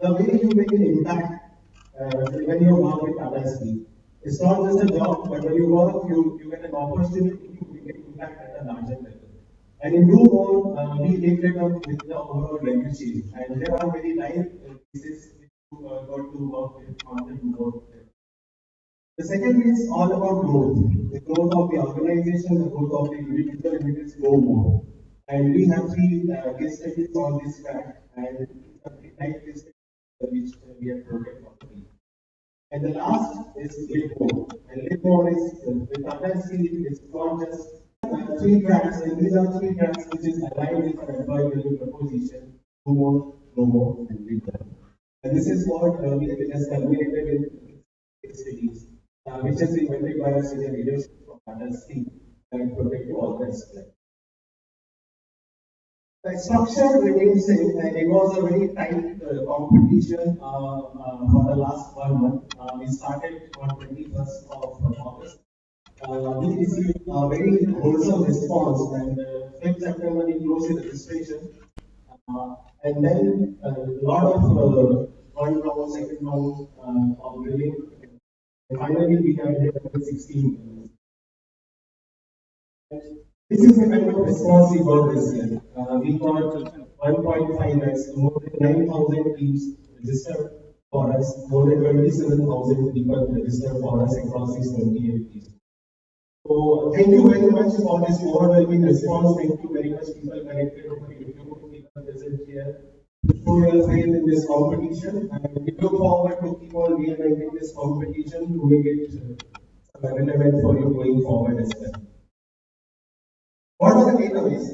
the way you make an impact when you work with others. It's not just a job, but when you work, you get an opportunity to make an impact at a larger level. And in do more, we link it up with the overall value chain. And there are very nice cases which you got to work with on the do more. The second is all about growth. The growth of the organization, the growth of the individual, and it is go more. And we have three case studies on this track, and it's a very nice case study which we have provided for the team. And the last is live more. And live more is with Tata Steel, it's not just three tracks, and these are three tracks which is aligned with our employee value proposition: do more, grow more, and live more. And this is what we have just culminated in case studies, which has been invented by our senior leaders from Tata Steel and protect to all the aspects. The structure remains same, and it was a very tight competition for the last 1 month. We started on 21st of August. We received a very wholesome response, and 5th September we closed the registration. And then a lot of one round, second round of drilling. And finally, we have hit 16. This is the kind of response we got this year. We got 1.5x, more than 9,000 teams registered for us, more than 27,000 people registered for us across these 28 teams. So, thank you very much for this overwhelming response. Thank you very much, people connected over YouTube, people present here, to show your faith in this competition. And we look forward to keep on reinventing this competition to make it relevant for you going forward as well. What are the takeaways?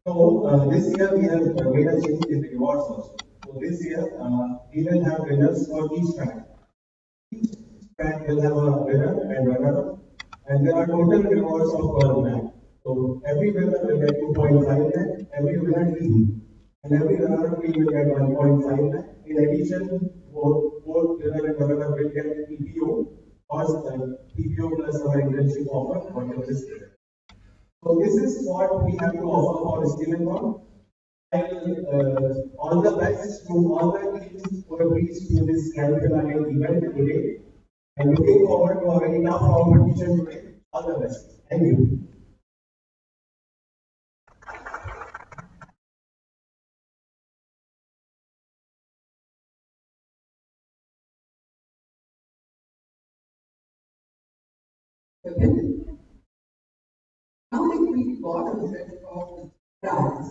So this year we have made a change in the rewards also. So this year we will have winners for each track. Each track will have a winner and runner-up, and there are total rewards of per track. So every winner will get 2.5 lakh, every winner team, and every runner-up team will get 1.5 lakh. In addition, both winner and runner-up will get PPO or PPO plus our internship offer, whatever is there. So this is what we have to offer for Steel-a-thon. All the best to all the teams who have reached to this grand finale event today. And looking forward to a very tough competition today. All the best. Thank you. Okay. Now that we've got a bit of the prize,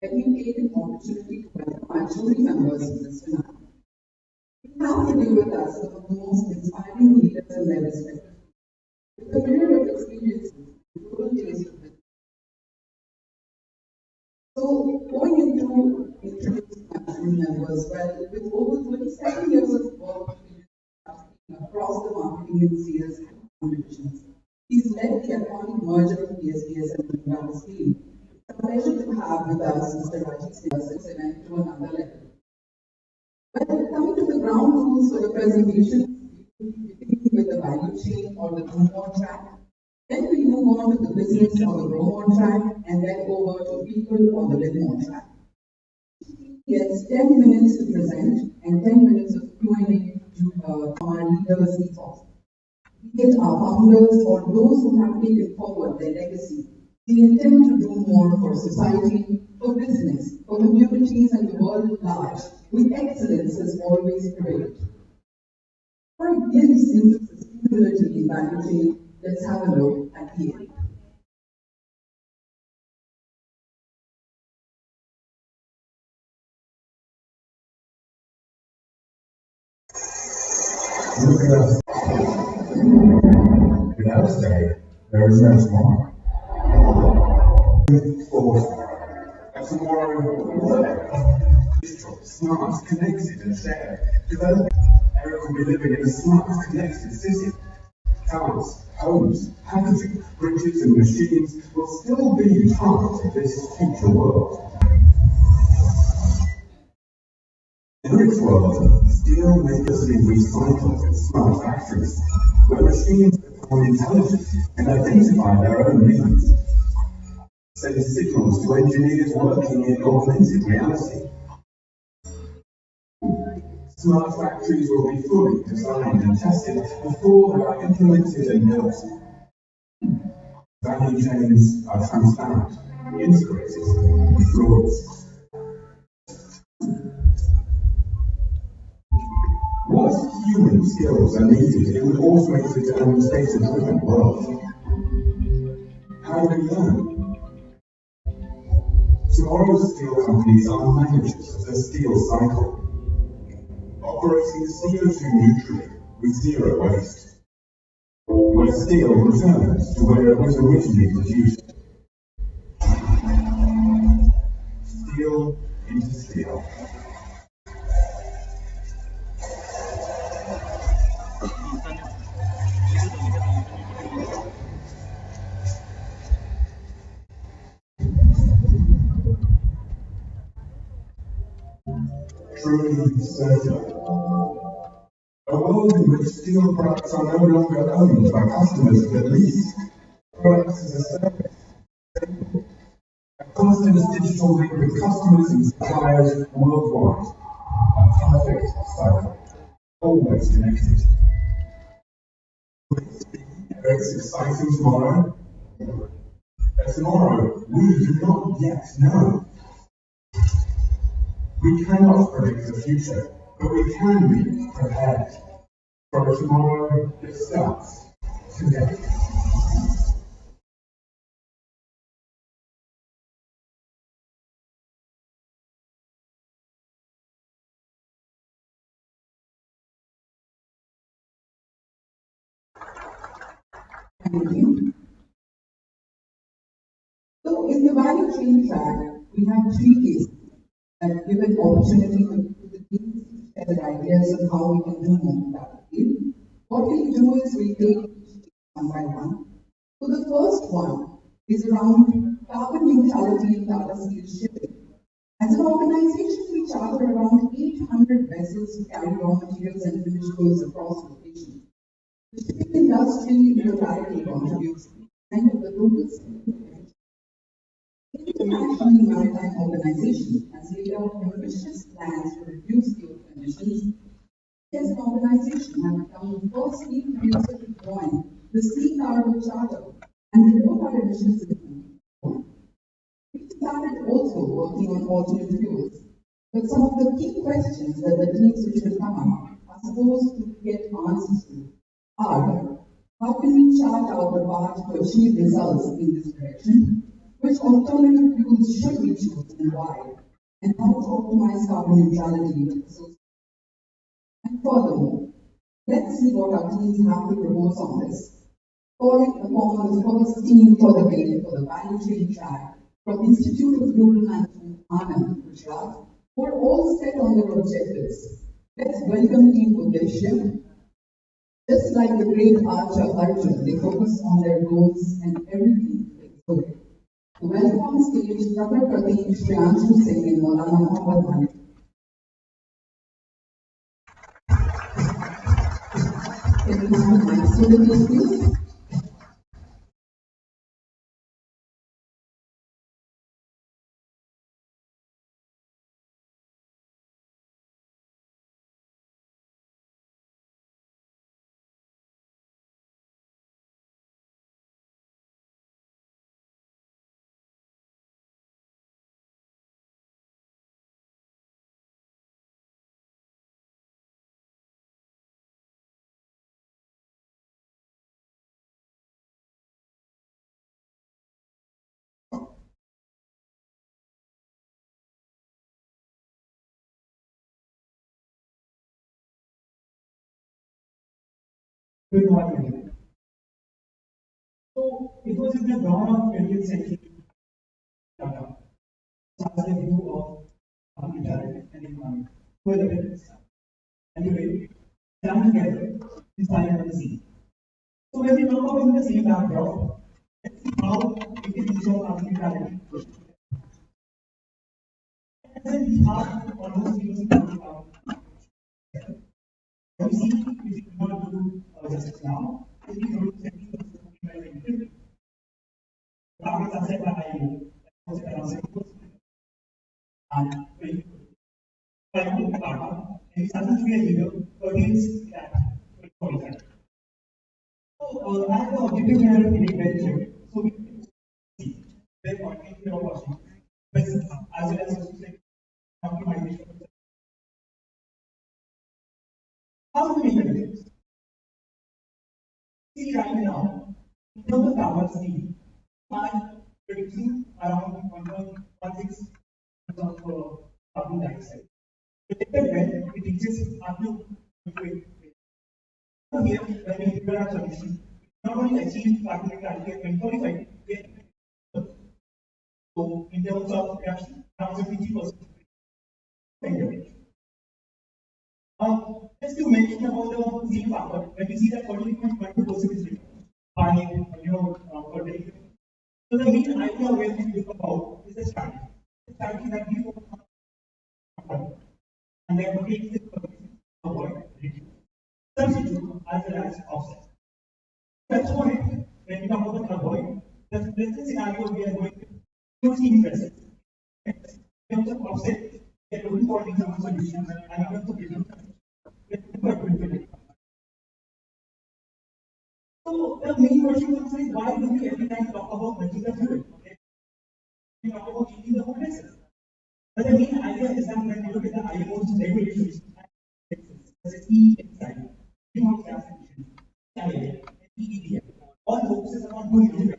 let me take an opportunity to welcome our jury members to this finale. We have today with us some of the most inspiring leaders in their respective fields, with a myriad of experiences and global taste of business. So, going into introducing our jury members, well, with over 37 years of work across the marketing and sales divisions, he's led the iconic merger of PSPS and Tata Steel. It's a pleasure to have with us Mr. Rajiv Singh event to another level. Well, coming to the ground rules for the presentation, we begin with the value chain or the do more track. Then we move on to the business or the grow more track, and then over to people on the live more track. He gets 10 minutes to present and 10 minutes of Q&A to our leaders' ethos. Be it our founders or those who have taken forward their legacy, we intend to do more for society, for business, for communities and the world at large, with excellence as always prevailed. For a glimpse into sustainability in value chain, let's have a look at the end. Look at us. Without us today, there is no tomorrow. And tomorrow, smart, connected, and shared. Developing. Eric will be living in a smart, connected city. Cars, homes, packaging, bridges, and machines will still be part of this future world. In Eric's world, steel makers need recycled in smart factories, where machines become intelligent and identify their own needs. Send signals to engineers working in augmented reality. Smart factories will be fully designed and tested before they are implemented and built. Value chains are transparent, integrated, flawless. What human skills are needed in an automated and data-driven world? How do we learn? Tomorrow's steel companies are managers of the steel cycle, operating CO2 neutrally with zero waste, where steel returns to where it was originally produced. Steel into steel. Truly circular. A world in which steel products are no longer owned by customers but leased. Products as a service. A constant digital link with customers and suppliers worldwide. A perfect cycle. Always connected. It's exciting tomorrow. But tomorrow, we do not yet know. We cannot predict the future, but we can be prepared for a tomorrow that starts today. Thank you. So in the value chain track, we have three cases that give an opportunity to the teams to share their ideas on how we can do more productively. What we do is we take each case one by one. So the first one is around carbon neutrality in Tata Steel shipping. As an organization, we charter around 800 vessels to carry raw materials and finished goods across locations. The shipping industry indirectly contributes 10% of the total shipping. International Maritime Organization has laid out ambitious plans to reduce fuel emissions. As an organization, have become the first steel producer to join the Sea Cargo Charter and report our emissions in 2024. We started also working on alternate fuels, but some of the key questions that the teams which will come up are supposed to get answers to are: how can we chart out a path to achieve results in this direction? Which alternative fuels should we choose and why? And how to optimize carbon neutrality with associated. And furthermore, let's see what our teams have to propose on this. Calling upon the first team for the day for the value chain track from Institute of Rural Management, Anand, Gujarat, who are all set on their objectives. Let's welcome Team Uddeshya. Just like the great archer Arjun, they focus on their goals and everything they do. To welcome on stage Dr. Pradeep, Shriyanshu Singh and Maulana Muhammad Malik. Can we have the mics to the team, please? Good morning. So it was in the dawn of 20th century started the view of neutrality and economic co-development. Anyway, stand together, inspired by the sea. So when we talk about in the same backdrop, let's see how it is ensure carbon neutrality. As we are almost using you see, if you do not do justice now, if you do the targets are set by IU, and when you Tata and he happens to be a leader against that 2045. So, as the objective we have made very clear, so we see where content we are watching, as well as like optimization. How do we make a difference? See right now, in terms of power steel, are producing around 1.16 tons of carbon dioxide. Detected when it reaches up to 20. So here, when we implement our solution, we not only achieve carbon neutrality at 2045, so in terms of reduction, around 50%. Just to mention about the Z factor, when we see that 48.12% is reduced by per day. So the main idea where we look about is the strategy. The strategy that we focus on and then take this avoid reduce. Substitute as well as offset. That's what it when we talk about avoid, the present scenario we are going to use interest. In terms of offset, we are looking for example solutions and in terms of reduce. So the main question comes is why do we every time talk about multiple fuel? Okay? We talk about changing the whole message. But the main idea is that when we look at the IMO's regulations, such as EEXI, greenhouse gas emissions, CII, EEDF, all focuses on two issues.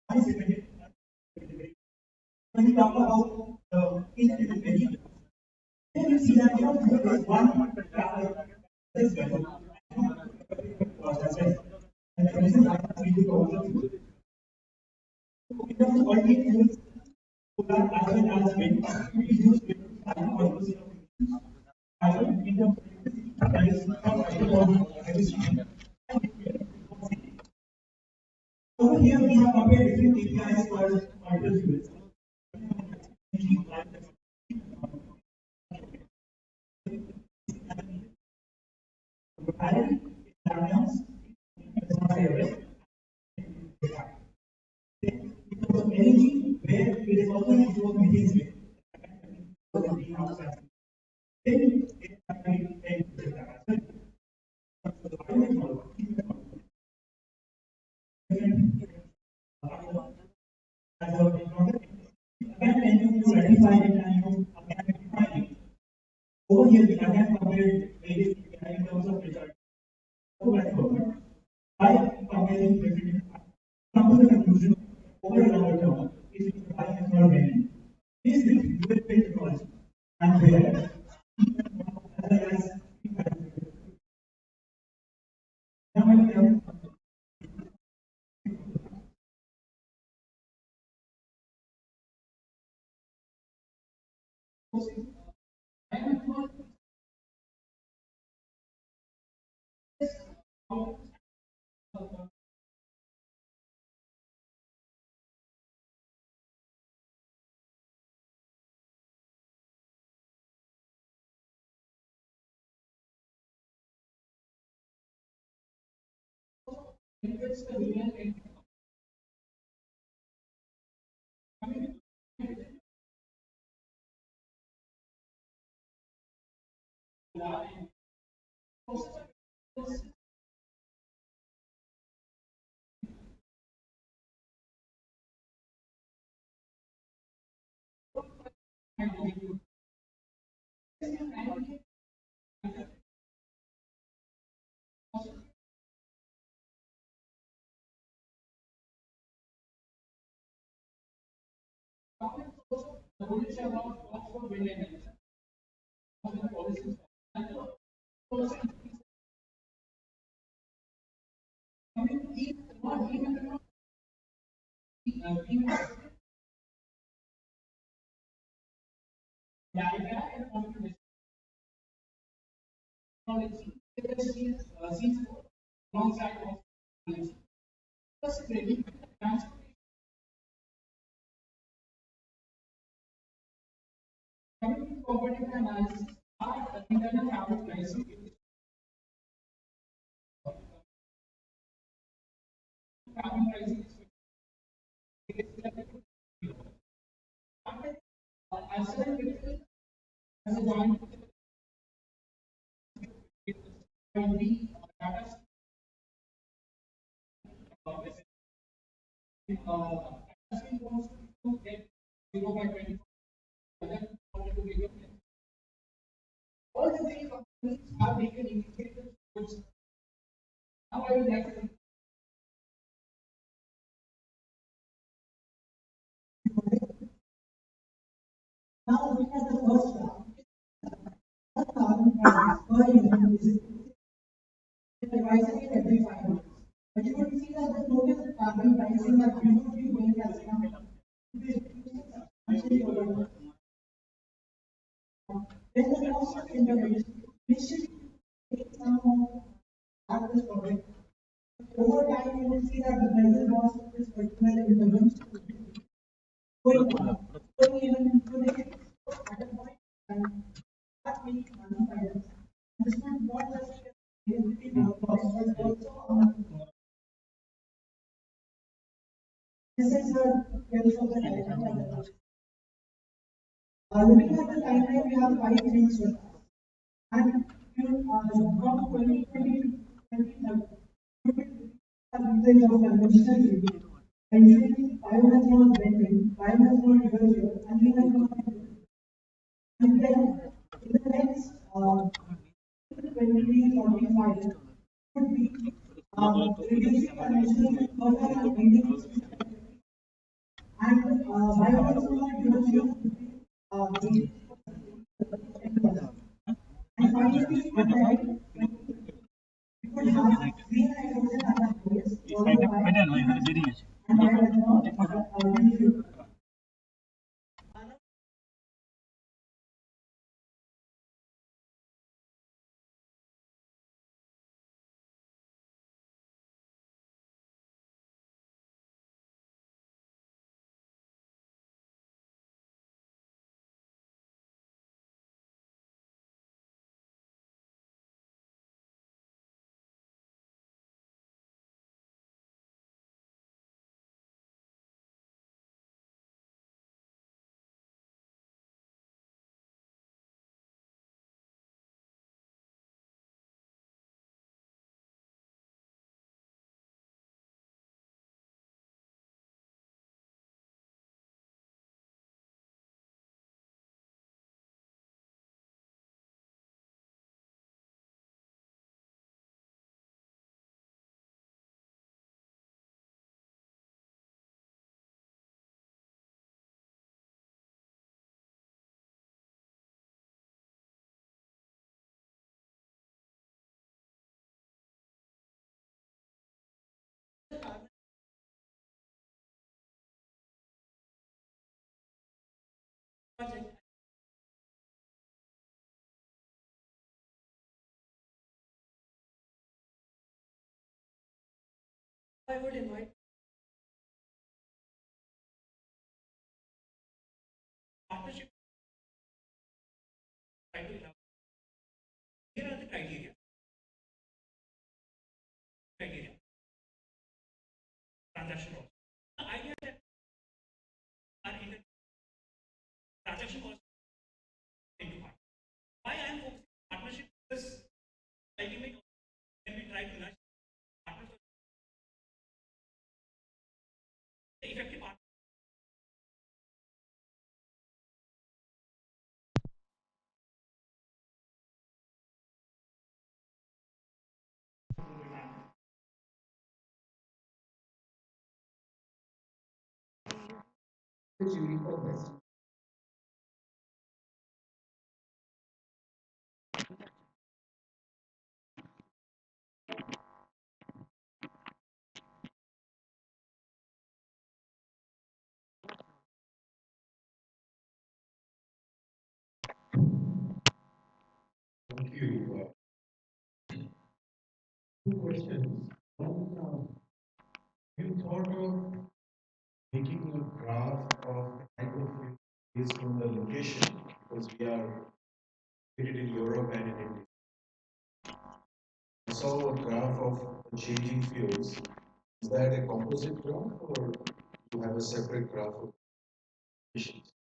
One is dependent. When we talk about the independent variable, then you see that fuel is one factor as well. And the reason why we do also in terms of alternate fuels, solar as well as wind, we use wind as iron in terms of that is over here we have compared different APIs for alternative fuels. Energy where it is also used for methane then it again when you rectify it and you again rectify it. Over here we again compared various API in terms of result. So that's perfect. By comparing different come to the conclusion over a longer term is bioethanol blending. Is this dual technology and where as well as Now look at the first round. Carbon price per unit is rising in every 5 years. But you would see that the total carbon pricing that we would be going as a company is substantially over. When the cost of intervention, we should take some of this project. Over time, you will see that the present cost of this particular intervention going up, going even into the at a point and that means money finance. This is not just availability now, but also this is a very of the timeline. Looking at the timeline, we have 5 things with us. And you from 2020 to 2030, usage of conventional fuel, ensuring biomethanol blending, biomethanol reversion, and clean economic. And then in the next 2045 could be reducing emissions further and maintaining and biomethanol reversion the and finally at the end we could have green hydrogen at the highest followed by and biomethanol refuel. Thank you. Two questions. One, have you thought of making a graph of the type of fuel based on the location? Because we are located in Europe and in India. I saw a graph of the changing fuels. Is that a composite graph or you have a separate graph of emissions?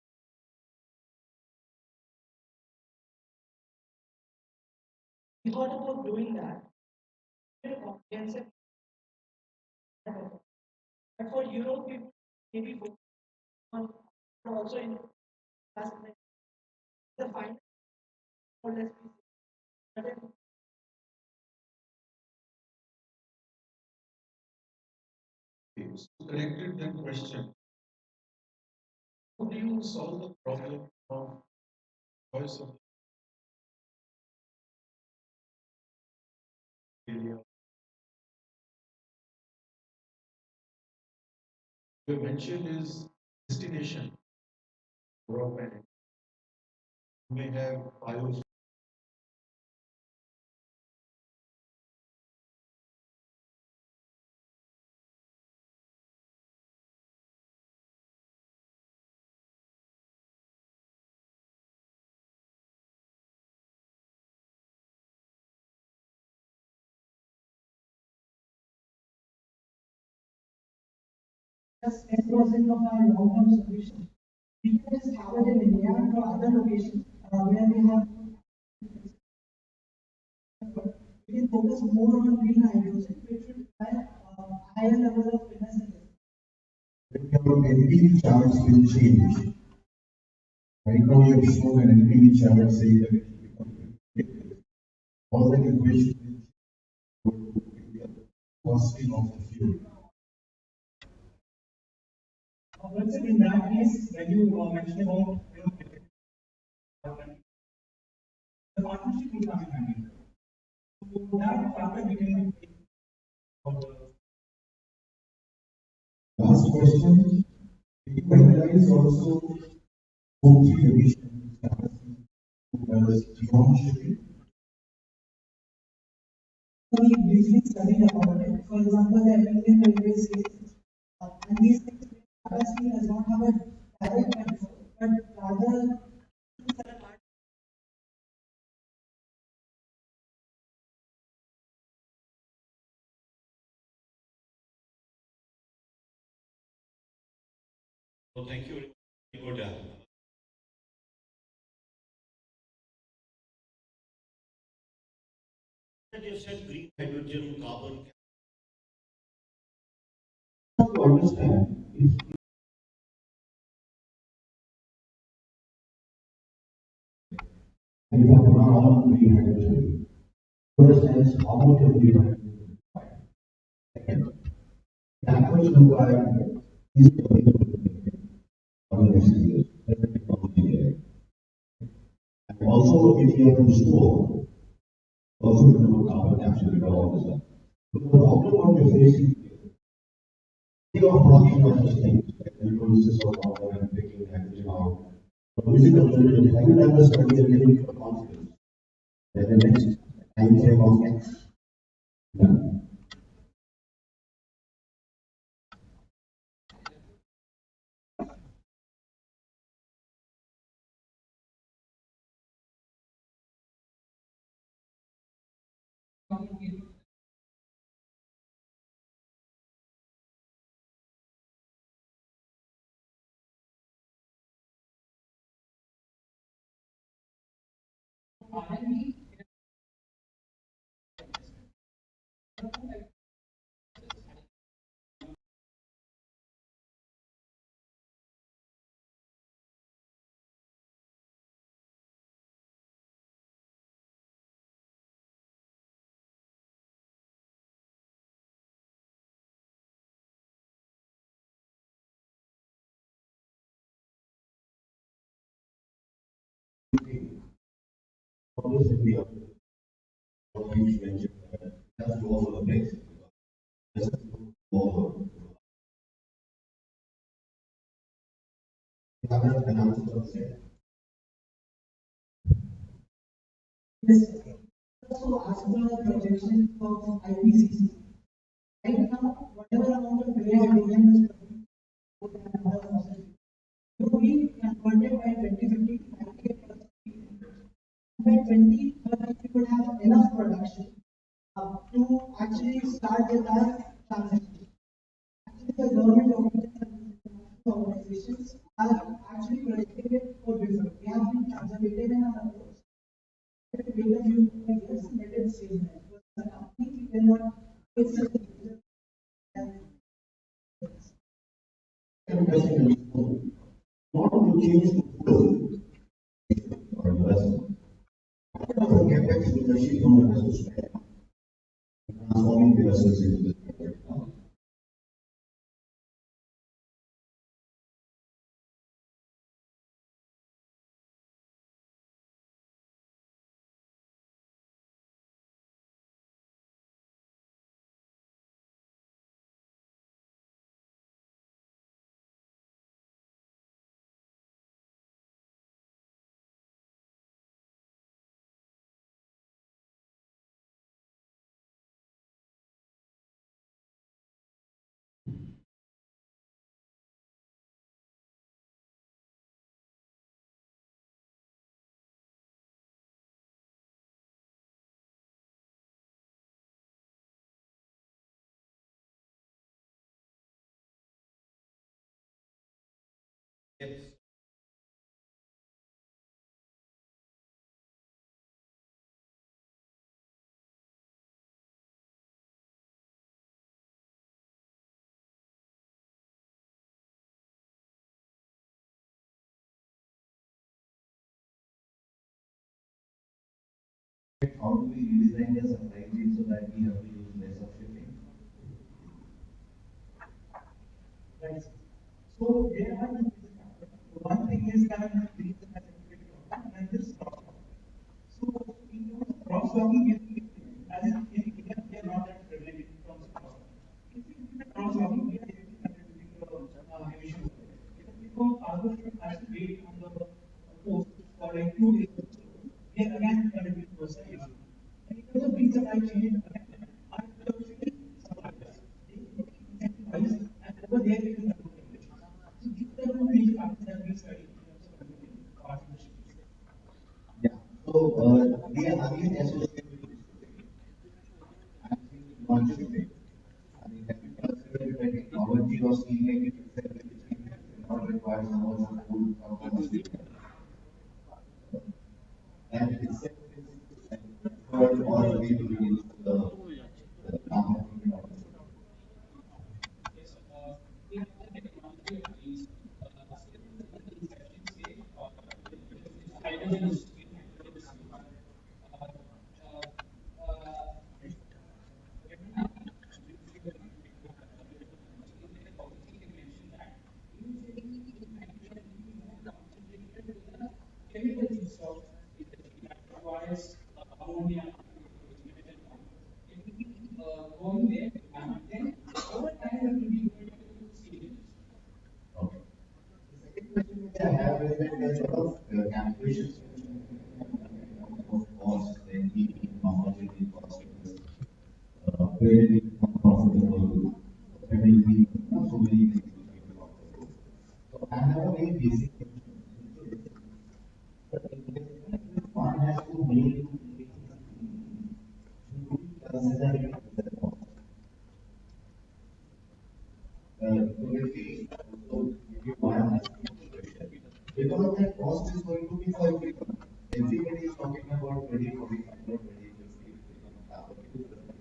thought about doing that. Very comprehensive. But for Europe, we maybe focus on but also in the final or less Connected that question, how do you solve the problem of choice of area? You mentioned is destination, Europe, and you may have bios. just 10% of our long-term solution. We can just have it in India or other locations where we have. We can focus more on green hydrogen, which will have higher level of fitness in it. Your NPV charts will change. Right now, you have shown an NPV chart saying that it will become predictive. All the equation will change to the costing of the fuel. Let's say in that case, when you mentioned about the partnership will come in handy. So that factor we can take. Last question. Do you analyze also scope 3 emission as beyond shipping? We briefly studied about it. For example, the Indian Railways case, and these things, capacity does not have a direct control, but rather So thank you very much. Good. You said green hydrogen, carbon. To understand if you have to run on green hydrogen, to understand how much of green hydrogen is required. Second, the approach required is available for the next years. That's the technology there. And also, if you have to store, also remember carbon capture and all this stuff. But the problem what we're facing is of production of such things, like electrolysis of water and taking hydrogen out. But using the material, have you done the study and giving you a confidence that the next time frame of X? No. Always in the what you mentioned, that's to also the basic. That's all the other analysis of the same. this also as per the projection of IPCC. Right now, whatever amount of gray hydrogen is produced with another fossil fuel will be converted by 2050 to 98%. By 2030, we could have enough production to actually start with our transition. Actually, the government organizations are actually projecting it for before. We have been conservative in our approach. data you can yes, let it stay there. But the company cannot it's a not to change the flow or the vessel. CapEx will achieve from the vessel spec, transforming the vessels into the technology. How do we redesign the supply chain so that we have to use less of shipping? right. So there are two things happening. One thing is that these are and this so in terms of crosswalking, as in India, we are not that privileged in terms of crosswalking. If we look at crosswalking, we are able to contribute to the emission. Because cargo ship has to wait on the coast for like 2 days. We are again contributing to the emission. And in terms of green supply chain, again, our luxury suppliers, they incentivize and over there we can control the emission. So these are the two major factors that we study in terms of controlling carbon emissions. Yeah. So they are again associated with non-shipping. I mean, have you considered the technology of steel making itself, which is not require so much of cool from the steel? That itself is preferred or way to reduce the carbon footprint. Okay. I have is that there's a lot of calculations of cost, the EV, how much it will cost us, where it will become profitable, when it will be, so many things will be profitable. So I have a very basic question. The investment which one has to make to consider it as a cost. So if you want asking this question, because that cost is going to be for everyone. Everybody is talking about 2045 or 2050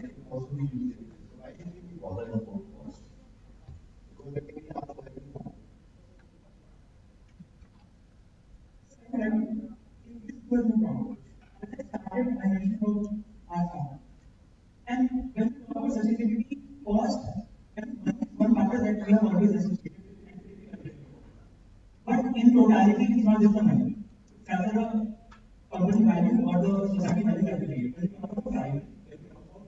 it will also be used. So why should we be bothered about cost? Because they can have for everyone. And in this was no problem. As I started, I mentioned about our farm. And when we talk about sustainability, cost and money is one factor that we have always associated with and we agree about. But in totality, it's not just the money. It's rather the company value or the society value that we create. When we talk about value, when we talk about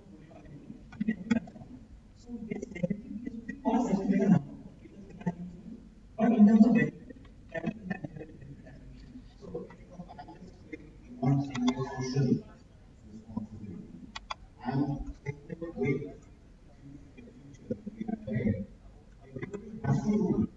so yes, definitely this will be cost as well as a number. But in terms of benefit, that is the benefit that we should. So if you are just want senior social responsibility and taking away in the future, we are ahead. Everybody has to do it.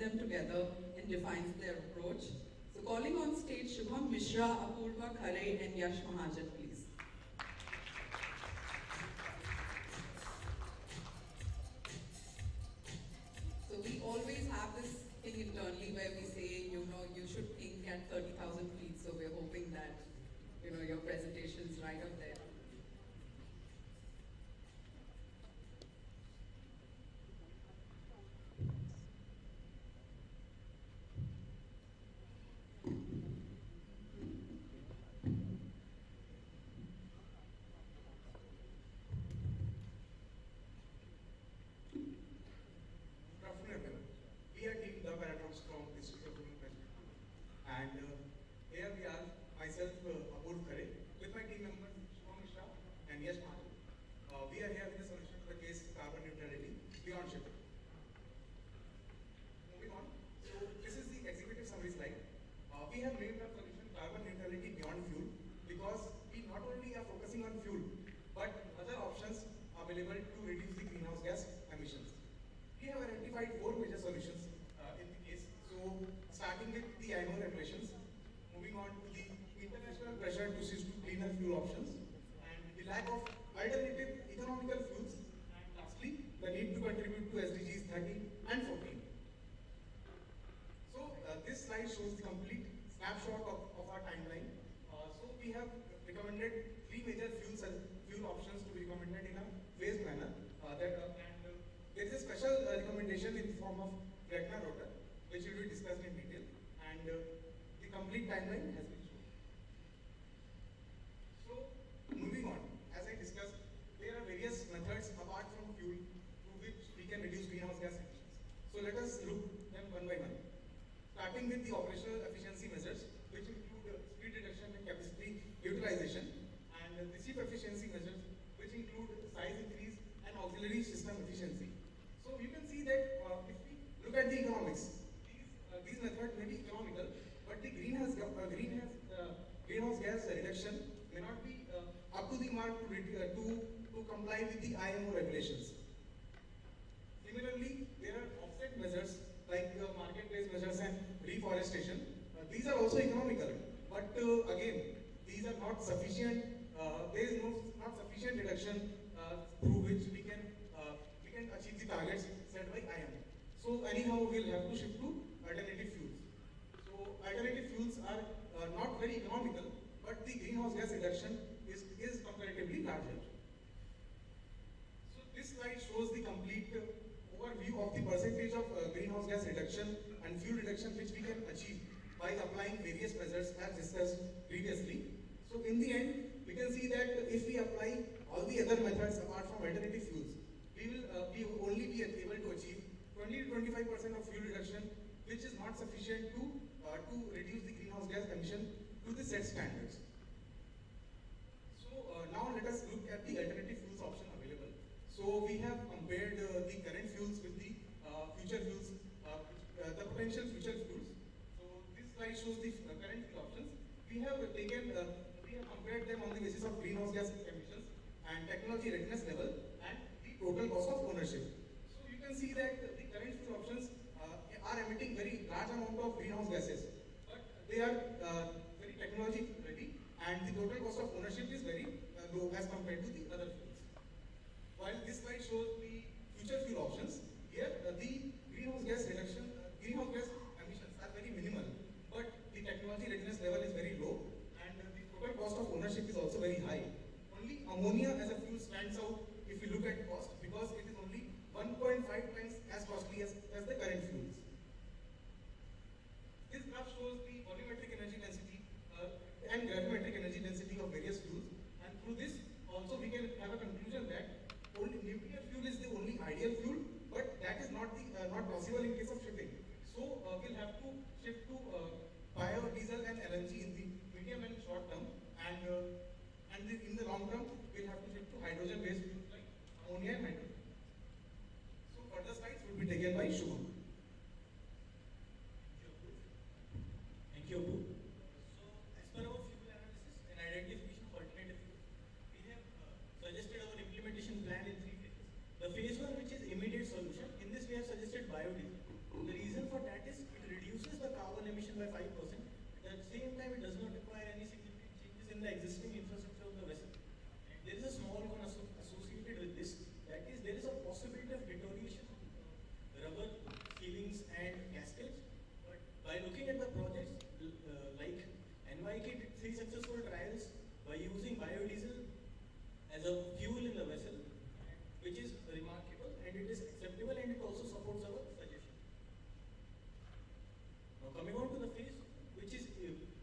them together and defines their approach. So calling on stage Shubham Mishra, Apurva Khare and Yash Mahajan, please. So we always have this thing internally where we say, you should think at 30,000 feet. So we're hoping that, your presentation's right up there. We are Team The Paradox from District of Human and here we are, myself, Apurva Khare, with my team members, Shubham Mishra and Yash Mahajan. We are here with a solution to the case carbon neutrality beyond shipping. Moving on, so this is the executive summary slide. We have named our solution carbon neutrality beyond fuel because we not only are focusing on fuel, but other options available to reduce the greenhouse gas emissions. We have identified 4 major solutions in the case. So, starting with the IMO regulations, moving on to the international pressure to switch to cleaner fuel options, and the lack of alternative economical fuels, and lastly, the need to contribute to SDGs 30 and 14. So, this slide shows the complete snapshot of our timeline. So, we have recommended 3 major fuel options to be recommended in a phased manner. There is a special recommendation in the form of Gretna rotor, which will be discussed in detail, and the complete timeline has been shown. So, moving on, as I discussed, there are various methods apart from fuel through which we can reduce greenhouse gas emissions. So, let us look them one by one. Starting with the operational efficiency measures, which include speed reduction and capacity utilization, and the ship efficiency measures, which include size increase and auxiliary system efficiency. So you can see that if we look at the economics, these methods may be economical, but the greenhouse gas reduction may not be up to the mark to comply with the IMO regulations. Similarly, there are offset measures like market-based measures and reforestation. These are also economical, but again, these are not sufficient. There is not sufficient reduction through which we can achieve the targets set by IMO. So anyhow, we'll have to shift to alternative fuels. So alternative fuels are not very economical, but the greenhouse gas reduction is comparatively larger. So this slide shows the complete overview of the percentage of greenhouse gas reduction and fuel reduction which we can achieve by applying various measures as discussed previously. So in the end, we can see that if we apply all the other methods apart from alternative fuels, we will only be able to achieve 20 to 25% of fuel reduction, which is not sufficient to reduce the greenhouse gas emission to the set standards. So now let us look at the alternative fuels option available. So we have compared the current fuels with the future fuels, the potential future fuels. So this slide shows the current fuel options. We have compared them on the basis of greenhouse gas emissions and technology readiness level and the total cost of ownership. So you can see that the current fuel options are emitting very large amount of greenhouse gases, but they are very technology ready and the total cost of ownership is very low as compared to the other fuels. While this slide shows the future fuel options, here the greenhouse gas emissions are very minimal, but the technology readiness level is very low and the total cost of ownership is also very high. Only ammonia as a fuel stands out if you look at cost because it is only 1.5 times as costly as the current fuels. This graph shows the volumetric energy density and gravimetric energy density of various fuels, and through this also we can have a conclusion that only nuclear fuel is the only ideal fuel, but that is not possible in case of shipping. So we'll have to shift to biodiesel and LNG in the medium and short term, and in the long term we'll have to shift to hydrogen-based fuels like ammonia and hydrogen. So further slides will be taken by Shubham. Thank you, Apu. So, as per our fuel analysis and identification of alternative fuel, we have suggested our implementation plan in 3 phases. The phase 1, which is immediate solution, in this we have suggested biodiesel. The reason for that the existing infrastructure of the vessel. And there is a small con associated with this. That is, there is a possibility of deterioration of rubber ceilings and gaskets. But by looking at the projects, like NYK did 3 successful trials by using biodiesel as a fuel in the vessel, which is remarkable and it is acceptable and it also supports our suggestion. Now coming on to the phase which is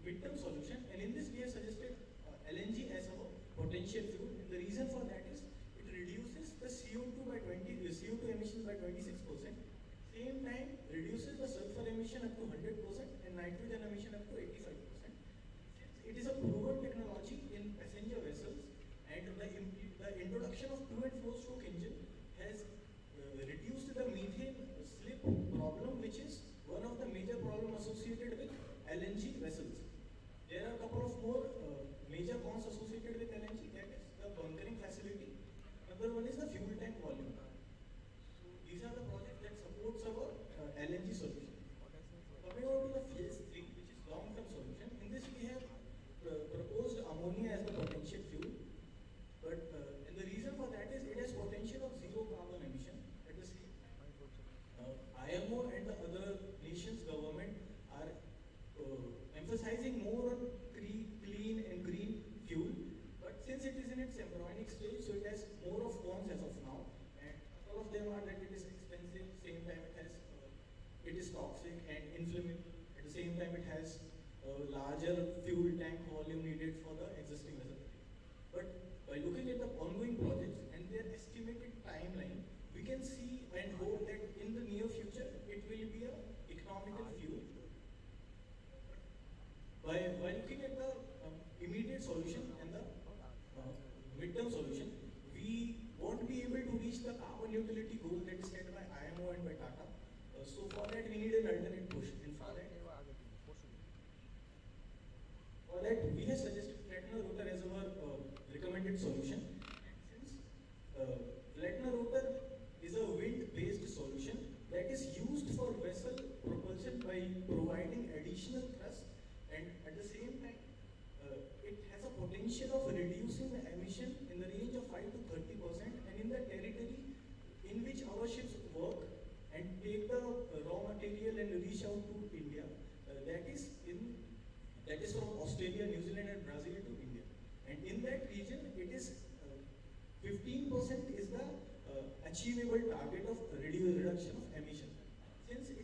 midterm solution, and in this we have suggested LNG as our potential fuel, and the reason for that is it reduces the CO2 emissions by 26%, same time reduces the sulfur emission up to 100% and nitrogen emission up to 85%. It is a proven technology in passenger vessels, and the introduction of 2 and 4 stroke engine has reduced the methane slip problem, which is one of the major problems associated with LNG vessels. There are a couple of more major cons associated with LNG, that is the bunkering facility. Another one is the fuel tank volume. So these are the projects that supports our LNG solution. Coming on to the phase 3, which is long-term solution. In this we have proposed ammonia as the potential fuel. But and the reason for that is it has potential of 0 carbon emission. At the same time, IMO and the other nations' government are emphasizing more on clean and green fuel. But since it is in its embryonic stage, so it has more of cons as of now. And all of them are that it is expensive. Same time it is toxic and inflammable. At the same time, it has larger fuel tank volume needed for the existing vessel. But by looking at the ongoing projects and their estimated timeline, we can see and hope that in the near future it will be an economical fuel. By looking at the immediate solution and the midterm solution, we won't be able to reach the carbon neutrality goal that is set by IMO and by Tata. So for that we need an alternate push. And for that we have suggested Flatner rotor as our recommended solution. And since Flatner rotor is a wind-based solution that is used for vessel propulsion by providing additional thrust, and at the same time it has a potential of reducing the emission in the range of 5 to 30%, and in the territory in which our ships work and take the raw material and reach out to India, that is from Australia, New Zealand and Brazil to India. And in that region it is 15% is the achievable target of reduction of emission. Since it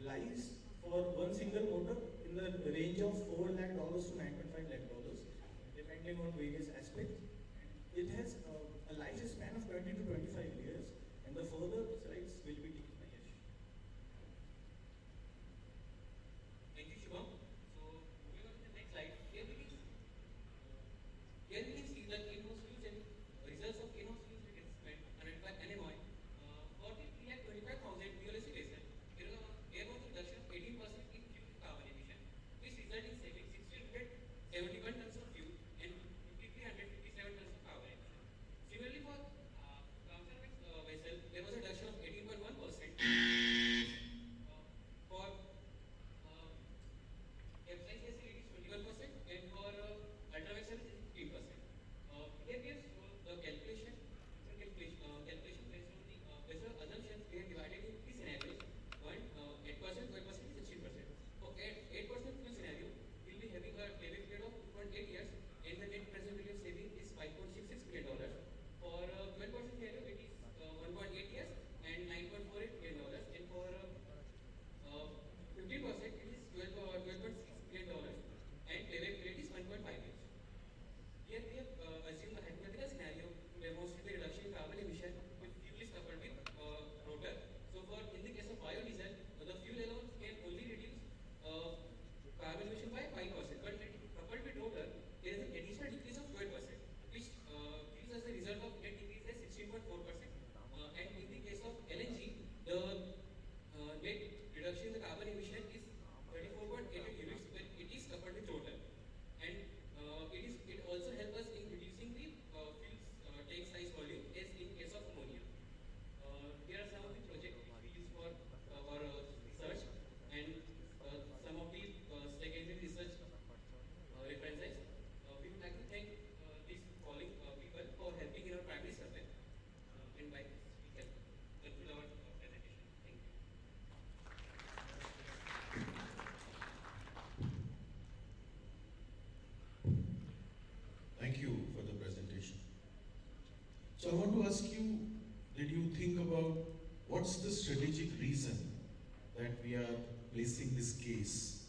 lies for one single motor in the range of $4 lakh to $9.5 lakh, depending on various aspects. It has a lifespan of 20 to 25 years, and the further slides will be taken by Yash. Thank you, Shubham. So, moving on to the next slide. Here we can see the in-house use and results of in-house use experiment conducted by NMOI. For the 325,000 VLSC vessel, there was a reduction of 18% in fuel carbon emission, which resulted in saving 1,671 tons of fuel and 5,357 tons of carbon emission. Similarly, for Kamsarvex vessel, there was a reduction of 18.1%. For capsize vessel, it is 21%, and for ultra vessel, it is 15%. Here we have the calculation based on the vessel assumptions. We have divided into 3 scenarios. 8%, 12%, 16%. For 8% fuel scenario, we will be having a payback period of 2.8 years, and the net present value of saving is $5.66 million. For 12% scenario, it is 1.8 years and $9.48 million, and for 15%, it is $12.6 million, and payback period is 1.5 years. Here we have assumed the hypothetical ask you, did you think about what's the strategic reason that we are placing this case?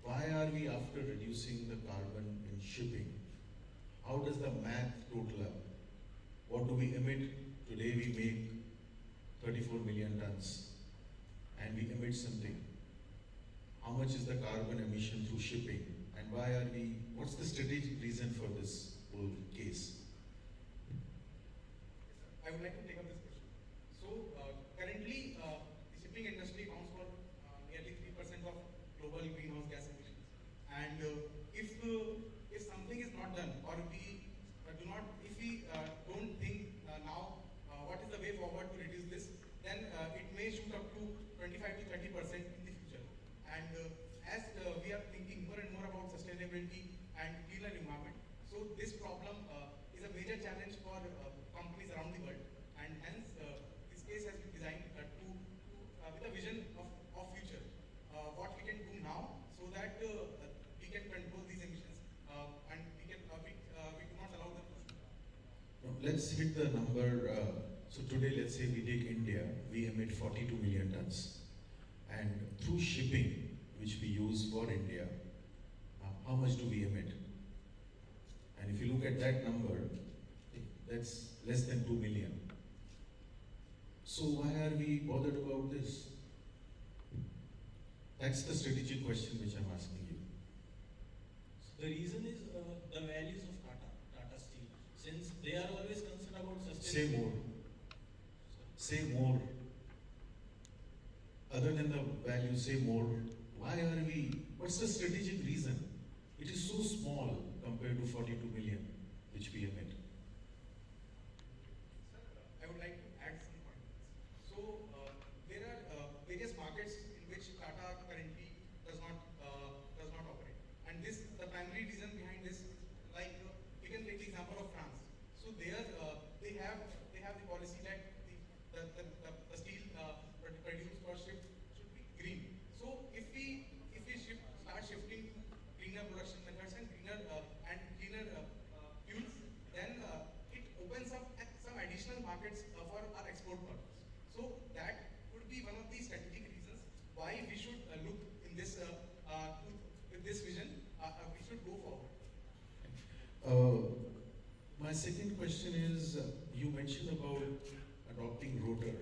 Why are we after reducing the carbon in shipping? How does the math total up? What do we emit? Today we make 34 million tons and we emit something. How much is the carbon emission through shipping? And why are we, what's the strategic reason for this whole case? I would like to take up this question. So currently, the shipping industry accounts for nearly 3% of global greenhouse gas emissions. And if something is not done, or we do not, if we don't think now what is the way forward to reduce this, then it may shoot up to 25 to 30% in the future. And as we are thinking more and more about sustainability and cleaner environment, so this problem is a major challenge for companies around the world, and hence this case has been designed with a vision of future. What we can do now so that we can control these emissions and we do not allow them to. Now, let's hit the number. So today, let's say we take India, we emit 42 million tons. And through shipping, which we use for India, how much do we emit? And if you look at that number, that's less than 2 million. So why are we bothered about this? That's the strategic question which I'm asking you. So the reason is the values of Tata Steel. Since they are always concerned about sustainability. Say more. Say more. Other than the value, say more. Why are we, what's the strategic reason? It is so small compared to 42 million which we emit. I would like to add some points. So there are various markets in which Tata currently does not operate, and this the primary reason behind this is like we can take the example of France. So there they have the policy that the steel produced or shipped should be green. So if we start shifting to greener production methods and cleaner fuels, then it opens up some additional markets for our export products. So that would be one of the strategic reasons why we should look in this with this vision. We should go forward. My second question is, you mentioned about adopting rotor.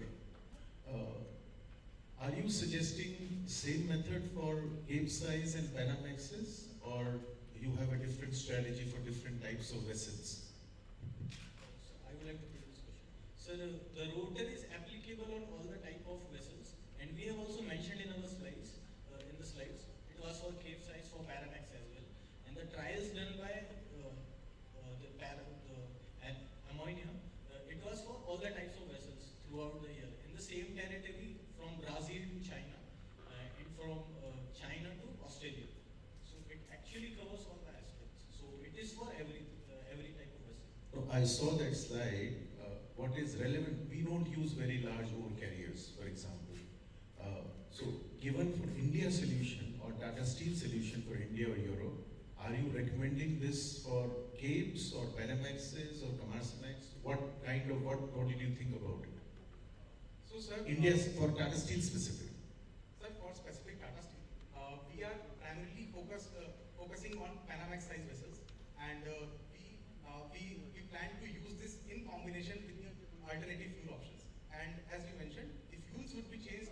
Are you suggesting same method for cape size and Panamaxes, or you have a different strategy for different types of vessels? So I would like to take this question. So the rotor is applicable on all the type of vessels, and we have also mentioned in our slides, it was for cape size for Panamax as well. And the trials done by ammonia, it was for all the types of vessels throughout the year. In the same territory from Brazil to China, and from China to Australia. So it actually covers all the aspects. So it is for every type of vessel. No, I saw that slide. What is relevant, we don't use very large ore carriers, for example. So given for India solution or Tata Steel solution for India or Europe, are you recommending this for capes or Panamaxes or Kamsarmax? What did you think about it? So sir, India for Tata Steel specific. Sir, for specific Tata Steel, we are primarily focusing on Panamax size vessels, and we plan to use this in combination with the alternative fuel options. And as you mentioned, the fuels would be changed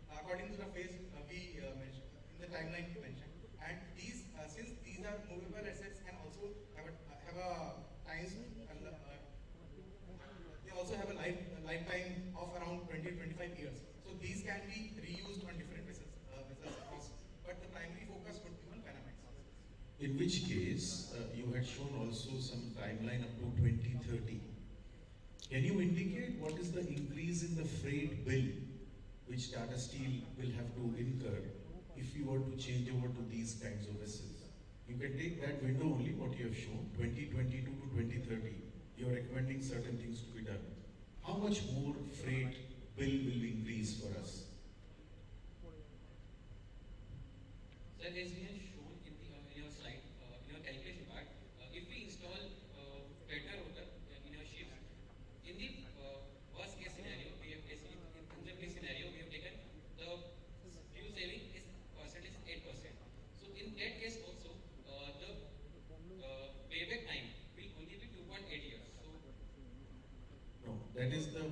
according to the phase we mentioned in the timeline we mentioned. And these, since these are movable assets and also have a they also have a lifetime of around 20-25 years. So these can be reused on different vessels across. But the primary focus would be on Panamax. In which case, you had shown also some timeline up to 2030. Can you indicate what is the increase in the freight bill which Tata Steel will have to incur if you were to change over to these kinds of vessels? You can take that window only, what you have shown, 2022 to 2030. You are recommending certain things to be done. How much more freight bill will increase for us? Sir, as we have shown in your slide, in your calculation part, if we install better rotor in your ships,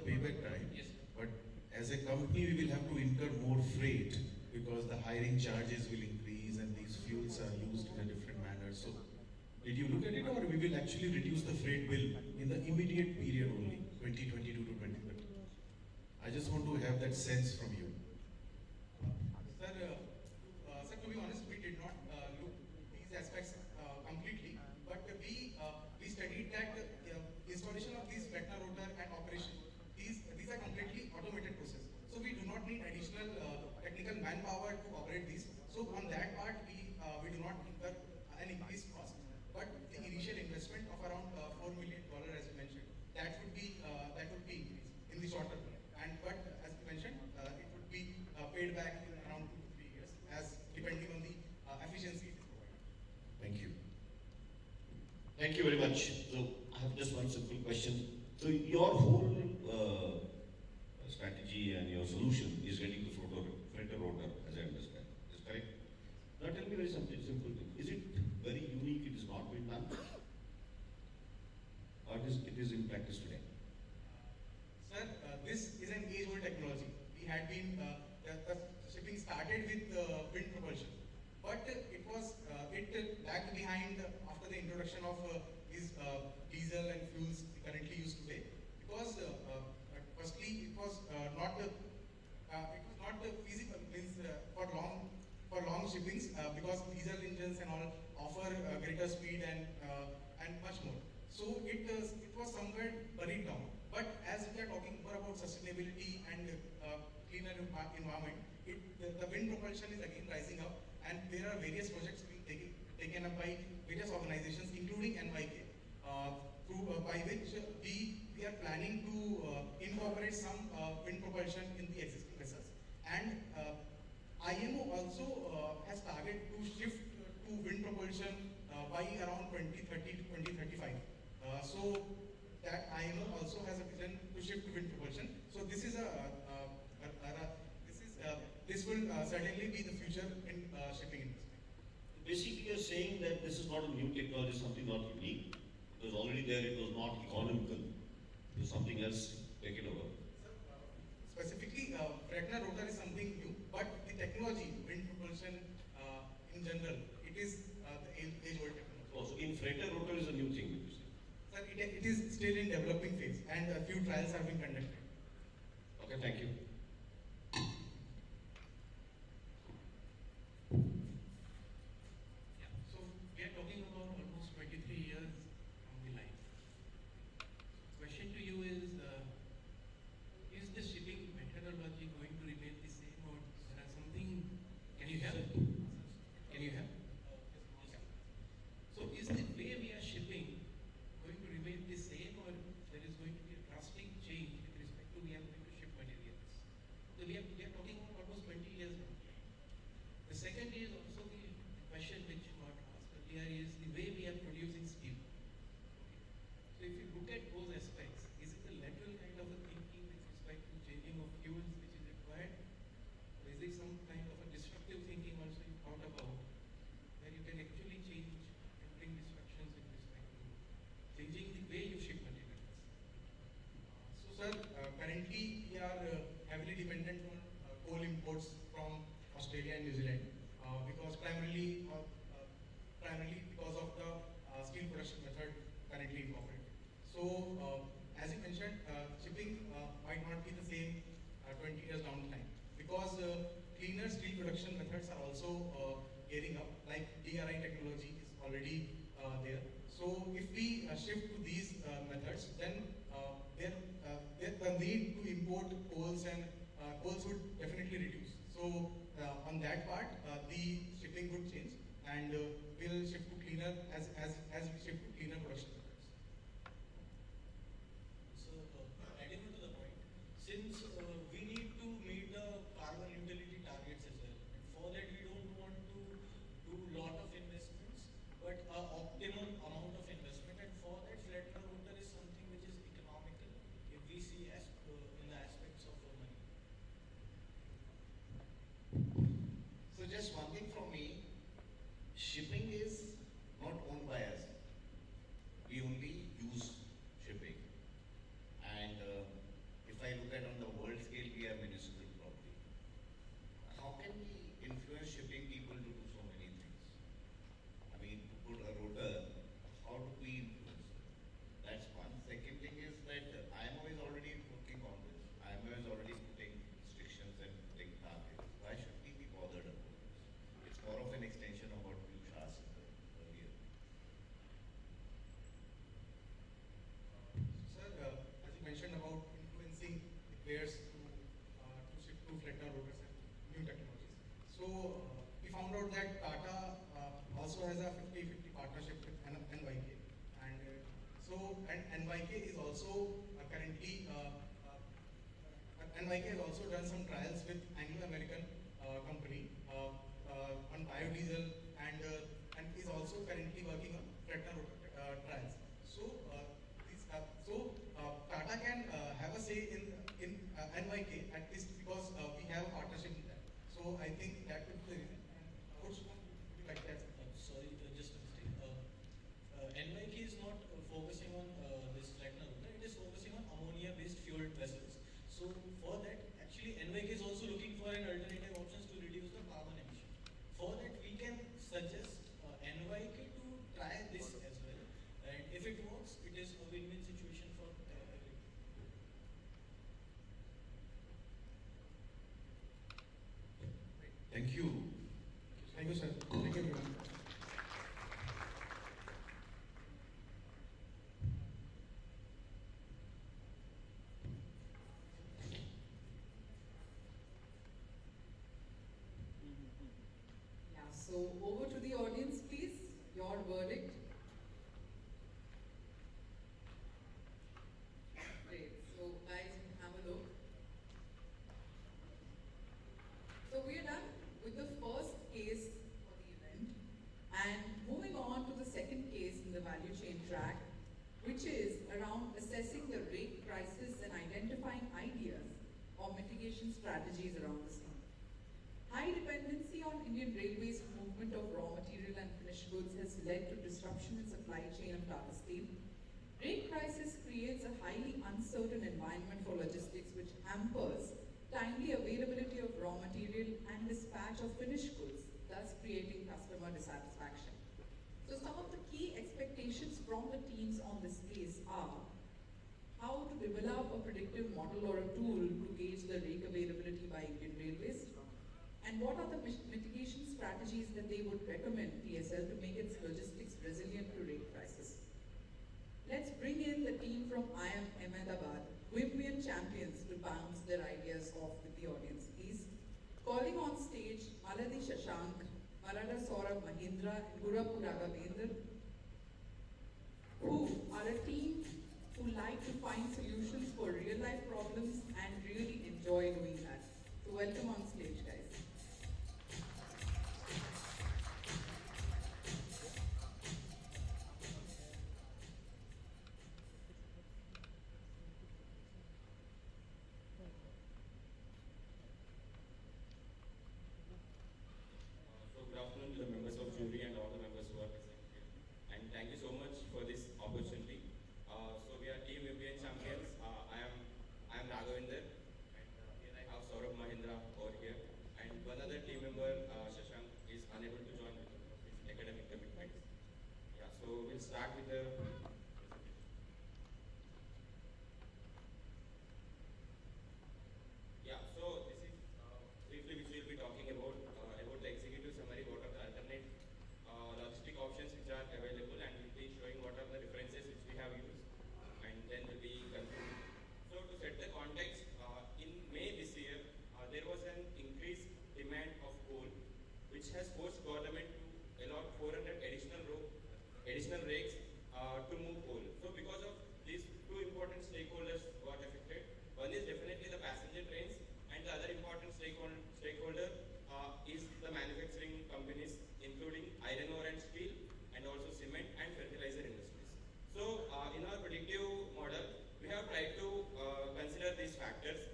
payback time. Yes, sir. But as a company, we will have to incur more freight because the hiring charges will increase and these fuels are used in a different manner. So, did you look at it, or we will actually reduce the freight bill in the immediate period only, 2022 to 2030? I just want to have that sense from you. Sir, to be honest, we did not look these aspects completely, but we studied that installation of these Vecna rotor and operation. These are completely automated process. So we do not need additional technical manpower to operate these. So on that part, we do not incur an increased cost. But the initial investment of around $4 million, as you mentioned, that would be increased in the short term. And but as you mentioned, it would be paid back in around 2 to 3 years, as depending on the efficiency it is provided. Thank you. Thank you very much. So I have just one simple question. So your whole strategy and your solution is getting the frontal rotor, as I understand. Is correct? Now tell me very something simple thing. Is it very unique? It is not been done, or it is in practice today? Sir, this is an age-old technology. We had been the shipping started with wind propulsion, but it lagged behind after the introduction of these diesel and fuels we currently use today, because firstly it was not feasible, means for long shippings, because diesel engines and all offer greater speed and much more. So it was somewhere buried down. But as we are talking more about sustainability and cleaner environment, the wind propulsion is again rising up, and there are various projects being taken up by various organizations, including NYK, by which we are planning to incorporate some wind propulsion in the existing vessels. And IMO also has target to shift to wind propulsion by around 2030 to 2035. So that IMO also has a vision to shift to wind propulsion. So this will certainly be the future in shipping industry. Basically, you're saying that this is not a new technology, something not unique. It was already there, it was not economical. It was something else taken over. Specifically, Fregner rotor is something new, but the technology, wind propulsion in general, it is the age-old technology. Oh, so in freighter rotor is a new thing, you say? Sir, it is still in developing phase, and a few trials are being conducted. Okay, thank you. Yeah, so we are talking about almost 23 years from the line. Question to you is the shipping methodology going to remain the same, or there are something? Can you help? Can you help? Yeah. So is the way we are shipping going to remain the same, or there is going to be a drastic change with respect to we are going to ship materials? So we are talking about almost 20 years now. The second is also the question which got asked earlier is the way we are producing steel. So if you look at those aspects, is it a lateral kind of a thinking with respect to changing of fuels which is required? Or is it some kind of a disruptive thinking also you thought about, where you can actually change and bring disruptions with respect to changing the way you ship materials? So, sir, currently we are heavily dependent on coal imports from Australia and New Zealand, because primarily because of the steel production method currently incorporated. So, as you mentioned, shipping might not be the same 20 years down the line, because cleaner steel production methods are also gearing up, like DRI technology is already there. So if we shift to these methods, then the need to import coals would definitely reduce. So on that part, the shipping would change, and we'll shift to cleaner as we shift to cleaner production methods. So, adding on to the point, since we need to meet the carbon neutrality targets as well, and for that we don't want to do lot of investments, but optimum amount of investment, and for that flattener rotor is something which is economical if we see as in the aspects of money. So just one thing from me, shipping is not owned by us. We So, and NYK is also currently, NYK has also done some trials with Anglo-American company on biodiesel and is also currently working on Fretna trials. So, Tata can have a say in NYK at least because we have a partnership with them. So I think that would be the reason. And would you like that? Sorry, just a mistake. NYK is not focusing on this Fretna router, it is focusing on ammonia-based fueled vessels. So for that, actually NYK is also looking for an alternative options to reduce the carbon emission. For that, we can suggest NYK to try this as well. And if it works, it is a win-win situation for everyone. Thank you. Thank you, sir. Thank you, everyone. Yeah, so over to the audience, please. Your verdict. Great. So, guys, have a look. So, we are done with the first case for the event. And moving on to the second case in the value chain track, which is around assessing the rate prices and identifying ideas or mitigation strategies around the same. High dependency on Indian Railways movement of raw material and finished goods has led to disruption in supply chain of Tata Steel. Rate crisis creates a highly uncertain environment for logistics which hampers timely availability of raw material and dispatch of finished goods, thus creating customer dissatisfaction. So some of the key expectations from the teams on this case are how to develop a predictive model or a tool to gauge the rake availability by Indian Railways, and what are the mitigation strategies that they would recommend TSL to make its logistics resilient to rate crisis. Let's bring in the team from IIM Ahmedabad, Olympian champions, to bounce their ideas off with the audience, please. Calling on stage Maladi Shashank, Marada Saurabh Mahindra, and Gurapu Raghavendra, who are a team who like to find solutions for real life problems and really enjoy doing that. So welcome on stage, guys. So good afternoon to the members of jury and all the members who are present here. And thank you so much for this opportunity. So we are Team Olympian champions. I am Raghavinder, and here I have Saurabh Mahindra over here. And one other team member, Shashank, is unable to join because of his academic commitments. Yeah, so we'll start with the presentation. Yeah, so this is briefly which we'll be talking about the executive summary, what are the alternate logistic options which are available, and we'll be showing what are the references which we have used, and then we'll be concluding. So to set the context, in May this year, there was an increased demand of coal, which has forced government to allot 400 additional rakes to move coal. So because of these two important stakeholders got affected. One is definitely the passenger trains, and the other important stakeholder is the manufacturing companies, including iron ore and steel, and also cement and fertilizer industries. So in our predictive model, we have tried to consider these factors.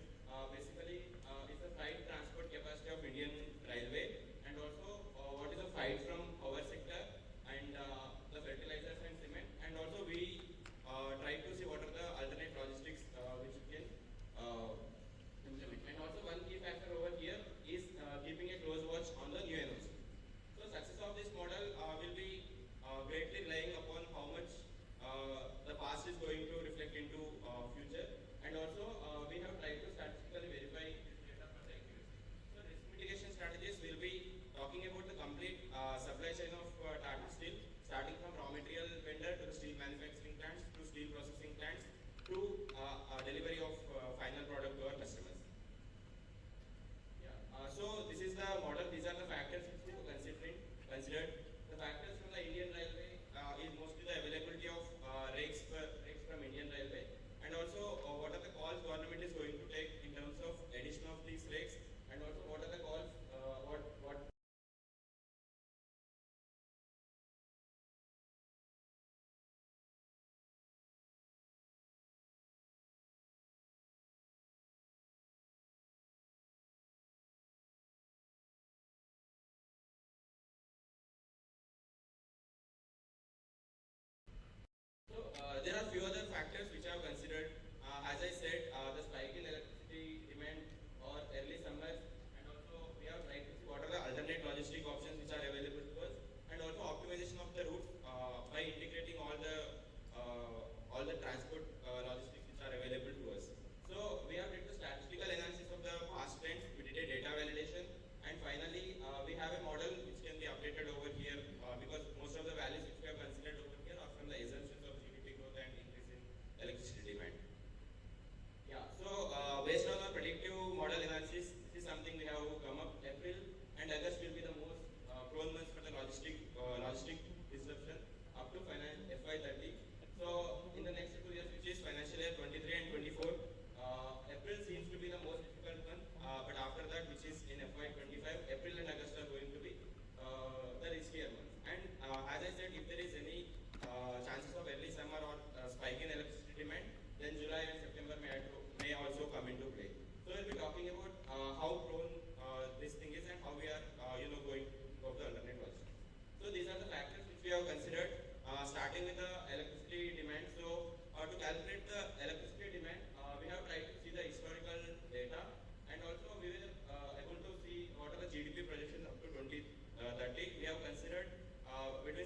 Basically, it's the freight transport capacity of Indian Railway, and also what is the freight from power sector, and the fertilizers and cement, and also we try to see what are the alternate logistics which we can implement. And also one key factor over here is keeping a close watch on the new NOC. So success of this model will be greatly relying upon how much the past is going to reflect into future, and also we have tried to statistically verify this data for the accuracy. So risk mitigation strategies will be talking about the complete supply chain of Tata Steel, starting from raw material vendor to the steel manufacturing plants to steel processing plants to delivery of final product to our customers. Yeah. So this is the model. These are the factors which we considered. The factors from the Indian Railway is mostly the availability of rakes per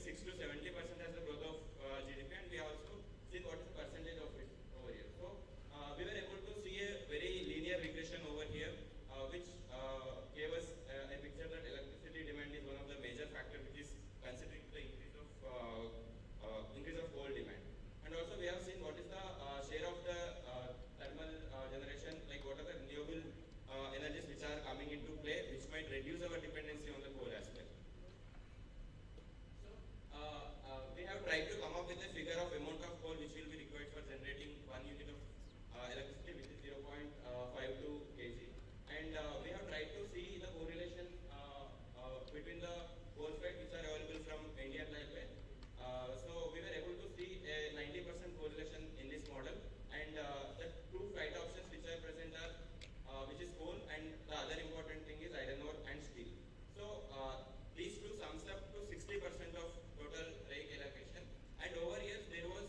6 to 70% as the growth of GDP, and we also see what is the percentage of it over here. So we were able to see a very linear regression over here, which gave us a picture that electricity demand is one of the major factors which is considering the increase of coal demand. And also we have seen what is the share of the thermal generation, like what are the renewable energies which are coming into play, which might reduce our dependency on the coal as well. We have tried to come up with a figure of amount of coal which will be required for generating 1 unit of electricity, which is 0.52 kg. And we have tried to see the correlation between the coal freight which are available from Indian Railway. So we were able to see a 90% correlation in this model, and the two freight options which are present are which is coal, and the other important thing is iron ore and steel. So these two sums up to 60% of total rake allocation, and over years there was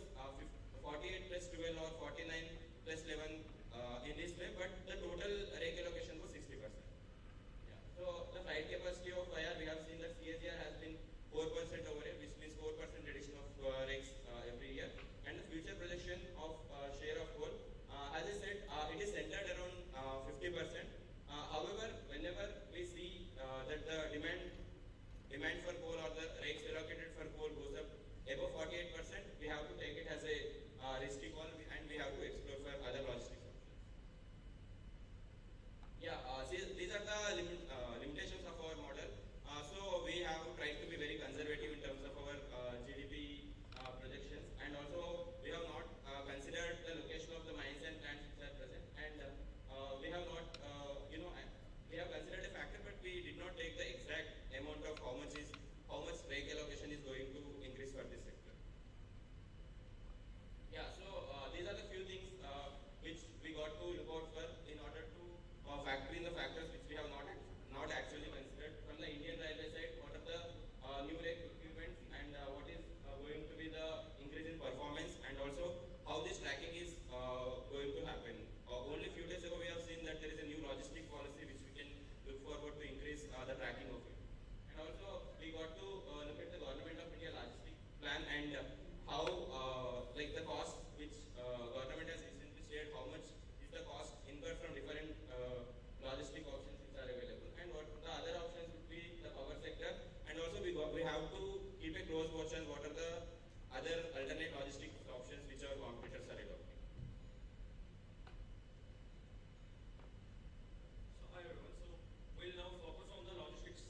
48 plus 12 or 49 plus 11 in this way, but the total rake allocation was 60%. Yeah. So the flight capacity of IR, we have seen that CAGR has been 4% over here, which means 4% addition of rakes every year, and the future projection of share of coal, as I said, it is centered around 50%. However, whenever we see that the demand for coal or the rakes allocated for coal goes up above 48%, we have to take it as a risky call, and we have to explore for other logistics options. Yeah, these are the limitations of our model. So we have tried to be very conservative in terms of our GDP projections, and also we have not considered the location of the mines and plants which are present, and we have not, we have considered a factor, but we did not take the exact amount of how much rake allocation is going to increase for this sector. Yeah, so these are the few things which we got to look out for in order to factor in the factors which we have not actually considered. From the Indian Railway side, what are the new rake equipments, and what is going to be the increase in performance, and also how this tracking is going to happen. Only a few days ago we have seen that there is a new logistic policy which we can look forward to increase the tracking of it. And also we got to look at the Government of India logistic plan, and how like the cost which government has recently shared, how much is the cost incurred from different logistic options which are available, and what the other options would be the power sector, and also we have to keep a close watch on what are the other alternate logistic options which our competitors are adopting. So hi everyone. So we'll now focus on the logistics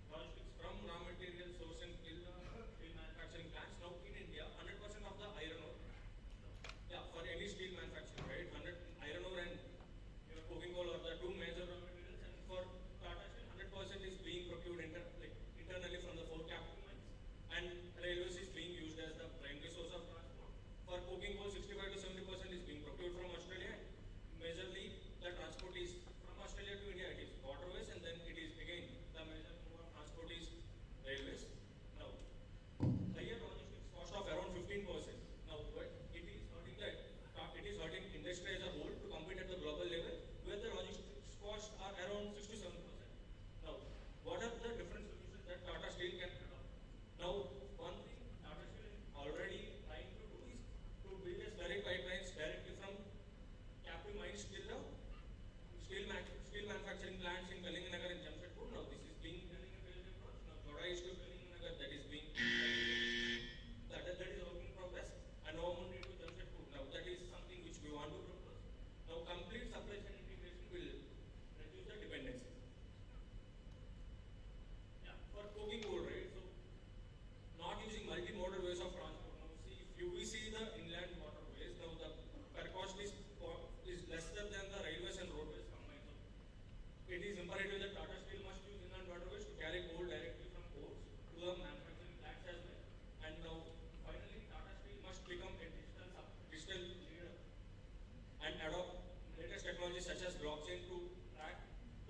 from raw material sourcing till the steel manufacturing plants. Now in India, 100% of the iron ore, yeah, for any steel manufacturing, right? Iron ore and coking coal are the two major raw materials, and for Tata Steel, 100% is being procured internally from the 4 capital mines, and railways is being used as the primary source of transport. For coking coal, 65 to 70% is being procured from Australia. Majorly, the transport is from Australia to India. It is waterways, and then it is again the major mode of transport is railways. Now, higher logistics cost of around 15%. Now, but it is hurting industry as a whole to compete at the global level, where the logistics costs are around 6 to 7%. Now, what are the different solutions that Tata Steel can adopt? Now, one thing Tata Steel is already trying to do is to build a slurry pipelines directly from captive mines till the steel manufacturing plants in Kalinganagar and Jamshedpur. Now, this is being done in a phased approach. Now, Jodha is to Kalinganagar, that is being that is a work in progress, and Novamundry to Jamshedpur. Now, that is something which we want to propose. Now, complete supply chain integration will reduce the dependency. Yeah, for coking coal, right? So, not using multimodal ways of transport. Now, we see the inland waterways. Now, the per cost is lesser than the railways and roadways combined. So, it is imperative that Tata Steel must use inland waterways to carry coal directly from ports to the manufacturing plants as well. And now, finally, Tata Steel must become a digital leader and adopt latest technologies such as blockchain to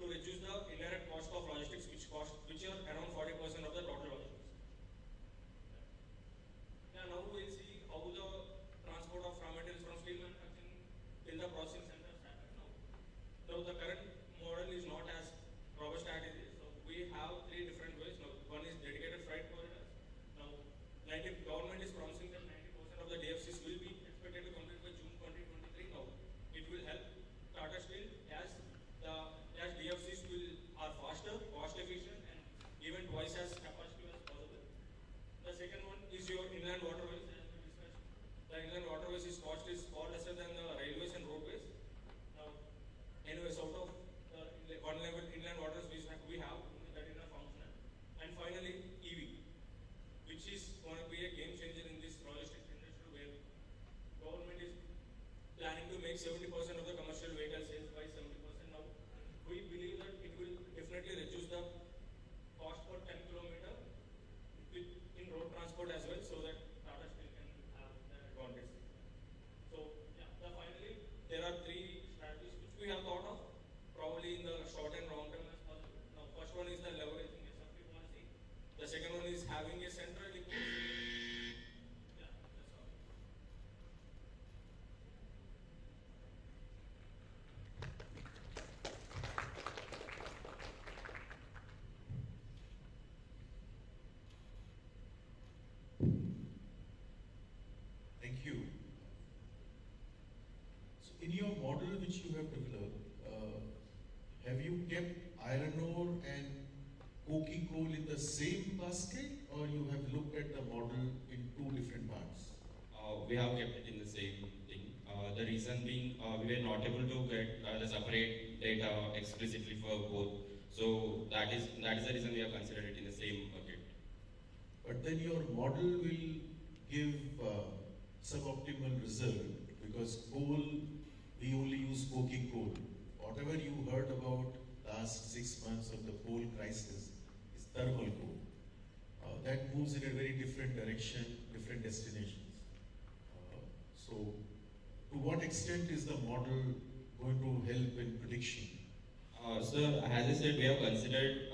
reduce the inherent cost of logistics, which are around 40% of the total logistics. Yeah, now we'll see how the transport of raw materials from steel manufacturing till the processing centers happen now. Now the current model is not as robust as it is. So we have 3 different ways. Now one is dedicated freight corridors. Now is your inland waterways. As we discussed, the inland waterways is cost is far lesser than the railways and roadways. Now, anyways, out of the one level inland waters we have that is not functional. And finally, EV, which is going to be a game changer in this logistics industry, where government is planning to make 70% of the commercial vehicle sales by 70% now. We believe that it will definitely reduce the cost per 10 kilometer in road transport as well, so that Tata Steel can have that advantage. So, yeah, finally, there are three strategies which we have thought of, probably in the short and long term as possible. Now, first one is the leveraging SFP policy. The second one is having a central depot. Yeah, that's all. Thank you. So in your model which you have developed, have you kept iron ore and coking coal in the same basket, or you have looked at the model in two different parts? We have kept it in the same thing. The reason being, we were not able to get the separate data explicitly for both. So that is the reason we have considered it in the same bucket. But then your model will give suboptimal result, because coal, we only use coking coal. Whatever you heard about last 6 months of the coal crisis is thermal coal. That moves in a very different direction, different destinations. So to what extent is the model going to help in prediction? Sir, as I said, we have considered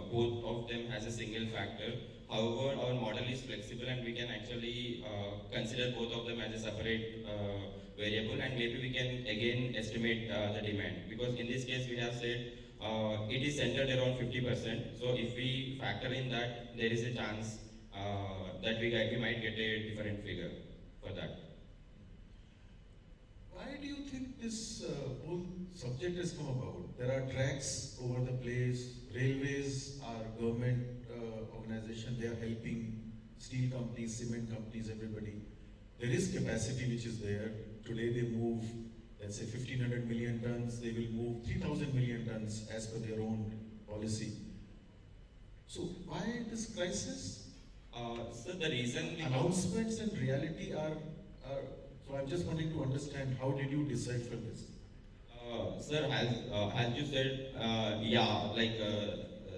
both of them as a single factor. However, our model is flexible and we can actually consider both of them as a separate variable, and maybe we can again estimate the demand. Because in this case, we have said it is centered around 50%. So if we factor in that, there is a chance that we might get a different figure for that. Why do you think this whole subject has come about? There are tracks over the place, railways are government organization, they are helping steel companies, cement companies, everybody. There is capacity which is there. Today they move, let's say 1500 million tons, they will move 3000 million tons as per their own policy. So why this crisis? So the reason announcements and reality are so I'm just wanting to understand, how did you decipher this? Sir, as you said,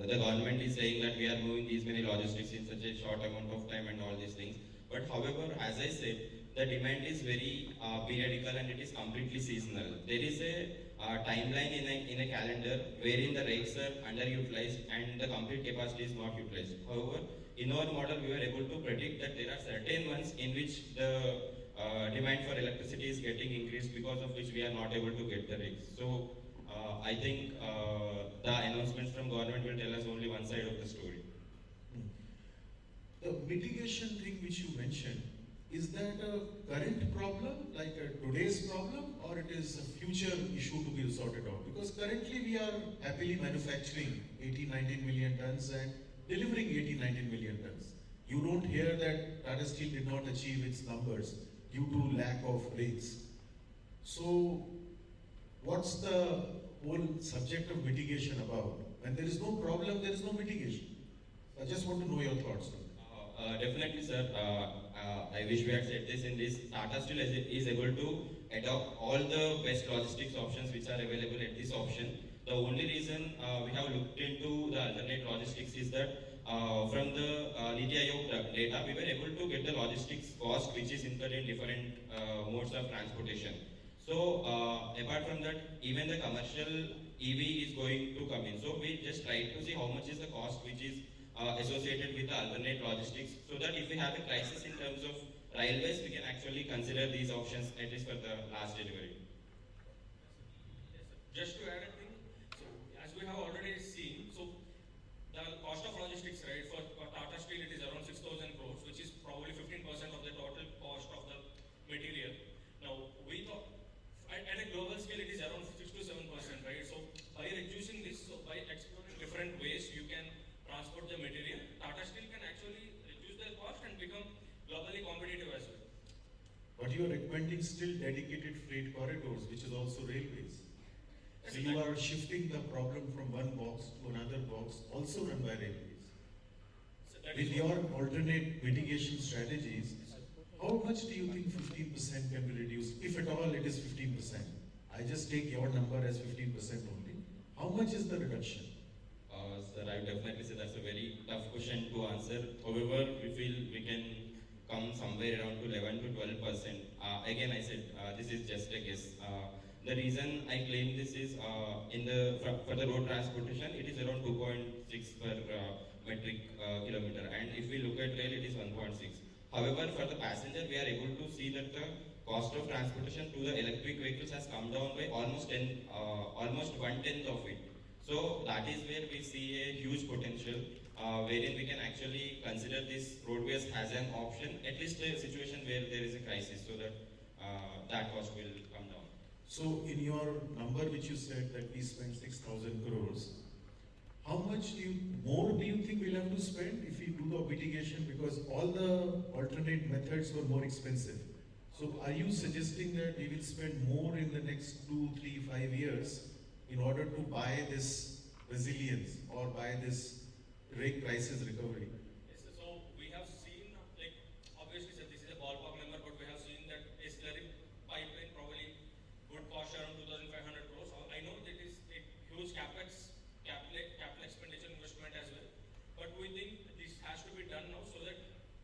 the government is saying that we are moving these many logistics in such a short amount of time and all these things. But however, as I said, the demand is very periodical and it is completely seasonal. There is a timeline in a calendar wherein the rakes are underutilized and the complete capacity is not utilized. However, in our model, we were able to predict that there are certain months in which the demand for electricity is getting increased, because of which we are not able to get the rakes. So I think the announcements from government will tell us only one side of the story. The mitigation thing which you mentioned, is that a current problem, like a today's problem, or it is a future issue to be sorted out? Because currently we are happily manufacturing 18-19 million tons and delivering 18-19 million tons. You don't hear that Tata Steel did not achieve its numbers due to lack of rakes. So what's the whole subject of mitigation about? When there is no problem, there is no mitigation. I just want to know your thoughts on that. Definitely, sir. I wish we had said this in this. Tata Steel is able to adopt all the best logistics options which are available at this option. The only reason we have looked into the alternate logistics is that from the Niti Aayog data, we were able to get the logistics cost which is incurred in different modes of transportation. So apart from that, even the commercial EV is going to come in. So we just tried to see how much is the cost which is associated with the alternate logistics, so that if we have a crisis in terms of railways, we can actually consider these options at least for the last delivery. Yes, sir. Just to add a thing, so as we have already seen, so the cost of logistics, right, for Tata Steel it is around 6,000 crores, which is probably 15% of the total cost of the material. Now we thought at a global scale it is around 6 to 7%, right? So by reducing this, so by exploring different ways you can transport the material, Tata Steel can actually reduce their cost and become but you are recommending still dedicated freight corridors, which is also railways. So you are shifting the problem from one box to another box, also run by railways. With your alternate mitigation strategies, how much do you think 15% can be reduced? If at all it is 15%. I just take your number as 15% only. How much is the reduction? Sir, I would definitely say that's a very tough question to answer. However, we feel we can come somewhere around to 11 to 12%. Again, I said this is just a guess. The reason I claim this is for the road transportation, it is around 2.6 per metric kilometer, and if we look at rail, it is 1.6. However, for the passenger, we are able to see that the cost of transportation to the electric vehicles has come down by almost 1/10 of it. So that is where we see a huge potential, wherein we can actually consider this roadways as an option, at least a situation where there is a crisis, so that that cost will come down. So in your number which you said that we spent 6,000 crores, how much more do you think we'll have to spend if we do the mitigation, because all the alternate methods were more expensive? So are you suggesting that we will spend more in the next 2, 3, 5 years in order to buy this resilience or buy this rate crisis recovery? Yes, so we have seen, like, obviously, sir, this is a ballpark number, but we have seen that a slurry pipeline probably would cost around 2,500 crores. I know that is a huge capital expenditure investment as well, but we think this has to be done now so that,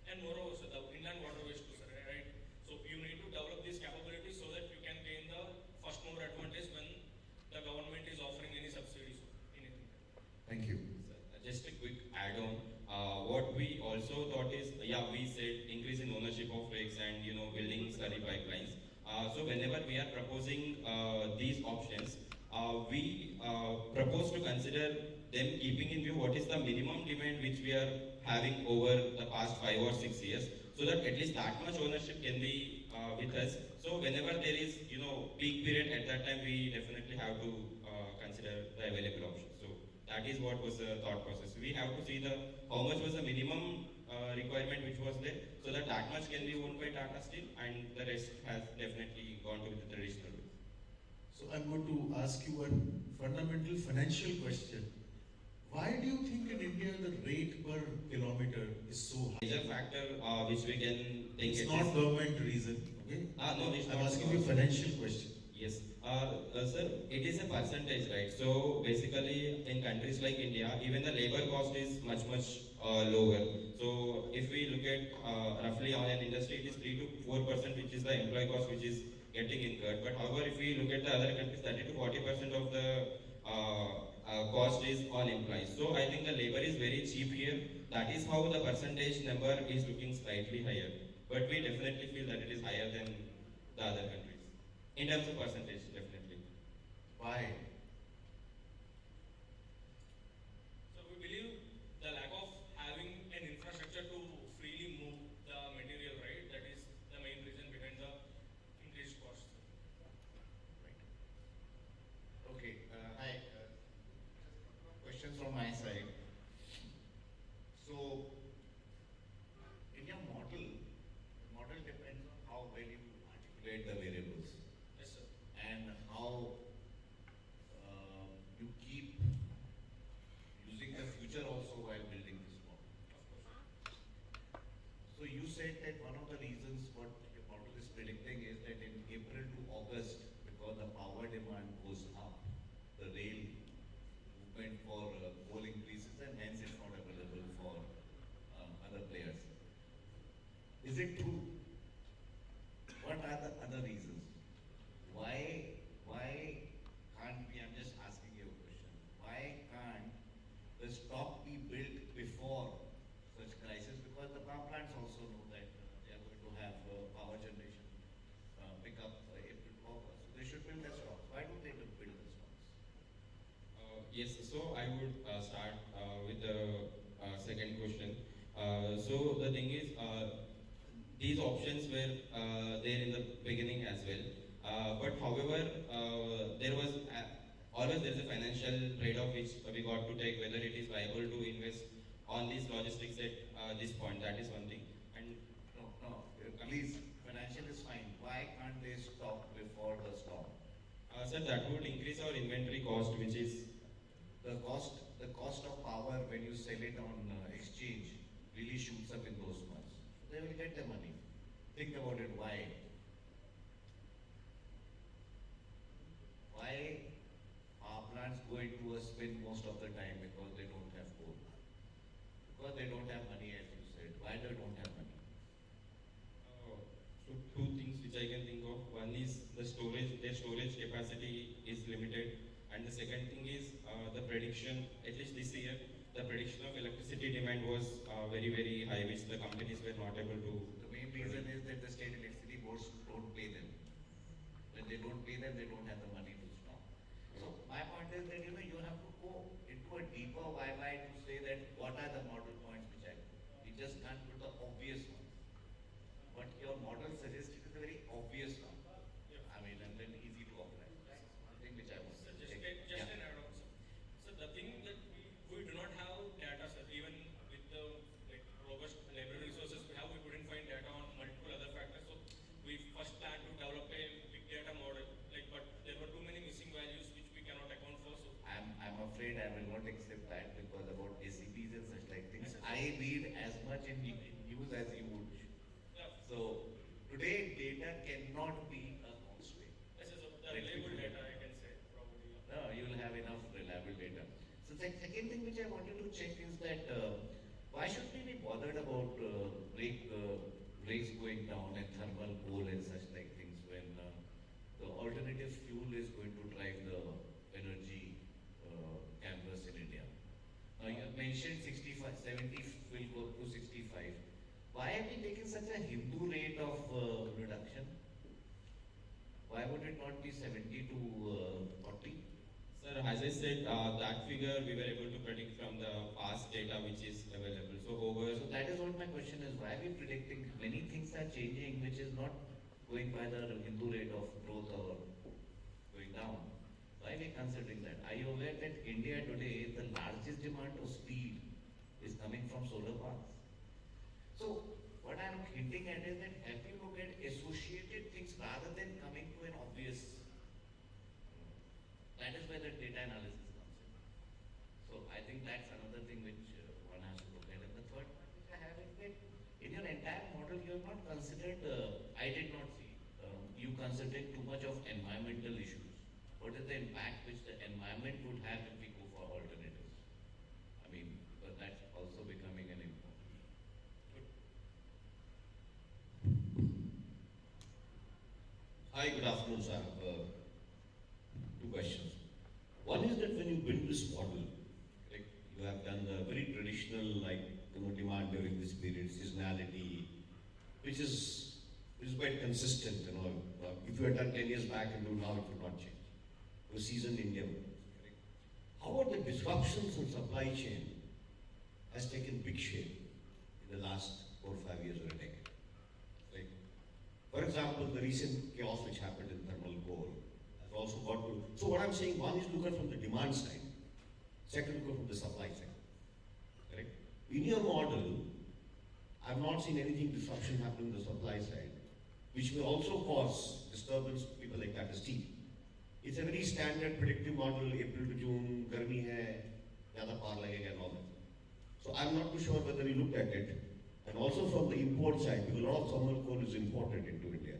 and moreover, so the inland waterways too, sir, right? So you need to develop these capabilities so that you can gain the first mover advantage when the government is offering any subsidies or anything. Thank you. Just a quick add-on. What we also thought is, we said increase in ownership of rigs and building slurry pipelines. So whenever we are proposing these options, we propose to consider them keeping in view what is the minimum demand which we are having over the past 5 or 6 years, so that at least that much ownership can be with us. So whenever there is peak period, at that time we definitely have to consider the available options. So that is what was the thought process. We have to see how much was the minimum requirement which was there, so that much can be owned by Tata Steel, and the rest has definitely gone to the traditional way. So I'm going to ask you a fundamental financial question. Why do you think in India the rate per kilometer is so high? Major factor which we can think it's not government reason, okay? No, it's I'm not asking you a financial question. Yes, sir, it is a percentage, right? So basically, in countries like India, even the labor cost is much lower. So if we look at roughly on an industry, it is 3 to 4%, which is the employee cost which is getting incurred. But however, if we look at the other countries, 30 to 40% of the cost is on employees. So I think the labor is very cheap here. That is how the percentage number is looking slightly higher. But we definitely feel that it is higher than the other countries. In terms of percentage, definitely. Why? So we believe the lack of having an infrastructure to freely move the material, right? That is the main reason behind the increased cost. Right. Okay. Hi. Questions from my side. So, in your model, the model depends on how well you articulate the variables. Yes, sir. And how you keep using the future also while building this model. Of course. So you said that one of the reasons what your model is predicting is that in April to August, because the power demand goes up, the rail movement for coal increases, and hence it's not available for other players. Is it true? What are the other reasons? Why can't we, I'm just asking you a question, why can't the stock be built before such crisis? Because the power plants also know that they are going to have power generation pick up April to August. So they should build their stocks. Why don't they build the stocks? Yes, so I would start with the second question. So the thing is, these options were there in the beginning as well. But however, there was always there is a financial trade-off which we got to take, whether it is viable to invest on these logistics at this point. That is one thing. And No, please, financial is fine. Sir, that would increase our inventory cost, which is the cost of power when you sell it on exchange really shoots up in those months. So they will get the money. Think about it. Why? Why power plants go into a spin most of the time? Because they don't have coal. Because they don't have money, as you said. Why they don't have money? So two things which I can think of. One is the storage, their storage capacity is limited, and the second thing is the prediction. At least this year, the prediction of electricity demand was very high, which the companies were not able to. The main reason is that the state electricity boards don't pay them. When they don't pay them, they don't have the money to stop. So my point is that you have to go into a deeper why to say that what are the model points which I put. You just can't put the obvious ones. But your model suggests it is a very obvious one. I mean, and then easy to apply. That's one thing which I want to check. Just an add-on, sir. So the thing that we do not have data, sir, even with the robust library resources we have, we couldn't find data on multiple other factors. So we first planned to develop a big data model, but there were too many missing values which we cannot account for. So I'm afraid I will not accept that because about ACPs and such like things, I read as much in news as you would. So today data cannot be a constraint. This is the reliable data, I can say, probably. No, you will have enough reliable data. So the second thing which I wanted to check is that why should we be bothered about rates going down and thermal coal and such like things when the alternative fuel is going to drive the energy canvas in India? Now you have mentioned 65, 70 will go to 65. Why have we taken such a Hindu rate of reduction? Why would it not be 70 to 40? Sir, as I said, that figure we were able to predict from the past data which is available. So that is what my question is. Why are we predicting? Many things are changing which is not going by the Hindu rate of growth or going down. Why are we considering that? Are you aware that India today, the largest demand of steel is coming from solar parks? So what I'm hinting at is that have you looked at associated things rather than coming to an obvious. That is where the data analysis comes in. So I think that's another thing which one has to look at. And the third point which I have is that in your entire model you have not considered, I did not see, you considered too much of environmental issues. What is the impact which the environment would have if we go for alternatives? I mean, but that's also becoming an important. Hi, good afternoon, sir. Two questions. One is that when you build this model, like you have done the very traditional, demand during this period, seasonality, which is quite consistent. If you had done 10 years back and do now, it would not change. You're seasoned Indian. Correct? How about the disruptions in supply chain has taken big shape in the last 4 or 5 years or a decade? For example, the recent chaos which happened in thermal coal has also got to. So what I'm saying, one is look at from the demand side, second look at from the supply side. Correct? In your model, I've not seen anything disruption happen in the supply side, which may also cause disturbance to people like that as steel. It's a very standard predictive model, April to June, garmi hai, zyada power lagega and all that. So I'm not too sure whether you looked at it. And also from the import side, because a lot of thermal coal is imported into India.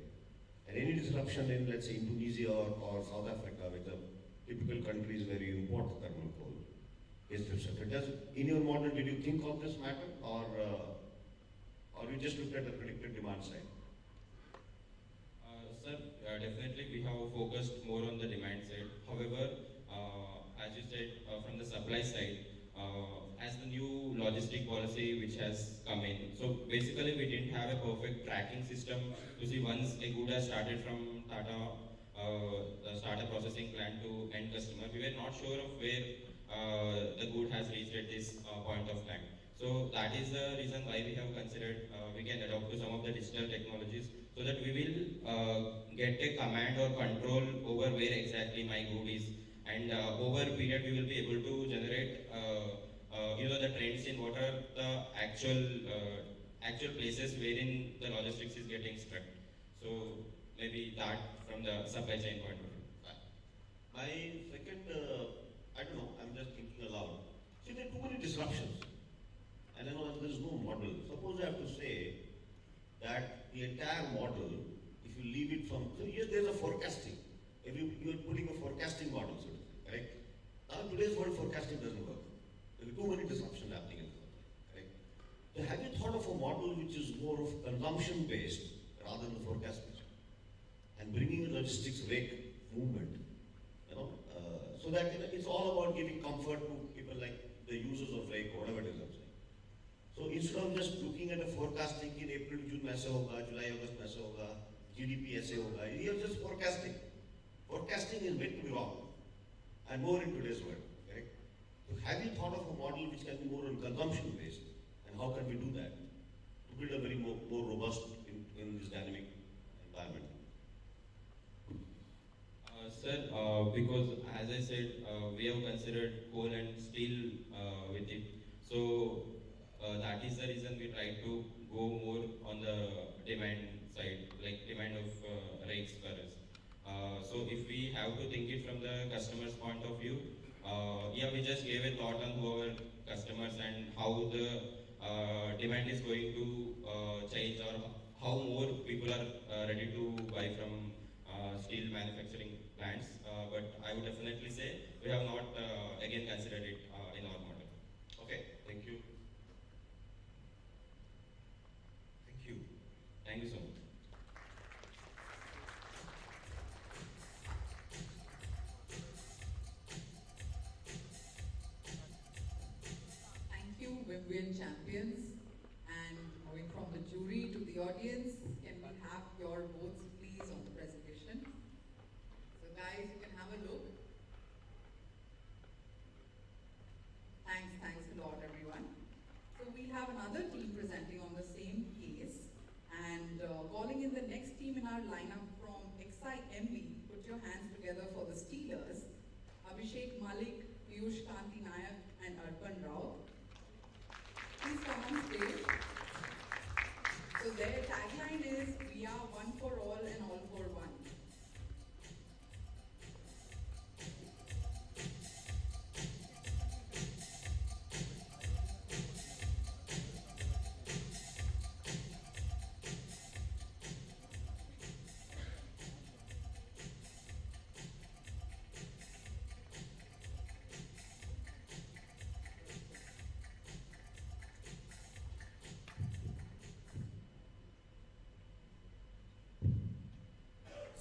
And any disruption in, let's say, Indonesia or South Africa, which are typical countries where you import thermal coal, is disrupted. In your model, did you think of this matter, or you just looked at the predicted demand side? Sir, definitely we have focused more on the demand side. However, as you said, from the supply side, as the new logistic policy which has come in. So basically we didn't have a perfect tracking system to see once a good has started from Tata, the starter processing plant to end customer. We were not sure of where the good has reached at this point of time. So that is the reason why we have considered we can adopt to some of the digital technologies so that we will get a command or control over where exactly my good is. And over a period, we will be able to generate, the trends in what are the actual places wherein the logistics is getting spread. So maybe that from the supply chain point of view. My second, I don't know, I'm just thinking aloud. See, there are too many disruptions. And you know, there is no model. Suppose I have to say that the entire model, if you leave it from, so yes, there's a forecasting. You are putting a forecasting model, so to say, correct? Now, in today's world, forecasting doesn't work. There are too many disruptions happening in the world, correct? So have you thought of a model which is more of consumption based rather than the forecast based? And bringing a logistics rake movement, so that it's all about giving comfort to people like the users of rake or whatever it is I'm saying. So instead of just looking at a forecasting in April, June में ऐसे होगा, July, August में ऐसे होगा, GDP ऐसे होगा, you are just forecasting. Forecasting is meant to be wrong, and more in today's world, correct? So have you thought of a model which can be more on consumption based, and how can we do that to build a very more robust in this dynamic environment? Sir, because as I said, we have considered coal and steel with it. So that is the reason we try to go more on the demand side, like demand of rakes for us. So if we have to think it from the customer's point of view, yeah, we just gave a thought on who our customers and how the demand is going to change, or how more people are ready to buy from steel manufacturing plants. But I would definitely say we have not again considered it in our model. Okay, thank you. Thank you. Thank you so much. Thank you, Wimbian champions. And moving from the jury to the audience, can we have your votes, please, on the presentation? So, guys, you can have a look. Thanks a lot, everyone. So, we have another team presenting on the same case. And calling in the next team in our lineup from XIMB, put your hands together for the Steelers, Abhishek Malik, Piyush Kanti Nayak, and Arpan Rao. Please come on stage. So their tagline is, "We are one for all and all for one."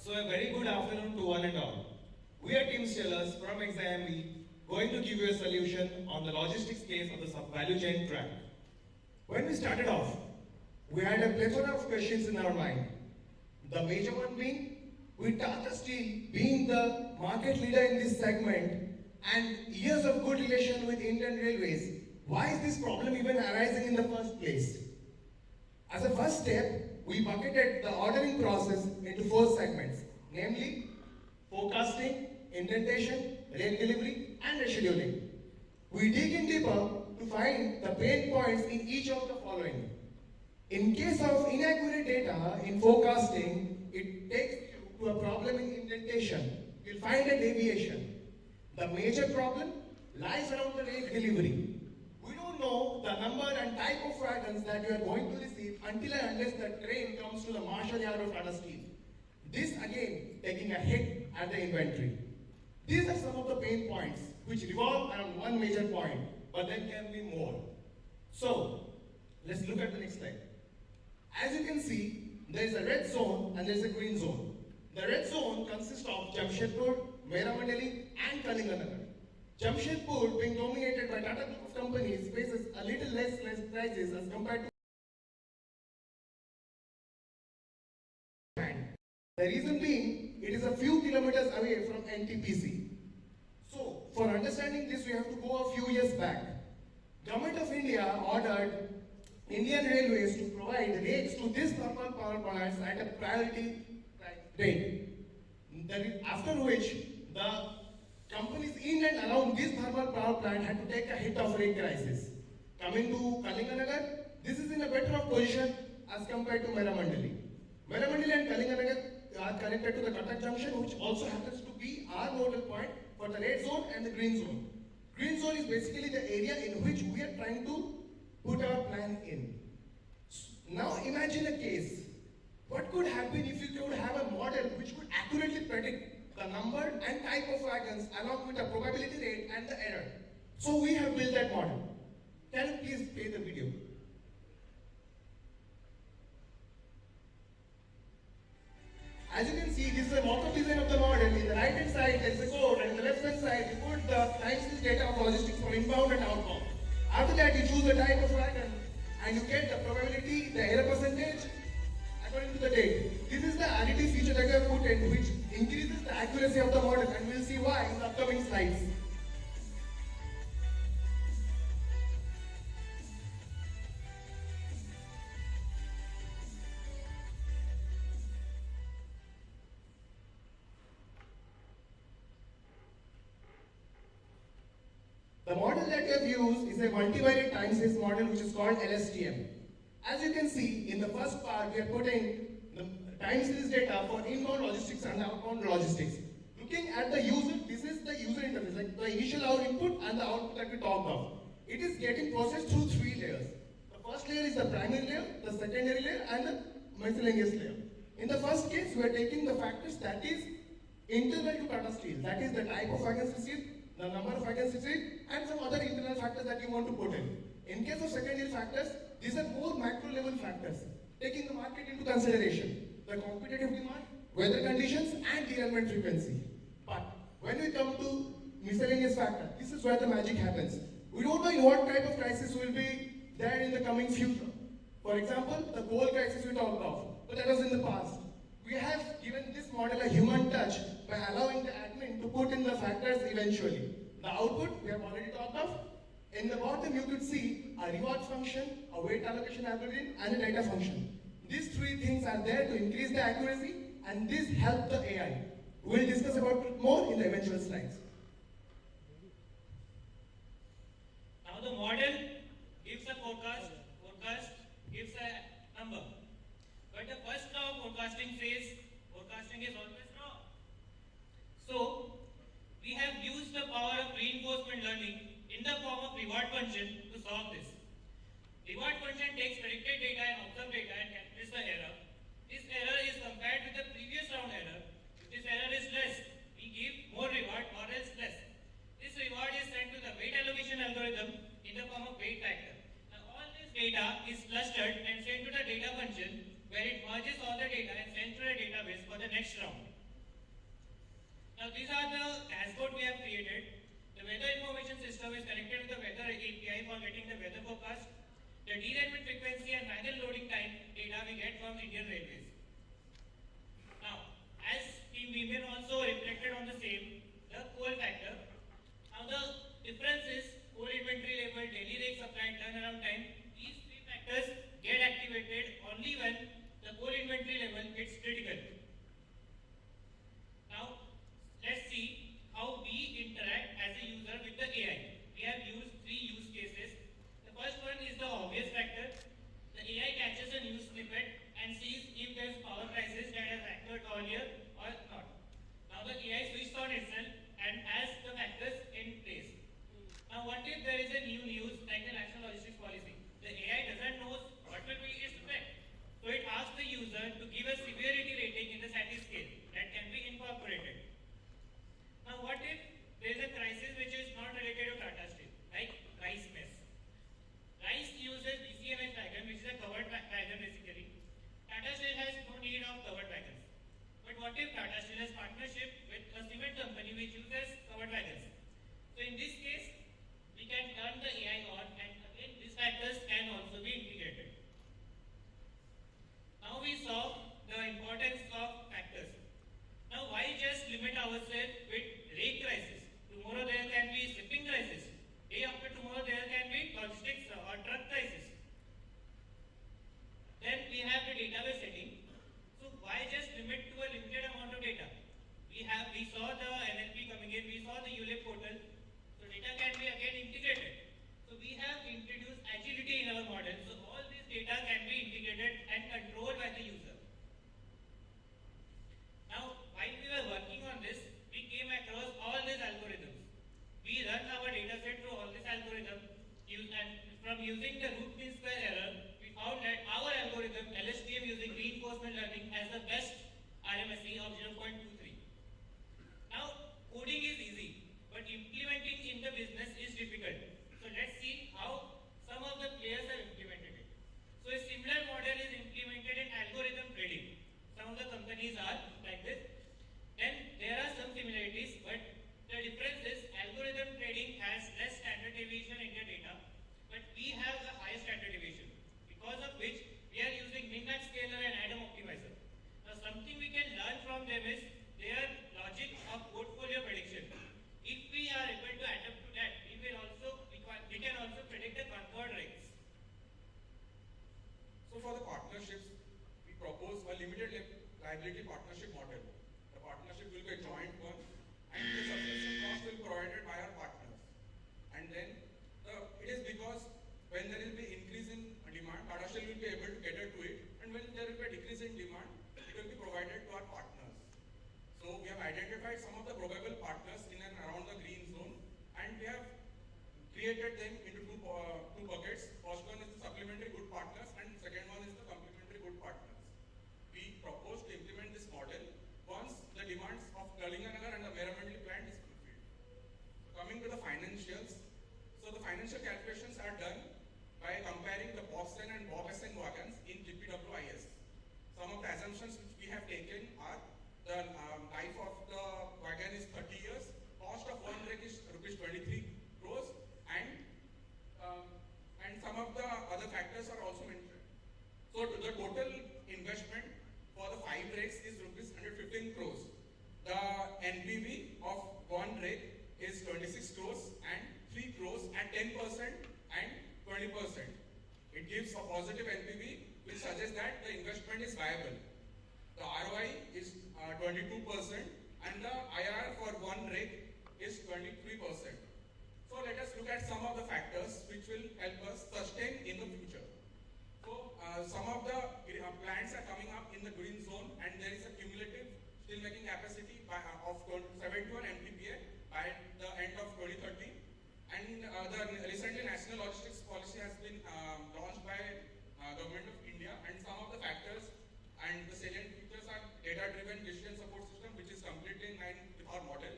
So a very good afternoon to one and all. We are Team Steelers from XIMB going to give you a solution on the logistics case of the sub-value chain track. When we started off, we had a plethora of questions in our mind. The major one being, with Tata Steel being the market leader in this segment and years of good relation with Indian Railways, why is this problem even arising in the first place? As a first step, we bucketed the ordering process into 4 segments, namely forecasting, indentation, rate delivery, and rescheduling. We dig in deeper to find the pain points in each of the following. In case of inaccurate data in forecasting, it takes you to a problem in indentation. You'll find a deviation. The major problem lies around the rate delivery. We don't know the number and type of wagons that you are going to receive until and unless the train comes to the Marshall Yard of Tata Steel. This again taking a hit at the inventory. These are some of the pain points which revolve around one major point, but there can be more. So, let's look at the next slide. As you can see, there is a red zone and there is a green zone. The red zone consists of Jamshedpur, Meramandali, and Kalinganagar. Jamshedpur, being dominated by Tata Group of companies, faces a little less crisis as compared to. The reason being, it is a few kilometers away from NTPC. So, for understanding this, we have to go a few years back. Government of India ordered Indian Railways to provide rakes to these thermal power plants at a priority rate. After which, the companies in and around this thermal power plant had to take a hit of rake crisis. Coming to Kalinganagar, this is in a better position as compared to Meramandali. Meramandali and Kalinganagar are connected to the contact junction, which also happens to be our nodal point for the red zone and the green zone. Green zone is basically the area in which we are trying to put our plan in. Now imagine a case. What could happen if you could have a model which could accurately predict the number and type of wagons along with the probability rate and the error? So we have built that model. Can you please play the video? As you can see, this is a mock-up design of the model. In the right-hand side, there is a code, and in the left-hand side, you put the time series data of logistics for inbound and outbound. After that, you choose the type of wagon, and you get the probability, the error percentage, according to the date. This is the additive feature that we have put in, which increases the accuracy of the model, and we'll see why in the upcoming slides. The model that we have used is a multivariate time series model which is called LSTM. As you can see, in the first part, we are putting the time series data for inbound logistics and outbound logistics. Looking at the user, this is the user interface, like the initial input and the output that we talked of. It is getting processed through 3 layers. The first layer is the primary layer, the secondary layer, and the miscellaneous layer. In the first case, we are taking the factors that is internal to Tata Steel, that is the type of wagons received, the number of wagons received, and some other internal factors that you want to put in. In case of secondary factors, these are more macro level factors, taking the market into consideration, the competitive demand, weather conditions, and derailment frequency. But when we come to miscellaneous factor, this is where the magic happens. We don't know in what type of crisis will be there in the coming future. For example, the coal crisis we talked of, but that was in the past. We have given this model a human touch by allowing the admin to put in the factors eventually. The output we have already talked of. In the bottom you could see a reward function, a weight allocation algorithm, and a data function. These 3 things are there to increase the accuracy, and this helps the AI. We'll discuss about it more in the eventual slides. Now the model gives a forecast gives a number. But the first law of forecasting says forecasting is always wrong. So we have used the power of reinforcement learning in the form of reward function to solve this. Reward function takes predicted data and observed data and calculates the error. This error is compared with the previous round error. If this error is less, we give more reward or else less. This reward is sent to the weight allocation algorithm in the form of weight factor. Now all this data is clustered and sent to the data function where it merges all the data and sends to the database for the next round. Now these are the dashboard we have created. The weather information system is connected with the weather API for getting the weather forecast. The derailment frequency and wagon loading time data we get from Indian Railways. Now, as in women also reflected on the same, the coal factor. Now the difference is coal inventory level, daily rate supply, turnaround time. These 3 factors get activated only when the coal inventory level gets critical. Now, let's see how we interact as a user with the AI. We have used 3 use cases. The first one is the obvious factor. The AI catches a news snippet and sees if there is power crisis that has occurred earlier or not. Now the AI switches on itself and has the factors in place. Now what if there is a new news like the national logistics policy? The AI doesn't know what will be its effect. So it asks the user to give a severity rating in the SATI scale that can be incorporated. Now what if there is a crisis which is not related to Tata Steel, like rice mess? Rice uses DCMS wagon, which is a covered wagon basically. Tata Steel has no need of covered wagons. But what if Tata Steel has partnership with a cement company which uses covered wagons? So in this case, we can turn the AI on, and again these factors can also be integrated. Now we saw the companies are like this. Then there are some similarities, but the difference is algorithm trading has less standard deviation in their data, but we have the highest standard deviation, because of which we are using min-max scaler and atom optimizer. Now something we can learn from them is their logic of portfolio prediction. If we are able to adapt to that, we can also predict the concord rates. So for the partnerships, we propose a limited liability partnership model. The partnership will be a joint one, and the subscription cost will be provided by our partners. And then it is because when there will be increase in demand, Tata Steel will be able to cater to it, and when there will be a decrease in demand, it will be provided to our partners. So we have identified some of the probable partners in and around the green zone, and we have created them into two buckets. First one is the supplementary good partners, and second one is the complementary good partners. We propose to implement this model once the demands of Kalinganagar and the Meramandali plant is fulfilled. Coming to the financials, so the financial calculations are done by comparing the Boston and Bob SN wagons in GPWIS. Some of the assumptions which we have taken are the life of the wagon is 30 years, cost of one rake is rupees 23 crores, and some of the other factors are also mentioned. So the total investment for the 5 rakes is rupees 115 crores. The NPV of one rake is 26 crores and 3 crores at 10% and 20%. It gives a positive NPV which suggests that the investment is viable. The ROI is 22% and the IRR for one rake is 23%. So let us look at some of the factors which will help us sustain in the future. So some of the plants are coming up in the green zone, and there is a cumulative steel making capacity of 71 MTPA by the end of 2030. And the recently National Logistics Policy has been launched by Government of India, and some of the factors and the salient features are data-driven decision support system, which is completely in line with our model.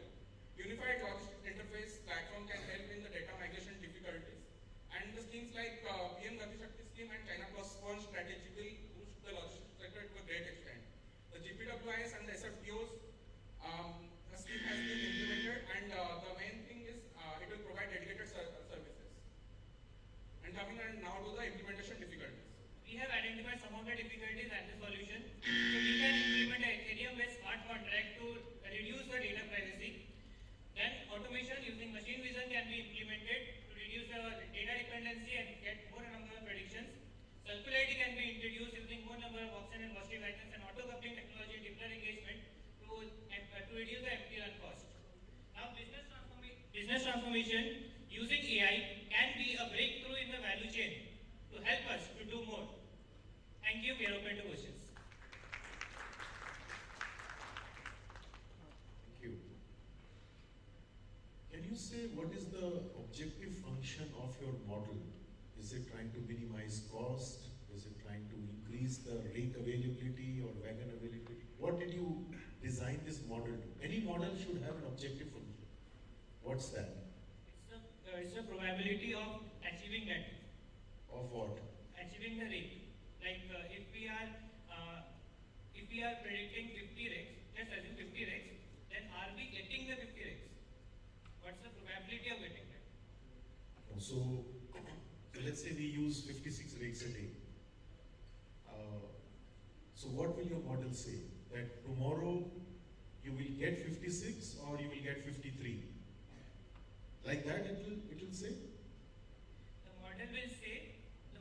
Unified logistics interface platform can help in the data migration difficulties. And the schemes like PM Gati Shakti scheme and China Plus One strategy will boost the logistics sector to a great extent. The GPWIS and the SFTOs scheme has been implemented, and the main thing is it will provide dedicated services. And coming on now to the implementation difficulties. We have identified some of the difficulties and the solution. So we can implement an Ethereum-based smart contract to reduce the data privacy. Then automation using machine vision can be implemented to reduce our data dependency and get more number of predictions. Circularity can be introduced using more number of auction and positive items, and auto-coupling technology and deeper engagement to reduce the MTR cost. Now business transformation using AI can be a breakthrough in the value chain to help us to do more. Thank you. We are open to questions. Thank you. Can you say what is the objective function of your model? Is it trying to minimize cost? Is it trying to increase the rake availability or wagon availability? What did you design this model to? Any model should have an objective function. What's that? It's the probability of achieving that. Of what? Achieving the rake. Like if we are predicting 50 rakes, just assume 50 rakes, then are we getting the 50 rakes? What's the probability of getting that? So let's say we use 56 rakes a day. So what will your model say? That tomorrow you will get 56 or you will get 53? Like that it will say? The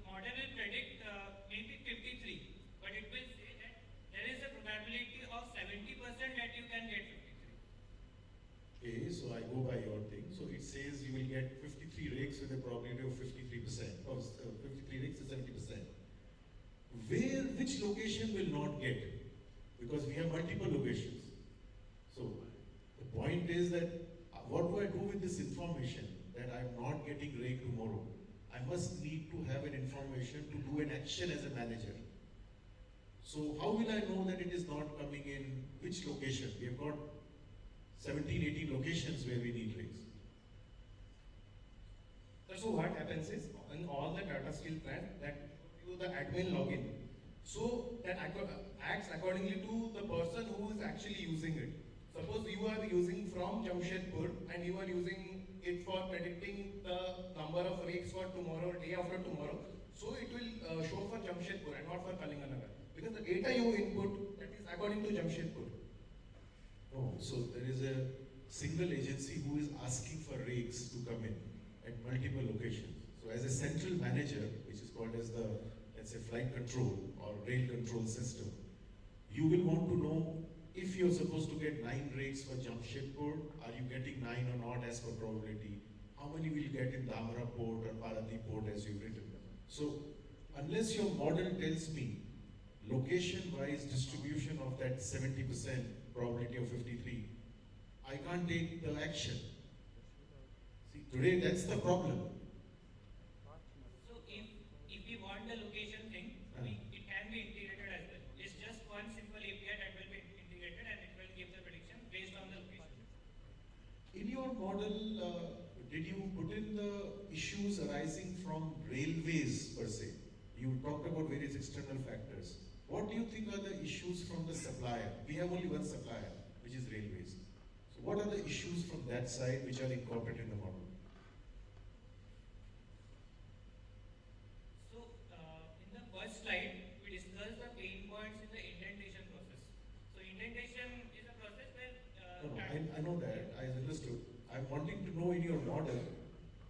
model will predict maybe 53, but it will say that there is a probability of 70% that you can get 53. Okay, so I go by your thing. So it says you will get 53 rakes with a probability of 53%. Or 53 rakes is 70%. Which location will not get? Because we have multiple locations. So the point is that what do I do with this information that I'm not getting rake tomorrow? I must need to have an information to do an action as a manager. So how will I know that it is not coming in which location? We have got 17, 18 locations where we need rakes. So what happens is, in all the Tata Steel plants, that you the admin login. So that acts accordingly to the person who is actually using it. Suppose you are using from Jamshedpur and you are using it for predicting the number of rakes for tomorrow, day after tomorrow. So it will show for Jamshedpur and not for Kalinganagar. Because the data you input, that is according to Jamshedpur. Oh, so there is a single agency who is asking for rakes to come in at multiple locations. So as a central manager, which is called as the, let's say, flight control or rail control system, you will want to know if you're supposed to get 9 rakes for Jamshedpur, are you getting 9 or not as per probability? How many will you get in Dhamra port or Paradip port as you've written? So unless your model tells me location-wise distribution of that 70% probability of 53, I can't take the action. See, today that's the problem. So if we want the location thing, it can be integrated as well. It's just one simple API that will be integrated and it will give the prediction based on the location. In your model, did you put in the issues arising from railways per se? You talked about various external factors. What do you think are the issues from the supplier? We have only one supplier, which is railways. So what are the issues from that side which are incorporated in the model? So in the first slide, we discussed the pain points in the indentation process. So indentation is a process where I know that, I understood. I'm wanting to know in your model,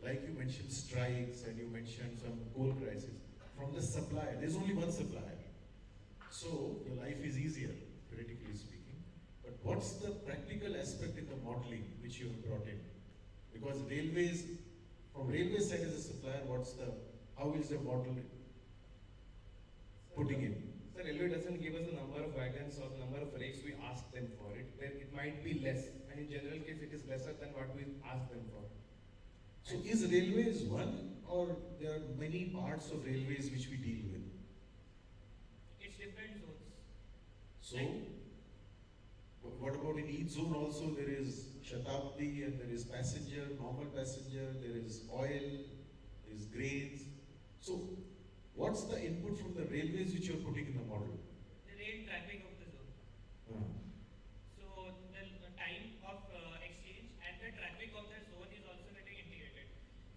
like you mentioned strikes and you mentioned some coal crisis, from the supplier, there's only one supplier. So your life is easier, theoretically speaking. But what's the practical aspect in the modeling which you have brought in? Because railways, from railway side as a supplier, how is the model putting in? The railway doesn't give us the number of wagons or the number of rakes we ask them for. It might be less, and in general case it is lesser than what we ask them for. So is railways one, or there are many parts of railways which we deal with? it's different zones. So, what about in each zone also there is Shatabdi and there is passenger, normal passenger, there is oil, there is grains. So, what's the input from the railways which you're putting in the model? The rail traffic of the zone. So the time of exchange and the traffic of the zone is also getting integrated.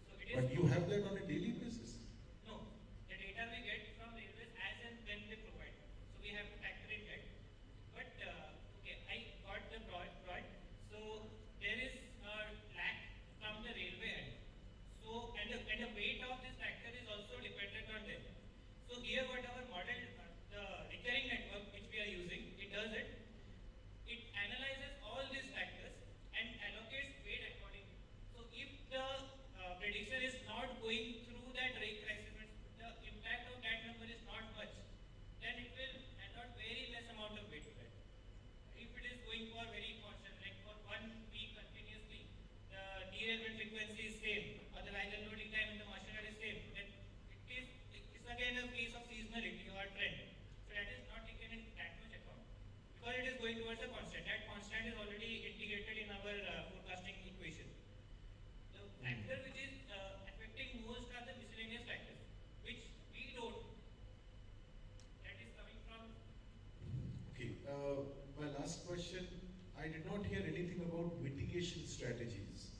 So it is. But you have that on a daily basis? No, the data we get from railways as and when they provide. So we have to factor in that. But okay, I got the point. So there is a lack from the railway end. So and the weight of this factor is also dependent on them. So here what our model, the recurring network which we are using, it does it. It analyzes all these factors and allocates weight accordingly. So if the prediction is not going through that rate crisis, the impact of that number is not much, then it will allot very less amount of weight to that. If it is going for very constant, like for 1 week continuously, the derailment frequency is same, or the rider loading time in the machinery is same, then it's again a case of seasonality or trend. So that is not taken in that much account because it is going towards a constant. That constant is already integrated in our forecasting equation. The factor which is affecting most are the miscellaneous factors, which we don't. That is coming from. Okay, my last question, I did not hear anything about mitigation strategies.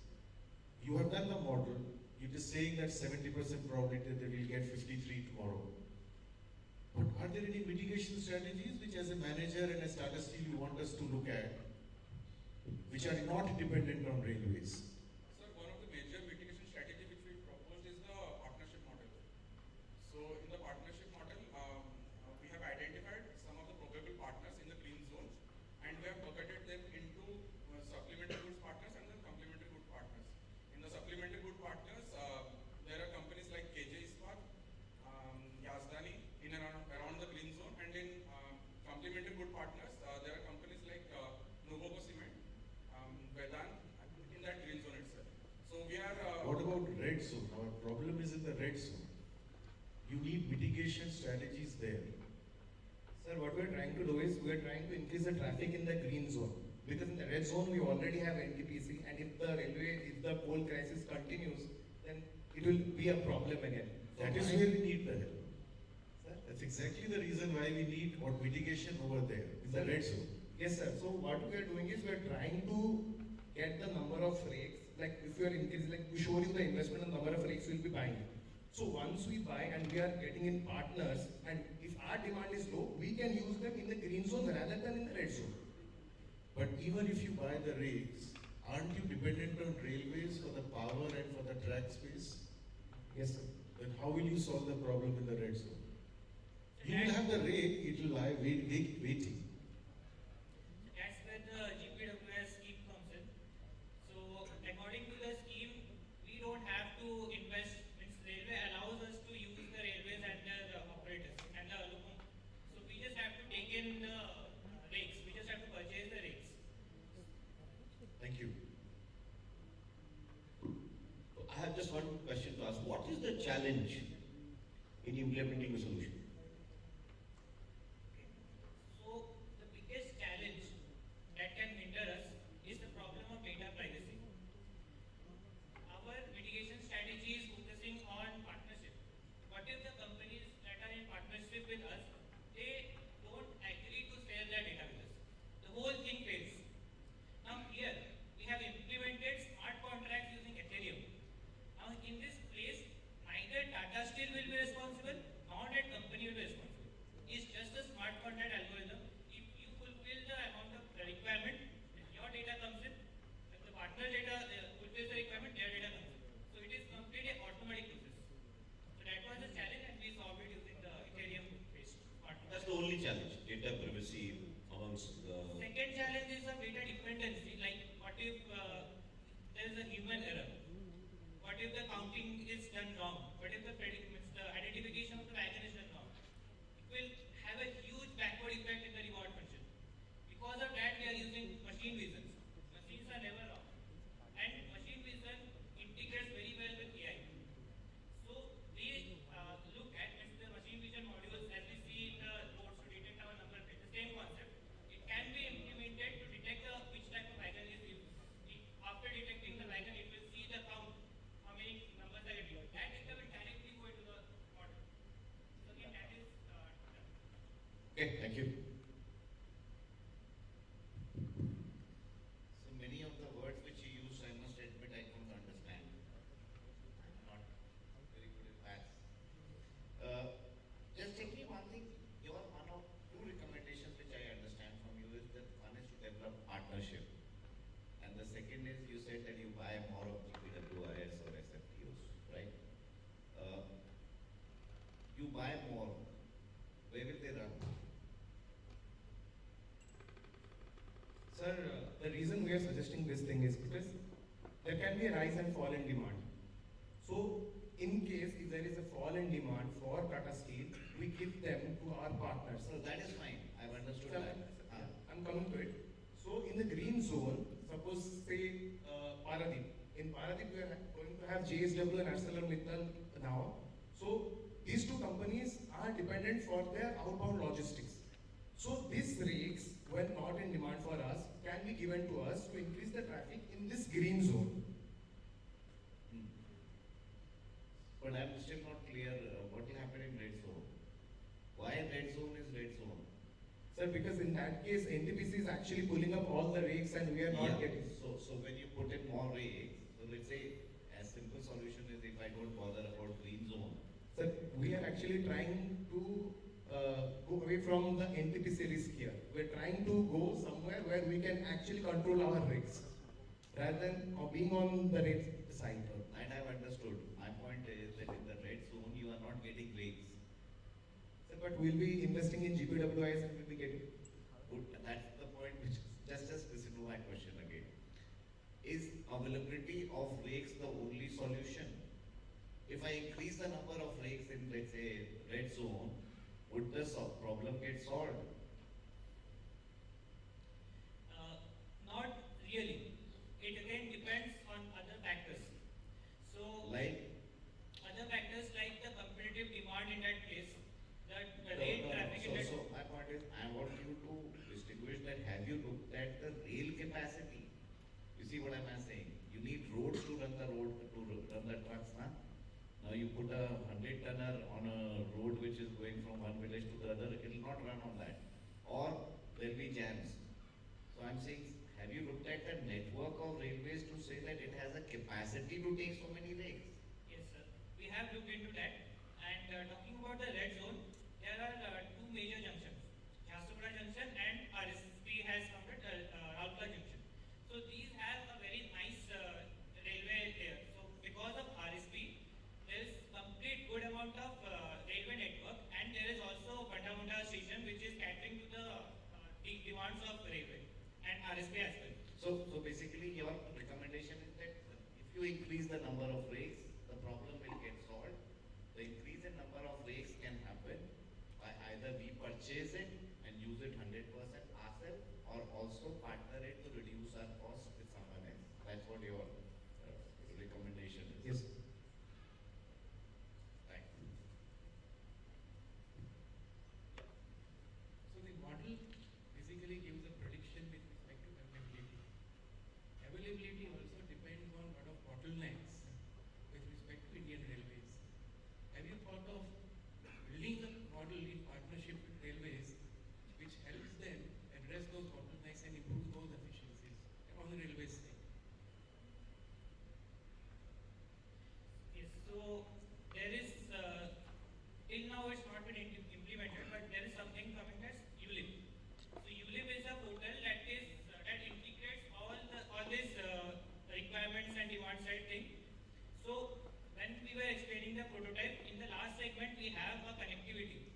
You have done the model, it is saying that 70% probability that we will get 53 tomorrow. But are there any mitigation strategies which as a manager and as Tata Steel you want us to look at, which are not dependent on railways? Sir, one of the major mitigation strategy which we proposed is the partnership model. So in the partnership model, we have identified some of the probable partners in the green zone and we have bucketed them into supplementary goods partners and then complementary good partners. In the supplementary good partners, there are companies like KJ Ispat, Yazdani in and around the green zone, and in complementary good partners, there are companies like Novoco Cement, Vedant in that green zone itself. So we are. What about red zone? Our problem is in the red zone. You need mitigation strategies there. Sir, what we are trying to do is we are trying to increase the traffic in the green zone. Because in the red zone we already have NTPC, and if the coal crisis continues, then it will be a problem again. That is where we need the help. Sir? That's exactly the reason why we need what mitigation over there in the red zone. Yes, sir. So what we are doing is we are trying to get the number of rakes. Like if you are increasing, like we show you the investment and number of rakes we will be buying. So once we buy and we are getting in partners, and if our demand is low, we can use them in the green zone rather than in the red zone. But even if you buy the rakes, aren't you dependent on railways for the power and for the track space? Yes, sir. Then how will you solve the problem in the red zone? You will have the rake, it will lie waiting. That's where the GPWS scheme comes in. So according to the scheme, we don't have to invest. Means railway allows us to use the railways and the operators and the locomotives. So we just have to take in the rakes. We just have to purchase the rakes. Thank you. I have just one question to ask. What is the challenge in implementing a solution? So the biggest challenge that can hinder us is the problem of data privacy. Our mitigation strategy is focusing on partnership. What if the companies that are in partnership with us, they don't agree to share their data with us? The whole thing fails. Now here, we have implemented smart contracts using Ethereum. Now in this place, neither Tata Steel will be responsible, nor that company will be responsible. It's just a smart contract algorithm. If you fulfill the amount of the requirement, then your data comes in. If the partner data fulfills the requirement, their data comes in. So it is completely automatic process. So that was the challenge, and we solved it using the Ethereum-based smart contract. That's the only challenge, data privacy amongst the... Second challenge is the data dependency. Like, what if there is a human error? What if the counting is done wrong? What if the identification of the wagon is done wrong? It will have a huge backward effect in the reward function. Because of that, we are using machine visions. Machines are never wrong. And machine vision integrates very well with AI. So we look at the machine vision modules as we see in the roads to detect our number plate. The same concept. It can be implemented to detect which type of wagon is used. After detecting the wagon, it will see the count, how many numbers are getting. That data will directly go into the model. So again, that is done. Okay, thank you. So many of the words which you use, I must admit, I don't understand. I'm not very good at maths. Just tell me one thing. Your one of two recommendations which I understand from you is that one is to develop partnership. And the second is you said that you buy more of GPWIS or SFTOs, right? You buy more. Where will they run? Sir, the reason we are suggesting this thing is because there can be a rise and fall in demand. So, in case if there is a fall in demand for Tata Steel, we give them to our partners. So that is fine. I've understood Sir, that. I'm coming to it. So, in the green zone, suppose say Paradip. In Paradip, we are going to have JSW and ArcelorMittal now. So, these two companies are dependent for their outbound logistics. So these rakes, when not in demand for us, can be given to us to increase the traffic in this green zone. But I'm still not clear what will happen in red zone. Why red zone is red zone? Sir, because in that case, NTPC is actually pulling up all the rakes and we are not getting. So when you put in more rakes, so let's say a simple solution is if I don't bother about green zone. Sir, we are actually trying to go away from the NTPC risk here. We're trying to go somewhere where we can actually control our risks rather than being on the red side. And I've understood. My point is that in the red zone you are not getting rakes. Sir, but we'll be investing in GPWIs and we'll be getting. Good. That's the point which just listen to my question again. Is availability of rakes the only solution? If I increase the number of rakes in, let's say, red zone, would the problem get solved? Not really. It again depends on other factors. So, like other factors like the competitive demand in that place, the rail traffic in that. So my point is, I want you to distinguish that. Have you looked at the rail capacity? You see what am I saying? You need roads to run the road to run the trucks, na? Now you put a 100 tonner on a road which is going from one village to the other, it will not run on that. Or there will be jams. So I'm saying, have you looked at the network of railways to say that it has a capacity to take so many rakes? Yes, sir. We have looked into that. And talking about the red zone, there are two major junctions, Jharsuguda junction and RSP has come at Raulkela junction. So these have a very nice railway there. So because of RSP, there is complete good amount of railway network, and there is also Pandamunda station which is catering to the demands of railway and RSP as well. So basically your recommendation is that if you increase the number of rakes, the problem will get solved. The increase in number of rakes can happen by either we purchase it and use it 100% ourselves, or also partner it to reduce our cost with someone else. That's what your recommendation is. Yes. Thank you. So the model basically gives a prediction with respect to availability. Availability also depends on a lot of bottlenecks with respect to Indian Railways. Have you thought of building a model in partnership with railways which helps them address those bottlenecks and improve those efficiencies on the railway side? Yes, so there is, till now it's not been implemented, but there is something coming as ULIP. So ULIP is a portal that integrates all these requirements and demand side thing. So when we were explaining the prototype, in the last segment we have a connectivity.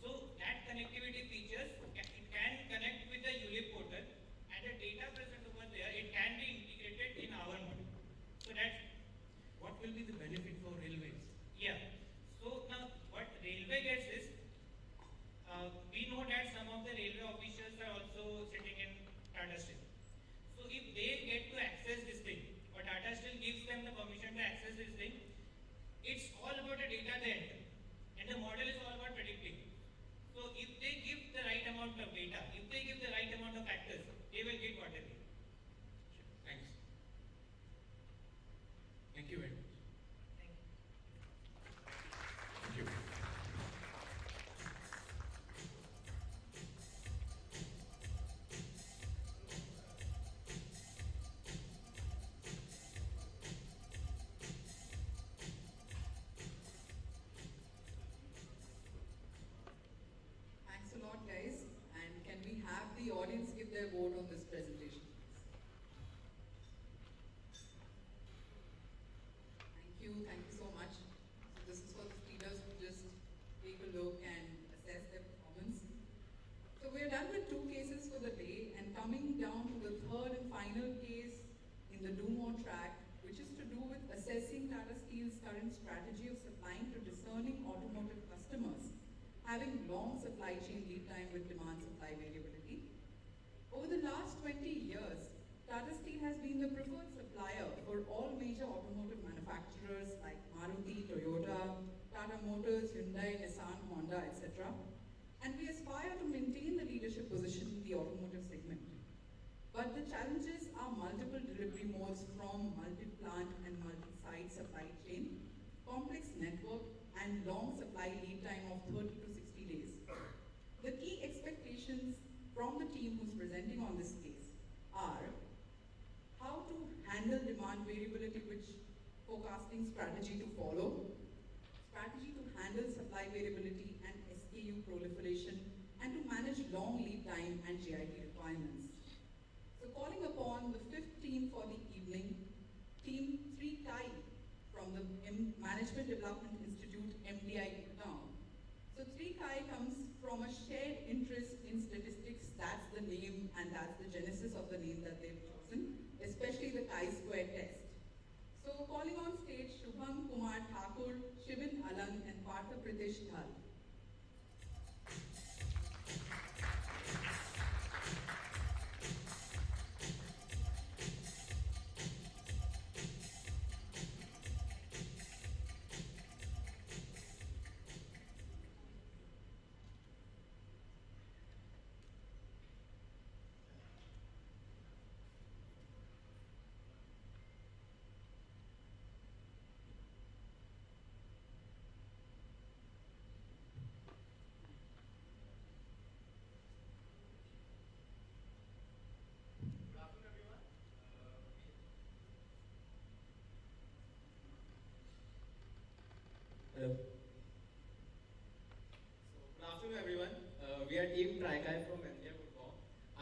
So that connectivity features, it can connect with the ULIP portal, and the data present over there, it can be integrated in our model. So that's what will be the benefit for railways? Yeah. So now what railway gets is, we know that some of the railway officials are also sitting in Tata Steel. So if they get to access this thing, or Tata Steel gives them the permission to access this thing, it's all about the data they enter. And the model is all about predicting. So if they give the right amount of data, if they give the right amount of factors, they will get what they need. Thanks. Thank you very much. Thank you. Thanks a lot, guys. And can we have the audience give their vote on this presentation? Thank you so much. So this is for the speakers to just take a look and assess their performance. So we're done with 2 cases for the day, and coming down to the third and final case in the Do More track, which is to do with assessing Tata Steel's current strategy of supplying to discerning automotive customers, having long supply chain lead time with demand-supply variability. Over the last 20 years, Tata Steel has been the preferred supplier for all major automotive manufacturers like Maruti, Toyota, Tata Motors, Hyundai, Nissan, Honda, etc. And we aspire to maintain the leadership position in the automotive segment. But the challenges are multiple delivery modes from multi-plant and multi-site supply chain, complex network, and long supply lead time of 30 to 60 days. The key expectations from the team who's presenting on this case are how to handle demand variability, which forecasting strategy to follow, strategy to handle supply variability and SKU proliferation, and to manage long lead time and GIT requirements. So calling upon the 5th team for the evening, Team 3 Kai from the Management Development Institute, MDI Gurgaon. So 3 Kai comes from a shared interest in statistics. That's the name, and that's the genesis of the name that they've chosen, especially the chi-square test. So calling on stage Shubham Kumar Thakur, Shivin Alan, and Partha Pradesh Dhal.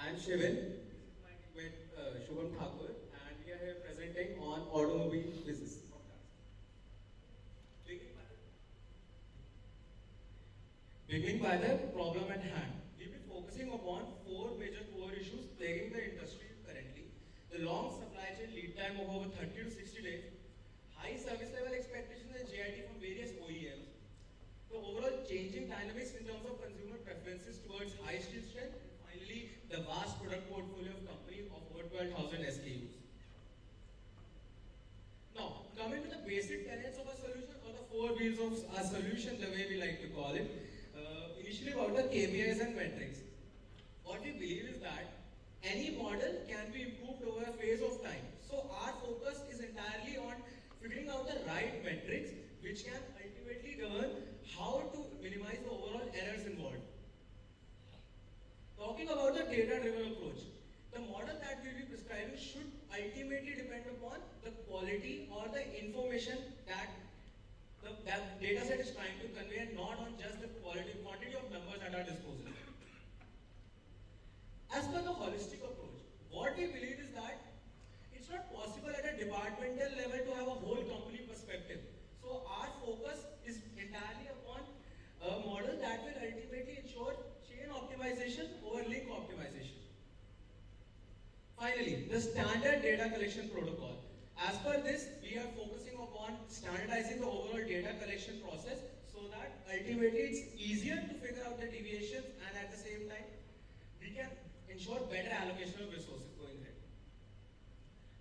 I am Shivan. This is my teammate Shubham Thakur, and we are here presenting on automobile business. Beginning by the problem at hand, we'll be focusing upon four major core issues plaguing the industry currently. The long supply chain lead time of over 30 to 60 days, high service level expectations and JIT from various OEMs, the overall changing dynamics in terms of consumer preferences towards high steel strength, and finally, the vast product portfolio of companies of over 12,000 SKUs. Now, coming to the basic tenets of a solution, or the four wheels of a solution, the way we like to call it. Initially about the KPIs and metrics. What we believe is that any model can be improved over a phase of time. So our focus is entirely on figuring out the right metrics which can ultimately govern how to minimize the overall errors involved. Talking about the data-driven approach, the model that we will be prescribing should ultimately depend upon the quality or the information that that data set is trying to convey, and not on just the quantity of numbers at our disposal. As per the holistic approach, what we believe is that it's not possible at a departmental level to have a whole company perspective. So our focus is entirely upon a model that will ultimately ensure chain optimization over link optimization. Finally, the standard data collection protocol. As per this, we are focusing upon standardizing the overall data collection process so that ultimately it's easier to figure out the deviations, and at the same time, we can ensure better allocation of resources going ahead.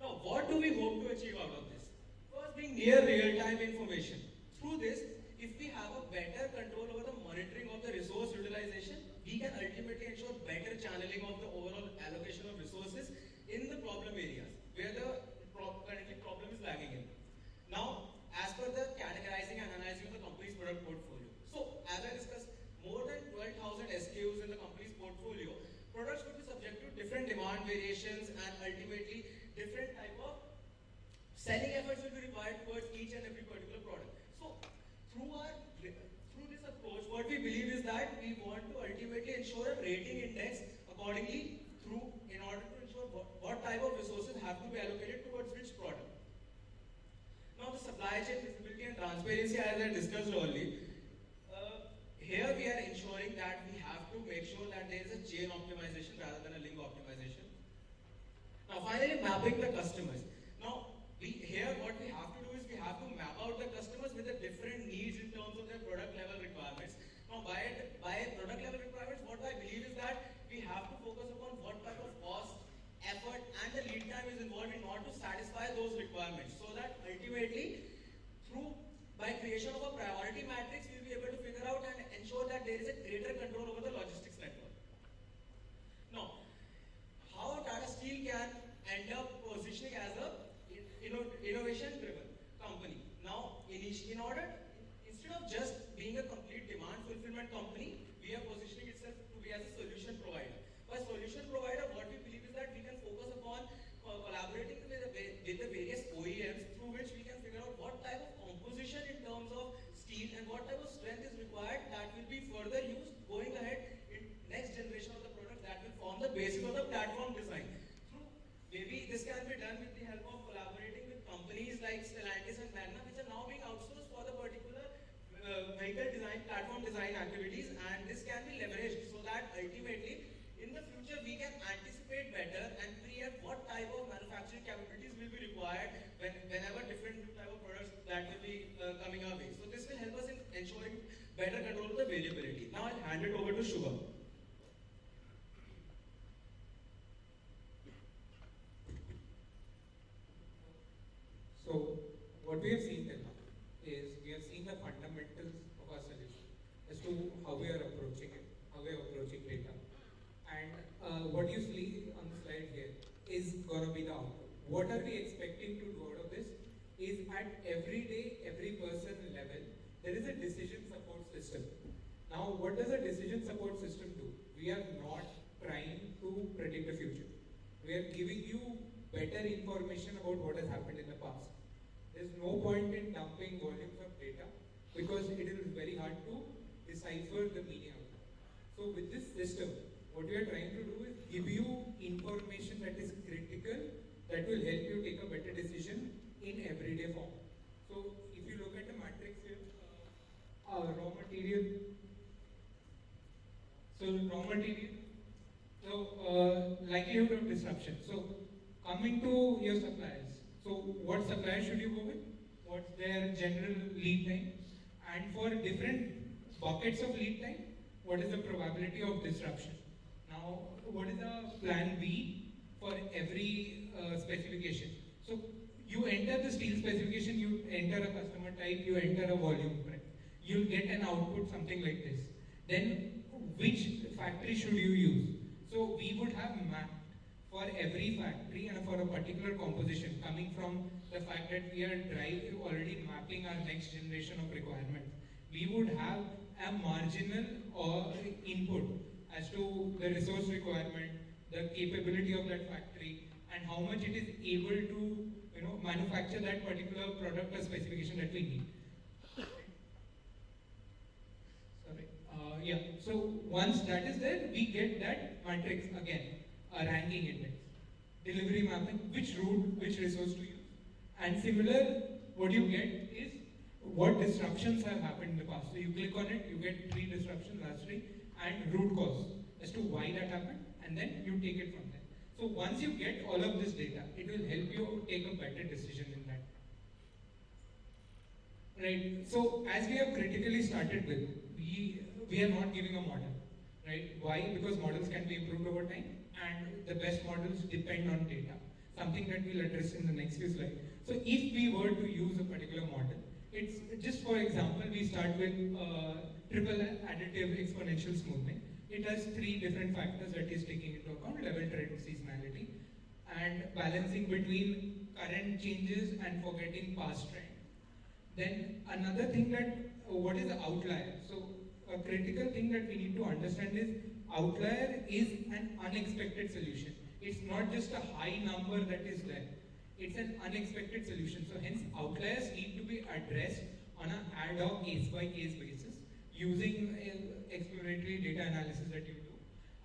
Now, what do we hope to achieve out of this? First, being near real-time information. Through this, if we have a better control over the monitoring of the resource utilization, we can ultimately ensure better channeling of the overall allocation of resources in the problem areas where the currently problem is lagging in. Now, as per the categorizing and analyzing of the company's product portfolio. So, as I discussed, more than 12,000 SKUs in the company's portfolio, products could be subject to different demand variations, and ultimately different type of selling efforts will be required towards each and every particular product. So, through this approach, what we believe is that we want to ultimately ensure a rating index accordingly in order to ensure what type of resources have to be allocated towards which product. Now, the supply chain visibility and transparency, as I discussed earlier, here we are ensuring that we have to make sure that there is a chain optimization rather than a link optimization. Now, finally, mapping the customers. Now, here what we have to do is we have to map out the customers with the different needs in terms of their product level requirements. Now, by product level requirements, what I believe is that we have to focus upon what type of cost, effort, and the lead time is involved in order to satisfy those requirements, so that ultimately, by creation of a priority matrix, we'll be able to figure out and ensure that there is a greater control over the logistics network. Now, how Tata Steel can end up positioning as a innovation-driven company. Now, instead of just being a complete demand fulfillment company, we are positioning itself to be as a solution provider. By solution provider, what we believe is that we can focus upon collaborating with the various OEMs, through which we can figure out what type of composition in terms of steel and what type of strength is required that will be further used going ahead in next generation of the products that will form the basis of the platform design. Maybe this can be done with the help of collaborating with companies like Stellantis and Magna, which are now being outsourced for the particular vehicle design, platform design activities, and this can be leveraged so that ultimately in the future we can anticipate better and preempt what type of manufacturing capabilities will be required whenever different type of products that will be coming our way. So this will help us in ensuring better control of the variability. Now I'll hand it over to Shubham. So what we have seen till now is we have seen the fundamentals of our solution as to how we are approaching it, how we are approaching data. And what you see on the slide here is going to be the output. What are we expecting to do out of this is at every day, every person level, there is a decision support system. Now, what does a decision support system do? We are not trying to predict the future. We are giving you better information about what has happened in the past. There's no point in dumping volumes of data because it is very hard to decipher the meaning of it. So with this system, what we are trying to do is give you information that is critical, that will help you take a better decision in everyday form. So if you look at the matrix here, raw material. Likelihood of disruption. So coming to your suppliers. So what suppliers should you go with? What's their general lead time? And for different buckets of lead time, what is the probability of disruption? Now, what is the plan B for every specification? So you enter the steel specification, you enter a customer type, you enter a volume, right? You'll get an output something like this. Then which factory should you use? So we would have mapped for every factory and for a particular composition, coming from the fact that we are already mapping our next generation of requirements. We would have a marginal or input as to the resource requirement, the capability of that factory, and how much it is able to manufacture that particular product or specification that we need. So once that is there, we get that matrix again, a ranking index, delivery mapping, which route, which resource to use. And similar, what you get is what disruptions have happened in the past. So you click on it, you get 3 disruptions, last 3, and root cause as to why that happened, and then you take it from there. So once you get all of this data, it will help you take a better decision in that. Right. So as we have critically started with, we are not giving a model. Right? Why? Because models can be improved over time, and the best models depend on data. Something that we'll address in the next few slides. So if we were to use a particular model, it's just for example, we start with triple additive exponential smoothing. It has 3 different factors that is taking into account: level, trend, seasonality, and balancing between current changes and forgetting past trend. Then another thing that, what is the outlier? So a critical thing that we need to understand is outlier is an unexpected solution. It's not just a high number that is there. It's an unexpected solution. So hence outliers need to be addressed on an ad hoc case-by-case basis using exploratory data analysis that you do.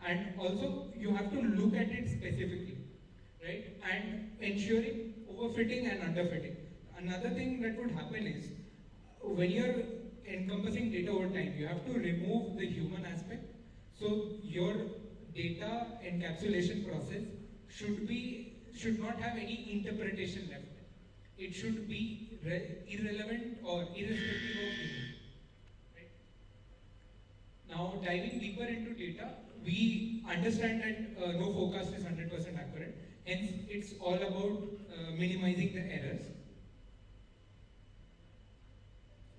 And also you have to look at it specifically, right? And ensuring overfitting and underfitting. Another thing that would happen is when you're encompassing data over time, you have to remove the human aspect. So your data encapsulation process should not have any interpretation left. It should be irrelevant or irrespective of human. Right? Now diving deeper into data, we understand that no forecast is 100% accurate. Hence, it's all about minimizing the errors.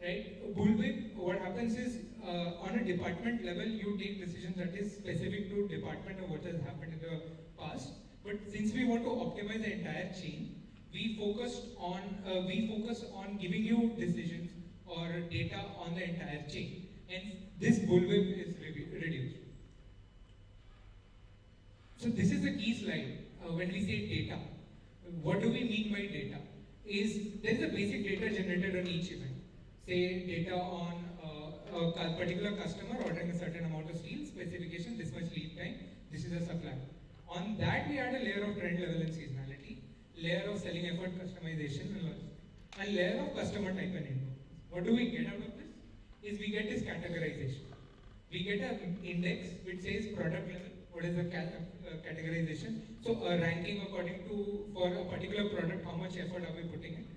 Right? Bullwhip, what happens is on a department level, you take decisions that is specific to department or what has happened in the past. But since we want to optimize the entire chain, we focus on giving you decisions or data on the entire chain. Hence, this bullwhip is reduced. So this is the key slide when we say data. What do we mean by data? There is a basic data generated on each event. Say data on a particular customer ordering a certain amount of steel, specification, this much lead time, this is a supply. On that we add a layer of trend level and seasonality, layer of selling effort customization and layer of customer type and input. What do we get out of this? Is we get this categorization. We get an index which says product level, what is the categorization. So a ranking according to, for a particular product, how much effort are we putting in.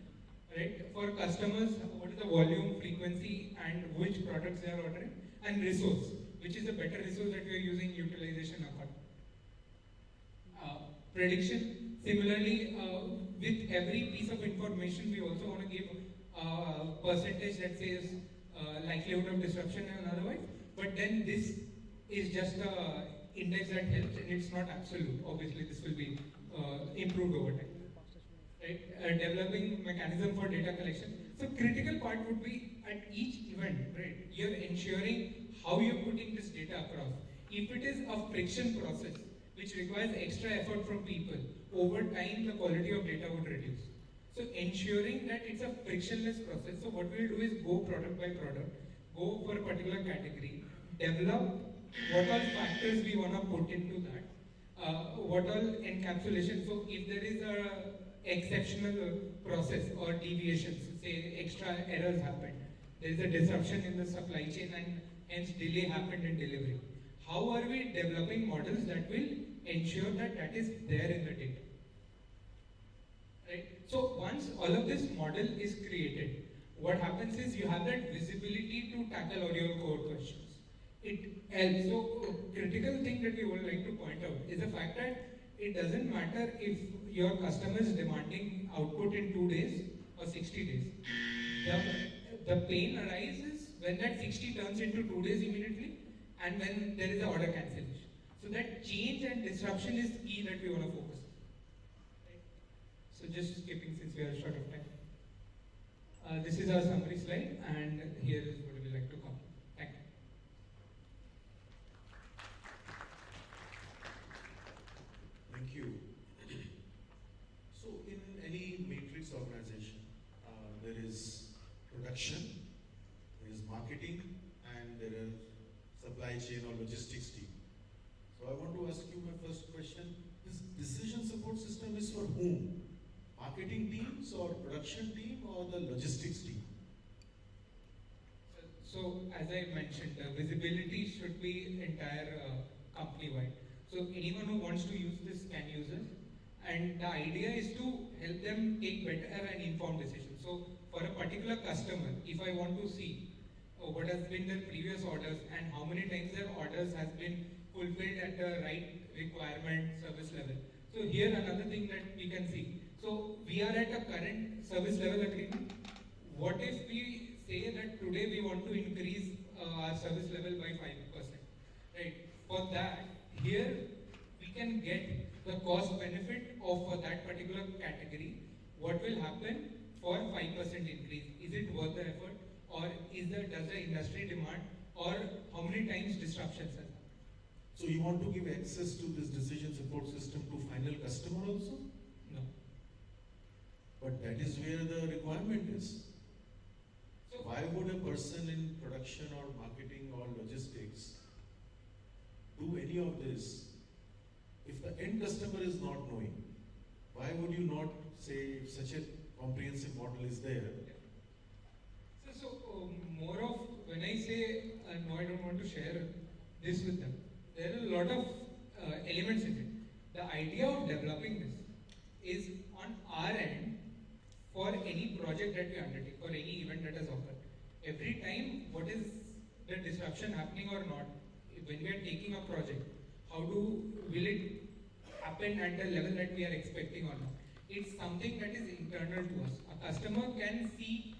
Right? For customers, what is the volume, frequency, and which products they are ordering, and resource, which is a better resource that we are using, utilization account. Prediction, similarly, with every piece of information, we also want to give a percentage that says likelihood of disruption and otherwise, but then this is just an index that helps and it's not absolute. Obviously, this will be improved over time. Right? Developing mechanism for data collection. So critical part would be at each event, right? You're ensuring how you're putting this data across. If it is a friction process, which requires extra effort from people, over time the quality of data would reduce. So ensuring that it's a frictionless process. So what we'll do is go product by product, go for a particular category, develop what all factors we want to put into that, what all encapsulation, so if there is a exceptional process or deviations, say extra errors happen, there is a disruption in the supply chain and hence delay happened in delivery. How are we developing models that will ensure that that is there in the data? Right? So once all of this model is created, what happens is you have that visibility to tackle all your core questions. It helps. So critical thing that we would like to point out is the fact that it doesn't matter if your customer is demanding output in 2 days or 60 days. The pain arises when that 60 turns into 2 days immediately and when there is an order cancellation. So that change and disruption is key that we want to focus on. Right? So just skipping since we are short of time. This is our summary slide and here is what we like to cover. Thank you. Thank you. So in any matrix organization, there is production, there is marketing, and there are supply chain or logistics team. So I want to ask you my first question. This decision support system is for whom? Marketing teams or production team or the logistics team? So as I mentioned, the visibility should be entire company-wide. So anyone who wants to use this can use it. And the idea is to help them take better and informed decisions. So for a particular customer, if I want to see what has been their previous orders and how many times their orders has been fulfilled at the right requirement service level. So here another thing that we can see. So we are at a current service level agreement. What if we say that today we want to increase our service level by 5%? Right? For that, here we can get the cost benefit of for that particular category. What will happen for 5% increase? Is it worth the effort, or does the industry demand, or how many times disruptions have happened? So you want to give access to this decision support system to final customer also? No. But that is where the requirement is. So why would a person in production or marketing or logistics do any of this if the end customer is not knowing? Why would you not say if such a comprehensive model is there? So more of when I say no, I don't want to share this with them. There are a lot of elements in it. The idea of developing this is on our end for any project that we undertake, for any event that has occurred. Every time, what is the disruption happening or not? When we are taking a project, will it happen at the level that we are expecting or not? It's something that is internal to us. A customer can see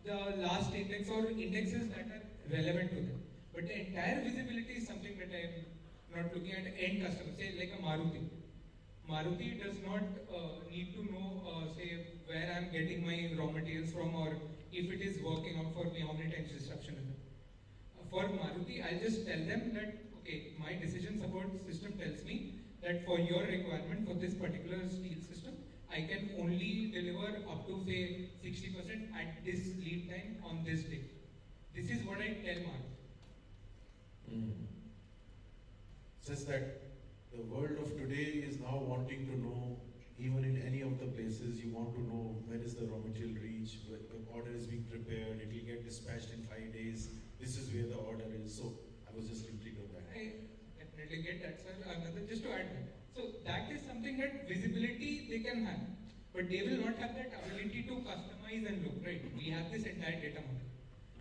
the last index or indexes that are relevant to them. But the entire visibility is something that I am not looking at end customer, say like a Maruti. Maruti does not need to know, say, where I am getting my raw materials from or if it is working out for me, how many times disruption is there. For Maruti, I'll just tell them that, okay, my decision support system tells me that for your requirement for this particular steel system, I can only deliver up to say 60% at this lead time on this day. This is what I tell Maruti. Says that the world of today is now wanting to know, even in any of the places, you want to know when is the raw material reach, when the order is being prepared, it will get dispatched in 5 days, this is where the order is. So I was just intrigued on that. I definitely get that, sir. Just to add that. So that is something that visibility they can have, but they will not have that ability to customize and look, right? We have this entire data model,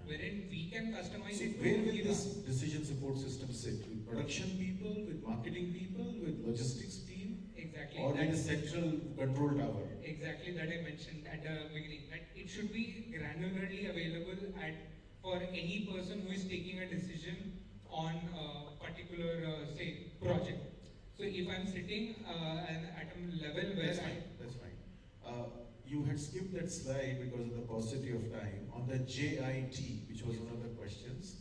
wherein we can customize it. Where will this decision support system sit? With production people, with marketing people, with logistics team? Exactly. Or with a central control tower? Exactly, that I mentioned at the beginning. That it should be granularly available for any person who is taking a decision on a particular, say, project. So if I'm sitting at a level where That's fine. You had skipped that slide because of the paucity of time on the JIT, which was one of the questions.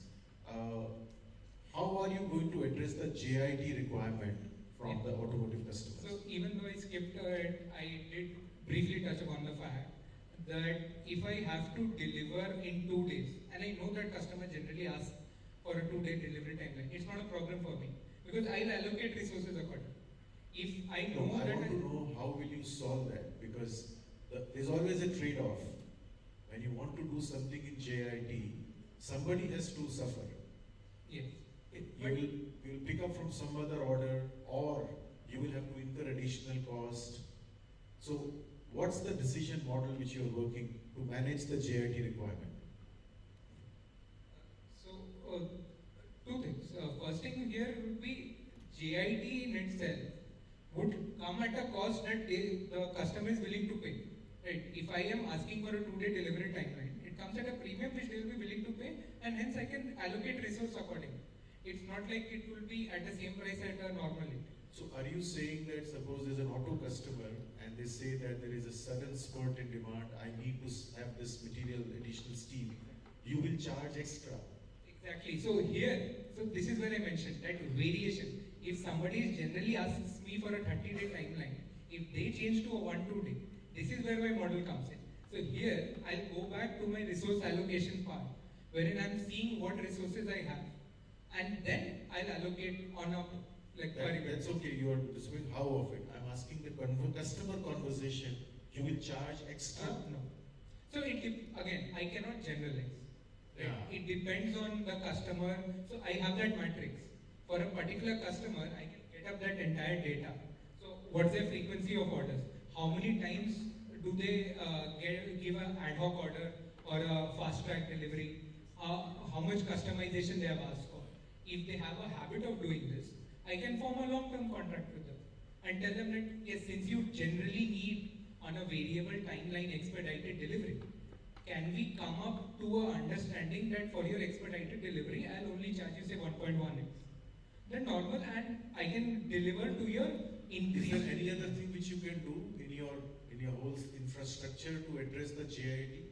How are you going to address the JIT requirement from the automotive customers? So even though I skipped it, I did briefly touch upon the fact that if I have to deliver in 2 days, and I know that customer generally asks for a 2-day delivery timeline, it's not a problem for me because I'll allocate resources accordingly. If I No, know I that want to know how will you solve that, because there's always a trade-off. When you want to do something in JIT, somebody has to suffer. yes, You will pick up from some other order, or you will have to incur additional cost. So what's the decision model which you are working to manage the JIT requirement? so two things. First thing here would be JIT in itself would come at a cost that the customer is willing to pay. Right? If I am asking for a 2-day delivery timeline, it comes at a premium which they will be willing to pay, and hence I can allocate resource accordingly. It's not like it will be at the same price at a normal rate. So are you saying that suppose there's an auto customer and they say that there is a sudden spurt in demand, I need to have this material, additional steel, you will charge extra? Exactly. So this is where I mentioned that variation. If somebody generally asks me for a 30-day timeline, if they change to a 1-2 day, this is where my model comes in. So here, I'll go back to my resource allocation part, wherein I'm seeing what resources I have, and then I'll allocate on a That's okay, you are discussing how of it. I'm asking the customer conversation, you will charge extra? No. So again, I cannot generalize. Right? Yeah. It depends on the customer. So I have that matrix. For a particular customer, I can get up that entire data. So what's their frequency of orders? How many times do they give an ad hoc order or a fast track delivery? How much customization they have asked for? If they have a habit of doing this, I can form a long-term contract with them and tell them that yes, since you generally need on a variable timeline expedited delivery, can we come up to a understanding that for your expedited delivery, I'll only charge you say 1.1x. Then normal, and I can deliver to your increase. Is there any other thing which you can do in your whole infrastructure to address the JIT?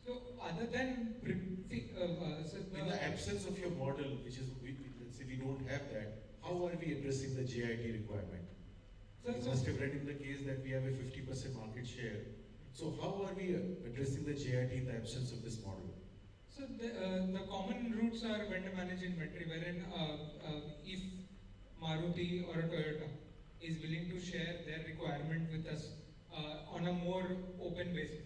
So other than in the absence of your model, which is let's say we don't have that, how are we addressing the JIT requirement? You must have read in the case that we have a 50% market share. So how are we addressing the JIT in the absence of this model? So the common routes are vendor managed inventory, wherein if Maruti or a Toyota is willing to share their requirement with us on a more open basis,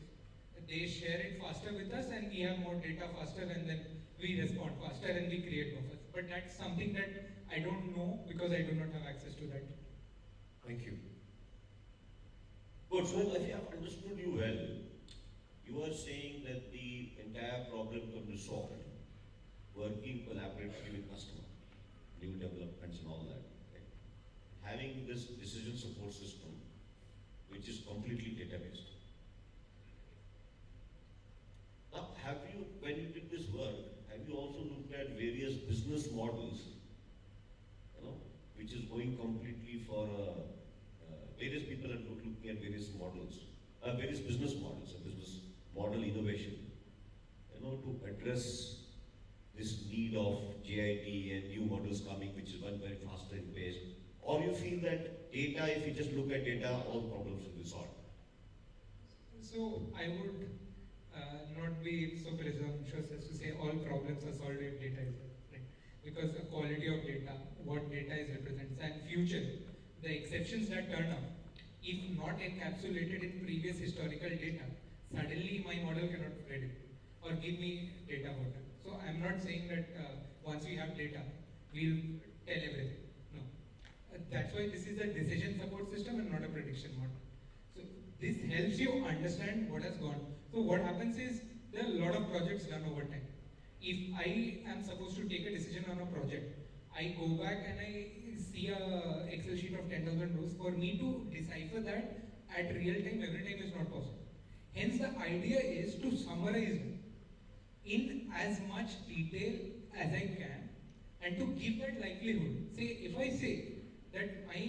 they share it faster with us and we have more data faster, and then we respond faster and we create buffers. But that's something that I don't know because I do not have access to that. Thank you. Good. So if I have understood you well, you are saying that the entire problem can be solved working collaboratively with customer, new developments and all that. Right? Having this decision support system, which is completely data-based. Now, when you did this work, have you also looked at various business models, which is going completely for various people are looking at various models, various business models, a business model innovation, to address this need of JIT and new models coming, which is one very faster in pace? Or you feel that data, if you just look at data, all problems will be solved? So I would not be so presumptuous as to say all problems are solved if data is there, right? Because the quality of data, what data is represents, and future, the exceptions that turn up, if not encapsulated in previous historical data, suddenly my model cannot predict or give me data about it. So I'm not saying that once we have data, we'll tell everything. No. That's why this is a decision support system and not a prediction model. So this helps you understand what has gone. So what happens is there are a lot of projects done over time. If I am supposed to take a decision on a project, I go back and I see a Excel sheet of 10,000 rows. For me to decipher that at real time, every time is not possible. Hence the idea is to summarize it in as much detail as I can and to give that likelihood. Say, if I say that my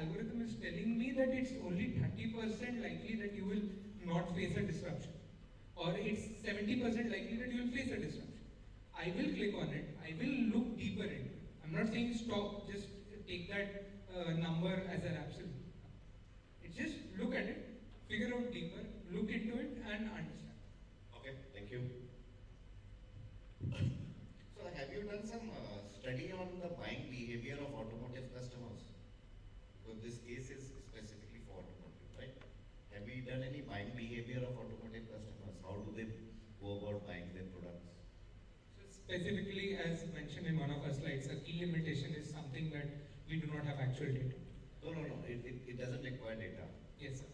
algorithm is telling me that it's only 30% likely that you will not face a disruption, or it's 70% likely that you will face a disruption, I will click on it, I will look deeper into it. I'm not saying stop, just take that number as an absolute. It's just look at it, figure out deeper, look into it and understand. Okay, thank you. So have you done some study on the buying behavior of automotive customers? specifically, as mentioned in one of our slides, a key limitation is something that we do not have actual data. No, no, no. It doesn't require data. Yes, sir.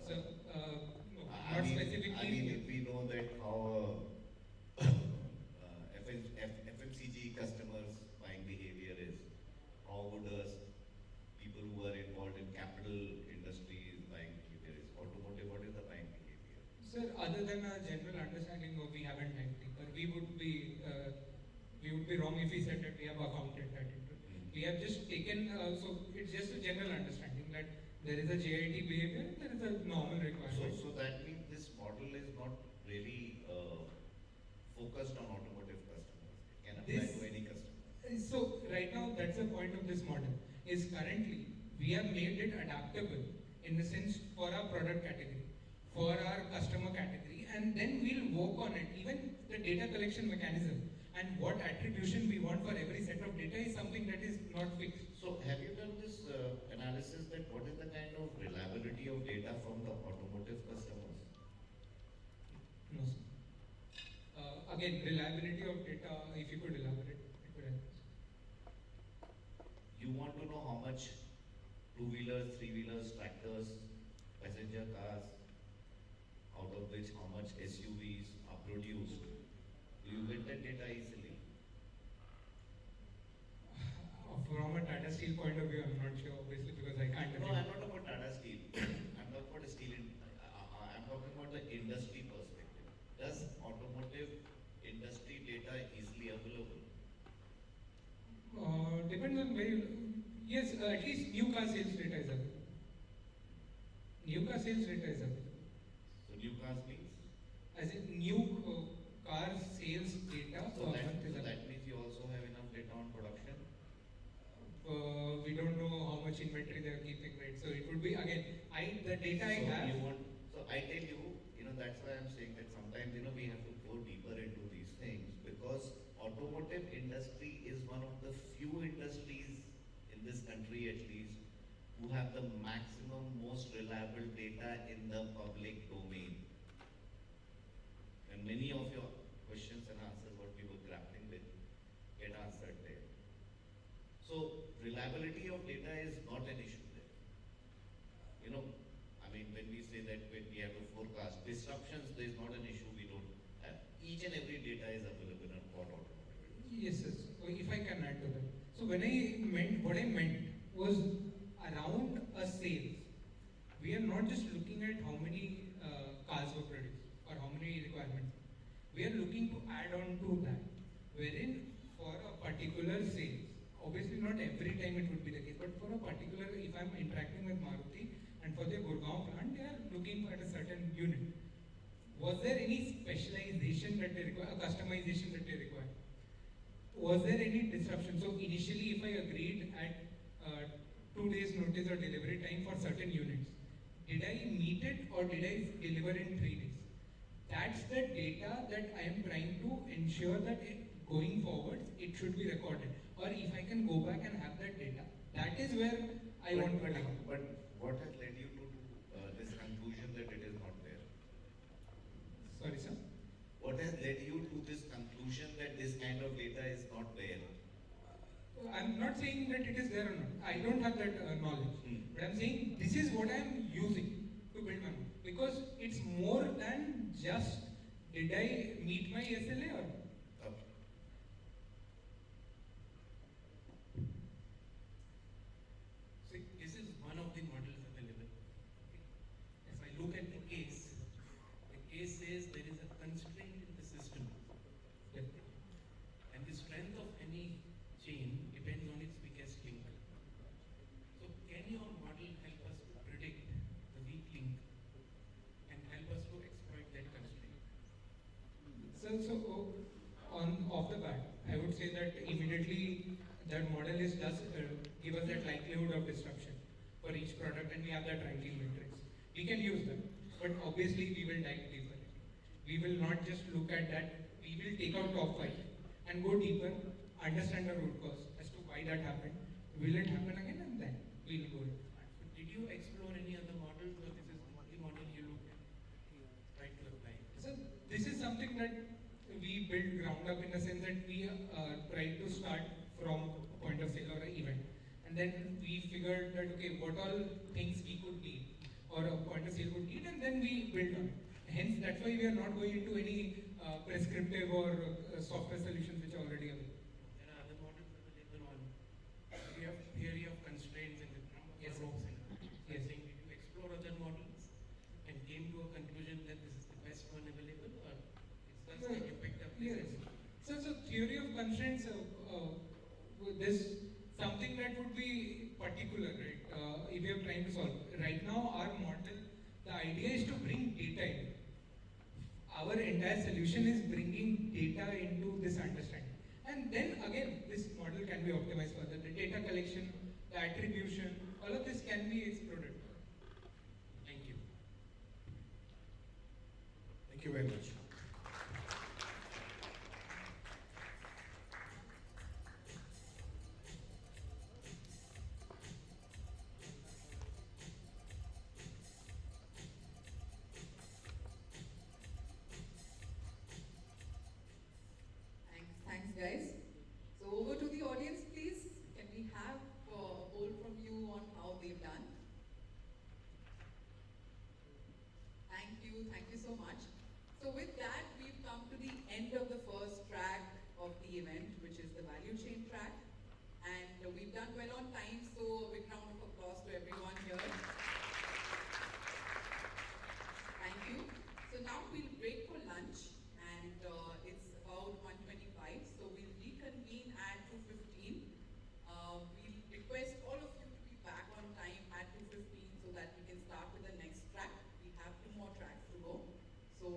So, no, I not mean, specifically. I mean, if we know that how FMCG customers' buying behavior is, how would people who are involved in capital industries buying behavior is? Automotive, what is the buying behavior? Sir, other than a general understanding of we haven't had deeper, we would be wrong if we said that we have accounted that into. We have just taken, so it's just a general understanding that there is a JIT behavior, there is a normal requirement. So that means this model is not really focused on automotive customers. It can apply to any customer. So right now, that's the point of this model. Is currently we have made it adaptable in the sense for our product category, for our customer category, and then we'll work on it. Even the data collection mechanism and what attribution we want for every set of data is something that is not fixed. So have you done this analysis that what is the kind of reliability of data from the automotive customers? No, sir. Again, reliability of data, if you could elaborate, it would help. You want to know how much two-wheelers, three-wheelers, tractors, passenger cars, out of which how much SUVs are produced. Do you get that data easily? From a Tata Steel point of view, I'm not sure, obviously, because I can't. No, I'm not about Tata Steel. I'm not about steel. I'm talking about the industry perspective. Does automotive industry data easily available? Depends on where you. Yes, at least new car sales data is available. New car sales data is available. So new cars means? As in new car sales data. So that means you also have enough data on production? We don't know how much inventory they are keeping, right? So it would be again, the data I have. So I tell you, that's why I'm saying that sometimes we have to go deeper into these things because automotive industry is one of the few industries in this country at least who have the maximum, most reliable data in the public domain. And many of your questions and answers, what we were grappling with, get answered there. So reliability of data is not an issue there. When we say that when we have to forecast disruptions, there is not an issue we don't have. Each and every data is available on what automotive. Yes, yes. So if I can add to that. So what I meant was around a sales. We are not just looking at how many cars were produced or how many requirements. We are looking to add on to that, wherein for a particular sales, obviously not every time it would be the case, but for a particular, if I'm interacting with Maruti and for their Gurgaon plant, they are looking at a certain unit. Was there any specialization that they require, a customization that they require? Was there any disruption? So initially, if I agreed at 2 days notice or delivery time for certain units, did I meet it or did I deliver in 3 days? That's the data that I am trying to ensure that going forward, it should be recorded. Or if I can go back and have that data, that is where I want to go. But what has led you to this conclusion that it is not there? Sorry, sir? What has led you to this conclusion that this kind of data is not there? I'm not saying that it is there or not. I don't have that knowledge. But I'm saying this is what I'm using to build my model. Because it's more than just did I meet my SLA or not. Okay. See, this is one of the models available. If I look at the case says there is a constraint in the system. And the strength of any chain depends on its weakest link. So can your model help us to predict the weak link and help us to exploit that constraint? So off the bat, I would say that immediately that model does give us that likelihood of disruption for each product, and we have that ranking matrix. We can use them, but obviously we will dive deeper. We will not just look at that. We will take out top 5 and go deeper, understand the root cause as to why that happened. Will it happen again, and then we'll go. So did you explore any other models, or this is the only model you looked at, try to apply? So this is something that we build ground And then we figured that, okay, what all things we could need or a point of sale would need, and then we built on. Hence, that's why we are not going into any prescriptive or software solutions which are already available. There are other models available on. We have theory of constraints and the number of ropes and yes. Saying, did you explore other models and came to a conclusion that this is the best one available, or it's just that you picked up this? Yes. So theory of constraints, this something that would be particular, right? If you are trying to solve. Right now, our model, the idea is to bring data in. Our entire solution is bringing data into this understanding. And then again, this model can be optimized further. The data collection, the attribution, all of this can be explored. Thank you. Thank you very much. Thanks, guys. So over to the audience, please. Can we have a poll from you on how they've done? Thank you so much. So with that, we've come to the end of the first track of the event, which is the value chain track. And we've done well on time, so a big round of applause to everyone here. Thank you. So now we'll break for lunch, and it's about 1:25, so we'll reconvene at 2:15. We'll request all of you to be back on time at 2:15 so that we can start with the next track. We have 2 more tracks to go. So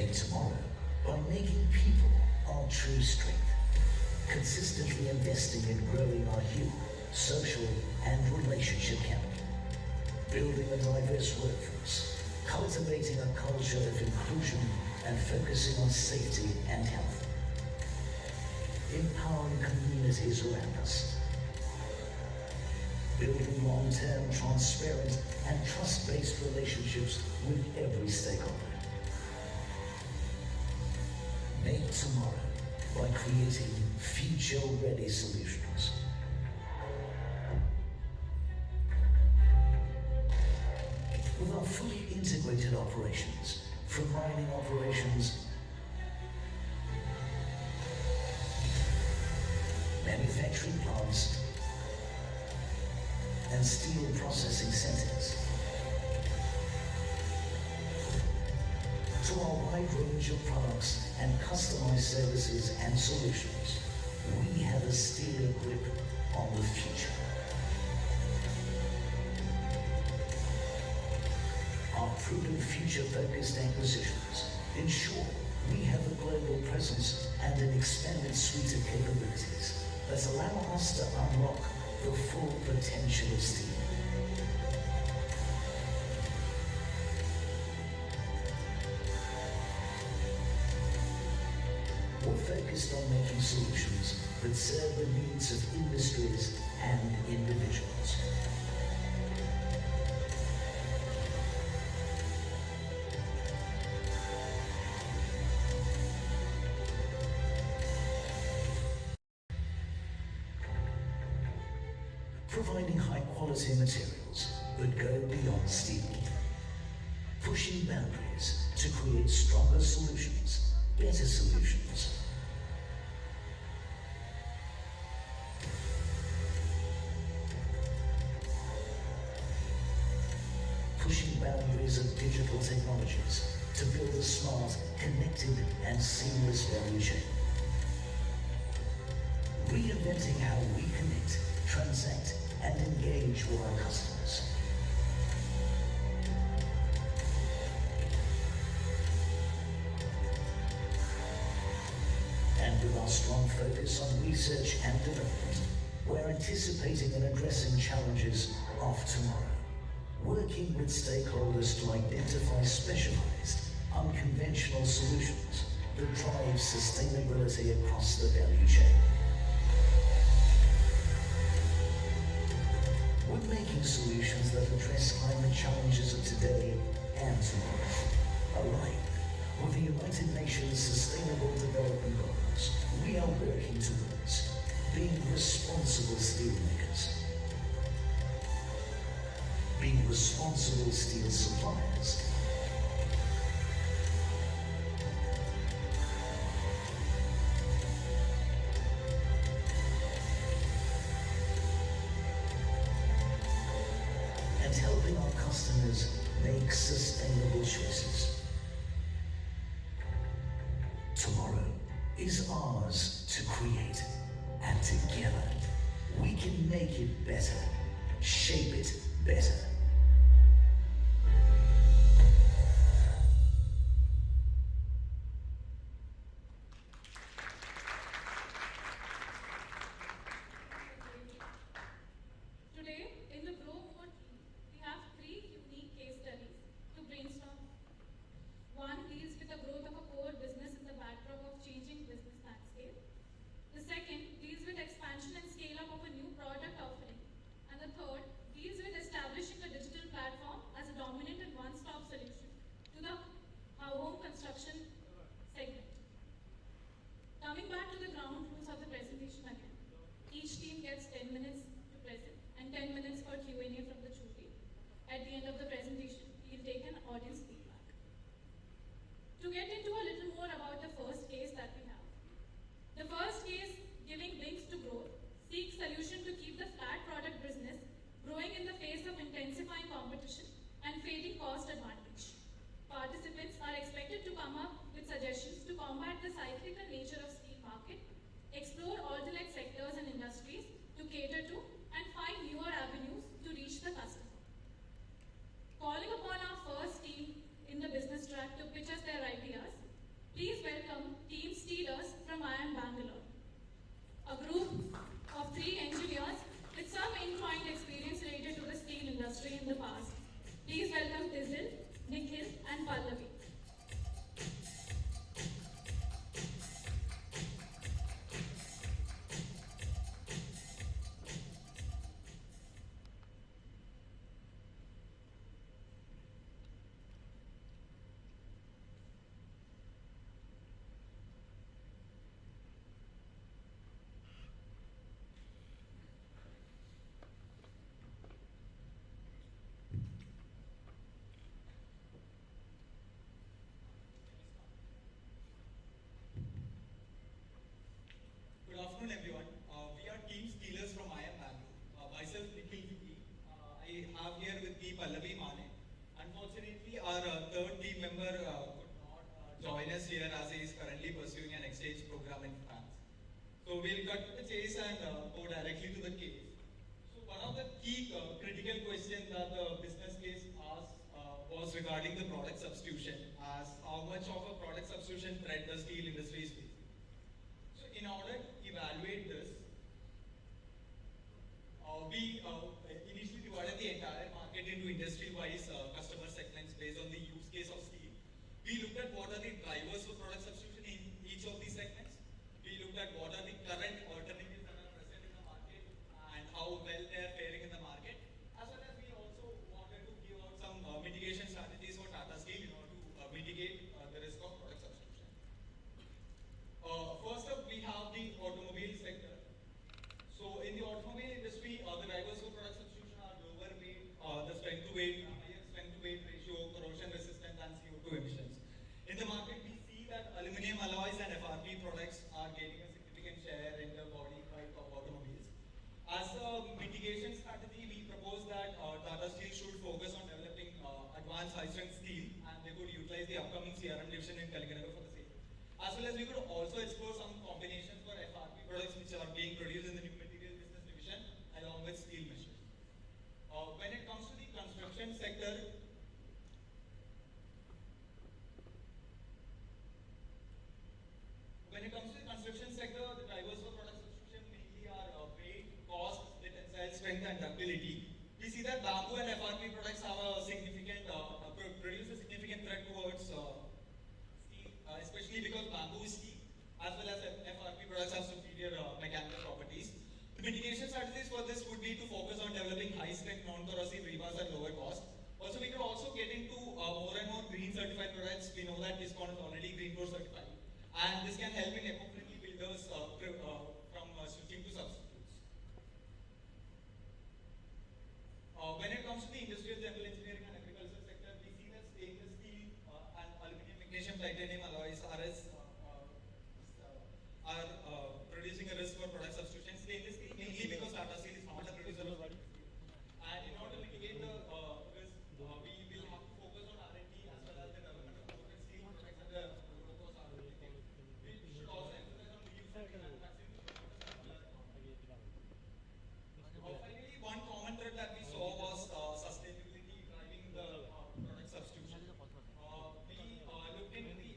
Make tomorrow by making people our true strength. Consistently investing in growing our human, social, and relationship capital. Building a diverse workforce. Cultivating a culture of inclusion and focusing on safety and health. Empowering communities around us. Building long-term, transparent, and trust-based relationships with every stakeholder. Make tomorrow by creating future-ready solutions. With our fully integrated operations, from mining operations, manufacturing plants, and steel processing centers, to our wide range of products and customized services and solutions, we have a steel grip on the future. Our proven future-focused acquisitions ensure we have a global presence and an expanded suite of capabilities that allow us to unlock the full potential of steel. We're focused on making solutions that serve the needs of industries and individuals. Providing high-quality materials that go beyond steel. Pushing boundaries to create stronger solutions, better solutions. Pushing boundaries of digital technologies to build a smart, connected, and seamless value chain. Reinventing how we connect, transact, and engage with our customers. And with our strong focus on research and development, we're anticipating and addressing challenges of tomorrow. Working with stakeholders to identify specialized, unconventional solutions that drive sustainability across the value chain. We're making solutions that address climate challenges of today and tomorrow. Aligned with the United Nations Sustainable Development Goals, we are working towards being responsible steelmakers, being responsible steel suppliers, and helping our customers make sustainable choices. Tomorrow is ours to create, and together we can make it better, shape it better. Today, in the Grow More team, we have three unique case studies to brainstorm. One deals with the growth of a core business in the backdrop of changing business landscape. The second deals with expansion and scale up of a new product offering. And the third deals with establishing a digital platform as a dominant and one-stop solution to the home construction segment. Coming back to the ground rules of the presentation again. Each team gets 10 minutes to present and 10 minutes for Q&A from the jury. At the end of the presentation, we'll take an audience feedback. To get into a little more about the first case that we have. The first case, giving links to growth, seeks solution to keep the flat product business growing in the face of intensifying competition and fading cost advantage. Participants are expected to come up with suggestions to combat the cyclical nature of steel market, explore alternate sectors and industries to cater to, and find newer avenues to reach the customer. Calling upon our first team P. Pallavi Mane. Unfortunately, our third team member could not join us here as he is currently pursuing an exchange program in France. So we'll cut to the chase and go directly to the case. So one of the key critical questions that the business case asked was regarding the product substitution, as how much of a product substitution threat the steel industry is facing. So in order to evaluate this, we initially divided the entire market into industry-wise customer segments based on the use case of steel. We looked at what are the drivers for product substitution in each of these segments. We looked at what are the current alternatives that are present in the market and how well they are faring in the market. As well as we also wanted to give out some mitigation strategies for Tata Steel in order to mitigate the risk of product substitution. First up, we have the automobile sector. So in the automobile industry, the drivers for product substitution are lower weight, the strength to weight, higher strength to weight ratio, corrosion resistance, and CO2 emissions. In the market, we see that aluminum alloys and FRP products are gaining a significant share in the body type of automobiles. As a mitigation strategy, we propose that Tata Steel should focus on developing advanced high-strength steel, and they could utilize the upcoming CRM division in Kalinganagar for the same. As well as we could also explore some combinations for FRP products which are being produced in the new material business division along with steel machines. When it comes to the construction sector, the drivers for product substitution mainly are weight, cost, tensile strength, and ductility. We see that bamboo and FRP products have a significant, produce a significant threat towards steel, especially because bamboo is steel, as well as FRP products have superior mechanical properties. The mitigation strategies for this would be to focus on developing high-strength, non-corrosive rebars at lower cost. Also, we could also get into more and more green certified products. We know that Discon is already Green Core certified, and this can help in eco-friendly builders from switching to substitutes. When it comes to the industrial, general engineering and agriculture sector, we see that stainless steel and aluminum, magnesium, titanium alloys are producing a risk for product substitution. Stainless steel mainly because Tata Steel is not a producer of stainless steel. And in order to mitigate the risk, we will have to focus on R&D as well as the development of coated steel products and the low-cost R&D. We should also emphasize on reuse and manufacturing to promote a circular economy. Finally, one common thread that we saw was sustainability driving the product substitution. We looked into the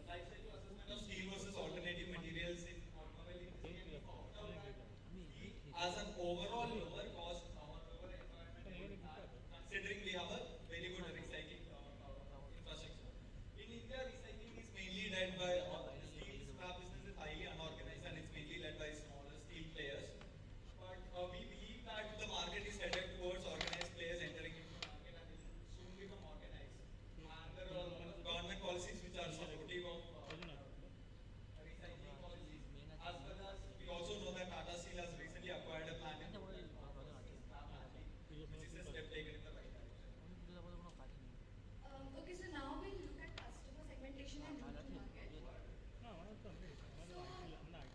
life cycle assessment of steel versus alternative materials in automobile industry, and we found out that steel as an overall lower cost or lower environmental impact, considering we have a very good recycling infrastructure. In India, recycling is mainly led by the steel scrap business is highly unorganized, and it's mainly led by smaller steel players. But we believe that the market is headed towards organized players entering into the market and will soon become organized. And there are a lot of government policies which are supportive of recycling policies, as well as we also know that Tata Steel has recently acquired a plant in Bhutan for processing scrap handling, which is a step taken in the right direction. Okay, so now we'll look at customer segmentation and route to market. So,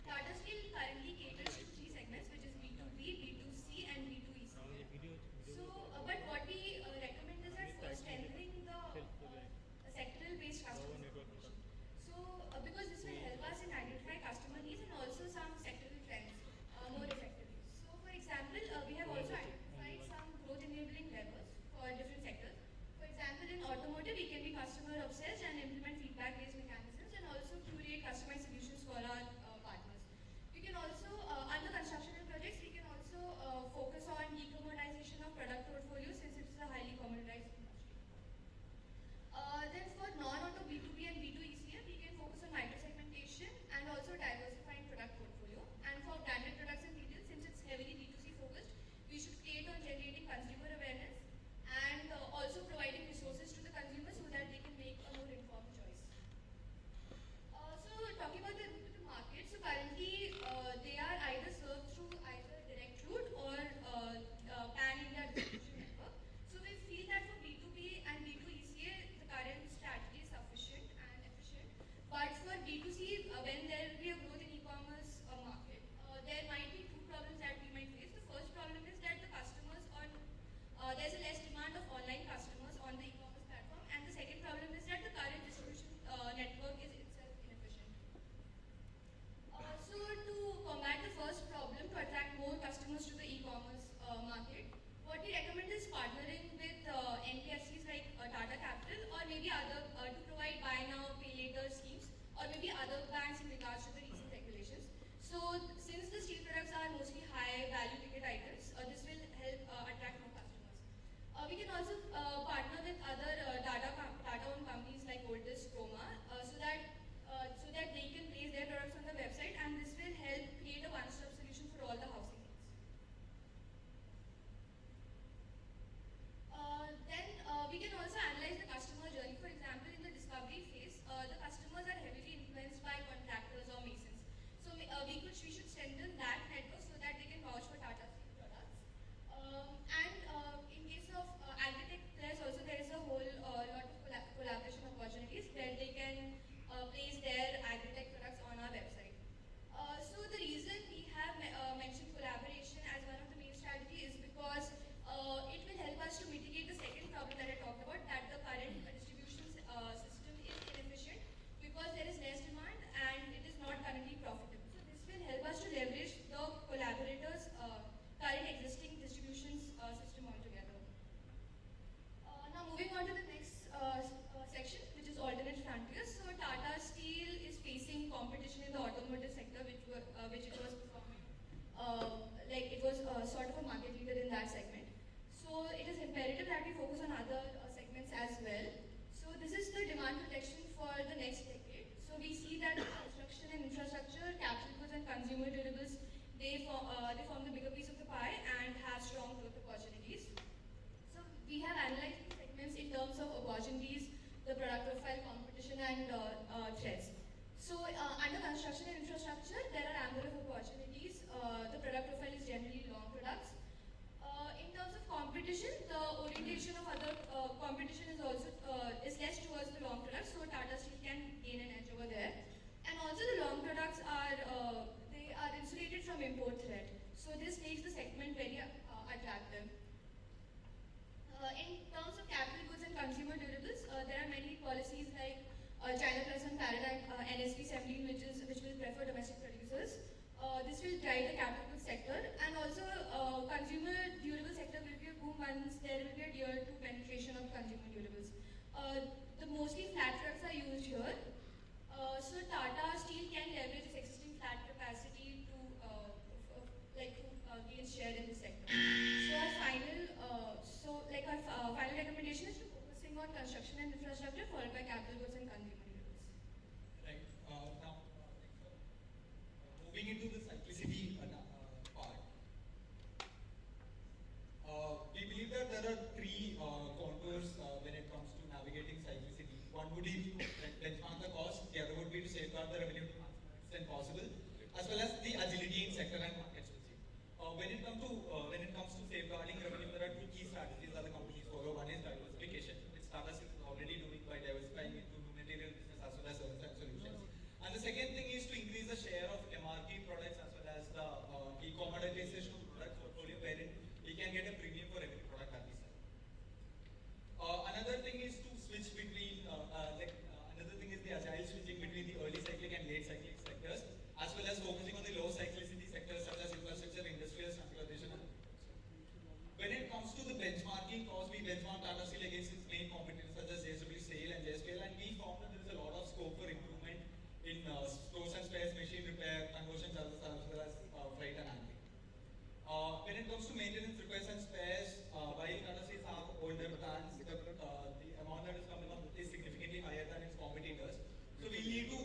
Tata Steel currently caters to three segments, which is B2B, B2C, and B2EC. So, but what we recommend is that first strengthening the sectoral-based customer segmentation. So, because this will help us in identify customer needs and also some sectoral trends more effectively. So, for example, we have also identified some growth-enabling levers for different sectors. For example, in automotive, we can be customer obsessed and implement feedback-based mechanisms, and also curate customized solutions for our partners. We can also, under construction and projects, we can also focus on decommoditization of product portfolios since it's a highly commoditized industry. Then for non-auto B2B and B2ECA, we can focus on micro-segmentation and also diversifying product portfolio. And for branded products and retail, since it's heavily B2C focused, we should create on generating consumer awareness and also providing resources to the consumer so that they can make a more informed choice. partnering with NBFCs like Tata Capital or maybe other to provide buy now, pay later schemes or maybe other banks in regards to the recent regulations. So since the steel products are mostly high value ticket items, this will help attract more customers. We can also partner with other Tata-owned companies like Voltas, Chroma, so that they can place their products on the website, and this will help create a one-stop solution for all the housing needs. Then we can also analyze the customer journey. For example, in the discovery phase, the customers are heavily influenced by contractors or masons. So we should strengthen that network so that they can vouch for Tata Steel products. In case of agri-tech players also, there is a whole lot of collaboration opportunities where they can place their agri-tech products on our website. So the reason we have mentioned collaboration as one of the main strategies is because it will help us to mitigate the second problem that I talked about, that the current distribution system is inefficient because there is less demand and it is not currently profitable. So this will help us to leverage the collaborators' current existing distribution system altogether. Now moving on to the next section, which is alternate frontiers. So Tata Steel is facing competition in the automotive sector, which it was performing like it was sort of a market leader in that segment. So it is imperative that we focus on other segments as well. So this is the demand protection for the next decade. So we see that construction and infrastructure, capital goods and consumer durables, they form the bigger piece of the pie and have strong growth opportunities. So we have analyzed these segments in terms of opportunities, the product profile, competition and threats. So under construction and infrastructure, there are a number of opportunities. The product profile is generally long products. In terms of competition, the orientation of other competition is also is less towards the long products, so Tata Steel can gain an edge over there. And also the long products are they are insulated from import threat, so this makes the segment very attractive. In terms of capital goods and consumer durables, there are many policies like China Plus and Paradigm NSP 17, which will prefer domestic producers. This will drive the capital goods sector, and also consumer durable sector will be a boom once there will be a tier 2 penetration of consumer durables. The mostly flat trucks are used here. So Tata Steel can leverage its existing flat capacity to gain share in the sector. So our final recommendation is to focusing on construction and infrastructure, followed by capital goods and consumer durables. Right. Now, moving into the cyclicity part, we believe that there are three contours when it comes to navigating cyclicity. One would be to benchmark the cost, the other would be to safeguard the revenue to maximum extent possible, as well as the agility in sector and market switching. When it comes to safeguarding revenue, there are two key strategies that the companies follow. One is diversification, which Tata Steel is already doing by diversifying into material business as well as service and solutions. And the second thing is to increase the share of MRP products as well as the decommoditization of product portfolio, wherein we can get a premium for every product that we sell. Another thing is to switch between, another thing is the agile switching between the early cyclic and late cyclic sectors, as well as focusing on the low cyclicity sectors such as infrastructure, industrials, transportation, and when it comes to the benchmarking cost, we benchmark Tata Steel against its main competitors such as JSW Steel and JSPL, and we found that there is a lot of scope for improvement in stores and spares, machine repair, conversion charges, as well as freight and handling. When it comes to maintenance repairs and spares, while Tata Steel have older plants, the amount that is coming up is significantly higher than its competitors. So we need to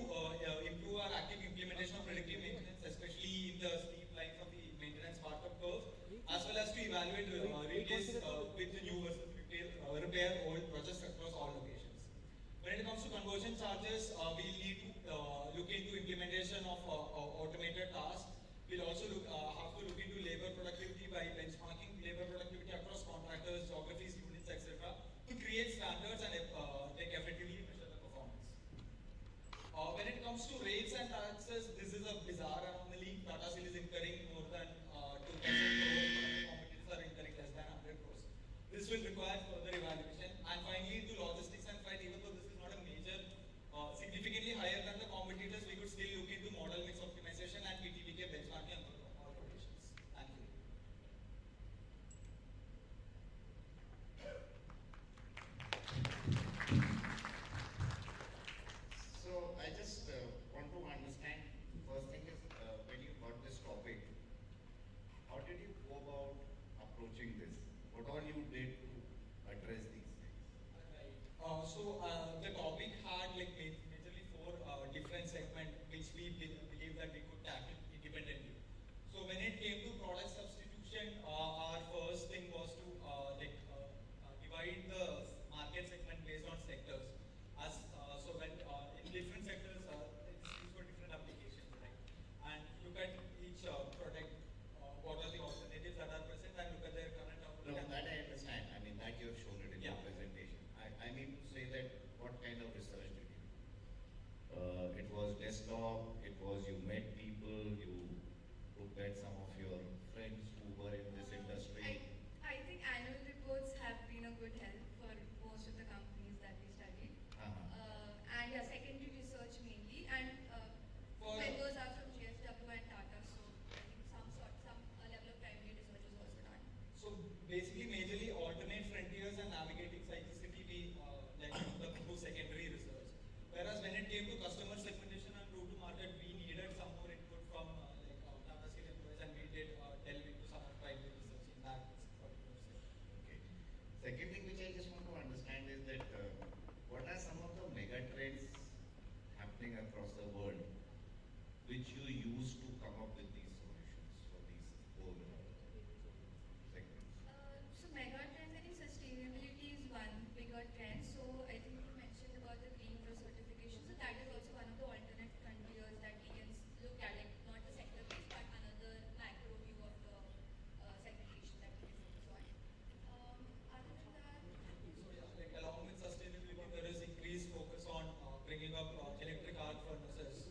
improve our active implementation of predictive maintenance, especially in the steep lines of the maintenance startup curve, as well as to evaluate replace with the new versus repair old projects across all locations. When it comes to conversion charges, we need to look into implementation of automated tasks. We'll also have to look into labor productivity by benchmarking labor productivity across contractors, geographies, units, etc. to create standards and effectively measure the performance. When it comes to rates and taxes, this is a bizarre anomaly. Tata Steel is incurring more than 2,000 crores, competitors are incurring less than 100 crores. This will require further evaluation. And finally, to logistics and freight, even though this is not a major, significantly higher than the competitors, we could still look into model mix optimization and PTVK benchmarking on all locations. Thank you. approaching this? What all you did to address these things? The topic had like majorly four different segments which we believe that we could tackle independently. So when it came to product substitution, our first thing was to divide the market segment based on sectors. When in different sectors, it's used for different applications, right? And look at each product, what are the alternatives that are present, and look at their current output. No, that I understand. I mean, that you have shown it in your presentation. I mean to say that what kind of research did you do? It was desktop, it was you met people, you looked at some of your friends who were in this industry. I think annual reports have been a good help for most of the companies that we studied. And secondary research mainly. And members are from GSW and Tata, so I think some level of primary research is also done. So basically, majorly alternate frontiers and navigating cyclicity we through secondary research. Whereas when it came to customer segmentation and route to market, we needed some more input from Tata Steel employees, and we did delve into some of primary research in that particular sector. Okay. Second thing which I just want to understand is that what are some of the mega trends happening across the world which you use to come up with these solutions for these four segments? So mega trends, I think sustainability is one bigger trend. So I think you mentioned about the green certification. So that is also one of the alternate frontiers that we can look at, like not the sector based, but another macro view of the segmentation that we can focus on. Other than that, Along with sustainability, there is increased focus on bringing up electric arc furnaces,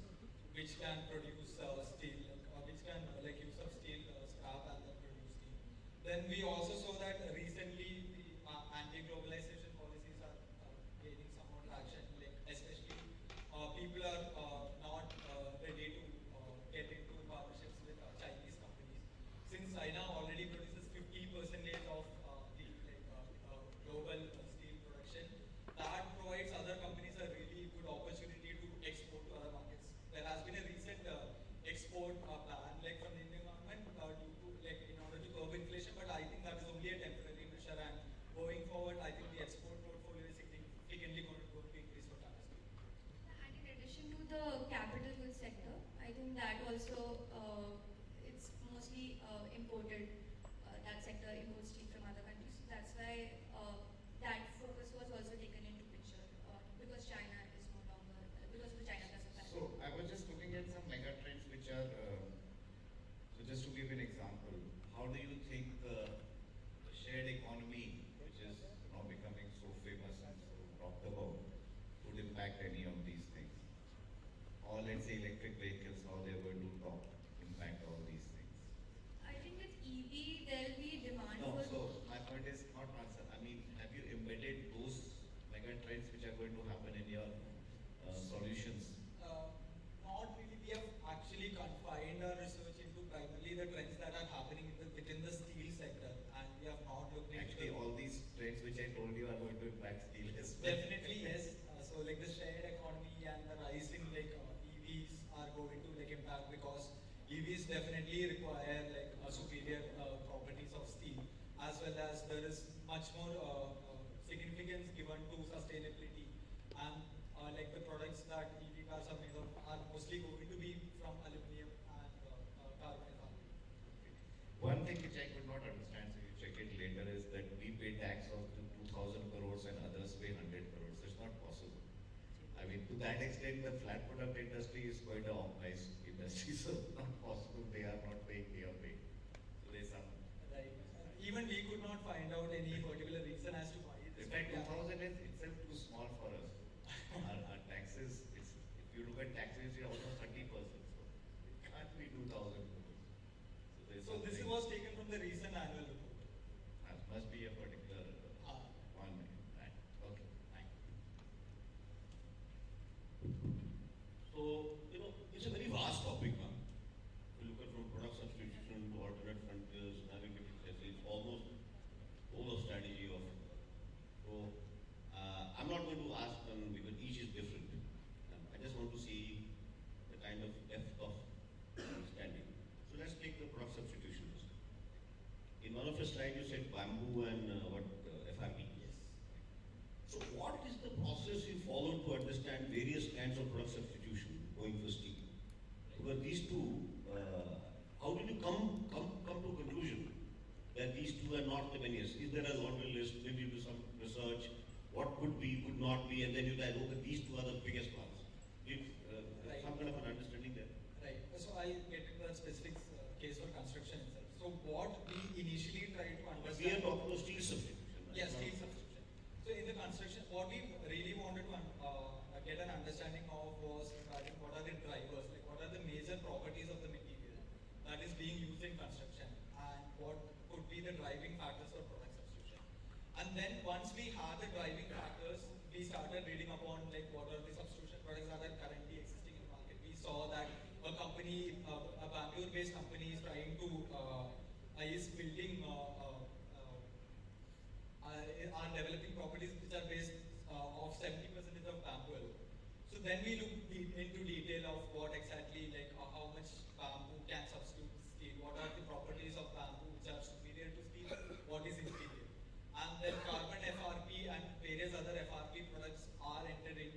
which can produce steel, which can use up steel scrap and then produce steel. Then we also saw that recently the anti-globalization policies are gaining some more traction, especially people are not ready to get into partnerships with Chinese companies. Since China already produces 50% of the global steel production, that provides other companies a really good opportunity to export to other markets. There has been a recent export ban from the Indian government in order to curb inflation, but I think that is only a temporary measure, and going forward, I think the export portfolio is significantly going to increase for Tata Steel. and in addition to the capital goods sector, I think that also it's mostly imported. That sector imports steel from other countries. So that's why that focus was also taken into picture because China is no longer because of the China plus ban. So I was just looking at some mega trends which are, so just to give an example, how do you think the shared economy, which is now becoming so famous and so talked about, would impact any of these things? Or let's say electric vehicles, how they're going to impact all these things? I think with EV there will be demand No, for. so my point is not answer. I mean, have you embedded those mega trends which are going to happen in your solutions? Not really. We have actually confined our research into primarily the trends that are happening within the steel sector, and we have not looked into. Actually, all these trends which I told you are going to impact steel as well. Definitely yes. So the shared economy and the rise in EVs are going to impact because EVs definitely require superior properties of steel, as well as there is much more significance given to sustainability, and the products that EV cars are made of are mostly going to be from aluminum and carbon fiber. One thing which I could not understand, so you check it later, is that we pay tax of 2,000 crores and others pay 100 crores. It's not possible. I mean, to that extent, the flat product industry is quite a organized industry, so it's not possible. They are not paying, they are paying. So there's some. Right. Even we could not find out any particular reason as to why this. In fact, 2,000 is itself too small for us. Our taxes, if you look at taxes, it's almost 30%. So it can't be 2,000 crores. So this was taken from the recent annual report. That must be a particular one in that. Okay, thank you. So, it's a very vast topic, man. You look at from product substitution to alternate frontiers, navigating it's almost whole strategy of. So, I'm not going to ask them because each is different. I just want to see kinds of product substitution going for steel. Because these two, how did you come to a conclusion that these two are not the winners? Is there a laundry list? Did you do some research? What could be, could not be, and then you decide, okay, these two are the biggest ones. If Right. some kind of an understanding there. Right. So I get into the specific case for construction itself. So what we initially tried to understand. We are talking about steel substitution. Right? Yes, steel substitution. So in the construction, what we really wanted to get an understanding of was regarding what are the drivers, like what are the major properties of the material that is being used in construction, and what could be the driving factors for product substitution. And then once we had the driving factors, we started reading upon like what are the substitution products that are currently existing in the market. We saw that a company, a Bangalore-based company is trying to, is building, are developing properties which are based of 70% of bamboo. So then we looked into detail of what exactly, like how much bamboo can substitute steel, what are the properties of bamboo which are superior to steel, what is inferior. And then carbon FRP and various other FRP products are entering.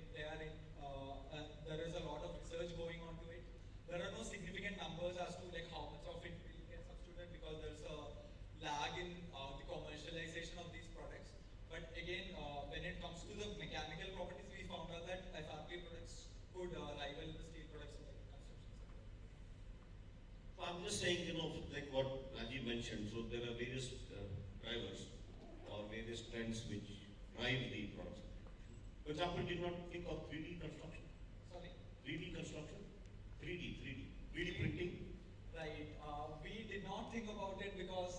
There is a lot of research going on to it. There are no significant numbers as to like how much of it will get substituted because there's a lag in the commercialization of these products. But again, when it comes to the mechanical properties, we found out that FRP products could rival the steel products in the construction sector. So I'm just saying, like what Rajiv mentioned, so there are various drivers or various trends which drive the product substitution. For example, did not think of 3D construction. Sorry? 3D construction? 3D printing? Right. We did not think about it because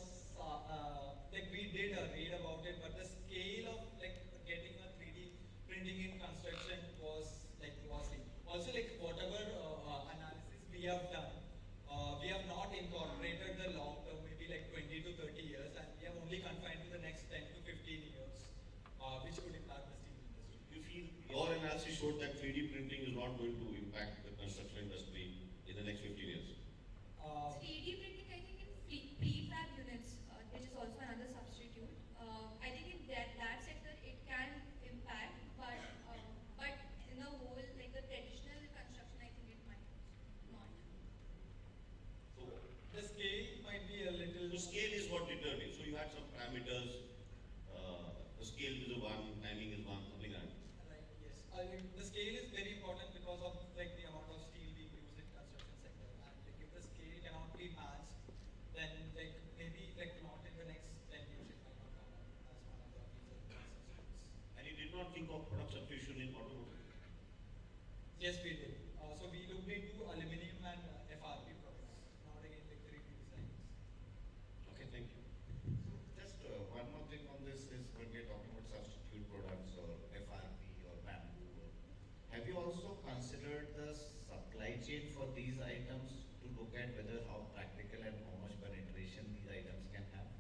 like we did read about it, but the scale of like getting a 3D printing in construction was costly. Also, like whatever analysis we have done, we have not incorporated the long term, maybe like 20 to 30 years, and we have only confined to the next 10 to 15 years, which could impact the steel industry. You feel your analysis showed that 3D printing is not going to impact the construction industry in the next 15 years? 3D printing, I think in prefab units, which is also another substitute. I think in that sector it can impact, but in the whole, like the traditional construction, I think it might not. So the scale might be a little. The scale is what determines. So you had some parameters. The scale is one, timing is one, something like that. Right. Yes. I think the scale is very important because of like the amount of steel being used in construction sector, and like if the scale cannot be matched, then like maybe like not in the next 10 years it might not come up as one of the major substitutes. And you did not think of product substitution in automotive? Yes, we did. So we looked into aluminum and FRP products, not again like 3D designs. Okay, thank you. Just one more thing on this is when we are talking about substitute products or FRP or bamboo, have you also considered the supply chain for these items to look at whether how practical and how much penetration these items can have?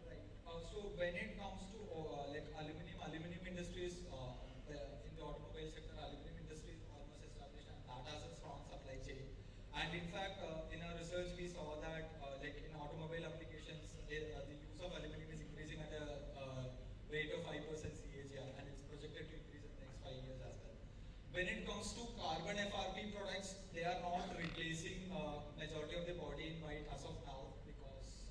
Right. So when it comes to like aluminum industries, in the automobile sector, aluminum industry is almost established and that has a strong supply chain. And in fact, in our research, we saw that like in automobile applications, the use of aluminum is increasing at a rate of 5% CAGR, and it's projected to increase in the next 5 years as well. When it comes to carbon FRP products, they are not replacing majority of the body in white as of now because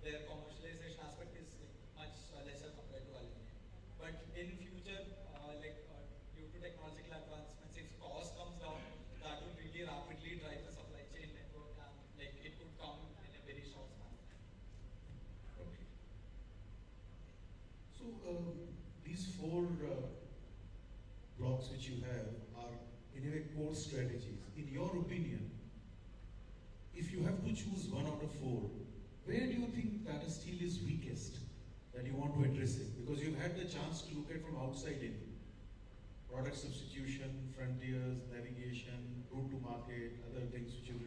their commercialization aspect is like, much lesser compared to aluminum. But in future, due to technological advancements, if cost comes down, that would really rapidly drive the supply chain network, and like it could come in a very short span of time. Okay. So these four blocks which you have are in a way core strategies. In your opinion, if you have to choose one out of four, where do you think Tata Steel is weakest that you want to address it? Because you've had the chance to look at from outside in. Product substitution, frontiers, navigation, route to market, other things which you.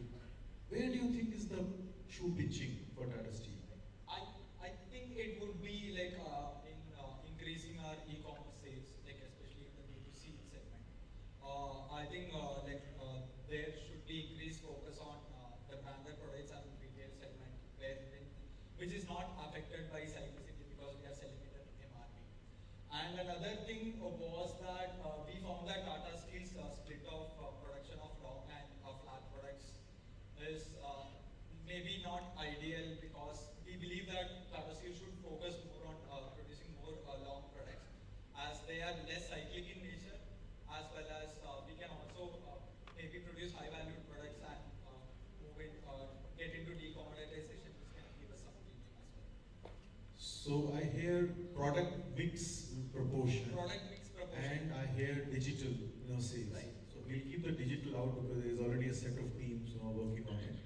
Where do you think is the shoe pinching for Tata Steel? I think it would be like in increasing our e-commerce sales, like especially in the B2C segment. I think there should be increased focus on the branded products and retail segment, which is not affected by cyclicity because we are selling it at MRP. And another thing was that we found that Tata Steel's split is maybe not ideal because we believe that Tata Steel should focus more on producing more long products as they are less cyclic in nature, as well as we can also maybe produce high value products and get into decommoditization, which can give us some premium as well. So I hear product mix proportion. Product mix proportion. And I hear digital, sales. Right. So we'll keep the digital out because there is already a set of teams working on it.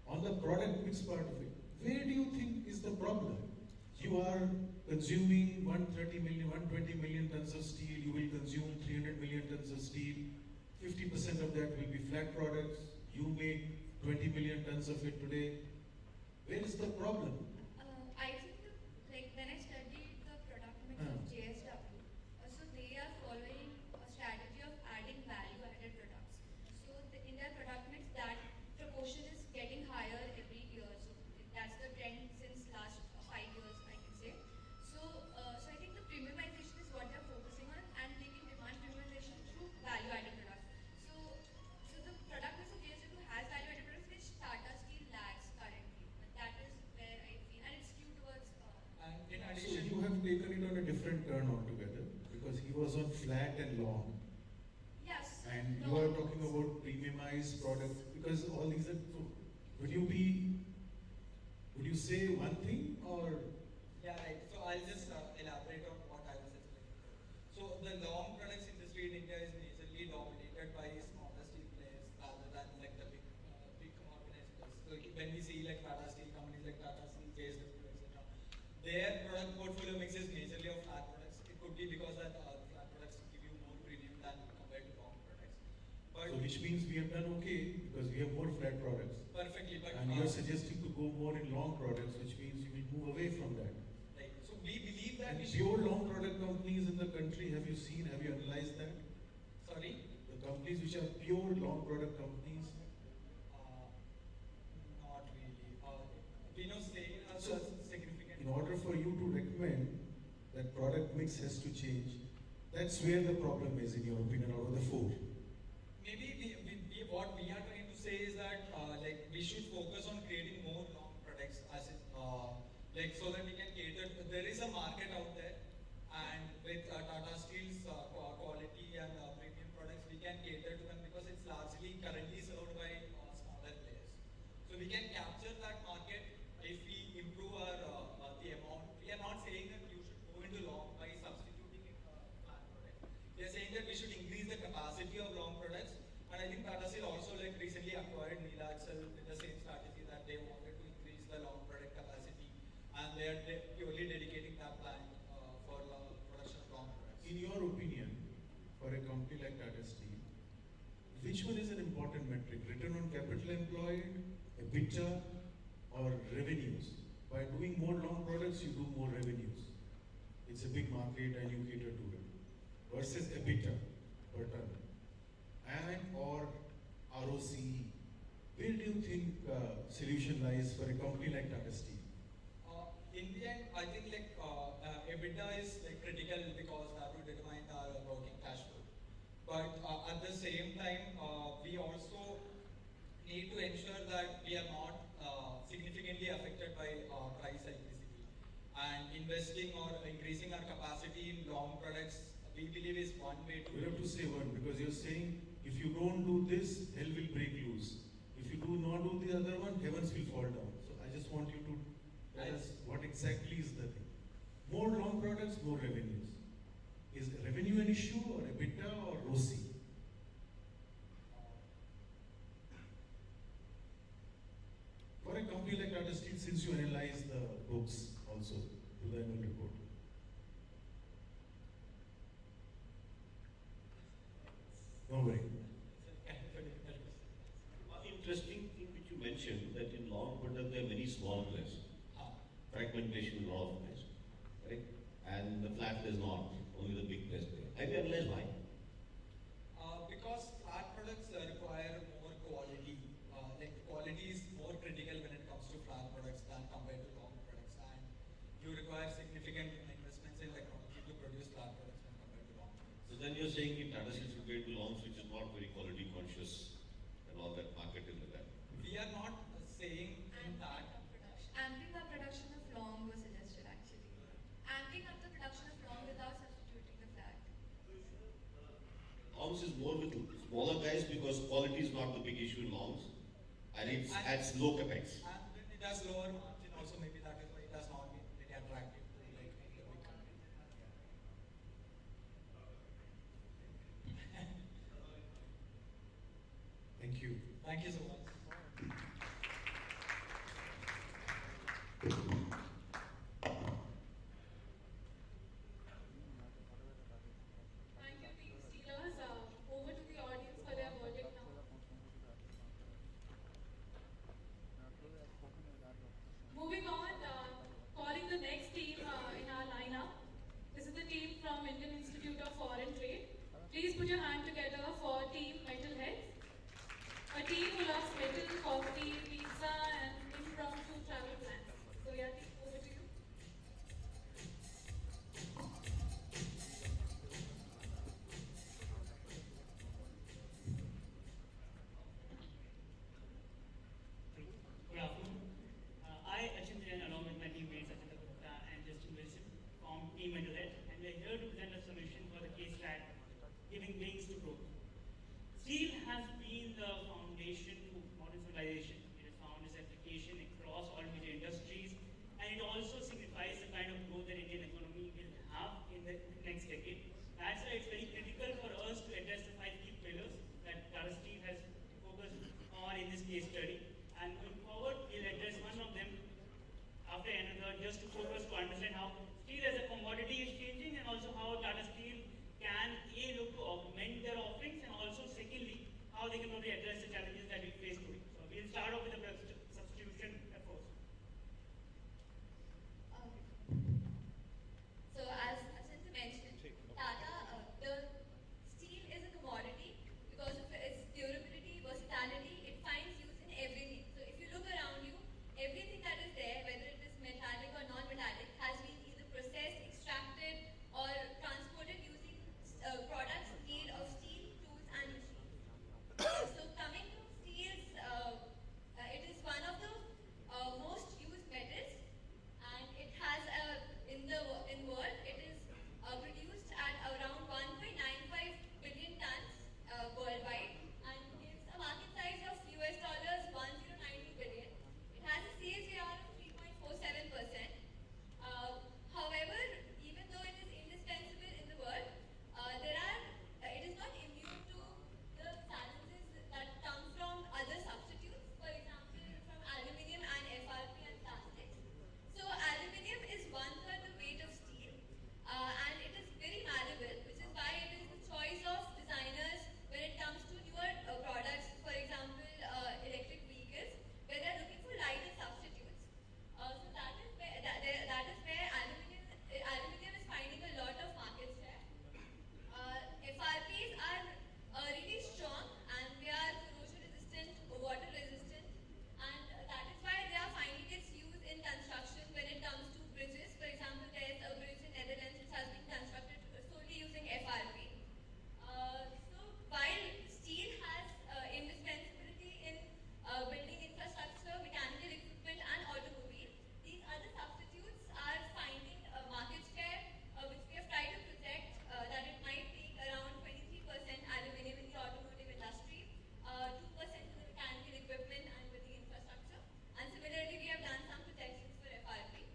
On the product mix part of it, where do you think is the problem? You are consuming 130 million, 120 million tons of steel, you will consume 300 million tons of steel, 50% of that will be flat products, you make 20 million tons of it today. Where is the problem? I think when I studied the product mix of JSW, so they are following a strategy of adding value-added products. So in their product mix, that proportion is getting higher every year. So that's the trend since last 5 years, I can say. So I think the premiumization is what they're focusing on, and they can demand premiumization through value-added products. So the product mix of JSW has value-added products which Tata Steel lacks currently. But that is where I feel, and it's skewed towards. And in So addition, you have taken it on a different turn altogether because he was on flat and long. Yes. And you are talking about premiumized products because all these are. So would you say one thing or? Yeah, right. So I'll just elaborate on what I was explaining. So the long products industry in India is majorly dominated by smaller steel players rather than like the big organizations. So when we see like Tata Steel companies like Tata Steel, JSW, etc., their product portfolio mix is majorly of flat products. It could be because that flat products give you more premium than compared to long products. But So which means we have done okay because we have more flat products. Perfectly, but And you are suggesting to go more in long products, which means you will move away from that. right. So we believe that And we pure should. long product companies in the country, have you analyzed that? Sorry. The companies which are pure long product companies. Not really. We know staying has So, a significant. in order for you to recommend that product mix has to change, that's where the problem is in your opinion out of the four. Maybe what we are trying to say is that like we should focus on creating more long products as in, like so that we can cater. There is a market out there, and with Tata Steel's quality and premium products, we can cater to them because it's largely currently served by smaller players. So we can capture that market if we improve our the amount. We are not saying that you should go into long by substituting it flat product. We are saying that we should increase the capacity of long products. And I think Tata Steel also like recently acquired Neela Axle with the same strategy that they wanted to increase the long product capacity, and they are purely dedicating that plant for production of long products. In your opinion, for a company like Tata Steel, which one is an important metric? Return on capital employed, EBITDA, or revenues? By doing more long products, you do more revenues. It's a big market and you cater to it. Versus EBITDA per ton. And or ROCE. Where do you think solution lies for a company like Tata Steel? In the end, I think like EBITDA is like critical because that will determine our working cash flow. But at the same time, we also need to ensure that we are not significantly affected by price cyclicity. And investing or increasing our capacity in long products, we believe is one way to. You have to say one because you're saying if you don't do this, hell will break loose. If you do not do the other one, heavens will fall down. So I just want you to tell us what exactly is the thing. More long products, more revenues. Is revenue an issue or EBITDA or ROCE? For a company like Tata Steel, since you analyze the books also to the annual report, don't worry. One interesting thing which you mentioned that in long product there are many small players. Fragmentation in a lot of players. Correct? And the flat is not, only the big players play. Have you analyzed why? Because flat products require more quality. Like quality is more critical when it comes to flat products than compared to long products. And you require significant investments in technology to produce flat products when compared to long products. So then you're saying if Tata Steel should get into longs which is not very quality conscious and all that market is like that. We we are not saying in that. Amping up production of long was suggested actually. Amping up the production of long without substituting the flat. Longs is more with smaller guys because quality is not the big issue in longs, and it adds low capex. And when it has lower margin also, maybe that is why it has not been very attractive to like the big company. Thank you. Thank you so much. Thank you, Team Steelers. Over to the audience for their verdict now. Moving on, calling the next team in our lineup. This is the team from Indian Institute of Foreign Trade. Please put your hand together for Team Metalheads. A team who loves metal, coffee, pizza, and impromptu travel plans. So yeah, team, over to you. Good afternoon. I, Achindrayan, along with my teammates Achinta Gupta and Justin Wilson from Team Metalhead, and we are here to present a solution for the case track, giving wings to growth. Steel has been the foundation to modern civilization. It has found its application across all major industries, and it also signifies the kind of growth that Indian economy will have in the next decade. That's why it's very critical for us to address the 5 key pillars that Tata Steel has focused on in this case study. And going forward, we'll address one of them after another, just to focus to understand how steel as a commodity is changing, and also how Tata Steel can look to augment their offerings, and also secondly, how they can probably address the challenges that we face today. So we'll start off with the substitution at first. So as Achinta mentioned, Tata, the steel is a commodity because of its durability, versatility. It finds use in everything. So if you look around you, everything that is there, whether it is metallic or non-metallic, has been either processed, extracted, or transported using products made of steel, tools, and machines. So coming to steels, it is one of the most used metals, and it has in world it is produced at around 1.95 billion tons worldwide, and gives a market size of US dollars 1090 billion. It has a CAGR of 3.47%. However, even though it is indispensable in the world, it is not immune to the challenges that come from other substitutes, for example, from aluminium and FRP and plastics. So aluminium is 1/3 the weight of steel, and it is very malleable, which is why it is the choice of designers when it comes to newer products, for example, electric vehicles, where they are looking for lighter substitutes. So that is where aluminium is finding a lot of market share. FRPs are really strong, and they are corrosion resistant, water resistant, and that is why they are finding its use in construction when it comes to bridges. For example, there is a bridge in Netherlands which has been constructed solely using FRP. So while steel has indispensability in building infrastructure, mechanical equipment, and automobile, these other substitutes are finding market share, which we have tried to project that it might take around 23% aluminium in the automotive industry, 2% in the mechanical equipment and building infrastructure, and similarly we have done some projections for FRP.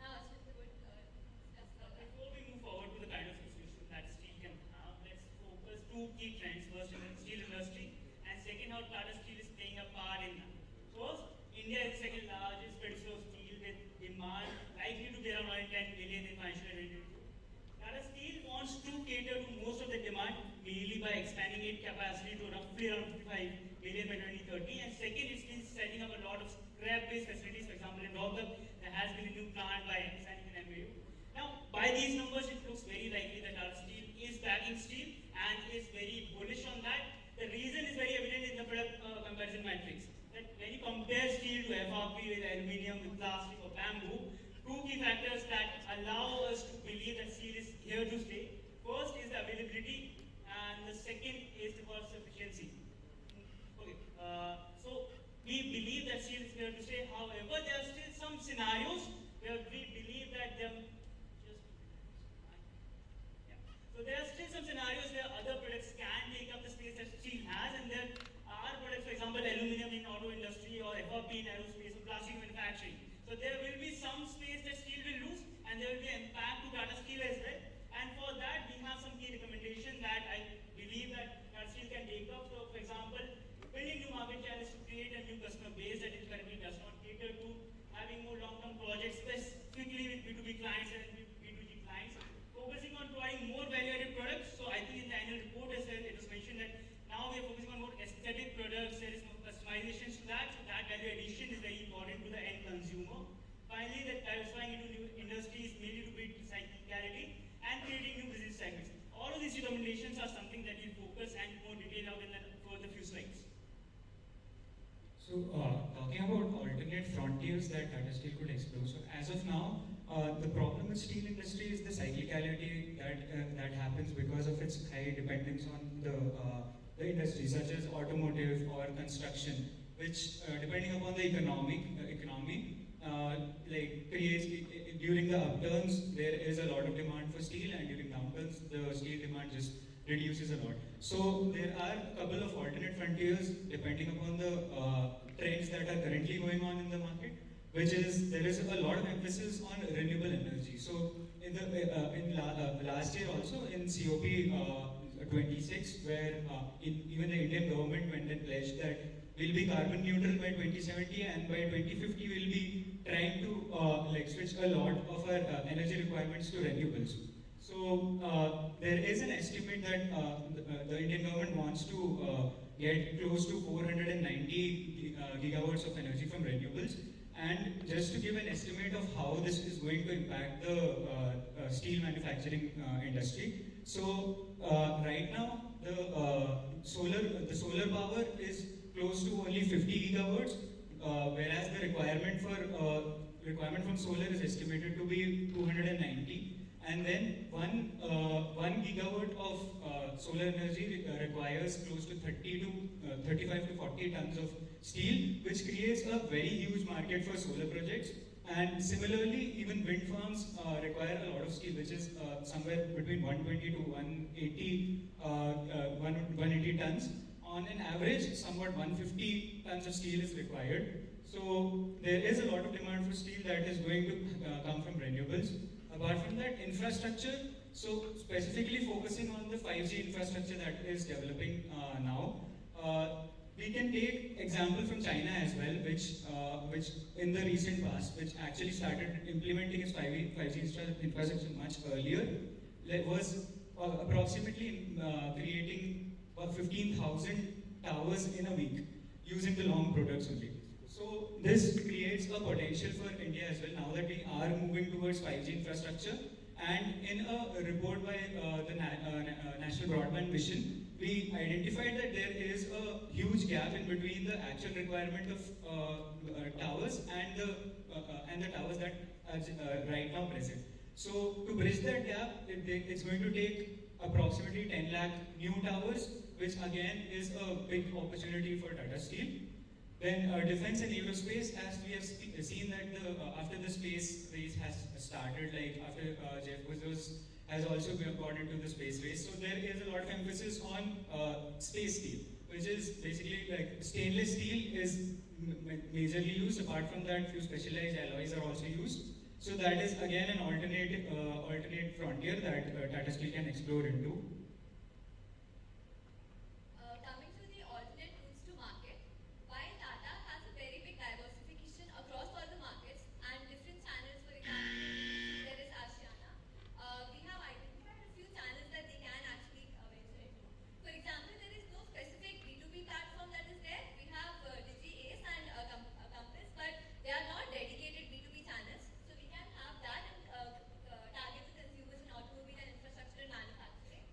Now Ashwin would discuss further. Before we move forward to the kind of solution that steel can have, let's focus 2 key trends. First, in the steel industry, and second, how Tata Steel is playing a part in that. First, India is the second largest producer of steel, with demand likely to be around 110 billion in financial year 2022. Tata Steel wants to cater to most of the demand, mainly by expanding its capacity to roughly around 55 billion by 2030. And second, it's been setting up a lot of scrap-based facilities. For example, in Rohtak, there has been a new plant by signing an MOU. Now, by these numbers, it looks very likely that Tata Steel is backing steel and is very bullish on that. The reason is very evident in the product comparison matrix. That when you compare steel to FRP with aluminium, with plastic or bamboo, 2 key factors that allow us to believe that steel is here to stay. First is the availability, and the second is the cost efficiency. Okay, so in aerospace or plastic manufacturing. So there will be some space that steel will lose, and there will be impact to Tata Steel as well. And for that, we have some key recommendations that I believe that Tata Steel can take up. So, for example, building new market channels to create a new customer base that it currently does not cater to, having more long-term projects specifically with B2B clients and B2G clients, focusing on providing more value-added products. So I think in the annual report as well, it was mentioned that now we are focusing on more aesthetic products, there is more customizations to that, so that value addition is very important to the end consumer. Finally, that diversifying into new industries, mainly to beat cyclicality and creating new business segments. All of these recommendations are something that we'll focus and more detail out in the further few slides. So, talking about alternate frontiers that Tata Steel could explore. So, as of now, the problem with steel industry is the cyclicality that happens because of its high dependence on the industry, such as automotive or construction, which, depending upon the economy, like creates during the upturns there is a lot of demand for steel, and during downturns the steel demand just reduces a lot. So there are a couple of alternate frontiers depending upon the trends that are currently going on in the market, which is there is a lot of emphasis on renewable energy. So in the last year also in COP 26, where even the Indian government went and pledged that we'll be carbon neutral by 2070, and by 2050 we'll be trying to like switch a lot of our energy requirements to renewables. So there is an estimate that the Indian government wants to get close to 490 gigawatts of energy from renewables. And just to give an estimate of how this is going to impact the steel manufacturing industry. So right now the solar power is close to only 50 gigawatts, whereas the requirement from solar is estimated to be 290. And then one gigawatt of solar energy requires close to 35 to 40 tons of steel, which creates a very huge market for solar projects. And similarly, even wind farms require a lot of steel, which is somewhere between 120 to 180 tons. On an average, somewhat 150 tons of steel is required. So there is a lot of demand for steel that is going to come from renewables. Apart from that, infrastructure, so specifically focusing on the 5G infrastructure that is developing now, we can take example from China as well, which in the recent past, which actually started implementing its 5G infrastructure much earlier, was approximately creating 15,000 towers in a week using the long products only. So this creates a potential for India as well now that we are moving towards 5G infrastructure. And in a report by the National Broadband Mission, we identified that there is a huge gap in between the actual requirement of towers and the towers that are right now present. So to bridge that gap, it's going to take approximately 10 lakh new towers, which again is a big opportunity for Tata Steel. Then defense and aerospace, as we have seen that after the space race has started, like after Jeff Bezos has also got into the space race, so there is a lot of emphasis on space steel, which is basically like stainless steel is majorly used. Apart from that, few specialized alloys are also used. So that is again an alternate frontier that Tata Steel can explore into. Coming to the alternate routes to market, while Tata has a very big diversification across all the markets and different channels, for example, there is Asiana, we have identified a few channels that they can actually venture into. For example, there is no specific B2B platform that is there. We have Digi Ace and Compass, but they are not dedicated B2B channels. So we can have that and target the consumers in automobile and infrastructure and manufacturing.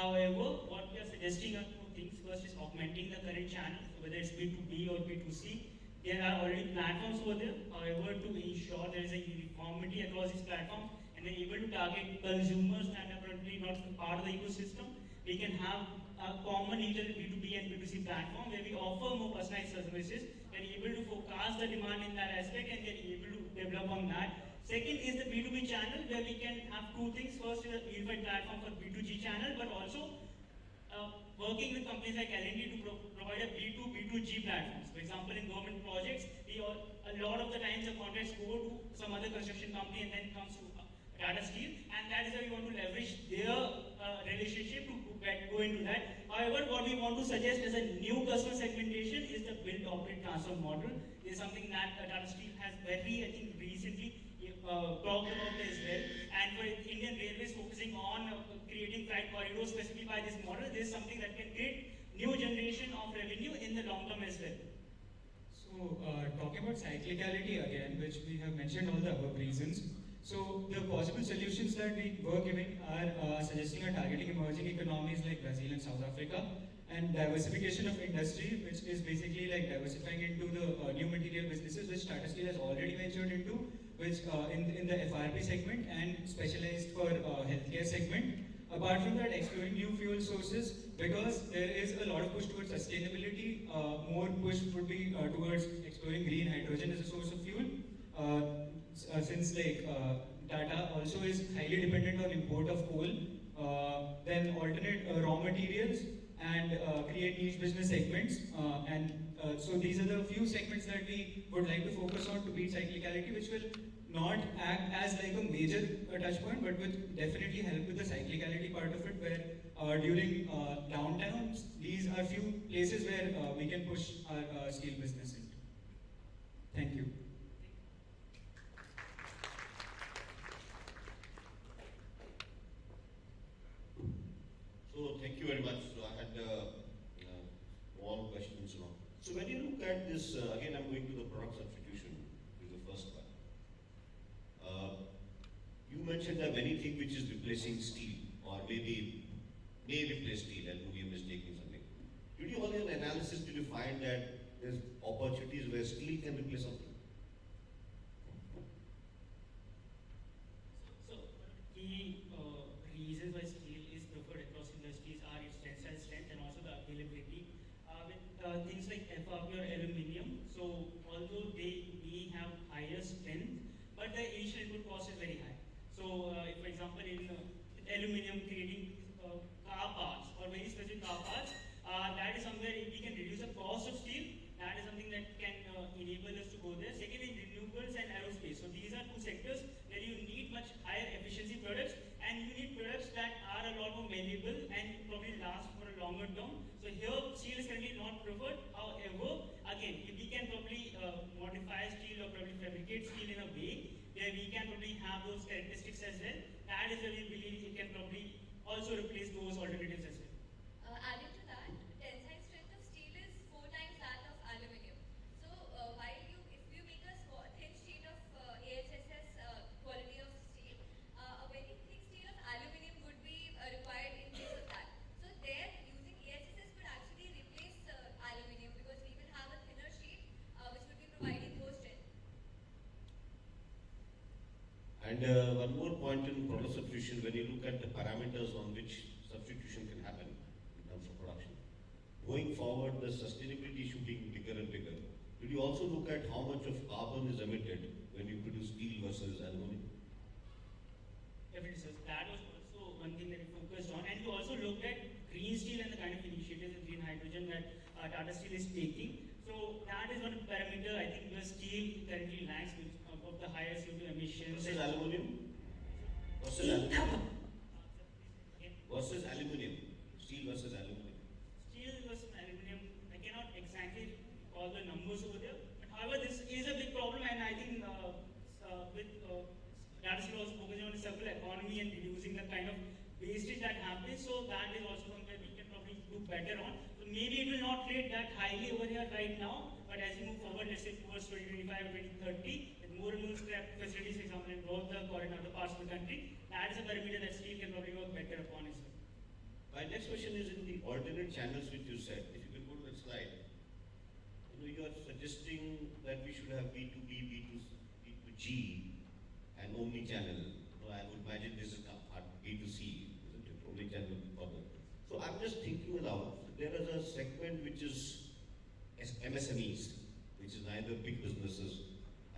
However, what we are suggesting are two things. First is augmenting the current channel, so whether it's B2B or B2C. There are already platforms over there. However, to ensure there is a uniformity across these platforms and they're able to target consumers that are currently not part of the ecosystem, we can have a common either B2B and B2C platform where we offer more personalized services. We're able to forecast the demand in that aspect and we're able to develop on that. Second is the B2B channel where we can have two things. First is a unified platform for B2G channel, but also working with companies like L&D to provide a B2, B2G platforms. For example, in government projects, a lot of the times the contracts go to some other construction company and then comes to Tata Steel, and that is why we want to leverage their relationship to go into that. However, what we want to suggest as a new customer segmentation is the build, operate, transfer model. This is something that Tata Steel has very, I think, recently talked about as well. And for Indian Railways focusing on creating freight corridors specifically by this model, this is something that can create new generation of revenue in the long term as well. So, talking about cyclicality again, which we have mentioned all the above reasons. So, the possible solutions that we were giving are suggesting or targeting emerging economies like Brazil and South Africa, and diversification of industry, which is basically like diversifying into the new material businesses, which Tata Steel has already ventured into, which in the FRP segment and specialized for healthcare segment. Apart from that, exploring new fuel sources, because there is a lot of push towards sustainability. More push would be towards exploring green hydrogen as a source of fuel. Since like Tata also is highly dependent on import of coal, then alternate raw materials and create niche business segments. So these are the few segments that we would like to focus on to beat cyclicality, which will not act as like a major touch point, but will definitely help with the cyclicality part of it, where during downtowns, these are few places where we can push our steel business into. Thank you. So thank you very much. So I had all questions now. So when you look at this, again I'm going to the product substitution, which is the first one. You mentioned that many things which is replacing steel, or maybe may replace steel, aluminum is taking something. Did you all in analysis, did you find that there's opportunities where steel can replace something? So key reasons why steel is preferred across industries are its tensile strength and also the availability. With things like FRP or aluminium, so although they may have higher strength, but the initial input cost is very high. So, if for example, in aluminium creating car parts or very specific car parts, that is somewhere if we can reduce the cost of steel, that is something that can enable us to go there. Second is renewables and aerospace. So these are two sectors where you need much higher efficiency products, and you need products that are a lot more malleable and probably last for a longer term. So here steel is currently not preferred. However, again, if we can probably modify steel or probably fabricate steel in a way where we can probably have those characteristics as well, that is where we believe it can probably also replace those alternatives as well. Adding to that, tensile strength of steel is 4 times that of aluminium. So while if you make a thin sheet of AHSS quality of steel, a very thick steel of aluminium would be required in place of that. So there, using AHSS could actually replace aluminium because we will have a thinner sheet which will be providing more strength. And one more point in product substitution, when you look at the parameters on which substitution can happen in terms of production. Going forward, the sustainability issue being bigger and bigger. Did you also look at how much of carbon is emitted when you produce steel versus aluminum? Definitely, sir. That was also one thing that we focused on. And we also looked at green steel and the kind of initiatives in green hydrogen that Tata Steel is taking. So that is one parameter I think where steel currently lags of the higher CO2 emissions. Versus aluminum? Versus aluminum? Versus aluminum? Steel versus aluminum? Steel versus aluminum, I cannot exactly call the numbers over there. But however, this is a big problem, and I think with Tata Steel also focusing on the circular economy and reducing the kind of wastage that happens. So that is also something we can probably do better on. So maybe it will not rate that highly over here right now, but as we move forward, let's say towards 2025 or 2030, with more and more scrap facilities, for example, in both the core and other parts of the country, that is a parameter that steel can probably work better upon as well. My next next question is in the alternate channels which you said. If you can go to that slide. You are suggesting that we should have B2B, B2G, and omni-channel. I would imagine this is B2C, isn't it? Omni-channel model. So I'm just thinking aloud. There is a segment which is MSMEs, which is neither big businesses,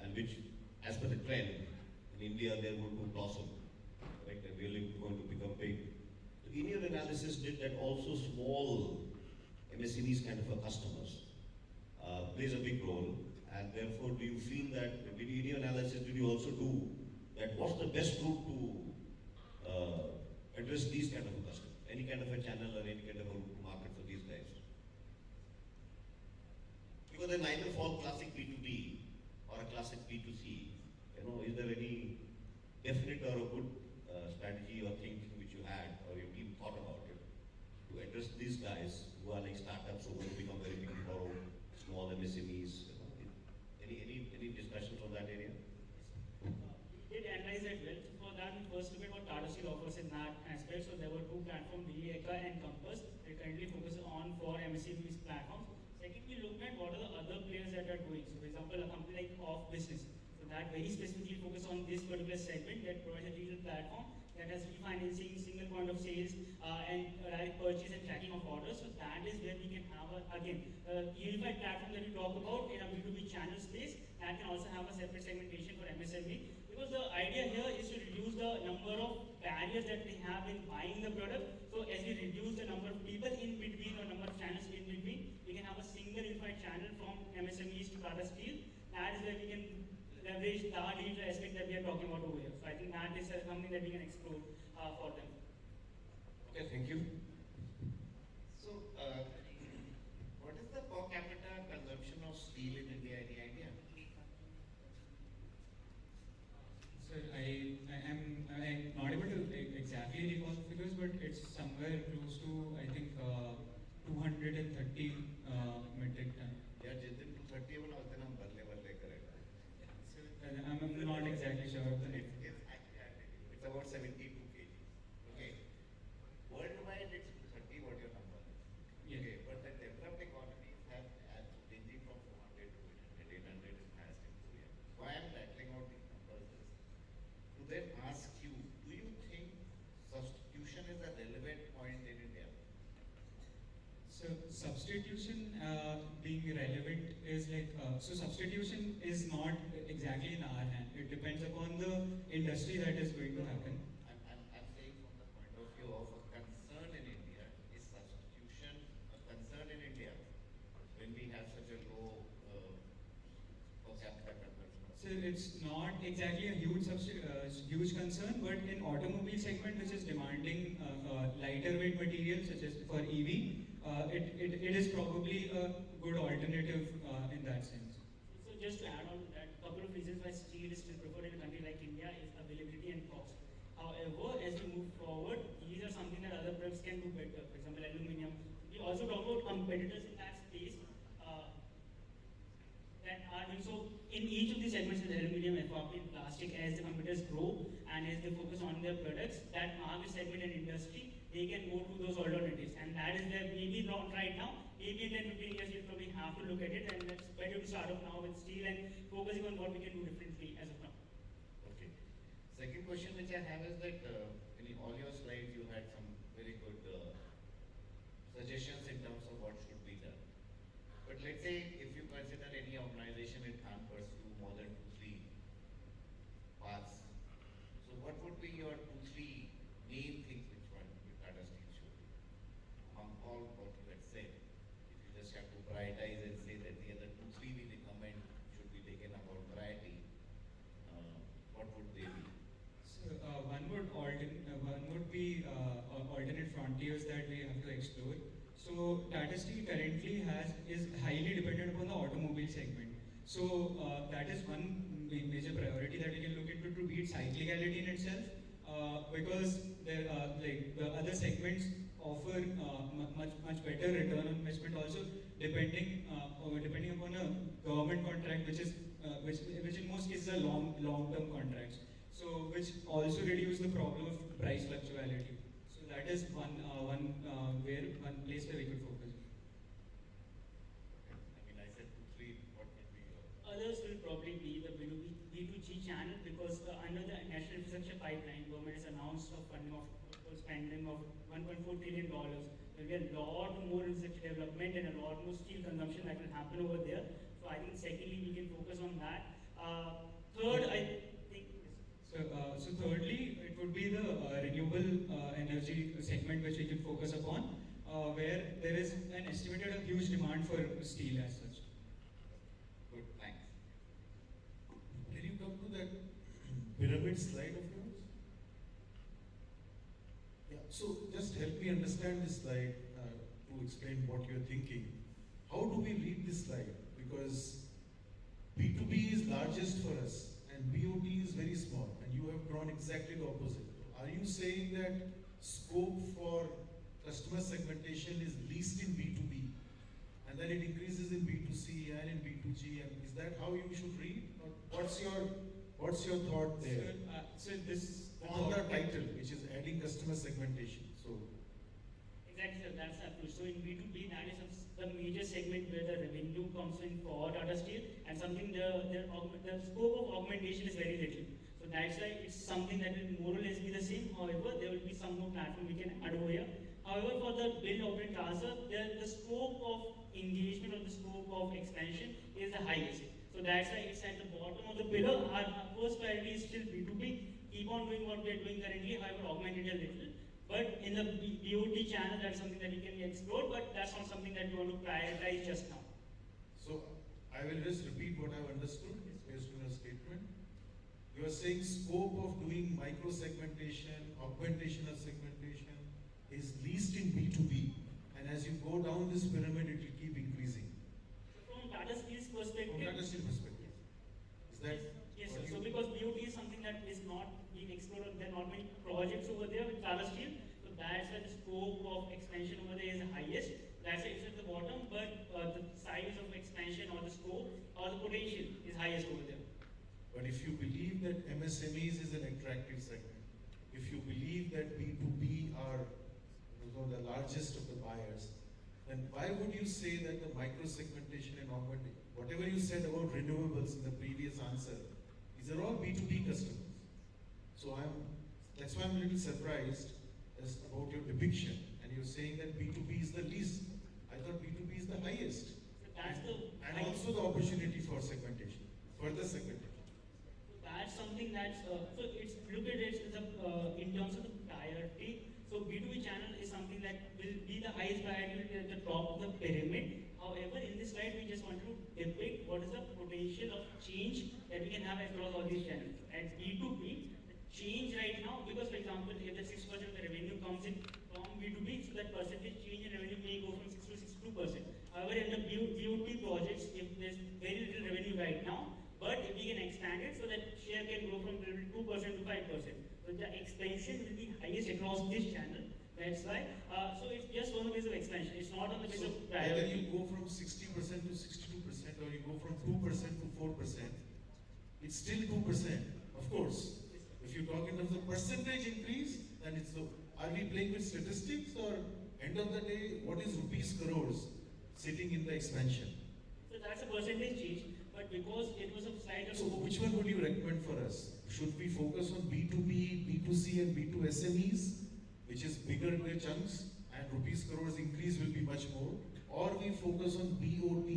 and which, as per the trend, in India they're going to blossom, right? They're really going to become big. So in your analysis, did that also small MSMEs kind of a customers plays a big role, and therefore do you feel that in your analysis did you also do that what's the best route to address these kind of a customers? Any kind of a channel or any kind of a route to market for these guys? Because they neither fall classic B2B or a classic B2C. Is there any definite or a good strategy or thinking which you had or your team thought about it to address these guys who are like startups who are going to become very big tomorrow, small MSMEs? Any discussions on that area? We did analyze that well. So for that, we first looked at what Tata Steel offers in that aspect. So there were two platforms, Eka and Compass. They currently focus on for MSMEs platforms. Second, we looked at what are the other players that are doing. So for example, a company like Off Business. So that very specifically focus on this particular segment that provides a digital platform that has refinancing, single point of sales, and direct purchase and tracking of orders. So that is where we can have, a unified platform that we talk about in a B2B channel space that can also have a separate segmentation for MSME. Because the idea here is to reduce the number of barriers that they have in buying the product. So as we reduce the number of people in between or number of channels in between, we can have a single unified channel from MSMEs to Tata Steel. That is where we can leverage the digital aspect that we are talking about over here. So I think that is something that we can explore for them. Okay, thank you. So, what is the per capita consumption of steel in India? Any idea? Sir, I'm not able to exactly recall the figures, but it's somewhere close to, I think, 230 metric ton. Yeah, जितने 230 बना उतने हम बदले करेंगे. I'm not exactly sure of the name. It's about 72 kg. Okay. Worldwide, it's 230. What your number is? Yes. Okay. But the developed economies have ranging from 400 to 800. 800 is highest in Korea. Why I'm rattling out these numbers is to then ask you, do you think substitution is a relevant point in India? So substitution being relevant is like, so substitution is not exactly in our hand. It depends upon the industry that is going to happen. I'm saying from the point of view of a concern in India, is substitution a concern in India when we have such a low per capita consumption? So it's not exactly a huge concern, but in automobile segment, which is demanding lighter weight materials such as for EV, it is probably a good alternative in that sense. So just to add on to that, a couple of reasons why steel is still preferred in a country like India is availability and cost. However, as we move forward, these are something that other products can do better. For example, aluminium. We also talk about competitors in that space that are doing so in each of these segments with aluminium, FRP, plastic. As the competitors grow and as they focus on their products that are the segment and industry, they can go to those alternatives. And that is where maybe not right now, maybe in 10, 15 years, we'll probably have to look at it. And that's better to start off now with steel and focusing on what we can do differently as of now. Okay. Second question which I have is that in all your slides, you had some very good suggestions in terms of what should be done. But let's say if you consider any organization, it can't pursue more than 2-3 paths. So what would be your 2-3 main things which one Tata Steel should do? Among all what you had said, if you just have to prioritize and say that the other 2-3 we recommend should be taken about priority, what would they be? So one would be alternate frontiers that we have to explore. So Tata Steel currently is highly dependent upon the automobile segment. So that is one major priority that we can look into to beat cyclicality in itself, because there like the other segments offer much better return on investment. Also depending upon a government contract, which in most cases are long-term contracts. So which also reduce the problem of price fluctuality. So that is one trillion. There will be a lot more research development and a lot more steel consumption that will happen over there. So I think secondly we can focus on that. Third, I think. So thirdly, it would be the renewable energy segment which we can focus upon, where there is an estimated a huge demand for steel as such. Good, thanks. Can you come to that pyramid slide of yours? Yeah, so just help me understand this slide to explain what you're thinking. How do we read this slide? Because B2B is largest for us and BOT is very small, and you have drawn exactly the opposite. Are you saying that scope for customer segmentation is least in B2B and then it increases in B2C and in B2G, and is that how you should read? Or what's your thought there? So this on the title, which is adding customer segmentation. So exactly, sir, that's the approach. So in B2B, that is the major segment where the revenue comes in for Tata Steel, and something the scope of augmentation is very little. So that's why it's something that will more or less be the same. However, there will be some more platform we can add over here. However, for the build, operate, transfer, the scope of engagement or the scope of expansion is the highest. So that's why it's at the bottom of the pillar. Our first priority is still B2B. Keep on doing what we are doing currently, however, augment it a little. But in the BOT channel, that's something that we can explore, but that's not something that we want to prioritize just now. So I will just repeat what I've understood based on your statement. You are saying scope of doing micro segmentation, augmentation of segmentation is least in B2B, and as you go down this pyramid, it will keep increasing. From Tata Steel's perspective. From Tata Steel perspective. Is that? Yes, sir. So because BOT is something that is not being explored, there are not many projects over there with Tata Steel. So that's why the scope of expansion over there is the highest. That's why it's at the bottom, but the size of expansion or the scope or the potential is highest over there. But if you believe that MSMEs is an attractive segment, if you believe that B2B are the largest of the buyers, then why would you say that the micro segmentation and augmentation, whatever you said about renewables in the previous answer, these are all B2B customers. So that's why I'm a little surprised as about your depiction, and you're saying that B2B is the least. I thought B2B is the highest. And also the opportunity for segmentation, further segmentation. That's something that's, so it's, look at it as a, in terms of the priority. So B2B channel is something that will be the highest priority at the top of the pyramid. However, in this slide, we just want to depict what is the potential of change that we can have across all these channels. At B2B, the change right now, because for example, if the 6% of the revenue comes in from B2B, so that percentage change in revenue may go from 6 to 62%. However, in the BOT projects, if there's very little revenue right now, but if we can expand it so that share can go from 2% to 5%. So the expansion will be highest across this channel. That's why. So it's just on the basis of expansion. It's not on the basis of priority. Whether you go from 60% to 62% or you go from 2% to 4%, it's still 2%, of course. If you talk in terms of percentage increase, then it's so. Are we playing with statistics, or end of the day, what is rupees crores sitting in the expansion? So that's a percentage change. But because it was a slide of... So which one would you recommend for us? Should we focus on B2B, B2C and B2SMEs, which is bigger in their chunks, and rupees crores increase will be much more? Or we focus on BOT,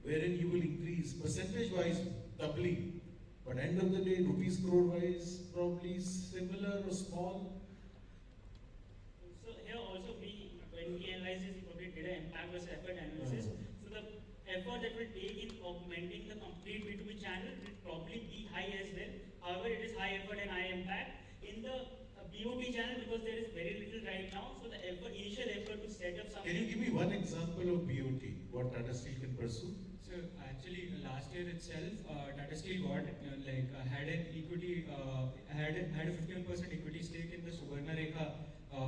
wherein you will increase percentage-wise doubling, but end of the day, rupees crore-wise probably similar or small? So here also when we analyze this, we probably did an impact versus effort analysis. So the effort that will take in augmenting the complete B2B channel will probably be high as well. However, it is high effort and high impact. In the BOT channel, because there is very little right now, so the initial effort to set up something... Can you give me one example of BOT, what Tata Steel can pursue? So actually, last year itself, Tata Steel got had an equity, had a 51% equity stake in the Subarnarekha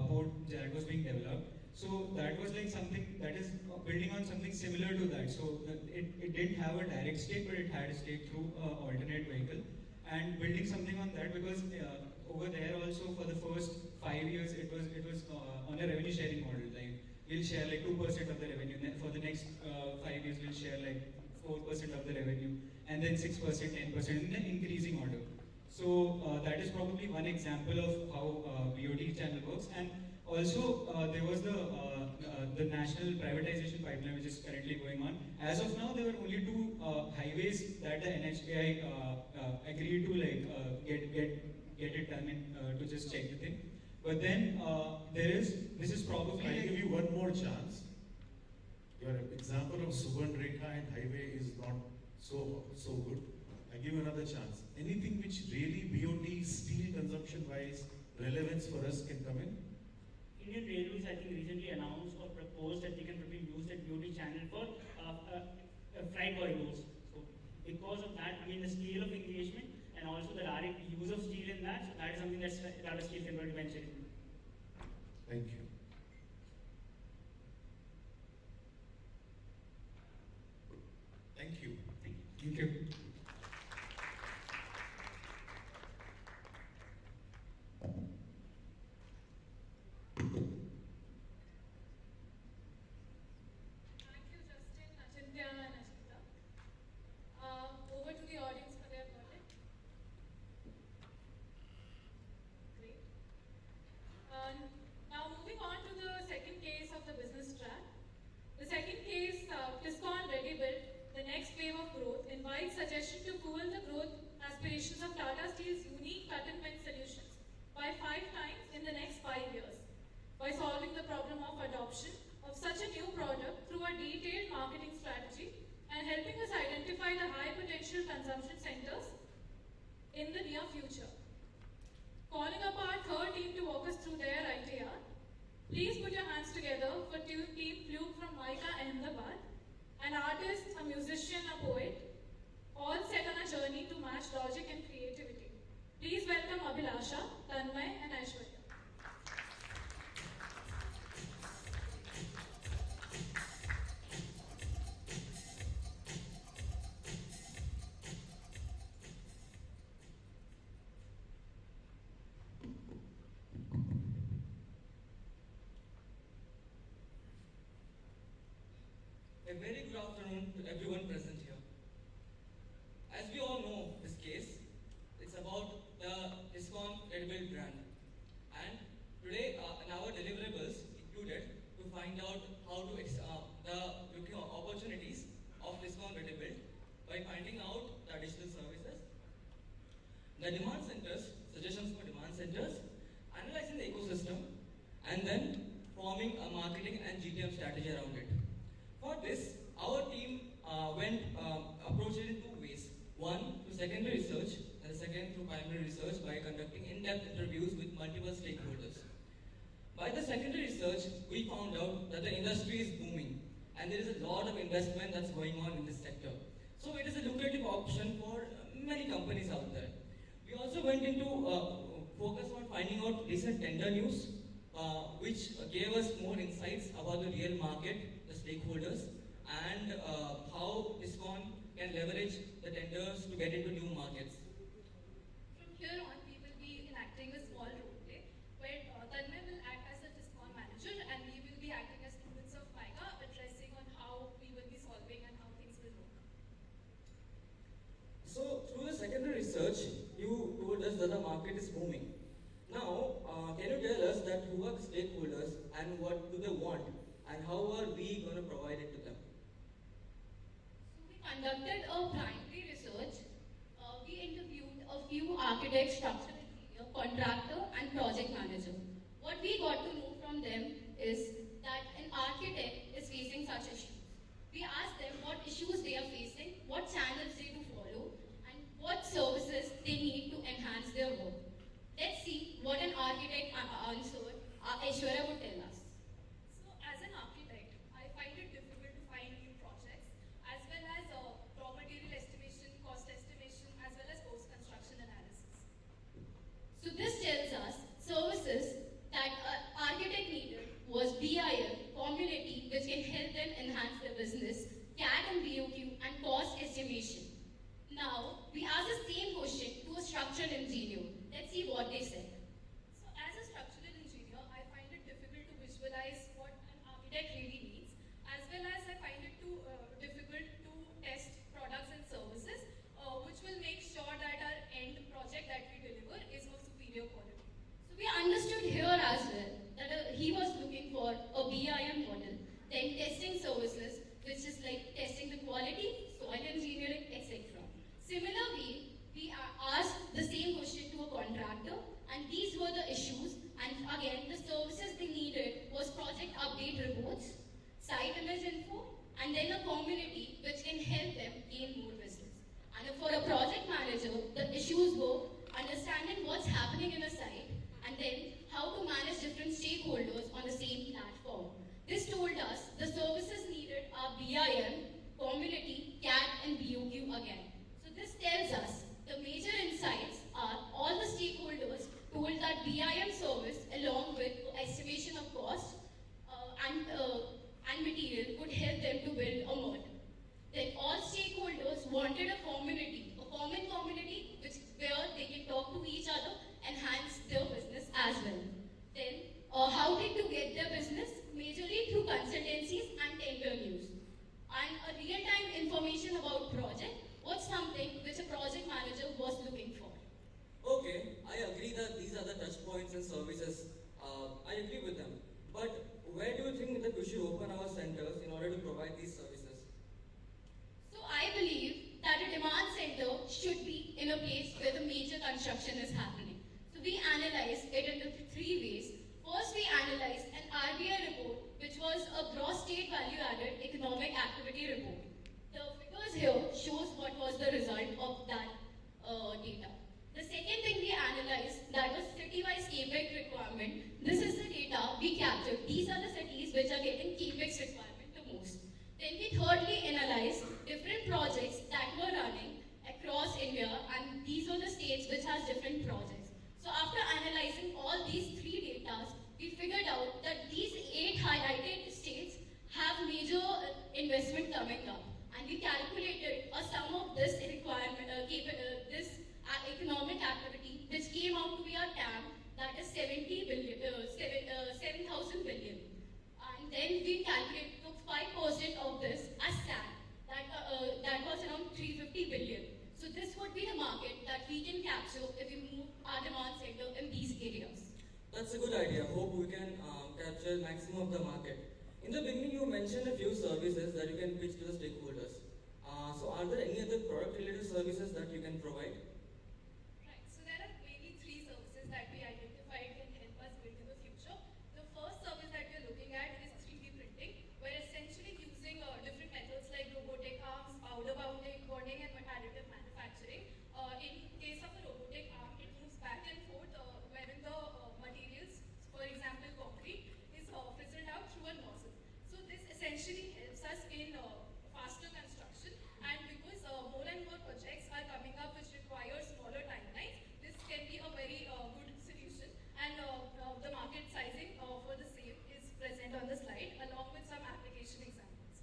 port that was being developed. So that was like something that is building on something similar to that. So it didn't have a direct stake, but it had a stake through alternate vehicle, and building something on that, because over there also for the first 5 years it was on a revenue sharing model. Like we'll share like 2% of the revenue. Then for the next 5 years we'll share like 4% of the revenue, and then 6%, 10% in an increasing order. So that is probably one example of how BOT channel works. And Also, there was the national privatization pipeline which is currently going on. As of now, there were only two highways that the NHAI agreed to get it done to just check the thing. But then this is probably. I'll give you one more chance. Your example of Subarnrekha and highway is not so good. I give you another chance. Anything which really BOT steel consumption wise relevance for us can come in? Indian Railways, I think, recently announced or proposed that they can probably use that BOT channel for freight corridors. So, because of that, I mean, the scale of engagement and also the direct use of steel in that, so that is something that Tata Steel can probably venture into. Thank you. Thank you. Thank you. Over to the audience for their verdict. Great. Now moving on to the second case of the business track. The second case, Tiscon Ready Built, the next wave of growth, invites suggestion to fuel the growth aspirations of Tata Steel's unique cut and bend solutions by 5 times in the next 5 years, by solving the problem of adoption of such a new product through a detailed marketing strategy and helping us identify the high potential consumption centers in the near future. Calling up our third team to walk us through their ITR, please put your hands together for Team Fluke from Maika Ahmedabad, an artist, a musician, a poet, all set on a journey to match logic and creativity. Please welcome Abhilasha, Tanmay and Aishwarya. A very good afternoon to everyone present here. As we all know, this case, it's about the Tiscon Ready Built brand. And today, in our deliverables included to find out how to the opportunities of Tiscon Ready Built by finding out the additional services, the demand centers, suggestions for demand centers, analyzing the ecosystem, and then forming a marketing and GTM strategy around it. For this, our team approached it in 2 ways. One, through secondary research, and the second through primary research by conducting in-depth interviews with multiple stakeholders. By the secondary research, we found out that the industry is booming and there is a lot of investment that's going on in this sector. So it is a lucrative option for many companies out there. We also went into focus on finding out recent tender news, which gave us more insights about the real market, the stakeholders, and how Tiscon can leverage the tenders to get into new markets. From here on, we will be enacting a small role play where Tanmay will act as a Tiscon manager and we will be acting as students of Maika, addressing on how we will be solving and how things will work. So, through the secondary research, you told us that the market is booming. Now, can you tell us that who are the stakeholders and what do they want and how are we going to provide it to them? So we conducted a primary research. We interviewed a few architects, structural engineer, contractor and project manager. What we got to know from them is that an architect is facing such issues. We asked them what issues they are facing, what channels they to follow, and what services they need to enhance their work. Let's see what an architect answered, Aishwarya would tell us. So as an architect, I find it difficult to find new projects as well as raw material estimation, cost estimation, as well as post-construction analysis. So this tells us services that an architect needed a BIM model, then testing services, which is like testing the quality, soil engineering, etc. Similarly, we asked the same question to a contractor, and these were the issues. And again, the services they needed was project update reports, site image info, and then a community which can help them gain more business. And for a project manager, the issues were understanding what's happening in a site, and then how to manage different stakeholders on the same platform. This told us the services needed are BIM, community, CAD, and BOQ again. So this tells us the major insights are all the stakeholders told that BIM service along with estimation of cost and material could help them to build a model. Then all stakeholders wanted a community, a common community where they can talk to each other, enhance their business as well. Then how did to get their business? Majorly through consultancies and tender news. And a real-time information about project was something which a project manager was looking for. Okay, I agree that these are the touch points and services. I agree with them. But where do you think that we should open our centers in order to provide these services? So I believe that a demand center should be in a place where the major construction is happening. So we analyzed it into three ways. First, we analyzed an RBI report, which was a gross state value added economic activity report. The figures here shows what was the result of that data. The second thing we analyzed, that was city-wise capex requirement. This is the data we captured. These are the cities which are getting capex requirement the most. Then we thirdly analyzed different projects that were running across India, and these were the states which has different projects. So after analyzing all these three data, we figured out that these 8 highlighted states have major investment coming up. And we calculated a sum of this requirement, this economic activity, which came out to be a TAM, that is 7,000 billion. And then we calculated 5% of this as SAM, that was around 350 billion. So this would be the market that we can capture if we move our demand center in these areas. That's a good idea. Hope we can capture maximum of the market. In the beginning, you mentioned a few services that you can pitch to the stakeholders. So are there any other product-related services that you can provide? Right. So there are mainly 3 services that we identified can help us build in the future. The first service that we're looking at is 3D printing. We're essentially using different methods like robotic arms, powder bonding, and additive manufacturing. In case of a robotic arm, it moves back and forth wherein the materials, for example concrete, is fizzled out through a nozzle. So this essentially helps us in faster construction, and because more and more projects are coming up which require smaller timelines, this can be a very good solution, and the market sizing for the same is present on the slide along with some application examples.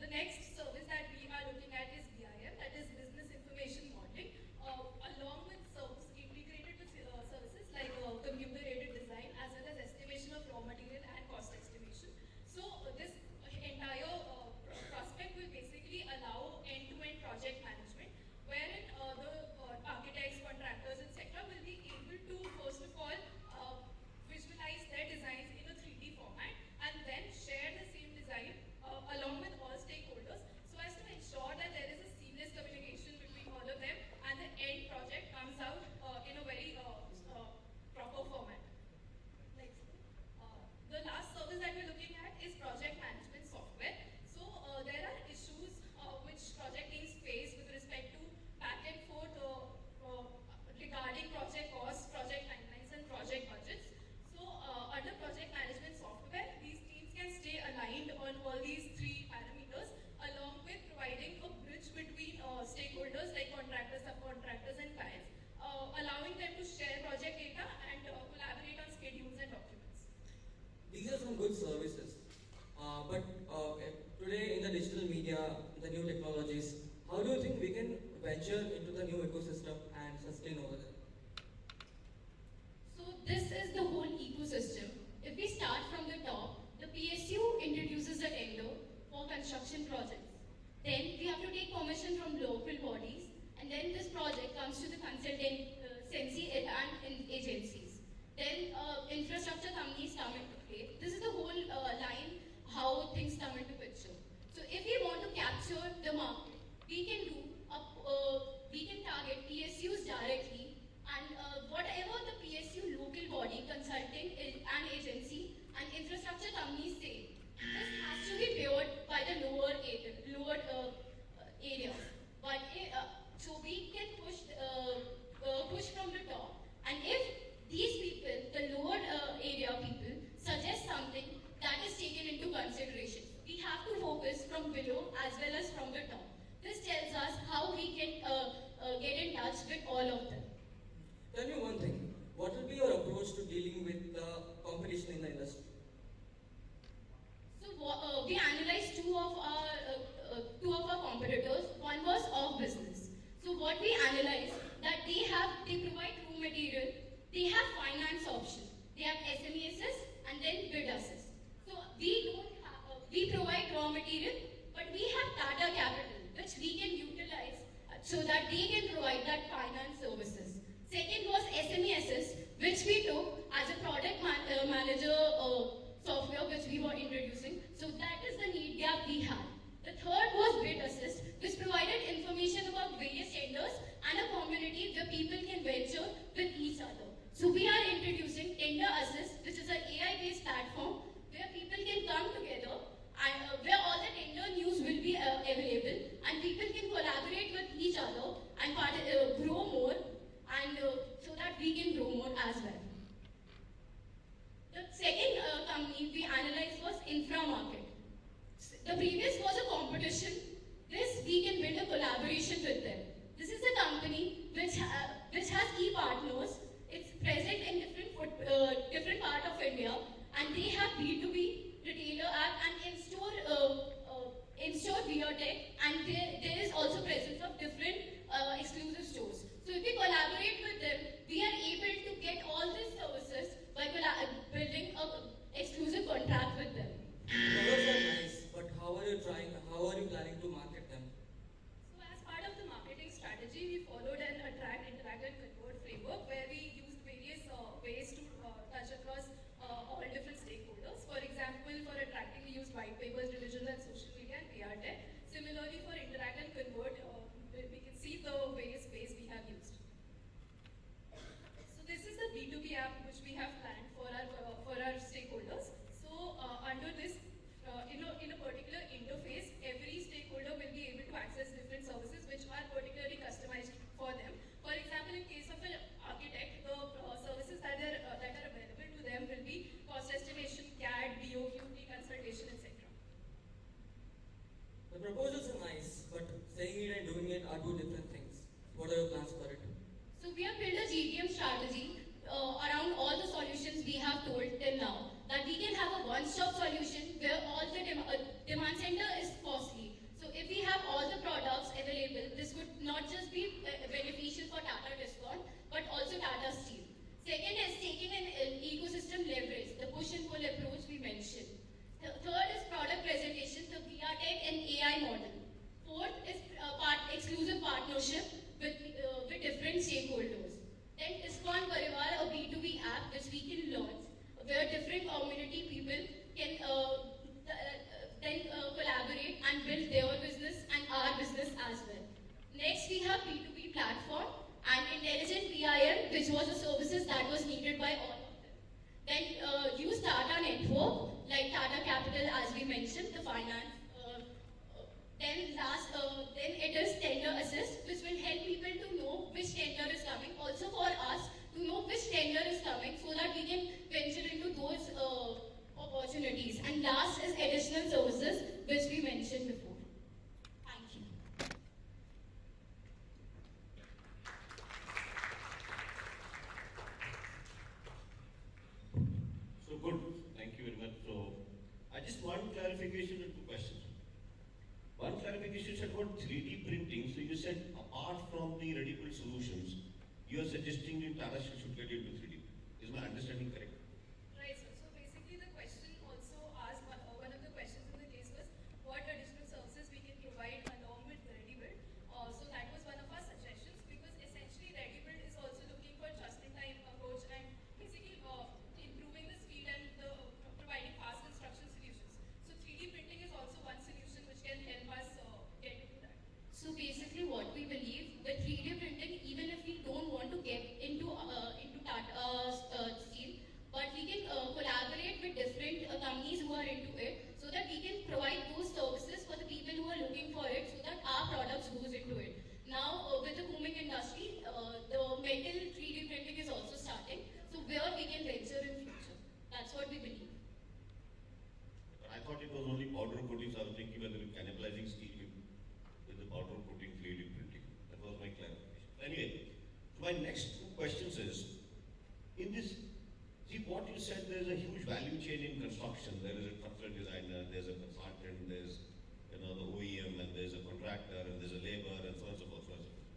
The next service that we are looking at is BIM, that is Business Information Modeling, along with integrated with services like computer-aided design as well as estimation of raw material and cost estimation. So this entire prospect will basically allow end-to-end project management, wherein the architects, contractors, etc. will be able to first of all visualize their designs in a 3D format and then share the same design along with all stakeholders, so as to ensure that there is a seamless communication between all of them and the end project comes out in a very proper format. Next. The last service that we're looking at is project management software. So there are issues which project teams face with respect to back and forth regarding project costs, project timelines, and project budgets. So under project management software, these teams can stay aligned on all these 3 parameters, along with providing a bridge between stakeholders like contractors, subcontractors, and clients, allowing them to share project data and collaborate on schedules and documents. These are some good services. But today in the digital media, the new technologies, how do you think we can venture into the new ecosystem and sustain over there? So this is the whole ecosystem. If we start from the top, the PSU introduces a tender for construction projects. Then we have to take permission from local bodies, and then this project comes to the consultancy and agencies. with all of them. Tell me one thing. What will be your approach to dealing with the competition in the industry? So we analyzed two of our competitors. One was off business. So what we analyzed that they provide raw material, they have finance option, they have SME assist and then bid assist. So we provide raw material, but we have Tata Capital, which we can utilize so that they can provide that finance services. Second was SME assist, which we took as a product manager software which we were introducing. So that is the need gap we had. The third was bid assist, which provided information about various tenders and a community where people can venture with each other. So we are introducing Tender Assist, which is an AI-based platform where people can come together and where all the tender news will be available and people can collaborate with each other and grow more and so that we can grow more as well. The second company we analyzed was Infra Market. The previous was a competition. This we can build a collaboration with them. This is a company which has key partners. It's present in different part of India, and they have B2B retailer app and in-store VR tech, and there is also presence of different exclusive stores. So if we collaborate with them, we are able to get all these services by building an exclusive contract with them. Products are nice, but how are you planning to market them? So as part of the marketing strategy, we followed an attract, interact and convert framework where we used various ways to touch across all different stakeholders. For example, for attracting, we used white papers, religion and social media and PR tech. Similarly, for interact and convert, we can see the various ways we have used. So this is the B2B app which we have planned for our stakeholders. So under this, in a particular interface, every stakeholder will be able to access different services which are particularly customized for them. For example, in case of an architect, the services that are available to them will be cost estimation, CAD, BOQ, consultation, etc. The proposals are nice, but saying it and doing it are two different things. What are your plans for it? So we have built a GTM strategy around all the solutions we have told till now, that we can have a one-stop solution where all the demand center is costly. So if we have all the products available, this would not just be beneficial for Tata Discount, but also Tata Steel. Second is taking an ecosystem leverage, the push and pull approach we mentioned. Third is product presentation, the VR tech and AI model. Fourth is exclusive partnership with different stakeholders. Then Discount Parivar, a B2B app which we can launch, where different community people can then collaborate and build their business and our business as well. Next, we have B2B platform and intelligent PIM, which was the services that was needed by all of them. Then use Tata network, like Tata Capital, as we mentioned, the finance. Then it is Tender Assist, which will help people to know which tender is coming. Also for us to know which tender is coming, so that we can venture into those opportunities. And last is additional services, which we mentioned before. Thank you. So good. Thank you very much. So I just want clarification and two questions. One clarification, you said about 3D printing. So you said apart from the ready-built solutions, you are suggesting that Tata Steel should get into 3D. Is my understanding correct? Right, sir. So basically the question also asked, one of the questions in the case was what additional services we can provide along with ready-built. So that was one of our suggestions, because essentially ready-built is also looking for just-in-time approach and basically improving the speed and providing fast construction solutions. So 3D printing is also one solution which can help us get into that. So basically what we believe, with 3D printing, even if we don't want to get into Tata Steel, said there's a huge value chain in construction. There is a structural designer, there's a consultant, there's the OEM, and there's a contractor, and there's a labor, and so on and so forth, so on and so forth.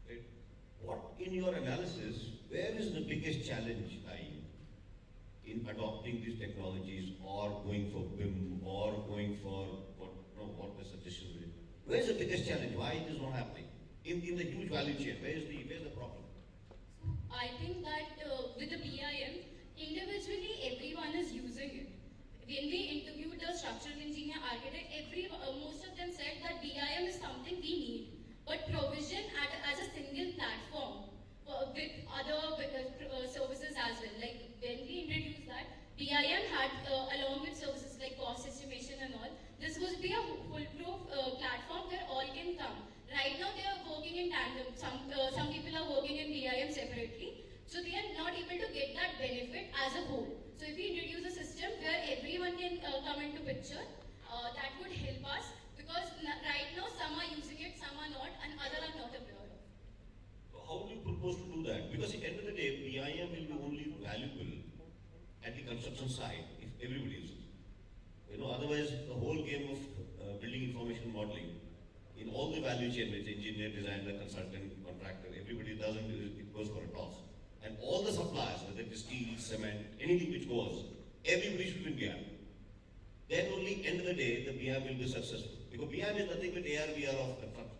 Right? What, in your analysis, where is the biggest challenge lying in adopting these technologies, or going for BIM, or going for what the suggestion is? Where is the biggest challenge? Why it is not happening? In the huge value chain, where's the problem? I think that with the BIM, individually everyone is using it. When we interviewed the structural engineer, architect, most of them said that BIM is something we need. But provision as a single platform with other services as well. Like when we introduced that, BIM had along with services like cost estimation and all, this would be a foolproof platform where all can come. Right now they are working in tandem. Some people are working in BIM separately, so they are not able to get that benefit as a whole. So if we introduce a system where everyone can come into picture, that would help us, because right now some are using it, some are not, and other are not aware of. How do you propose to do that? Because at the end of the day, BIM will be only valuable at the construction side if everybody uses it. Otherwise the whole game of building information modeling in all the value chain, with engineer, designer, consultant, contractor, everybody doesn't, it goes for a toss. And all the suppliers, whether it is steel, cement, anything which goes, everybody should be BIM. Then only end of the day, the BIM will be successful. Because BIM is nothing but AR, VR of construction.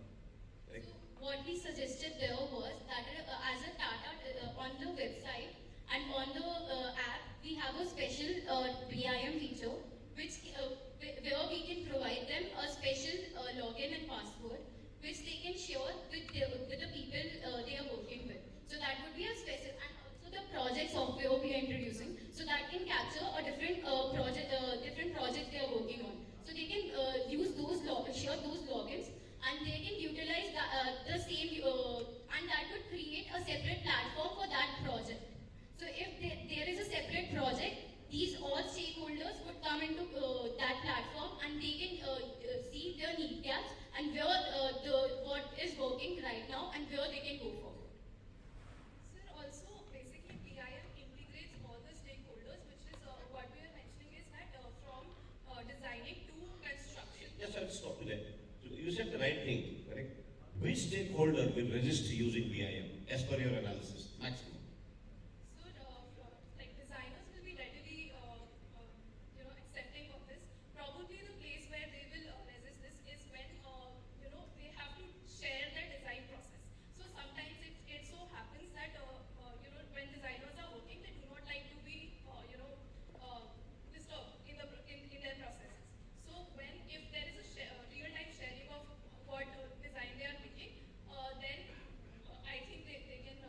Right? What we suggested there was that as a Tata, on the website and on the app, we have a special BIM feature, where we can provide them a special login and password, which they can share with the people they are working with. So that would be a special, and also the project software we are introducing, so that can capture a different project they are working on. So they can use share those logins, and they can utilize the same, and that would create a separate platform for that project. So if there is a separate project, these all stakeholders would come into that platform, and they can see their need gaps and where what is working right now and where they can go forward. Sir, also basically BIM integrates all the stakeholders, which is what we are mentioning is that from designing to construction. Yes, I'll stop you there. So you said the right thing, correct? Which stakeholder will resist using BIM as per your analysis, maximum? Like designers will be readily, accepting of this. Probably the place where they will resist this is when, they have to share their design process. So sometimes it so happens that, when designers are working, they do not like to be, disturbed in their processes. So if there is a real-time sharing of what design they are making, then I think they can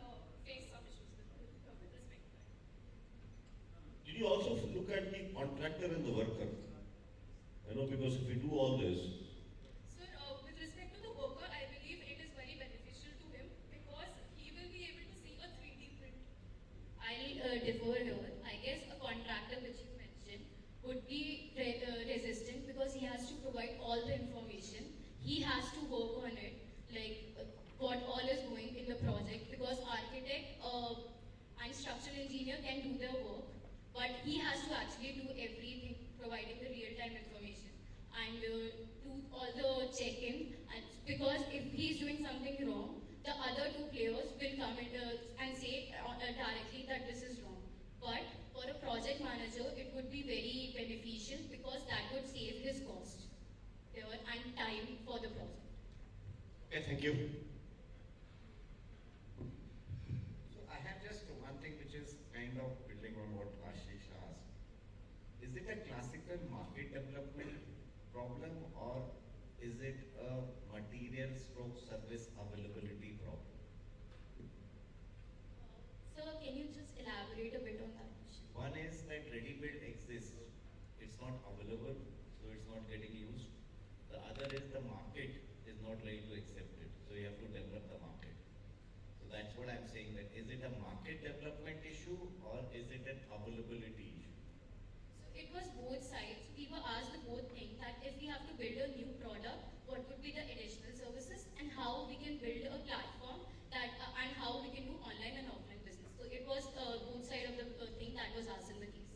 face some issues with respect to that. Did you also look at the contractor and the worker? Because if we do all this, Sir, with respect to the worker, I believe it is very beneficial to him because he will be able to see a 3D print. I'll defer here. I guess a contractor, which you mentioned, would be resistant because he has to provide all the information. He has to work on it, like what all is going in the project, because architect and structural engineer can do their work, but he has to actually do everything, providing the real-time information and do all the check-in. And because if he's doing something wrong, the other two players will come in and say directly that this is wrong. But for a project manager, it would be very beneficial because that would save his cost and time for the project. okay, thank you. So I have just one thing which is kind of building on what Ashish asked. Is it a classical market development problem, or is it a material stroke service availability problem? Sir, can you just elaborate a bit on that? One is that ready-made exists, it's not available, so it's not getting used. The other is the market is not ready to accept it, so you have to develop the market. So that's what I'm saying, that is it a market development issue or is it an availability issue? So it was both sides. We were asked the both things, that if we have to build a new product, what would be the additional services and how we can build a platform and how we can do online and offline business. So it was both sides of the thing that was asked in the case.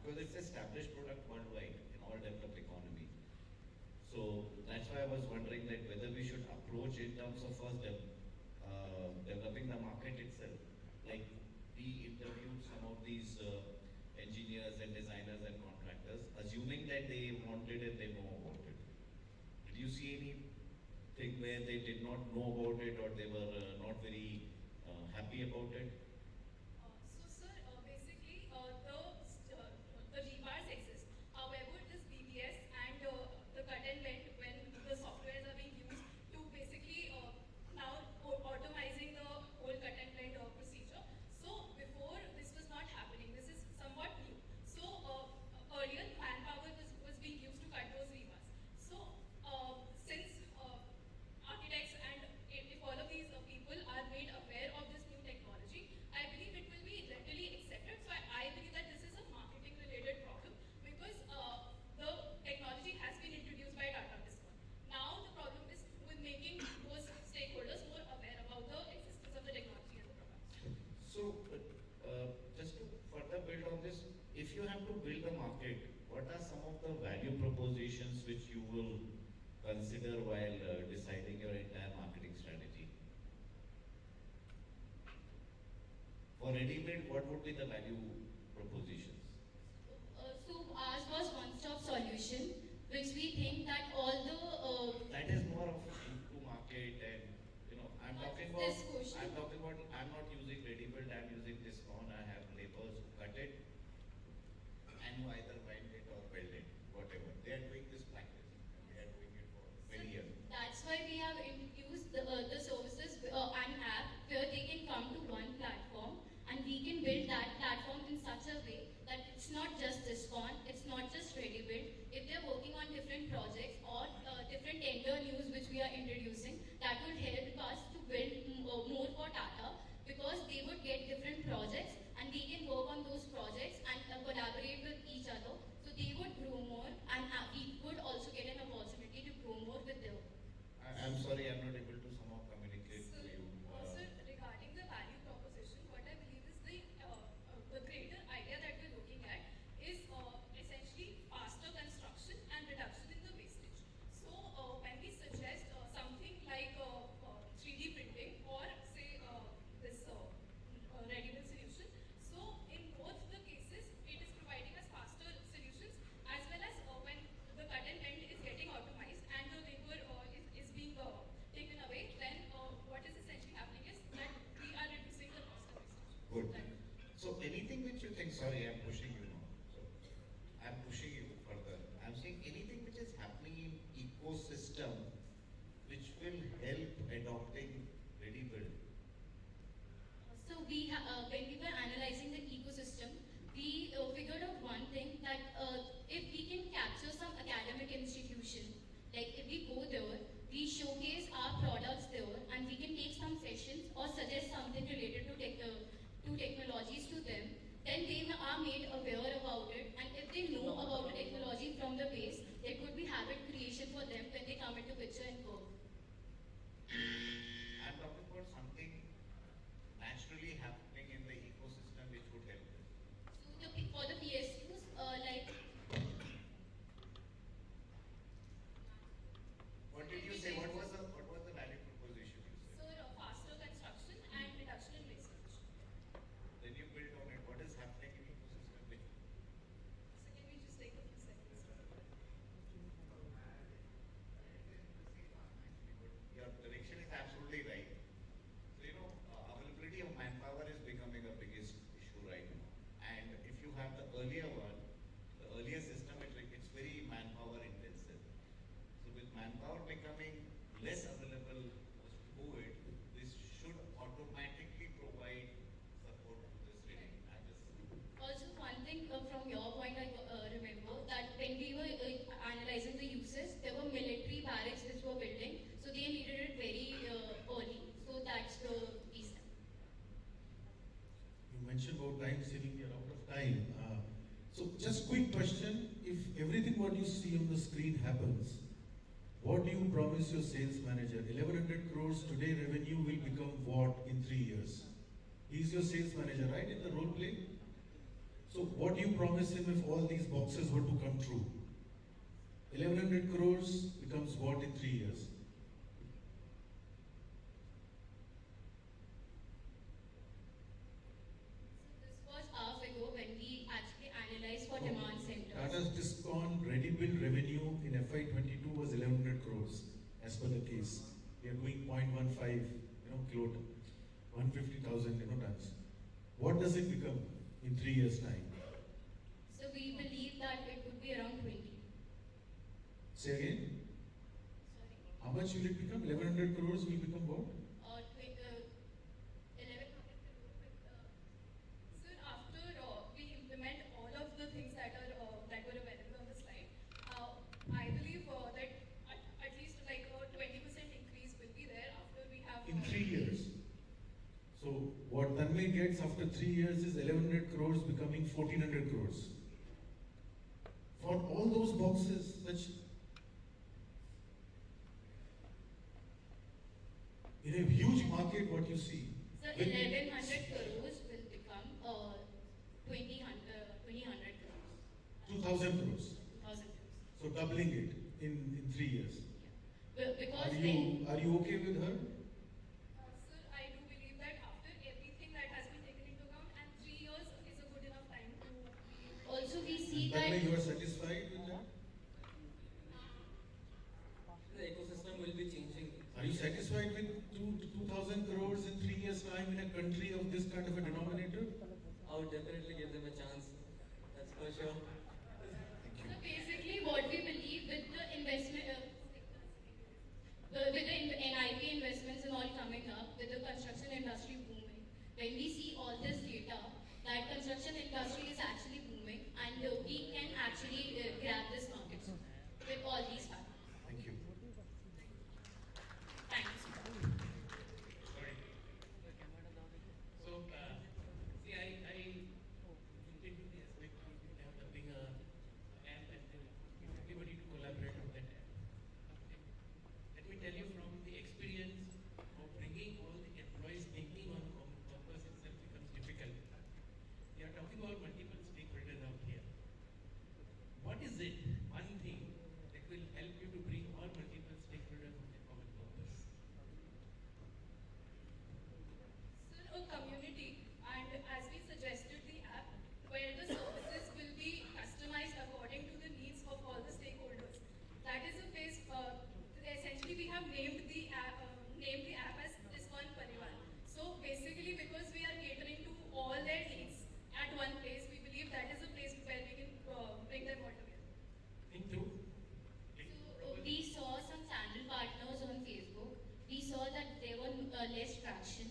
because it's established product worldwide in all developed economy. So that's why I was wondering that whether we should approach in terms of first developing the market itself. Like we interviewed some of these engineers and designers and contractors, assuming that they wanted it, they know about it. Did you see anything where they did not know about it or they were not very happy about it? So, sir, basically, the rebars exist. However, this BBS and the cut and bend, when the softwares are being used to basically now automizing the whole cut and blend procedure. So, before this was not happening. This is somewhat new. So, earlier manpower was being used to cut those rebars. So, since architects and if all of these people are made aware of this new technology, I believe it will be readily accepted. So I believe that this is a marketing related problem because the technology has been introduced by Tata Discon. Now the problem is with making those stakeholders more aware about the existence of the technology and the products. So, just to further build on this, if you have to build a market, what are some of the value propositions which you will consider while deciding your entire marketing strategy? For ready-made, what would be the value propositions? So ours was one-stop solution, which we think that all the that is more of to market, and I'm talking about. I'm not using ready-built. I'm using Discon. I have laborers who cut it, and who either wind it or weld it, whatever. They are doing this practice, and they are doing it for many years. That's why we have introduced the services and app where they can come to one platform and we can build that platform in such a way that it's not just Discon, it's not just ready build. If they're working on different projects or different tender news which we are introducing, that would help us to build more for Tata because they would get different projects and we can work on those projects and collaborate with each other. So they would grow more and we would also get an opportunity to grow more with them. I'm sorry, I'm not able to somehow communicate to you. Sir, regarding the value proposition, what I believe is the greater idea that we're looking at is essentially faster construction and reduction in the wastage. So when we suggest something like 3D printing or say this ready-made solution, so in both the cases, it is providing us faster solutions as well as when the cut and bend is getting automized and the labor is being taken away, then what is essentially happening is that we are reducing the cost of wastage. Good. So anything which you think, sorry, I'm pushing you now. So I'm pushing you further. I'm saying anything which is happening in ecosystem which will help adopting ready-built. So when we were analyzing the ecosystem, we figured out one thing that if we can capture some academic institution, like if we go there, we showcase our products there, and we can take some sessions or suggest something related to technologies to them. Then they are made aware about it, and if they know about the technology from the base, there could be habit creation for them when they come into picture and work. I'm talking about something naturally happening in the ecosystem which would help them. So for the PSUs, like. What did you say? What was the value proposition you said? So faster construction and reduction in wastage. Then you build on it. What is happening in ecosystem which? So can we just take a few seconds? Your direction is absolutely right. So availability of manpower is becoming a biggest issue right now. And if you have the earlier one, the earlier system, it's very manpower intensive. So with manpower becoming less available post-COVID, this should automatically provide support to this reading. Also, one thing from your point, I remember that when we were analyzing the uses, there were military barracks which were building, so they needed it very early. So that's the reason. You mentioned about time saving, we are out of time. So just quick question, if everything what you see on the screen happens, what do you promise your sales manager? 1100 crores today revenue will become what in 3 years? He's your sales manager, right, in the role play? So what do you promise him if all these boxes were to come true? 1100 crores becomes what in 3 years? This was our figure when we actually analyzed for demand centers. Tata's discount ready-built revenue in FY22 was 1100 crores as per the case. We are doing 0.15, kiloton, 150,000, tons. What does it become in 3 years' time? So we believe that it would be around 20. Say again? Sorry. How much will it become? 1100 crores will become what? 1100 crores. Sir, after we implement all of the things that were available on the slide, I believe that at least like a 20% increase will be there after we have. In 3 years. So what Tanmay gets after 3 years is 1100 crores becoming 1400 crores. For all those boxes, in a huge market, what you see. So 1100 crores will become 2000 crores. 2000 crores. 2000 crores. So doubling it in 3 years. Well, because Are you okay with her? Sir, I do believe that after everything that has been taken into account, and 3 years is a good enough time to. Also, we see That way that. you are satisfied with that? The ecosystem will be changing. Are you satisfied with 2000 crores in 3 years' time in a country of this kind of a denominator? I would definitely give them a chance. That's for sure. So basically, what we believe with the investment, with the NIP investments and all coming up, with the construction industry booming, when we see all this data, that construction industry is actually booming, and we can actually grab this market with all these factors. Thank you. Thanks. Sorry. So, see, I looked into the aspect of developing a app and then get everybody to collaborate on that app. Let me tell you from the experience of bringing all the employees thinking on purpose itself becomes difficult. We are talking about multiple stakeholders out here. What is it, one thing, that will help you to bring all multiple stakeholders on a common purpose? Sir, a community, and as we suggested the app, where the services will be customized according to the needs of all the stakeholders. That is a place, essentially we have named the app as Discount Parivar. So basically, because we are catering to all their needs at one place, we believe that is a place where we can bring them all together. Think two. So we saw some channel partners on Facebook. We saw that there were less traction.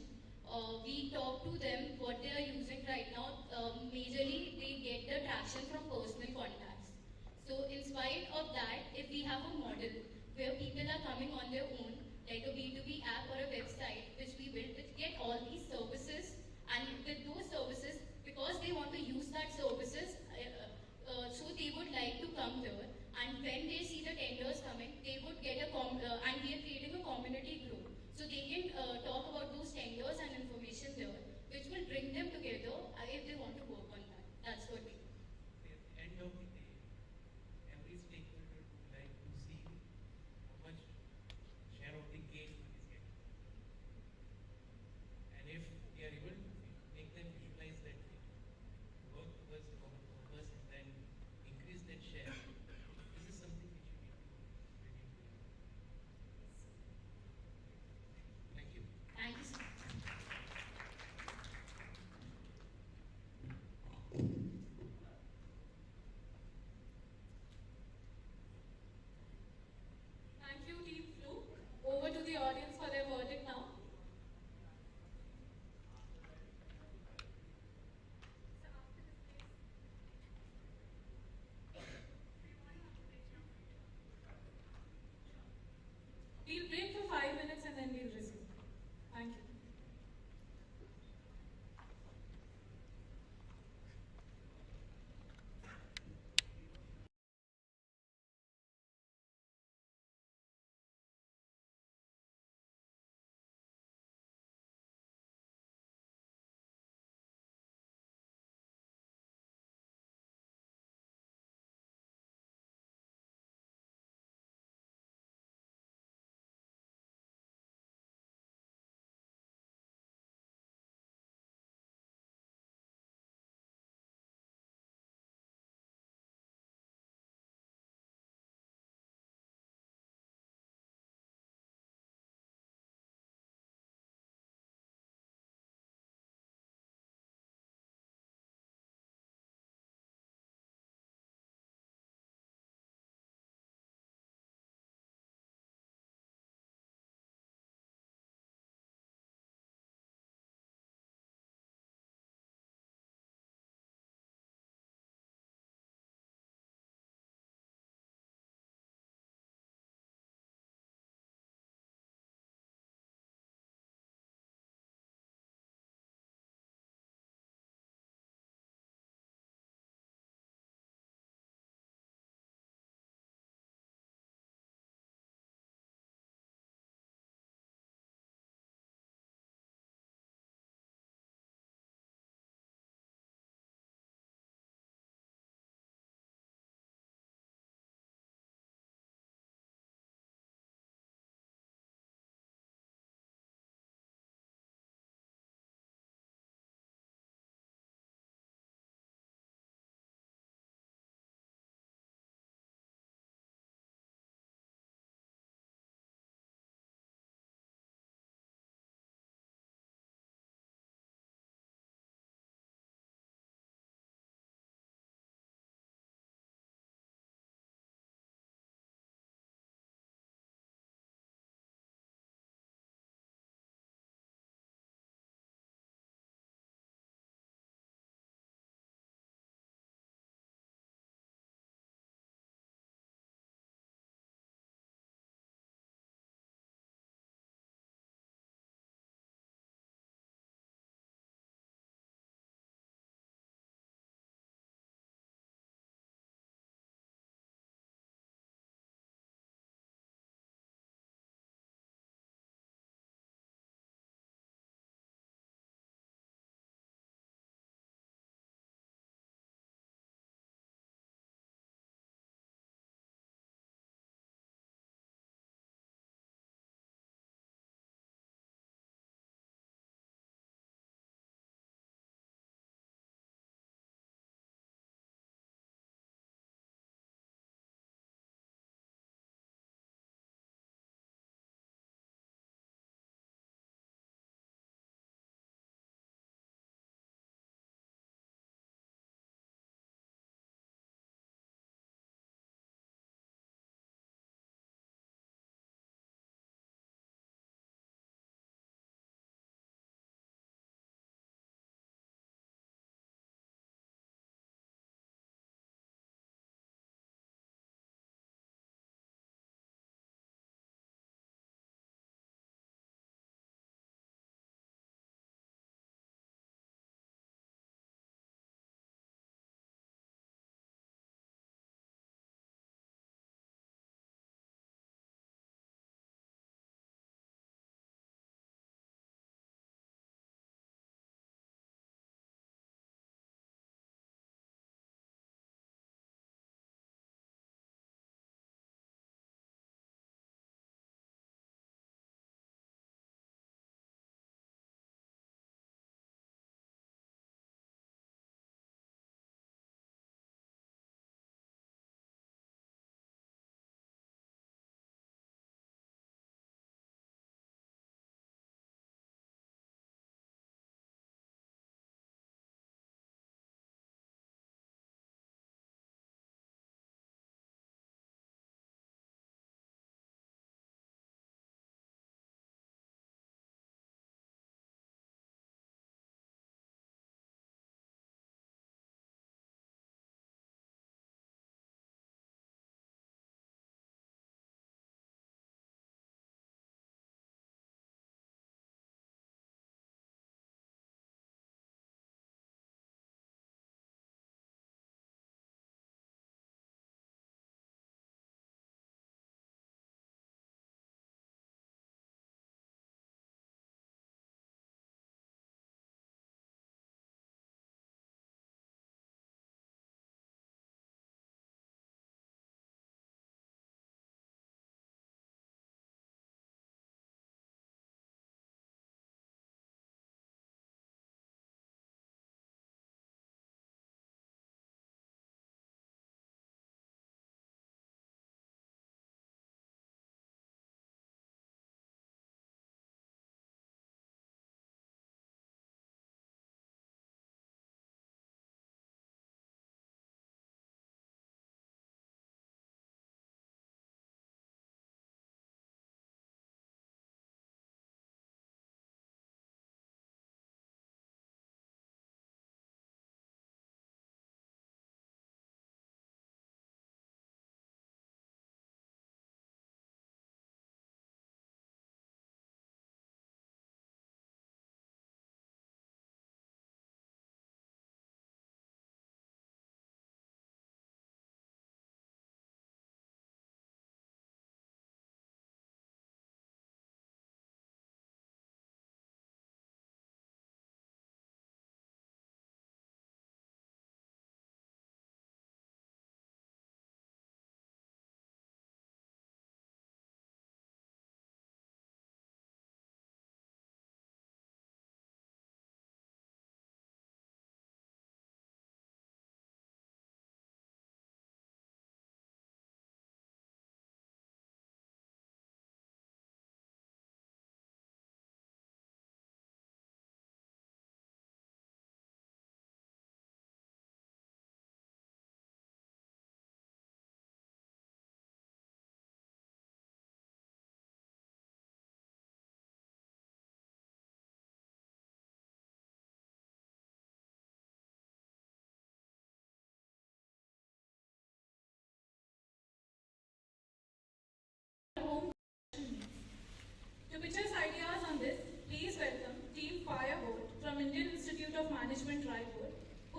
We talked to them what they are using right now. Majorly, they get the traction from personal contacts. So in spite of that, if we have a model where people are coming on their own, like a B2B app or a website, which we built, which get all these services, and with those services, because they want to use that services, so they would like to come here, and when they see the tenders coming, they would get and we are creating a community group, so they can talk about those tenders and information there, which will bring them together if they want to work on that. That's what we do. At the end of the day, every stakeholder would like to see how much share of the gain he is getting. And if we are able to make them visualize that thing, work towards the common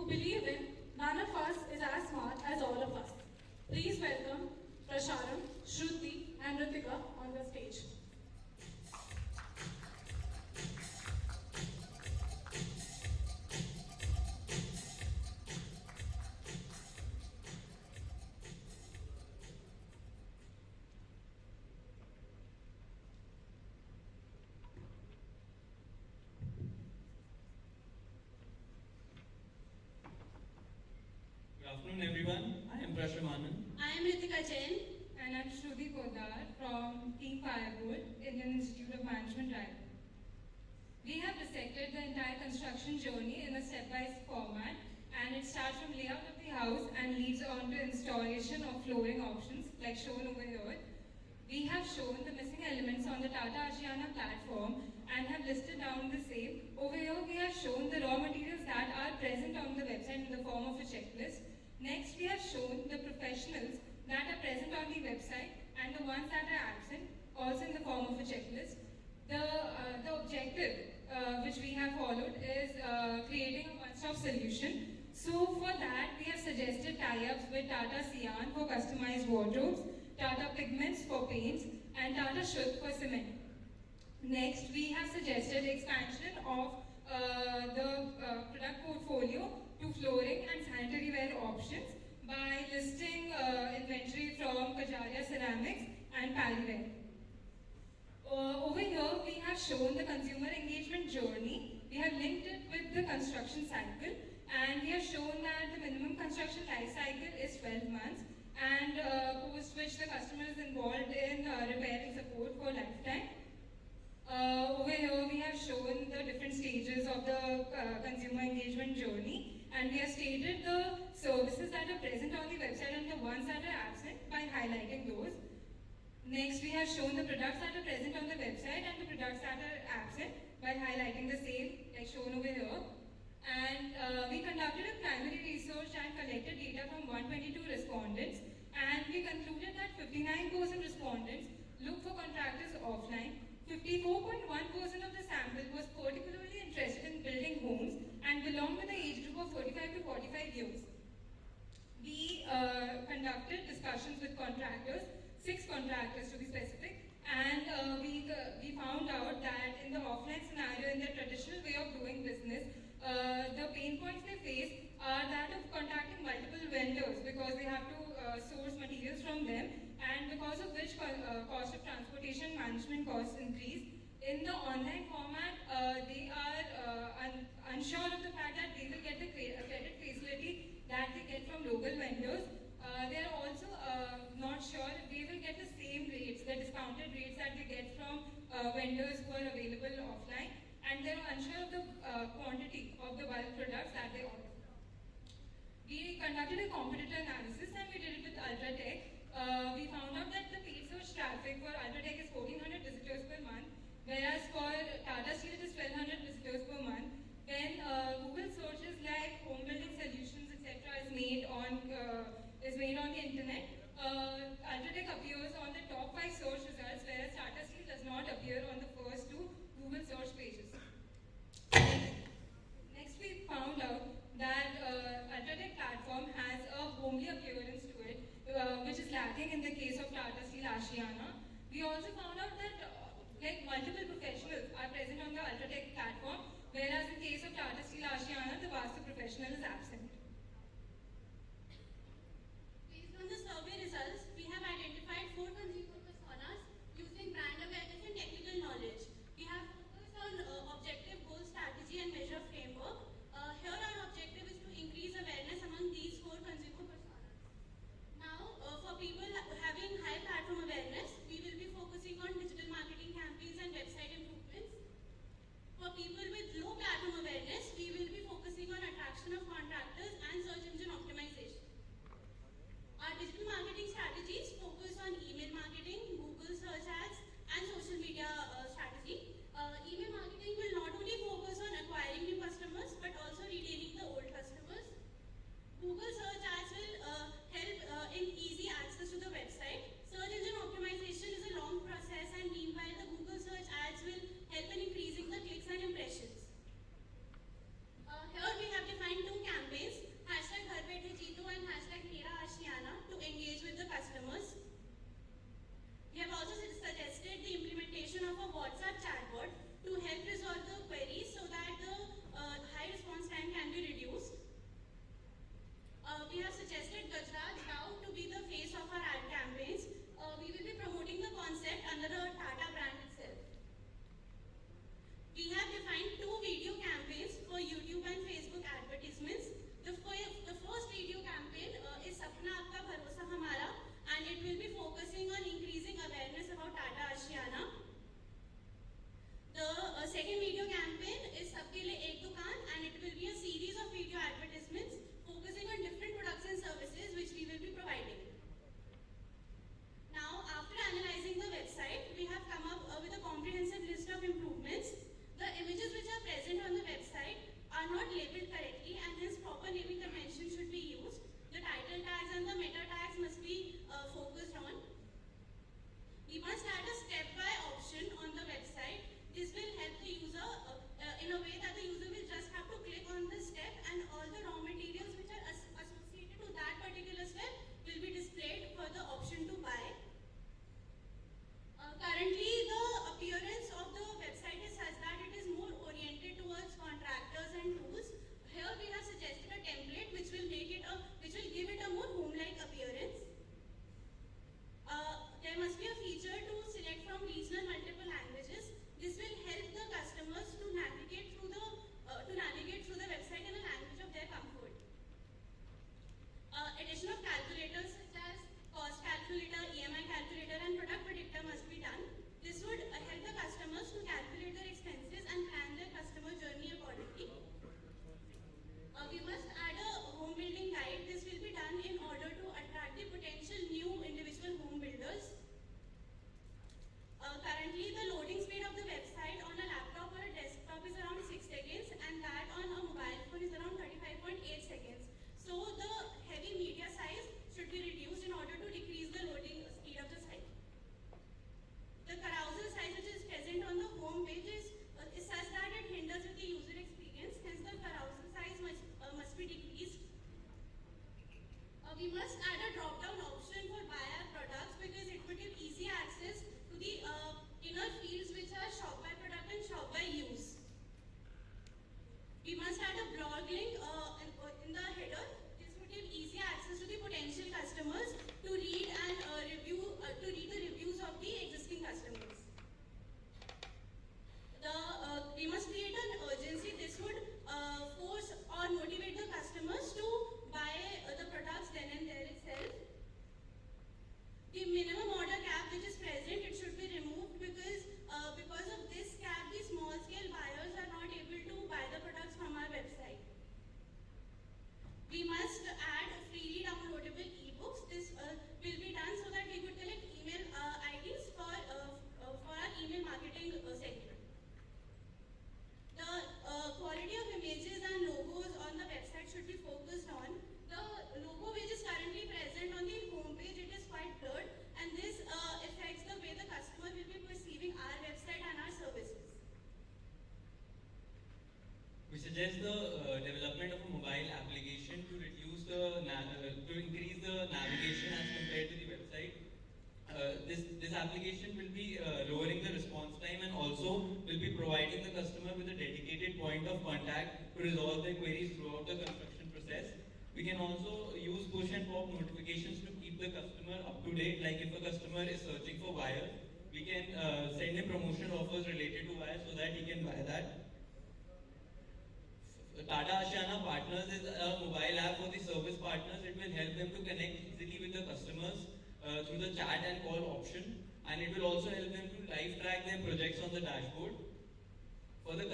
who believe in none of us is as smart as all of us. Please welcome Prasharam, Shruti and Ritika on the stage. Good afternoon, everyone. I am Prashamanan. I am Ritika Jain. And I'm Shruti Podar from Team Firewood, Indian Institute of Management, Raipur. We have dissected the entire construction journey in a step-by-step format, and it starts from layout of the house and leads on to installation of flooring options, like shown over here. We have shown the missing elements on the Tata Asiana platform and have listed down the same. Over here, we have shown the raw materials that are present on the website in the form of a checklist. Next, we have shown the professionals that are present on the website and the ones that are absent, also in the form of a checklist. The objective which we have followed is creating a one-stop solution. So for that, we have suggested tie-ups with Tata Sian for customized wardrobes, Tata Pigments for paints, and Tata Shuddh for cement. Next, we have suggested expansion of the product portfolio to flooring and sanitary ware options by listing inventory from Kajaria Ceramics and Palware. Over here, we have shown the consumer engagement journey. We have linked it with the construction cycle, and we have shown that the minimum construction life cycle is 12 months, and post which the customer is involved in repair and support for lifetime. Over here, we have shown the different stages of the consumer engagement journey, and we have stated the services that are present on the website and the ones that are absent by highlighting those. Next, we have shown the products that are present on the website and the products that are absent by highlighting the same, like shown over here. And we conducted a primary research and collected data from 122 respondents, and we concluded that 59% respondents look for contractors offline. 54.1% of the sample was particularly interested in building homes and belonged to the age group of 35 to 45 years. We conducted discussions with contractors, 6 contractors to be specific, and we found out that in the offline scenario, in their traditional way of doing business, the pain points they face are that of contacting multiple vendors because they have to source materials from them, and because of which cost of transportation management costs increase. In the online format, they are unsure of the fact that they will get the credit facility that they get from local vendors. They are also not sure if they will get the same rates, the discounted rates that they get from vendors who are available offline, and they are unsure of the quantity of the bulk products that they order. We conducted a competitor analysis and we did it with Ultratech. We found out that the paid search traffic for Ultratech is 1400 visitors per month, whereas for Tata Steel it is 1200 visitors per month. When Google searches like home building solutions, etc., is made on the internet, Ultratech appears on the top 5 search results, whereas Tata Steel does not appear on the first 2 Google search pages. Next, we found out that Ultratech platform has a homely appearance to it, which is lacking in the case of Tata Steel Asiana. We also found out that multiple professionals are present on the Ultratech platform, whereas in case of Tata Steel Asiana, the Vastu professional is absent. Based on the survey results, we have identified 4 consumer personas using brand awareness and technical knowledge. We have focused on objective, goal, strategy, and measure framework. Here our objective is to increase awareness among these 4 consumer personas. Now, for people having high platform awareness, we will be focusing on digital marketing campaigns and website improvements. For people with low platform awareness, we will be focusing on attraction of contractors must add a drop-down option for buyer products because it would give easy access to the inner fields which are shop by product and shop by use. We must add a blog link in the header. This would give easy access to the potential customers to read and to read the reviews of the existing customers. We must create an urgency. This would force or motivate the customers to buy the products then and there itself. The minimum order cap which is present, it should be removed because of this cap, the small scale buyers are not able to buy the products from our website. We must add freely downloadable ebooks. This will be done so that we could collect email IDs for our email marketing segment. The quality of images and logos on the website should be focused on. The logo which is currently present on the homepage, it is quite blurred, and this affects the way the customer will be perceiving our website and our services. We suggest the development of a mobile application to reduce the to increase the navigation as compared to the website. This application will be lowering the response time and also will be providing the customer with a dedicated point of contact to resolve their queries throughout the construction process. We can also use push and pop notifications to keep the customer up to date. Like if a customer is searching for wire, we can send him promotion offers related to wire so that he can buy that. Tata Ashiana Partners is a mobile app for the service partners. It will help them to connect easily with the customers through the chat and call option, and it will also help them to live track their projects on the dashboard. For the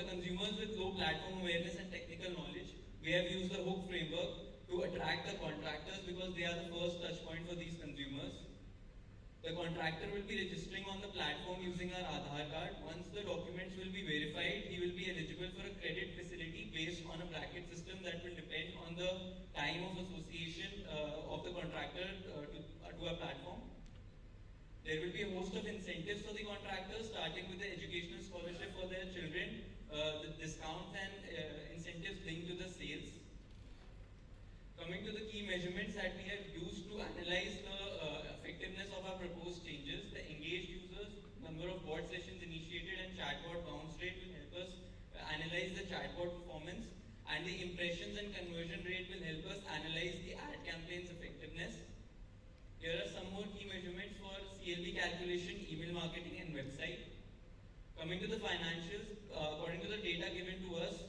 consumers with low platform awareness and technical knowledge, we have used the hook framework to attract the contractors because they are the first touch point for these consumers. The contractor will be registering on the platform using our Aadhaar card. Once the documents will be verified, he will be eligible for a credit facility based on a bracket system that will depend on the time of association of the contractor to our platform. There will be a host of incentives for the contractors, starting with the educational scholarship for their children, the discounts and incentives linked to the sales. Coming to the key measurements that we have used to analyze the effectiveness of our proposed changes, the engaged users, number of bot sessions initiated and chatbot bounce rate will help us analyze the chatbot performance, and the impressions and conversion rate will help us analyze the ad campaign's effectiveness. Here are some more key measurements for CLV calculation, email marketing and website. Coming to the financials, according to the data given to us,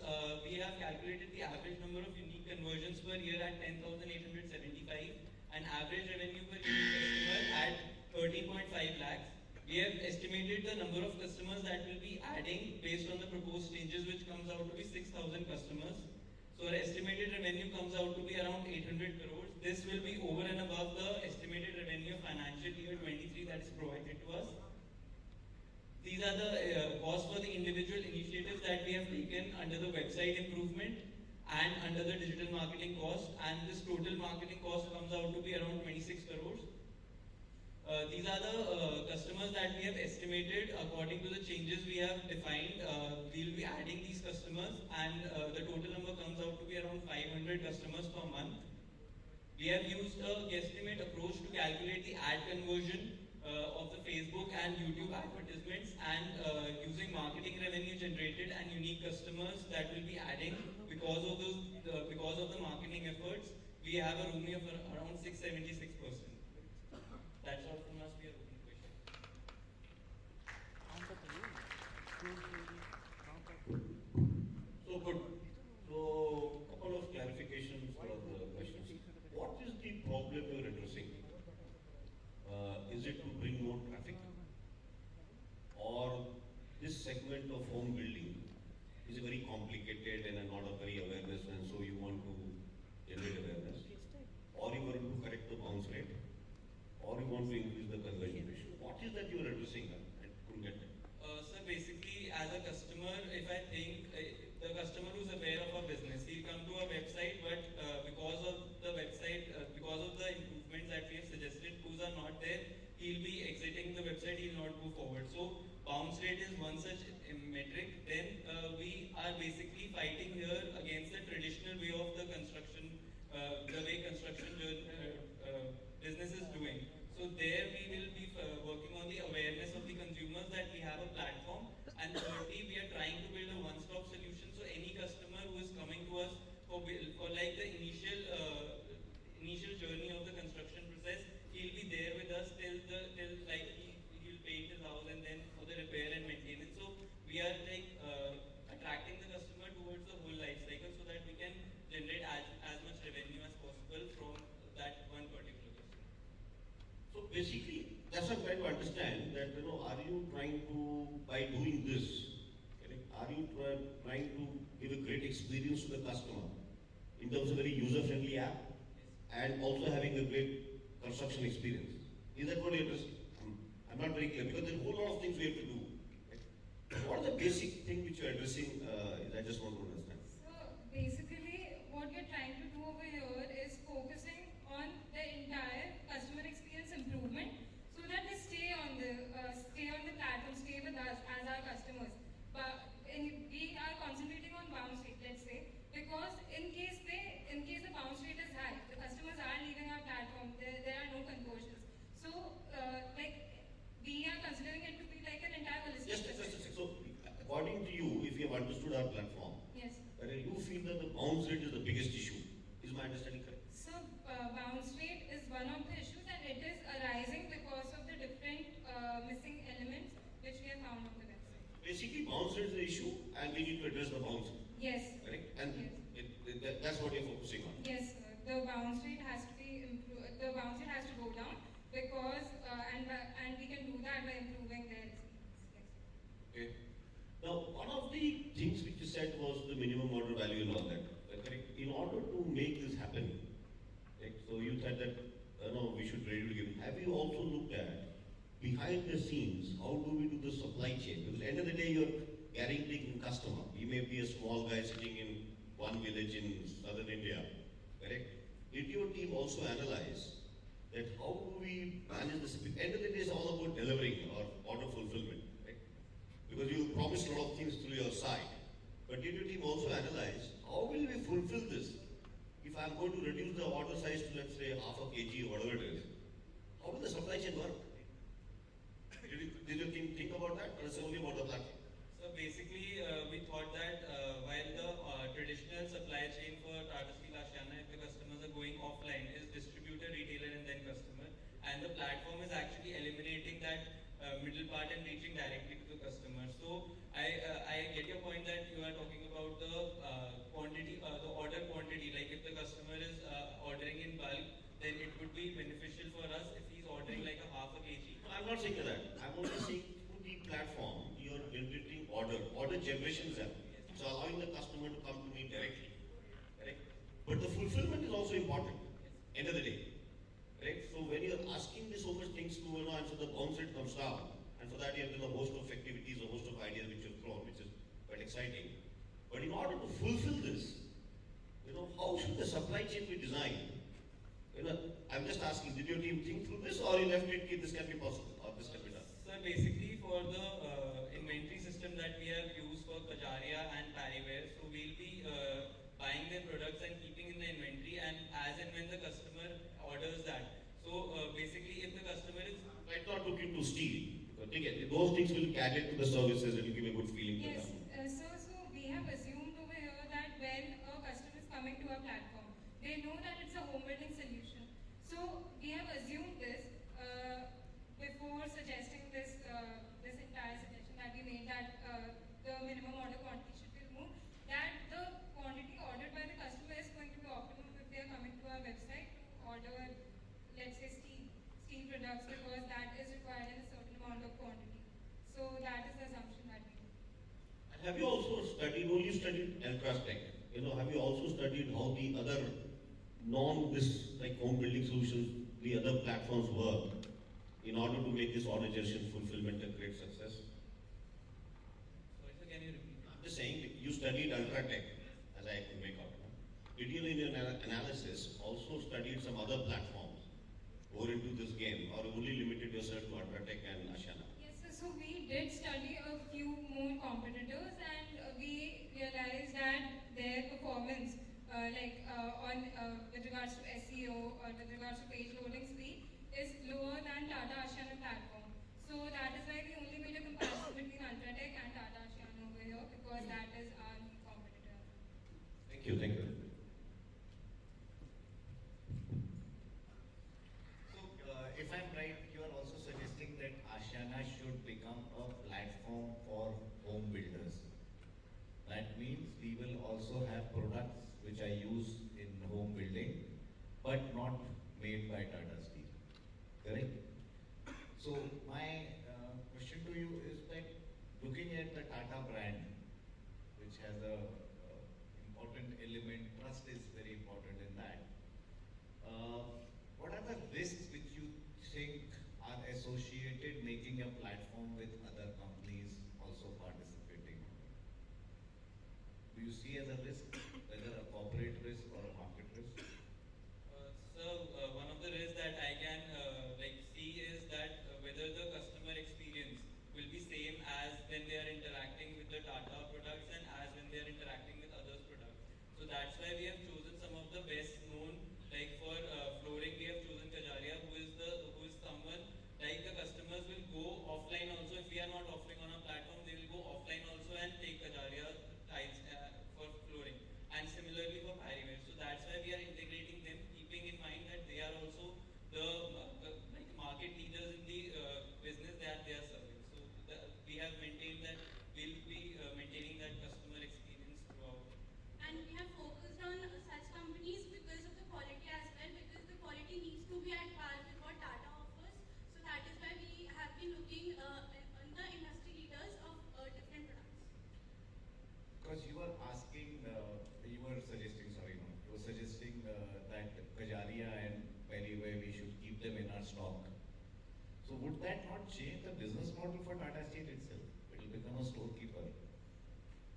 we have calculated the average number of unique conversions per year at 10,875 and average revenue per unique customer at 13.5 lakhs. We have estimated the number of customers that will be adding based on the proposed changes, which comes out to be 6,000 customers. So our estimated revenue comes out to be around 800 crores. This will be over and above the estimated revenue of financial year 23 that is provided to us. These are the costs for the individual initiatives that we have taken under the website improvement and under the digital marketing cost, and this total marketing cost comes out to be around 26 crores. These are the customers that we have estimated according to the changes we have defined. We will be adding these customers, and the total number comes out to be around 500 customers per month. We have used a guesstimate approach to calculate the ad conversion of the Facebook and YouTube advertisements, and using marketing revenue generated and unique customers that will be adding because of the marketing efforts. We have a ROMI of around 676%. That's all from us. We are open question. So good. So couple of clarifications for the questions. What is the problem you're addressing? Is it to bring more traffic, or this segment of home building is very complicated and not a very awareness, and so you want to generate awareness, or you want to correct the bounce rate, or you want to increase the conversion ratio? What is that you are addressing? I couldn't get that. So basically, as a customer, if I think the customer who's aware of our business, he'll come to our website, but because of the website, because of the improvements that we have suggested, who's are not there, he'll be exiting the website, he'll not move forward. So bounce rate is one such metric. Then we are basically fighting here against the traditional way of the construction, the way construction Basically, that's what I'm trying to understand, that, are you trying to, by doing this, correct, are you trying to give a great experience to the customer in terms of very user-friendly app and also having a great construction experience? Is that what you're interested? I'm not very clear, because there's a whole lot of things we have to do. What are the basic thing which you're addressing? I just want to understand. So basically, what we're trying to do over here is focusing on the entire customer experience improvement, so that they stay on the platform, stay with us as our customers. But we are concentrating on bounce rate, let's say, because in case the bounce rate is high, the customers are leaving our platform. There are no conversions. So we are considering it to be like an entire holistic. Just a second. So, according to you, if you have understood our platform, yes, you feel that the bounce rate is the biggest issue. Is my understanding correct? So bounce rate is one of the issues, and it is arising because of the different missing elements which we have found on the website. Basically, bounce rate is the issue, and we need to address the bounce rate. Yes. Correct? And that's what you're focusing on. Yes, sir. The bounce rate has to be improved. The bounce rate has to go down because, and we can do that by improving their experience. Okay. Now, one of the things which you said was the minimum order value and all that. Correct? In order to make this happen, correct? So you said that we should ready to give. Have you also looked at behind the scenes, how do we do the supply chain? Because at the end of the day, you're guaranteeing customer. You may be a small guy sitting in one village in southern India, correct? Did your team also analyze that how do we manage this? At the end of the day, it's all about delivering or order fulfillment, right? Because you promised a lot of things through your side. But did your team also analyze how will we fulfill this? If I'm going to reduce the order size to, let's say, half a kg or whatever it is, how will the supply chain work? Did your team think about that, or is it only about the platform? So basically, we thought that while the traditional supply chain for Tata Steel Ashana, if the customers are going offline, is distributor, retailer, and then customer, and the platform is actually eliminating that middle part and reaching directly to the customer. So I get your point that you are talking about the quantity, the order quantity. Like if the customer is ordering in bulk, then it would be beneficial for us if he's ordering like a half a kg. I'm not saying that. I'm only saying through the platform, you're generating order generation is happening. So allowing the customer to come to me directly. Correct? But the fulfillment is also important. End of the day. Correct? So when you're asking me so much things to answer, the bounce rate comes down. And for that you have done a host of activities, a host of ideas which you've thrown, which is quite exciting. But in order to fulfill this, how should the supply chain be designed? I'm just asking, did your team think through this, or you left it, this can be possible, or this can be done? So basically for the inventory system that we have used for Kajaria and Pariware, so we'll be buying their products and keeping in the inventory, and as and when the customer orders that. So basically if the customer is... Right now took you to steel. Those things will carry it to the services, it will give a good feeling to Yes. them. So we have assumed over here that when a customer is coming to our platform, they know that it's a home building solution. So we have assumed this before suggesting this entire suggestion that we made, that the minimum order quantity should be removed, that the quantity ordered by the customer is going to be optimum if they are coming to our website to order, let's say, steel products, because that is required in a certain amount of quantity. So that is the assumption that we do. And have you also studied, only studied Ultratech? Have you also studied how the other like home building solutions, the other platforms work in order to make this order generation fulfillment a great success? Sorry, sir, can you repeat? I'm just saying, you studied Ultratech, as I could make out. Did you in your analysis also studied some other platforms over into this game, or only limited yourself to Ultratech and Ashana? Yes, so we did study a few more competitors, and we realized that their performance, with regards to SEO or with regards to page loading speed, is lower than Tata Ashana platform. So that is why we only made a comparison between Ultratech and Tata Ashana over here, because that is our main competitor. Thank you, thank you. So, if I'm right, you are also suggesting that Ashana should become a platform for home builders. That means we will also have products which are used in home building, but not made by Tata Steel. Correct? So my question to you is that looking at the Tata brand, which has a important element, trust is very important in that. What are the risks which you think are associated making a platform with other companies also participating? Do you see as a risk, whether a corporate risk or a market risk? One of the risks that I can see is that whether the customer experience will be same as when they are interacting with the Tata products and as when they are interacting with others products. So that's why we have chosen some of the best known, like for flooring we have chosen Kajaria, who is someone like the customers will go offline also. If we are not offering on a platform, they will go offline also and take Kajaria tiles for flooring. And similarly for Parryware. So that's why we are integrating them, keeping in mind that they are also the market leaders in the business that they are serving. So we have maintained that we'll be maintaining that customer experience throughout. And we have focused on such companies because of the quality as well, because the quality needs to be at par with what Tata offers. So that is why we have been looking on the industry leaders of different products. Because you were asking, you were suggesting, sorry, no, you were suggesting that Kajaria and Parryware, we should keep them in our stock. So would that not change the business model for Tata Steel itself? It will become a storekeeper.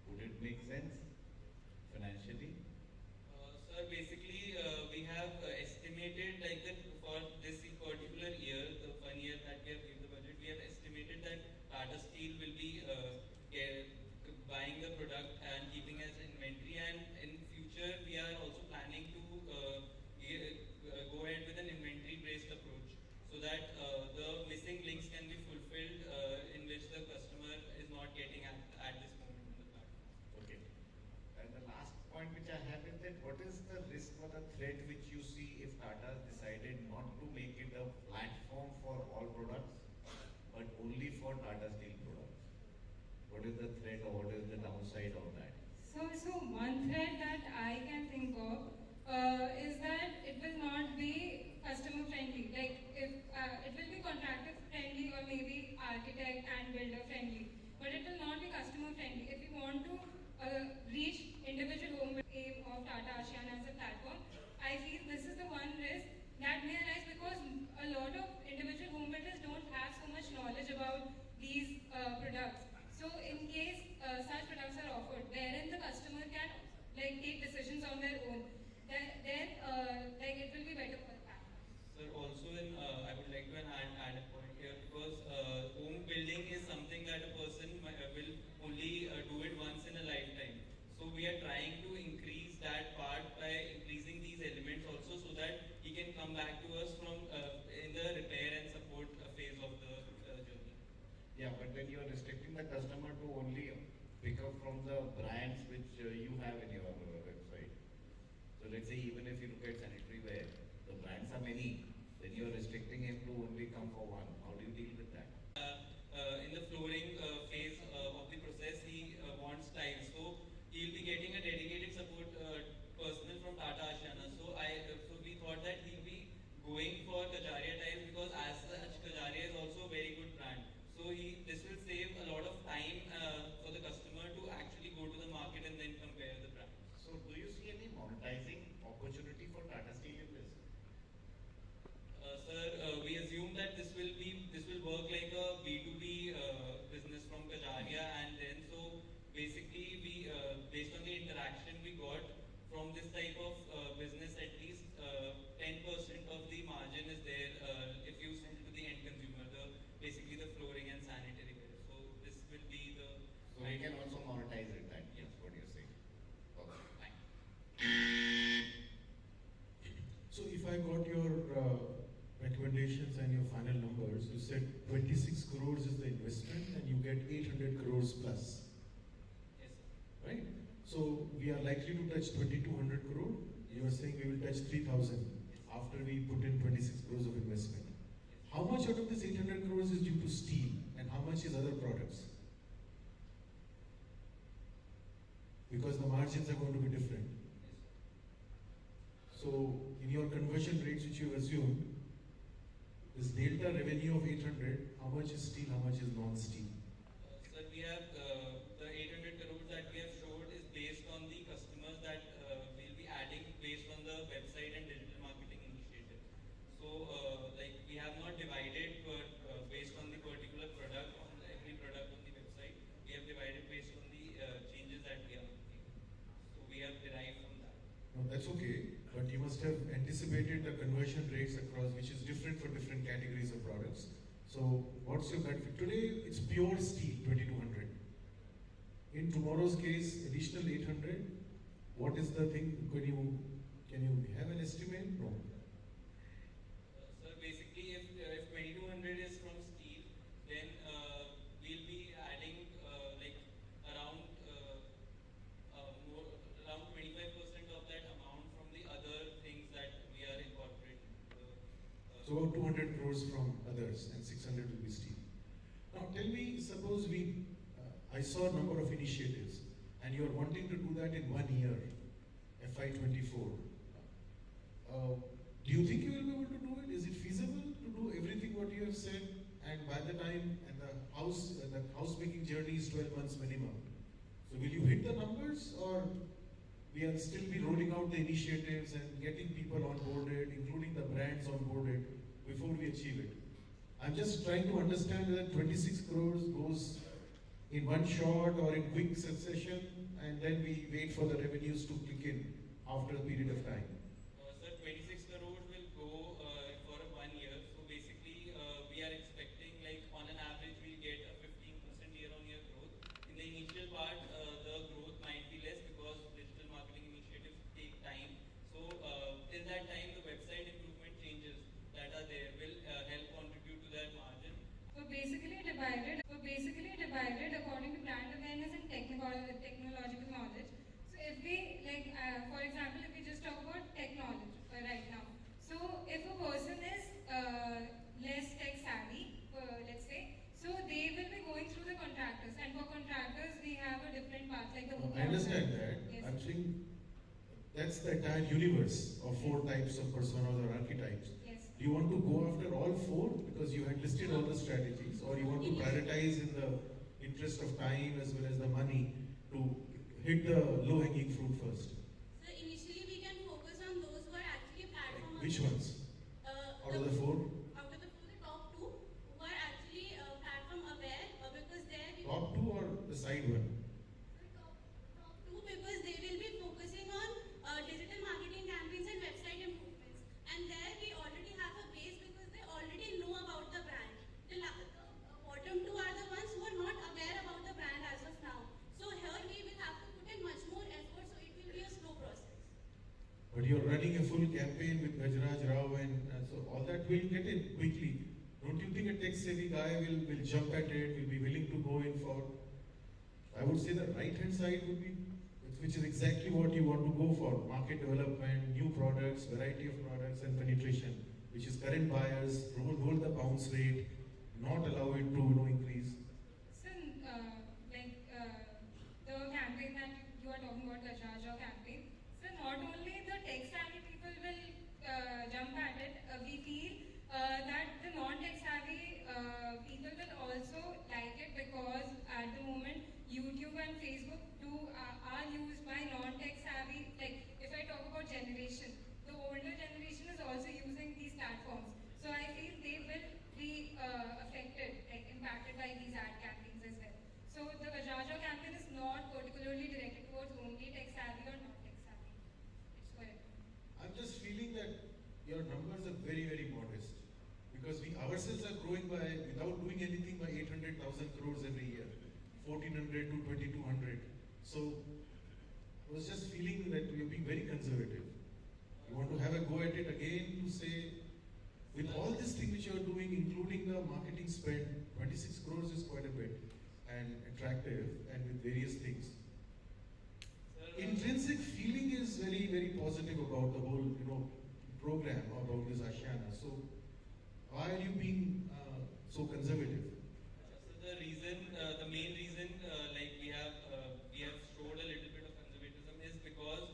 Would it make sense financially? Sir, basically we have estimated like that for this particular year, the 1 year that we have given the budget, we have estimated that Tata Steel will be buying the product and keeping as inventory, and in future we are also planning to go ahead with an inventory based approach so that the missing links can be fulfilled in which the customer is not getting at this moment on the platform. Okay. And the last point which I have is that what is the risk or the threat which you see if Tata decided not to make it a platform for all products but only for Tata Steel products? What is the threat or what is the downside of that? So one threat that I can think of is that it will not be customer friendly. Like if it will be contractor friendly or maybe architect and builder friendly, but it will not be customer friendly. If we want to reach individual home aim of Tata Asiana as a platform, I feel this is the one risk that may arise because a lot of individual home builders don't have so much knowledge about these products. So in case such products are offered, wherein the customer can take decisions on their own, then it will be better for the platform. Sir, also I would like to add a point here because home building is something that a person will only do it once in a lifetime. So we are trying to increase that part by increasing these elements also so that he can come back to us from in the repair and support phase of the journey. Yeah, but then you are restricting the customer to only pick up from the brands which you have in your website. So let's say even if you look at sanitary ware, the brands are many, then you are restricting him to only come for one. How do you deal with that? In the flooring phase of the process, he wants tiles. So he'll be getting a dedicated support personnel from Tata Asiana. So we thought that he'll be going for Kajaria tiles because as such Kajaria is also a very good brand. So this will save a lot of time for the customer to actually go to the market and then compare the brand. So do you see any monetizing opportunity for Tata Steel in this? Sir, we assume that this will work like a B2B business from Kajaria, and then so basically we based on the interaction we got from this type of business, at least 10% of the margin is there if you sell to the end consumer, basically the flooring and sanitary ware. So this will be the. So we can also monetize it. That is what you're saying. Okay. Fine. So if I got your recommendations and your final numbers, you said 26 crores is the investment and you get 800 crores plus. Yes, sir. Right? So we are likely to touch 2200 crore. You are saying we will touch 3000 after we put in 26 crores of investment. How much out of this 800 crores is due to steel and how much is other products? Because the margins are going to be different. So in your conversion rates which you have assumed, This delta revenue of 800, how much is steel, how much is non-steel? Sir, we have the 800 crores that we have showed is based on the customers that we'll be adding based on the website and digital marketing initiative. So, like we have not divided based on the particular product on every product on the website. We have divided based on the changes that we are making. So we have derived from that. No, that's okay, but you must have anticipated the conversion rates across, which is different for different categories of products. So what's your gut? Today it's pure steel, 2200. In tomorrow's case, additional 800. What is the thing? Can you have an estimate? No. Sir, basically, if 2200 is from steel, then we'll be adding like around more around 25% of that amount from the other things that we are incorporating. So about 200 crores from others and 600 will be steel. Now tell me, suppose I saw a number of initiatives and you are wanting to do that in 1 year, FY24. Do you think you will be able to do it? Is it feasible to do everything what you have said? And by the time, and the house making journey is 12 months minimum. So will you hit the numbers, or we will still be rolling out the initiatives and getting people onboarded, including the brands onboarded, before we achieve it? I'm just trying to understand that 26 crores goes in one shot or in quick succession, and then we wait for the revenues to kick in after a period of time. Sir, 26 crores will go for 1 year. So basically, we are expecting like on an average we'll get a 15% year-on-year growth. In the initial part, the growth might be less because digital marketing initiatives take time. So in that time, the website improvement changes that are there will help contribute to that margin. So basically divided according to brand awareness and technological knowledge. So if we for example, if we just talk about technology right now. So if a person is less tech savvy, let's say, so they will be going through the contractors, and for contractors we have a different path, like the I understand that. Yes. I'm saying that's the entire universe of 4 types of personas or archetypes. Yes. Do you want to go after all 4 because you had listed all the strategies, or you want to prioritize in the interest of time as well as the money to hit the low-hanging fruit first? So initially we can focus on those who are actually platform. Which ones? Out of the 4? Out of the 4, the top 2 who are actually platform aware, because there we Top 2 or the side one? top 2 because they will be focusing on digital marketing campaigns and website improvements. And there we already have a base because they already know about the brand. The bottom 2 are the ones who are not aware about the brand as of now. So here we will have to put in much more effort, so it will be a slow process. But you're running a full campaign with Gajraj Rao, and so all that will get in quickly. Don't you think a tech-savvy guy will jump at it, will be willing to go in for? I would say the right-hand side would be, which is exactly what you want to go for: market development, new products, variety of products, and penetration, which is current buyers, roll the bounce rate, not allow it to increase. So the campaign that you are talking about, the Raja campaign, so not only the tech savvy people will jump at it, we feel that the non-tech savvy people will also like it, because at the moment YouTube and Facebook are used by non-tech savvy. Like if I talk about generation, the older generation is also using these platforms. So I feel they will be affected, like impacted by these ad campaigns as well. So the Raja campaign is not particularly directed towards only tech savvy or non-tech savvy. It's for everyone. I'm just feeling that your numbers are very, very modest, because we ourselves are growing without doing anything, by 800,000 crores every year, 1400 to 2200. So I was just feeling that we are being very conservative. You want to have a go at it again to say, with all this thing which you are doing, including the marketing spend, 26 crores is quite a bit, and attractive, and with various things. Intrinsic feeling is very, very positive about the whole, program about this Ashiana. So why are you being so conservative? So the main reason, like we have showed a little bit of conservatism is because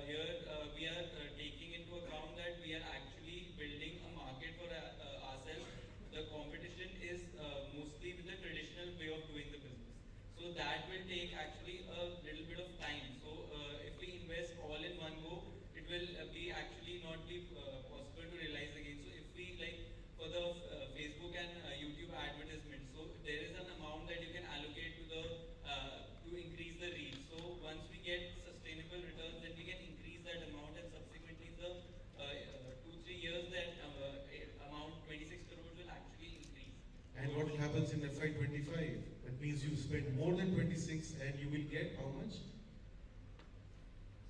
here we are taking into account that we are actually building a market for ourselves And what happens in FY25? That means you spend more than 26 and you will get how much?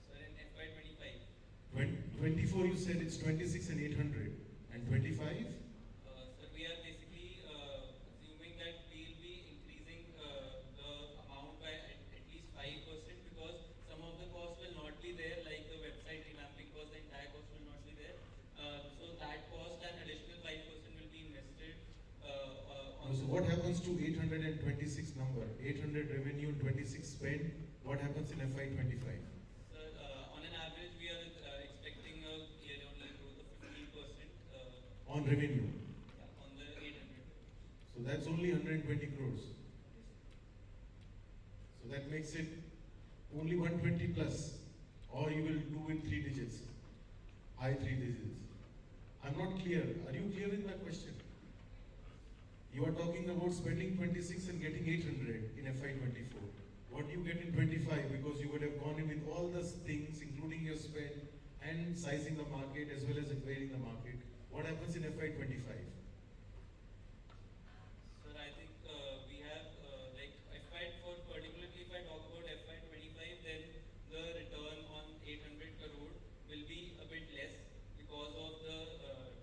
Sir, in FY25. 24 you said it's 26 and 800. And 25? Sir, we are basically assuming that we will be increasing the amount by at least 5% because some of the costs will not be there, like the website revamping cost, the entire cost will not be there. So that cost and additional 5% will be invested So what happens to 826 number? 800 revenue, 26 spend. What happens in FY25? Sir, on an average, we are expecting a year-on-year growth of 15%. On revenue? Yeah, on the 800. So that's only 120 crores. So that makes it only 120 plus. Or you will do in 3 digits. High 3 digits. I'm not clear. Are you clear with my question? You are talking about spending 26 and getting 800 in FY24. What do you get in 25? Because you would have gone in with all the things, including your spend and sizing the market as well as acquiring the market. What happens in FY25? Sir, I think we have, particularly if I talk about FY25, then the return on 800 crore will be a bit less because of the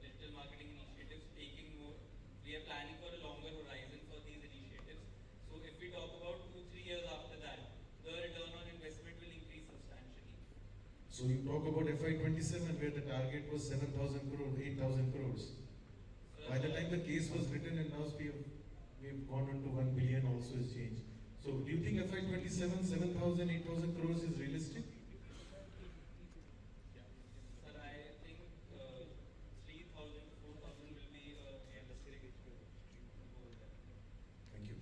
digital marketing initiatives taking more. We are planning for a longer horizon for these initiatives. So if we talk about 2-3 years after that, the return on investment will increase substantially. So you talk about FY27 where the target was 7,000 crores, 8,000 crores. By the time the case was written and now we have gone on to 1 billion also has changed. So do you think FY27, 7,000, 8,000 crores is realistic? Sir, I think 3,000 to 4,000 will be realistic goal. Thank you.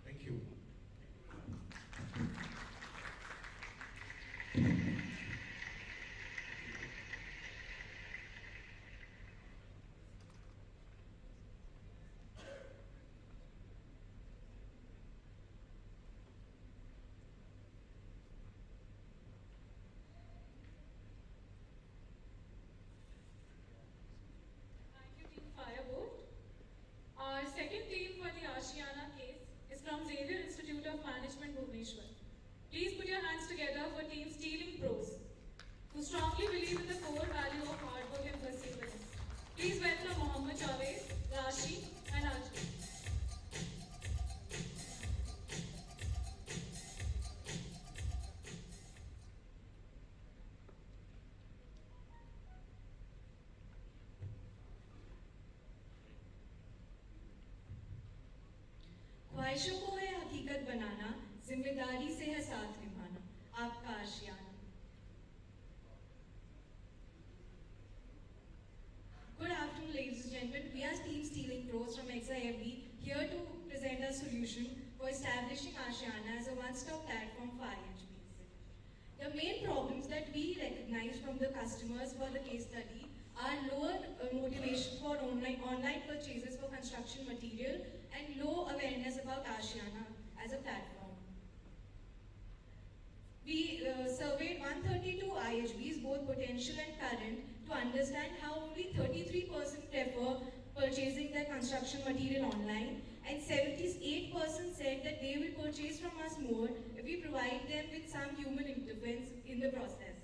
Thank you. Our second theme for the Ashiana case is from Xavier Institute of Management, Bhubaneswar. Please put your hands together for Team Stealing Pros, who strongly believe in the core value of hard work and perseverance. Please welcome Mohammed Javed, Rashi, and Arjun. ख्वाहिशों को है हकीकत बनाना, जिम्मेदारी से है साथ निभाना, आपका आशियाना। Good afternoon, ladies and gentlemen. We are Team Stealing Pros from XIFB here to present a solution for establishing Ashiana as a one-stop platform for IHBs. The main problems that we recognize from the customers for the case study are lower motivation for online purchases for construction material and low awareness about Ashiana as a platform. We surveyed 132 IHBs, both potential and current, to understand how only 33% prefer purchasing their construction material online, and 78% said that they will purchase from us more if we provide them with some human interference in the process.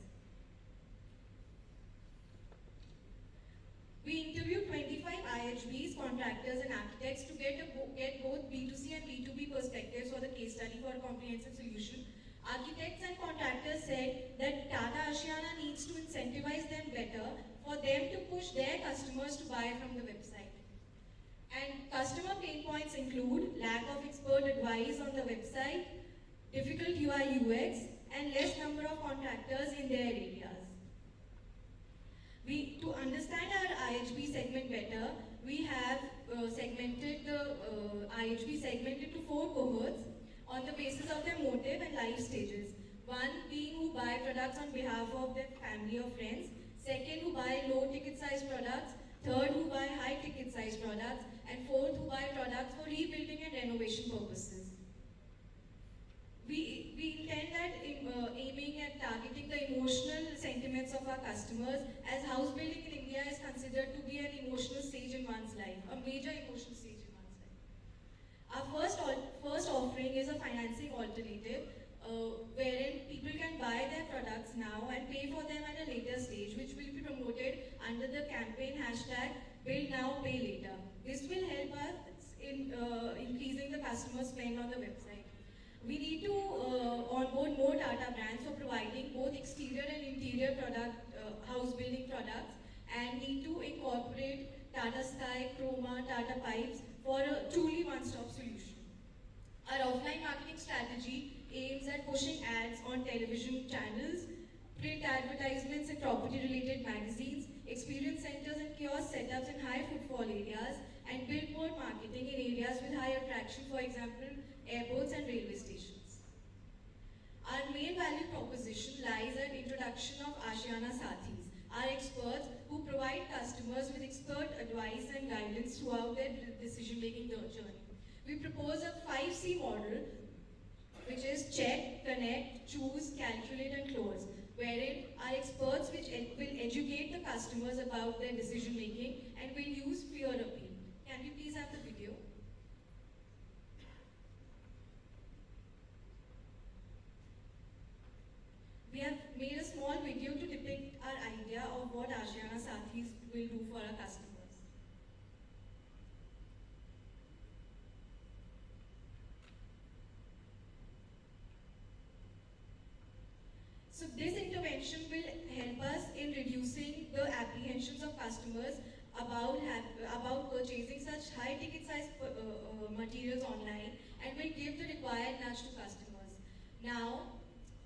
We interviewed 25 IHBs, contractors and architects to get both B2C and B2B perspectives for the case study for a comprehensive solution. Architects and contractors said that Tata Ashiana needs to incentivize them better for them to push their customers to buy from the website. And customer pain points include lack of expert advice on the website, difficult UI UX, and less number of contractors in their areas. To understand our IHB segment better, we have segmented the IHB segment into 4 cohorts on the basis of their motive and life stages. One being who buy products on behalf of their family or friends, second who buy low ticket size products, third who buy high ticket size products, and fourth who buy products for rebuilding and renovation purposes. We intend at aiming at targeting the emotional sentiments of our customers, as house building in India is considered to be an emotional stage in build now, pay later. This will help us in increasing the customer spend on the website. We need to onboard more Tata brands for providing both exterior and interior house building products, and need to incorporate Tata Sky, Chroma, Tata Pipes for a truly one-stop solution. Our offline marketing strategy aims at pushing ads on television channels, print advertisements in property-related magazines, experience centers and kiosk setups in high footfall areas, and billboard marketing in areas with high attraction, for example, airports and railway stations. Our main value proposition lies at introduction of Ashiana Sathis, our experts who provide customers with expert advice and guidance throughout their decision-making journey. We propose a 5C model, which is check, connect, choose, calculate, and close, wherein our experts will educate the customers about their decision making and will use peer appeal. Can we please have the video? We have made a small video to depict our idea of what Ashiana Sathis will do for our customers. So this intervention will help us in reducing the apprehensions of customers about purchasing such high ticket size materials online, and will give the required nudge to customers. Now,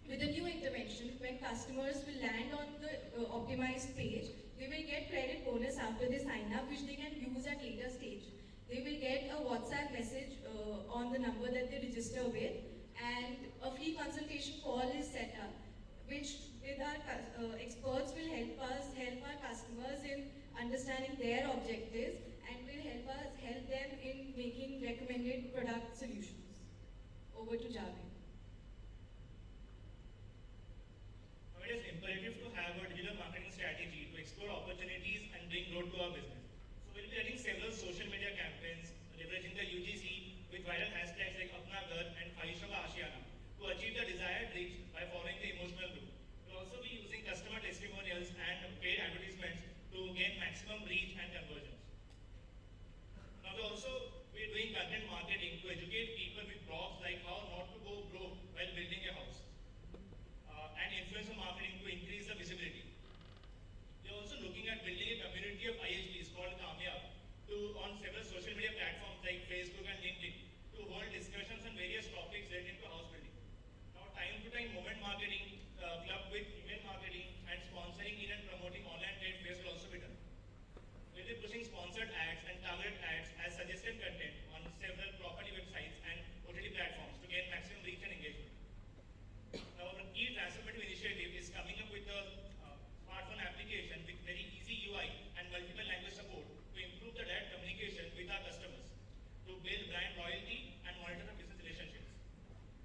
with the new intervention, when customers will land on the optimized page, they will get credit bonus after they sign up, which they can use at later stage. They will get a WhatsApp message on the number that they register with, and a free consultation call is set up, which with our experts will help our customers in understanding their objectives, and will help them in making recommended product solutions. Over to Javed. It is imperative to have a digital marketing strategy to explore opportunities and bring growth to our business. So we'll be running several social media campaigns, leveraging the UGC with viral hashtags like Apna Ghar and Khahisho Ka Ashiana to achieve the desired reach by following the emotional loop. We'll also be using customer testimonials and paid advertisements to gain maximum reach and conversions. Now we're also doing content marketing to educate people with blogs like how not to go broke while building a house, and influencer marketing to increase the visibility. We're also looking at building a community of IHBs called Kamyab on several social media platforms like Facebook and LinkedIn to hold discussions on various topics related to house building. Now, time-to-time moment marketing, club with email marketing, and sponsoring in and promoting online trade fairs will also be done. We'll be pushing sponsored ads and targeted ads as suggested content on several property websites and OTT platforms to gain maximum reach and engagement. Now, our key transformative initiative is coming up with a smartphone application with very easy UI and multiple language support to improve the direct communication with our customers, to build brand loyalty and monitor the business relationships.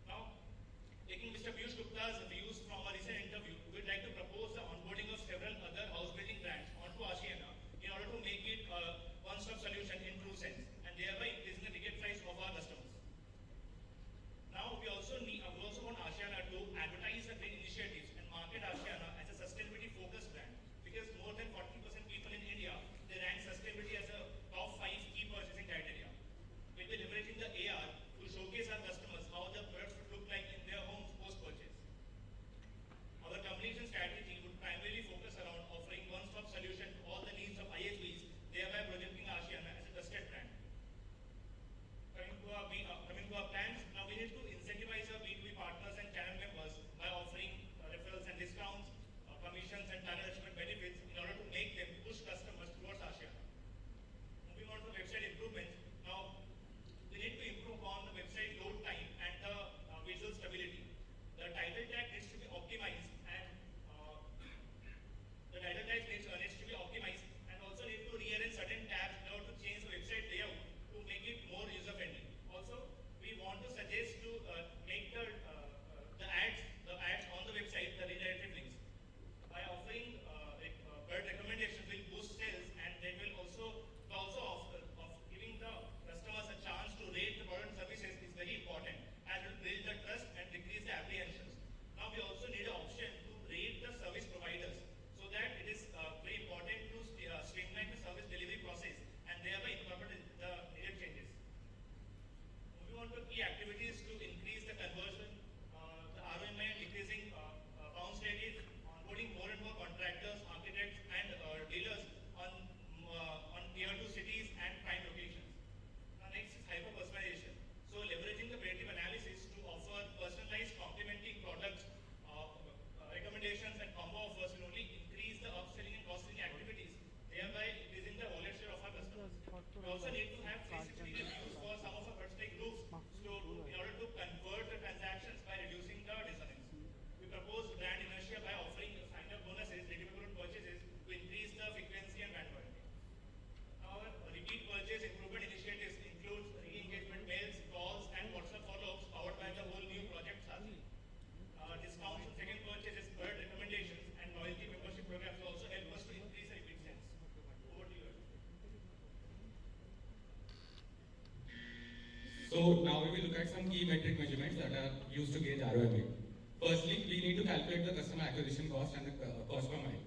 Now, taking Mr. Piyush Gupta's views from a recent interview, also need to have 360 reviews for some of our products like roofs, so in order to convert the transactions by reducing the dissonance. We propose brand inertia by offering sign-up bonuses, redeemable purchases to increase the frequency and brand loyalty. Our repeat purchase improvement initiatives include re-engagement mails, calls, and WhatsApp follow-ups powered by the whole new project Sathi. Discounts on second purchases, bird recommendations, and loyalty membership programs also help us to increase the repeat sales. Over to you. So now we will look at some key metric measurements that are used to gauge ROI. Firstly, we need to calculate the customer acquisition cost and the cost per mile.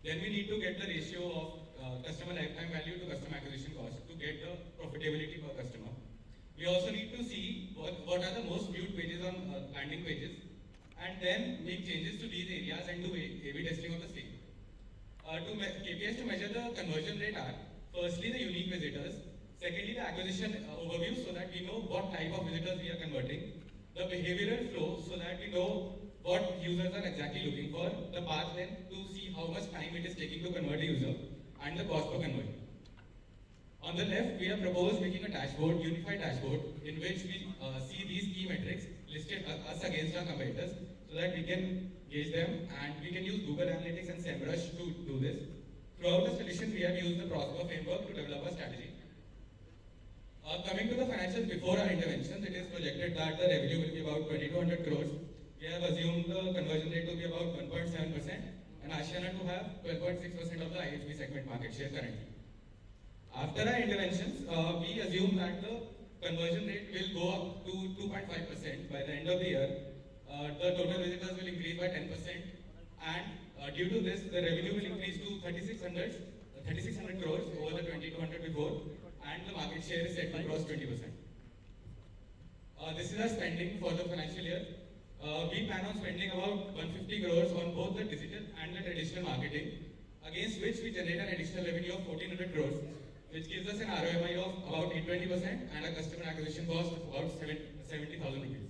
Then we need to get the ratio of customer lifetime value to customer acquisition cost to get the profitability per customer. We also need to see what are the most viewed pages on landing pages, and then make changes to these areas and do A/B testing of the same. KPIs to measure the conversion rate are firstly the unique visitors, secondly the acquisition overview so that we know what type of visitors we are converting, the behavioral flow so that we know what users are exactly looking for, the path length to see how much time it is taking to convert a user, and the cost per conversion. On the left, we have proposed making a dashboard, unified dashboard, in which we see these key metrics listed us against our competitors so that we can gauge them, and we can use Google Analytics and SEMrush to do this. Throughout the solution, we have used the Prosper framework to develop a strategy. Coming to the financials before our interventions, it is projected that the revenue will be about 2,200 crores. We have assumed the conversion rate to be about 1.7% and Ashiana to have 12.6% of the IHB segment market share currently. After our interventions, we assume that the conversion rate will go up to 2.5% by the end of the year. The total visitors will increase by 10%, and due to this, the revenue will increase to 3,600 crores over the 2,200 before, and the market share is set to cross 20%. This is our spending for the financial year. We plan on spending about 150 crores on both the digital and the traditional marketing, against which we generate an additional revenue of 1,400 crores, which gives us an ROI of about 820% and a customer acquisition cost of about 70,000 rupees.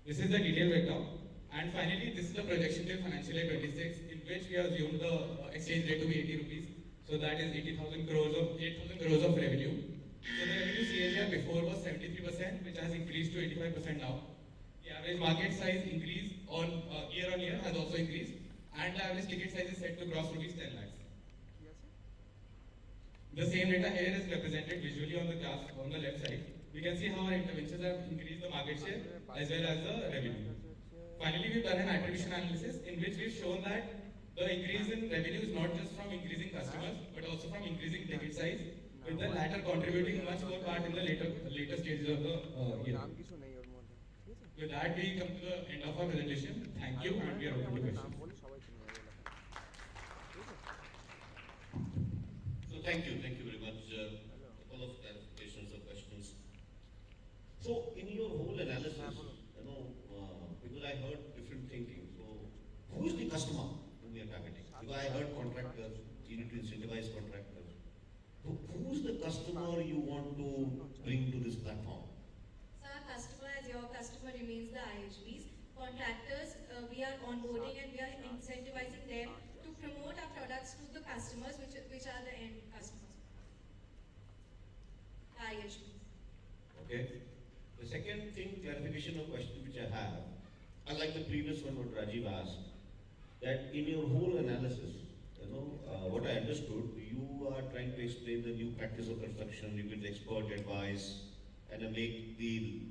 This is the detailed breakdown. And finally, this is the projection till financial year 26, in which we have assumed the exchange rate to be 80 rupees. So that is 8,000 crores of revenue. So the revenue CAGR before was 73%, which has increased to 85% now. The average market size increase on year has also increased, and the average ticket size is set to cross rupees 10 lakhs. The same data here is represented visually on the graph on the left side. We can see how our interventions have increased the market share as well as the revenue. Finally, we've done an attribution analysis in which we've shown that the increase in revenue is not just from increasing customers, but also from increasing ticket size, with the latter contributing much more part in the later stages of the year. With that, we come to the end of our presentation. Thank you, and we are open to questions. So thank you very much. A couple of clarifications or questions. So in your whole analysis, because I heard different thinking. So who is the customer whom we are targeting? Because I heard contractors, you need to incentivize contractors. Who's the customer you want to bring to this platform? So our customer, as your customer, remains the IHBs. Contractors, we are onboarding and we are incentivizing them to promote our products to the customers, which are the end customers, the IHBs. Okay. The second thing, clarification of question which I have, unlike the previous one what Rajiv asked, that in your whole analysis, what I understood, you are trying to explain the new practice of construction, you give expert advice, and make the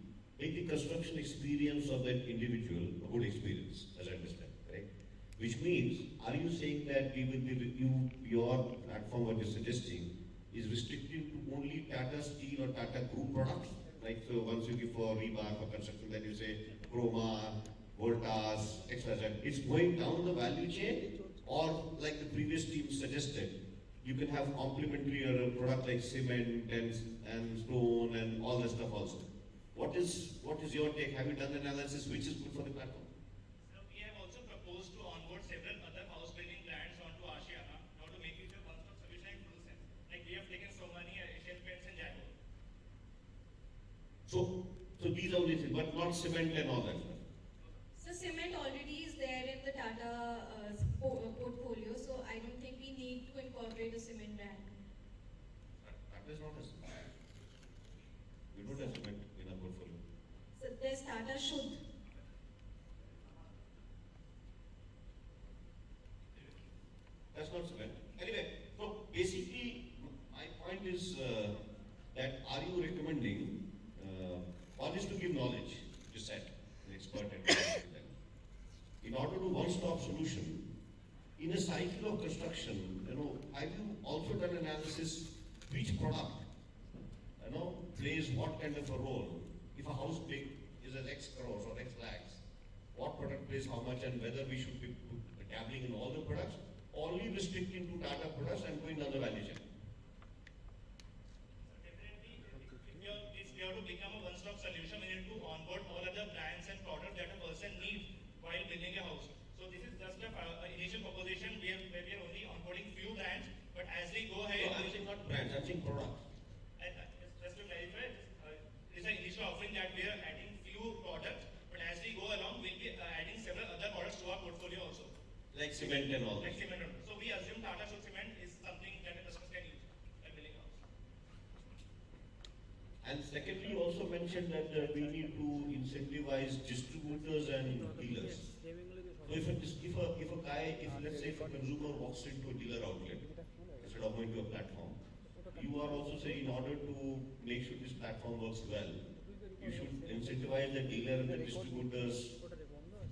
construction experience of that individual a good experience, as I understand, correct? Which means, are you saying that we will be your platform, what you're suggesting, is restricted to only Tata Steel or Tata Group products? Like, so once you give for rebar, for construction, then you say Chroma, Voltas, etc. It's going down the value chain, or like the previous team suggested, you can have complementary product like cement and stone and all that stuff also. What is your take? Have you done the analysis which is good for the platform? So we have also proposed to onboard several other house building brands onto Ashiana now to make it a one-stop solution in full sense. Like we have taken so many Asian Paints and Jaguar. So these are only things, but not cement and all that. So cement already is there in the Tata portfolio, so I don't think we need to incorporate a cement brand. there's not a cement. We don't have cement in our portfolio. So there's Tata Shuddh. That's not cement. Anyway, so basically, my point is that are you recommending, one is to give knowledge, you said, an expert advice to them. In order to one-stop solution, in a cycle of construction, have you also done analysis which product, plays what kind of a role? If a house big is an X crores or X lakhs, what product plays how much and whether we should be dabbling in all the products, only restricting to Tata products and going down the value chain. Definitely, if we have to become a one-stop solution, we need to onboard all other brands and products that a person needs while building a house. So this is just an initial proposition where we are only onboarding few brands, but as we go ahead... No, I'm saying not brands, I'm saying products. Just to clarify, this is an initial offering that we are adding few products, but as we go along, we'll be adding several other products to our portfolio also. Like cement and all. Like cement. So we assume Tata Shuddh cement is something that the customers can use while building a house. And secondly, you also mentioned that we need to incentivize distributors and dealers. So if let's say if a consumer walks into a dealer outlet instead of going to a platform, you are also saying in order to make sure this platform works well, you should incentivize the dealer and the distributors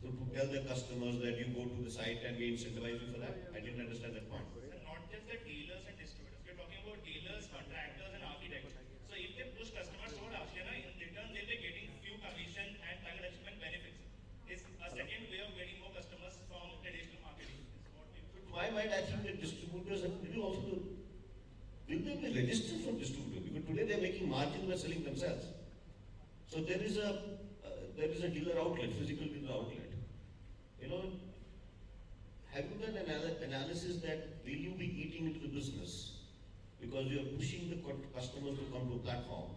to tell their customers that you go to the site and we incentivize you for that. I didn't understand that point. And not just the dealers and distributors. We're talking about dealers, contractors, and architects. So if they push customers toward Ashiana, in return they'll be getting few commission and target achievement benefits. It's a second way of getting more customers from traditional marketing. To my mind, I think that distributors will they be registered from distributor? Because today they're making margin by selling themselves. So there is a dealer outlet, physical dealer outlet. Have you done analysis that will you be eating into the business because you are pushing the customers to come to a platform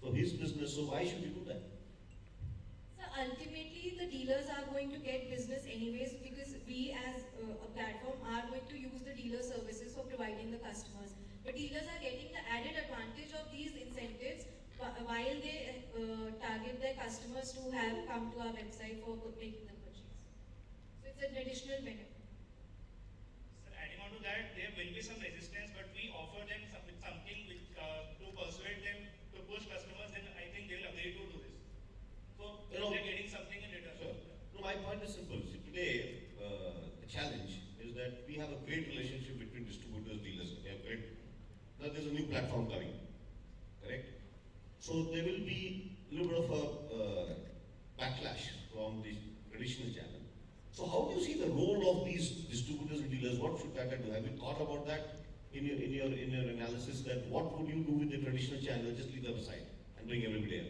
for his business? So why should you do that? So ultimately, the dealers are going to get business anyways because we as a platform are going to use the dealer services for providing the customers. But dealers are getting the added advantage of these incentives while they target their customers to have come to our website for making the purchase. So it's an additional benefit. Sir, adding on to that, there will be some resistance, but we offer them something which, to persuade them to push customers, then I think they will agree to do this. So they're getting something in return. Sure. No, my point is simple. See, today, the challenge is that we have a great relationship between distributors, dealers. Now there's a new platform coming, correct? So there will be a little bit of a backlash from the traditional channel. So how do you see the role of these distributors and dealers? What should Tata do? Have you thought about that in your analysis? That what would you do with the traditional channel? Just leave them aside and bring everybody in.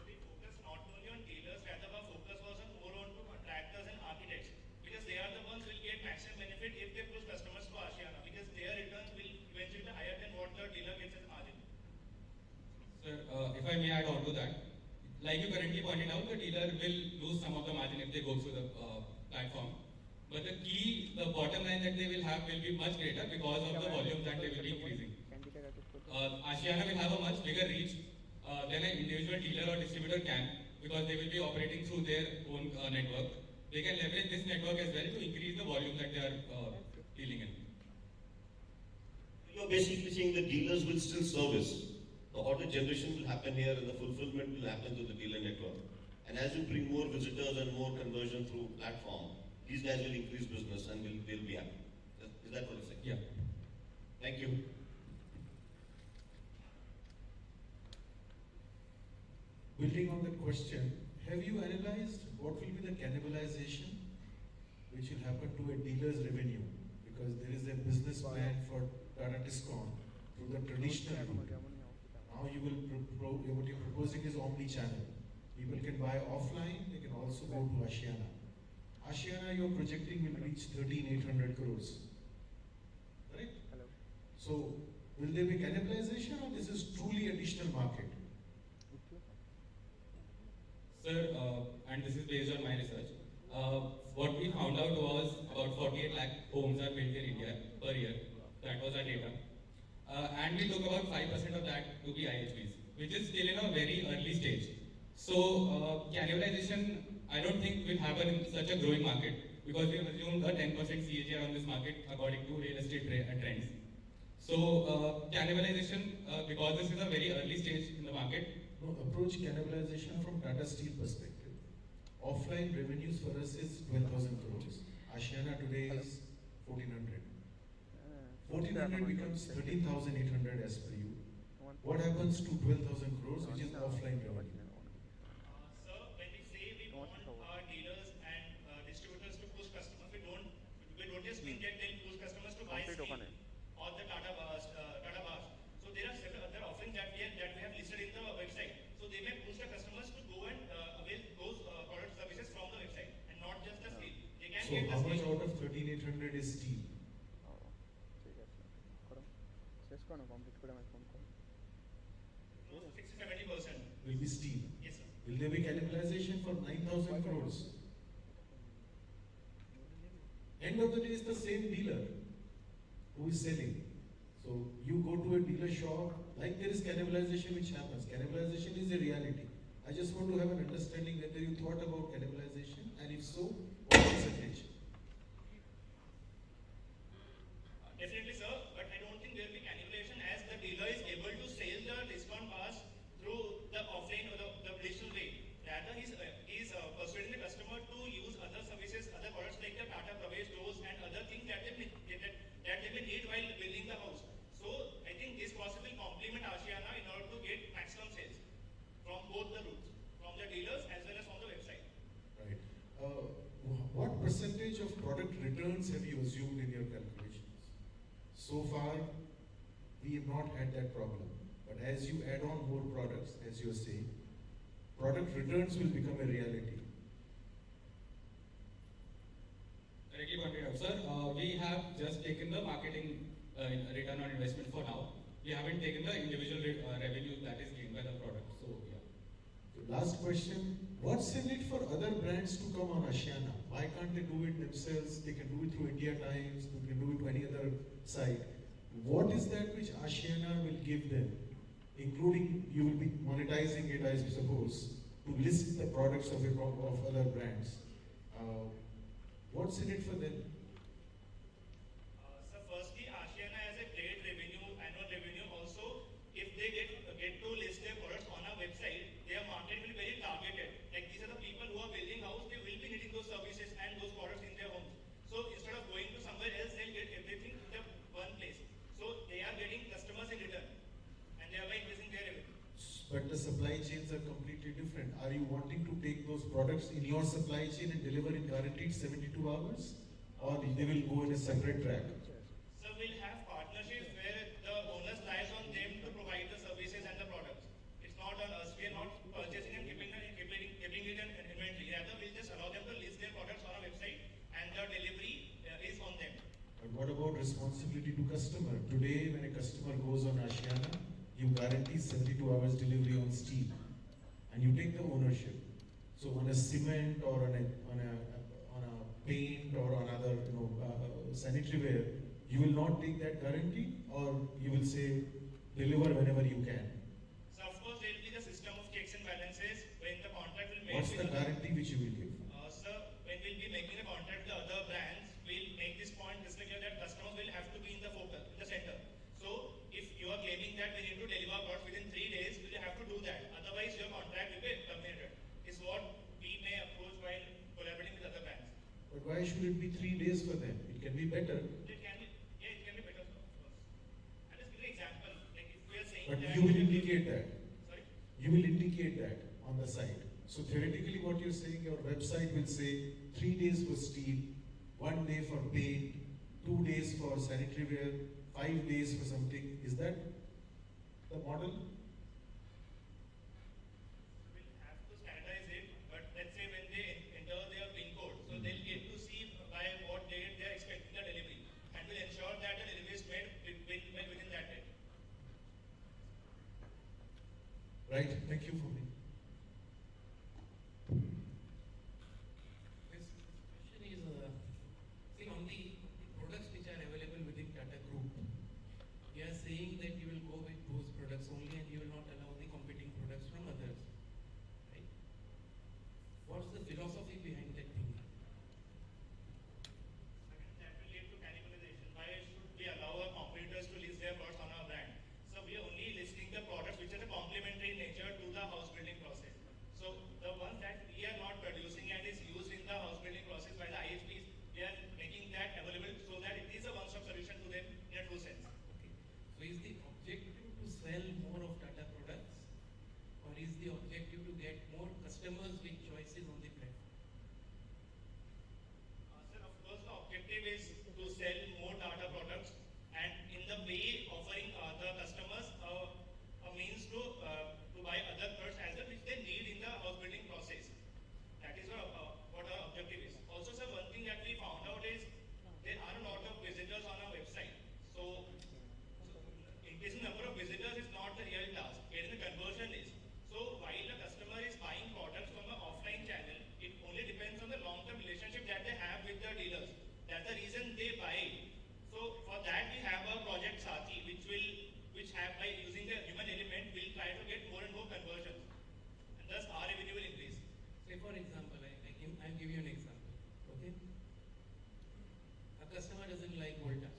We focus not only on dealers, rather our focus was on more on to contractors and architects because they are the ones who will get maximum benefit if they push customers to Ashiana because their return will eventually be higher than what the dealer gets as margin. Sir, if I may add on to that, like you currently pointed out, the dealer will lose some of the margin if they go through the platform. But the bottom line that they will have will be much greater because of the volume that they will be increasing. Ashiana will have a much bigger reach than an individual dealer or distributor can because they will be operating through their own network. They can leverage this network as well to increase the volume that they are dealing in. You're basically saying the dealers will still service. The order generation will happen here and the fulfillment will happen through the dealer network. And as you bring more visitors and more conversion through platform, these guys will increase business and they'll be happy. Is that what you're saying? Yeah. Thank you. Building on the question, have you analyzed what will be the cannibalization which will happen to a dealer's revenue? Because there is a business plan for Tata Discount through the traditional route. Now what you're proposing is omni-channel. People can buy offline, they can also go to Ashiana. Ashiana you're projecting will reach 13,800 crores. Right? Hello. So will there be cannibalization or this is truly additional market? Sir, and this is based on my research, what we found out was about 48 lakh homes are built in India per year. That was our data. And we took about 5% of that to be IHVs, which is still in a very early stage. So cannibalization, I don't think will happen in such a growing market because we have assumed a 10% CAGR on this market according to real estate trends. So cannibalization, because this is a very early stage in the market. No, approach cannibalization from Tata Steel perspective. Offline revenues for us is 12,000 crores. Ashiana today is 1,400. 1,400 becomes 13,800 as per you. What happens to 12,000 crores, which is offline revenue? Sir, when we say we want our dealers and distributors to push customers, we don't just mean that they'll push customers to buy steel or the Tata bars. So there are several other offerings that we have listed in the website. So they may push the customers to go and avail those product services from the website and not just the steel. They can So get how the much steel. out of 13,800 is steel? Close to 60-70% Will be steel. Yes, sir. Will there be cannibalization for 9,000 crores? End of the day, it's the same dealer who is selling. So you go to a dealer shop, like there is cannibalization which happens. Cannibalization is a reality. I just want to have an understanding whether you thought about cannibalization, and if so, what percentage? Definitely, sir, but I don't think there will be cannibalization as the dealer is able to sell the discount pass through the offline or the traditional way. Rather, he's persuading the customer to use other services, other products like the Tata Pravesh doors and other things that they may need while building the house. So, I think this process will complement Ashiana in order to get maximum sales from both the routes, from the dealers as well as from the website. Right. What percentage of product returns have you assumed in your calculations? So far, we have not had that problem. But as you add on more products, as you are saying, product returns will become a reality. Correctly pointed out, sir. We have just taken the marketing return on investment for now. We haven't taken the individual revenue that is gained by the product. So, yeah. Last question. What's in it for other brands to come on Ashiana? Why can't they do it themselves? They can do it through India Times, they can do it to any other site. What is that which Ashiana will give them? Including, you will be monetizing it, I suppose, to list the products of other brands. What's in it for them? So firstly, Ashiana has a great annual revenue. Also, if they get to list their products on our website, their market will be very targeted. Like these are the people who are building house, they will be needing those services and those products in their homes. So instead of going to somewhere else, they'll get everything in the one place. So they are getting customers in return, and thereby increasing their revenue. But the supply chains are completely different. Are you wanting to take those products in your supply chain and deliver in guaranteed 72 hours? Or they will go in a separate track? So we'll have partnerships where the onus lies on them to provide the services and the products. It's not on us. We are not purchasing and keeping it in inventory. Rather, we'll just allow them to list their products on our website, and the delivery is on them. But what about responsibility to customer? Today, when a customer goes on Ashiana, you guarantee 72 hours delivery on steel, and you take the ownership. So on a cement or on a paint or on other sanitary ware, you will not take that guarantee, or you will say deliver whenever you can. So of course there will be the system of checks and balances when the contract will make. What's the guarantee which you will give? Sir, when we'll be making a contract with the other brands, we'll make this point crystal clear that customers will have to be in the focus, in the center. So if you are claiming that we need to deliver products within 3 days, we will have to do that. Otherwise, your contract will be terminated. Is what we may approach while collaborating with other brands. But why should it be 3 days for them? It can be better. It can be better, of course. And just give an example. Like if we are saying But that you will indicate that. Sorry? You will indicate that on the site. So theoretically what you're saying, your website will say 3 days for steel, 1 day for paint, 2 days for sanitary ware, 5 days for something. Is that the model? We'll have to standardize it, but let's say when they enter their PIN code, so they'll get to see by what date they are expecting the delivery, and we'll ensure that the delivery is made within that date. Right. Thank you for me. This question is, see on the products which are available within Tata Group, doesn't like Voltas.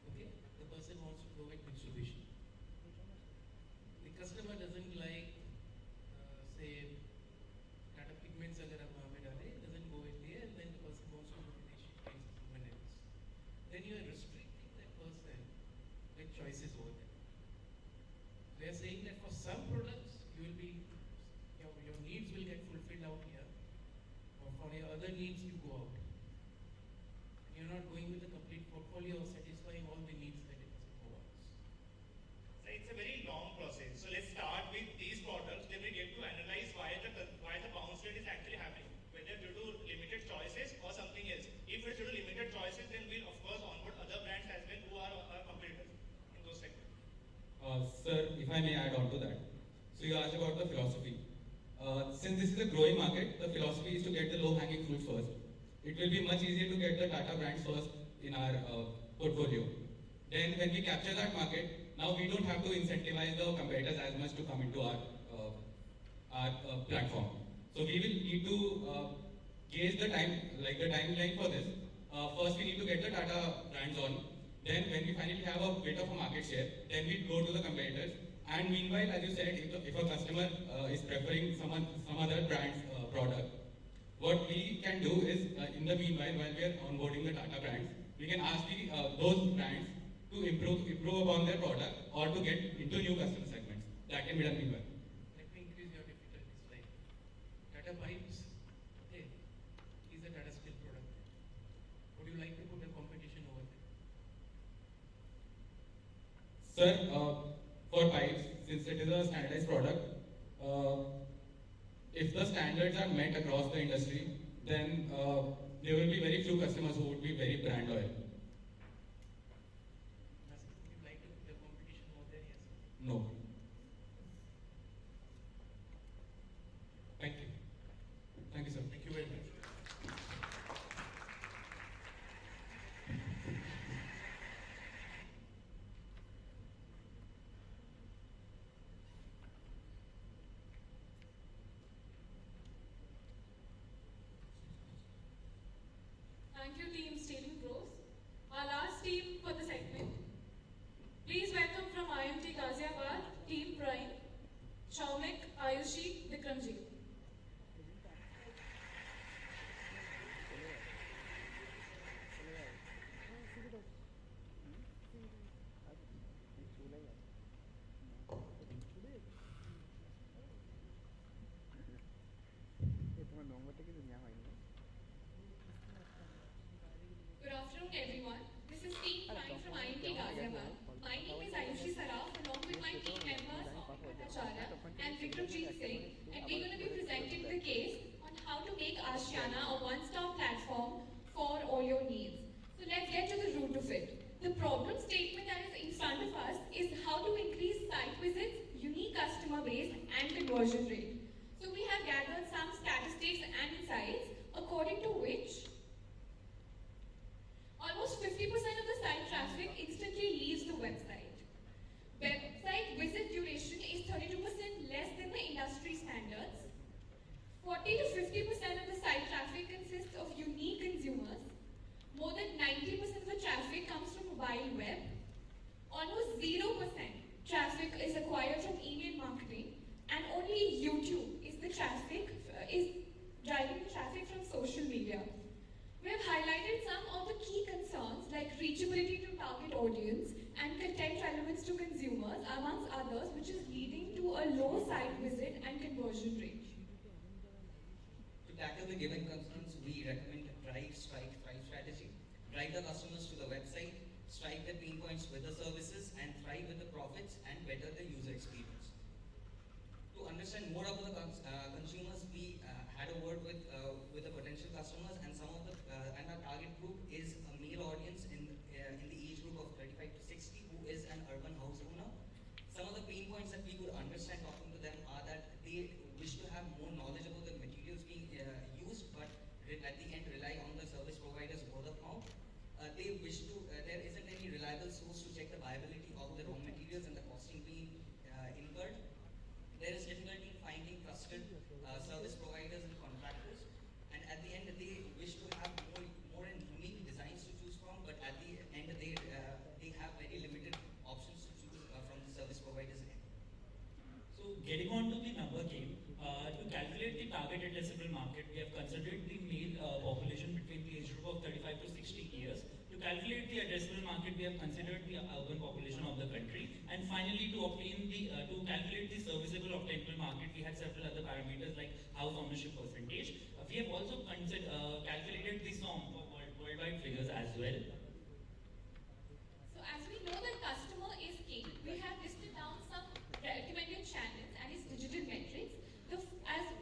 Okay? The person wants to go with Mitsubishi. The customer doesn't like, say, Tata Pigments agar hum वहाँ पे डालें, doesn't go with there, and then the person wants to go with Asian Paints or someone else. Then you are restricting that person with choices over there. We are saying that for some products, you will be, your needs will get fulfilled out here, or for your other needs, you go out. You're not going with a complete portfolio of satisfying all the needs that a customer wants. So it's a very long process. So let's start with these products, then we get to analyze why the bounce rate is actually happening, whether due to limited choices or something else. If it's due to limited choices, then we'll of course onboard other brands as well who are our competitors in those segments. Sir, if I may add on to that. So you asked about the philosophy. Since this is a growing market, the philosophy is to get the low-hanging fruits first. It will be much easier to get the Tata brands first in our portfolio. Then when we capture that market, now we don't have to incentivize the competitors as much to come into our platform. So we will need to gauge the timeline for this. First we need to get the Tata brands on. Then when we finally have a bit of a market share, then we go to the competitors. And meanwhile, as you said, if a customer is preferring some other brand's product, what we can do is, in the meanwhile, while we are onboarding the Tata brands, we can ask those brands to improve upon their product or to get into new customer segments. That can be done meanwhile. Let me increase your difficulties. Like Tata Pipes, okay, is a Tata Steel product. Would you like to put a competition over there? Sir, for pipes, since it is a standardized product, if the standards are met across the industry, then there will be very few customers who would be very brand loyal. Would you like to put a competition over there? Yes. No. Thank you. Thank you, sir. Thank you very much. Thank you, Team Stealing Pros. Our last team for the segment. Please welcome from IMT Ghaziabad, Team Prime, Chaumik, Ayushi, Vikramji. Good afternoon, everyone. This is Team Prime from IMT Ghaziabad. My name is Ayushi Saraf, along with my team members Acharya and Vikramjit Singh, and we're going to be presenting the case on how to make Ashiana a one-stop platform for all your needs. So let's get to the root of it. The problem statement that is in front of us is how to increase site visits, unique customer base, and conversion rate. So we have gathered some statistics and insights according to which almost 50% of the site traffic instantly leaves the website. Website visit duration is 32% less than the industry standards. 40 to 50% of the site traffic consists of unique consumers. More than 90% of the traffic comes from mobile web. Almost 0% traffic is acquired from email marketing, and only YouTube is driving the traffic from social media. We have highlighted some of the key concerns like reachability to target audience and content relevance to consumers, amongst others, which is leading to a low site visit and conversion rate. To tackle the given concerns, we recommend a drive, strike, thrive strategy. Drive the customers to the website, strike the pain points with the services, and thrive with the profits and better the user experience. To understand more about the consumers, we had a word with the potential customers, and and our target group is a male audience in the age group of 35 to 60 who is an urban house owner. Some of the pain points that we could understand talking to them are that they wish to have more knowledge about the materials being used, but at the end rely on the service providers word of mouth. They wish to, there isn't any reliable source to check the viability of the raw materials and the costing being incurred. There is difficulty in finding trusted service providers and contractors, and at the end they we have considered the urban population of the country. And finally, to calculate the serviceable obtainable market, we had several other parameters like house ownership percentage. We have also calculated the SOM for worldwide figures as well. So as we know that customer is king, we have listed down some recommended channels and its digital metrics.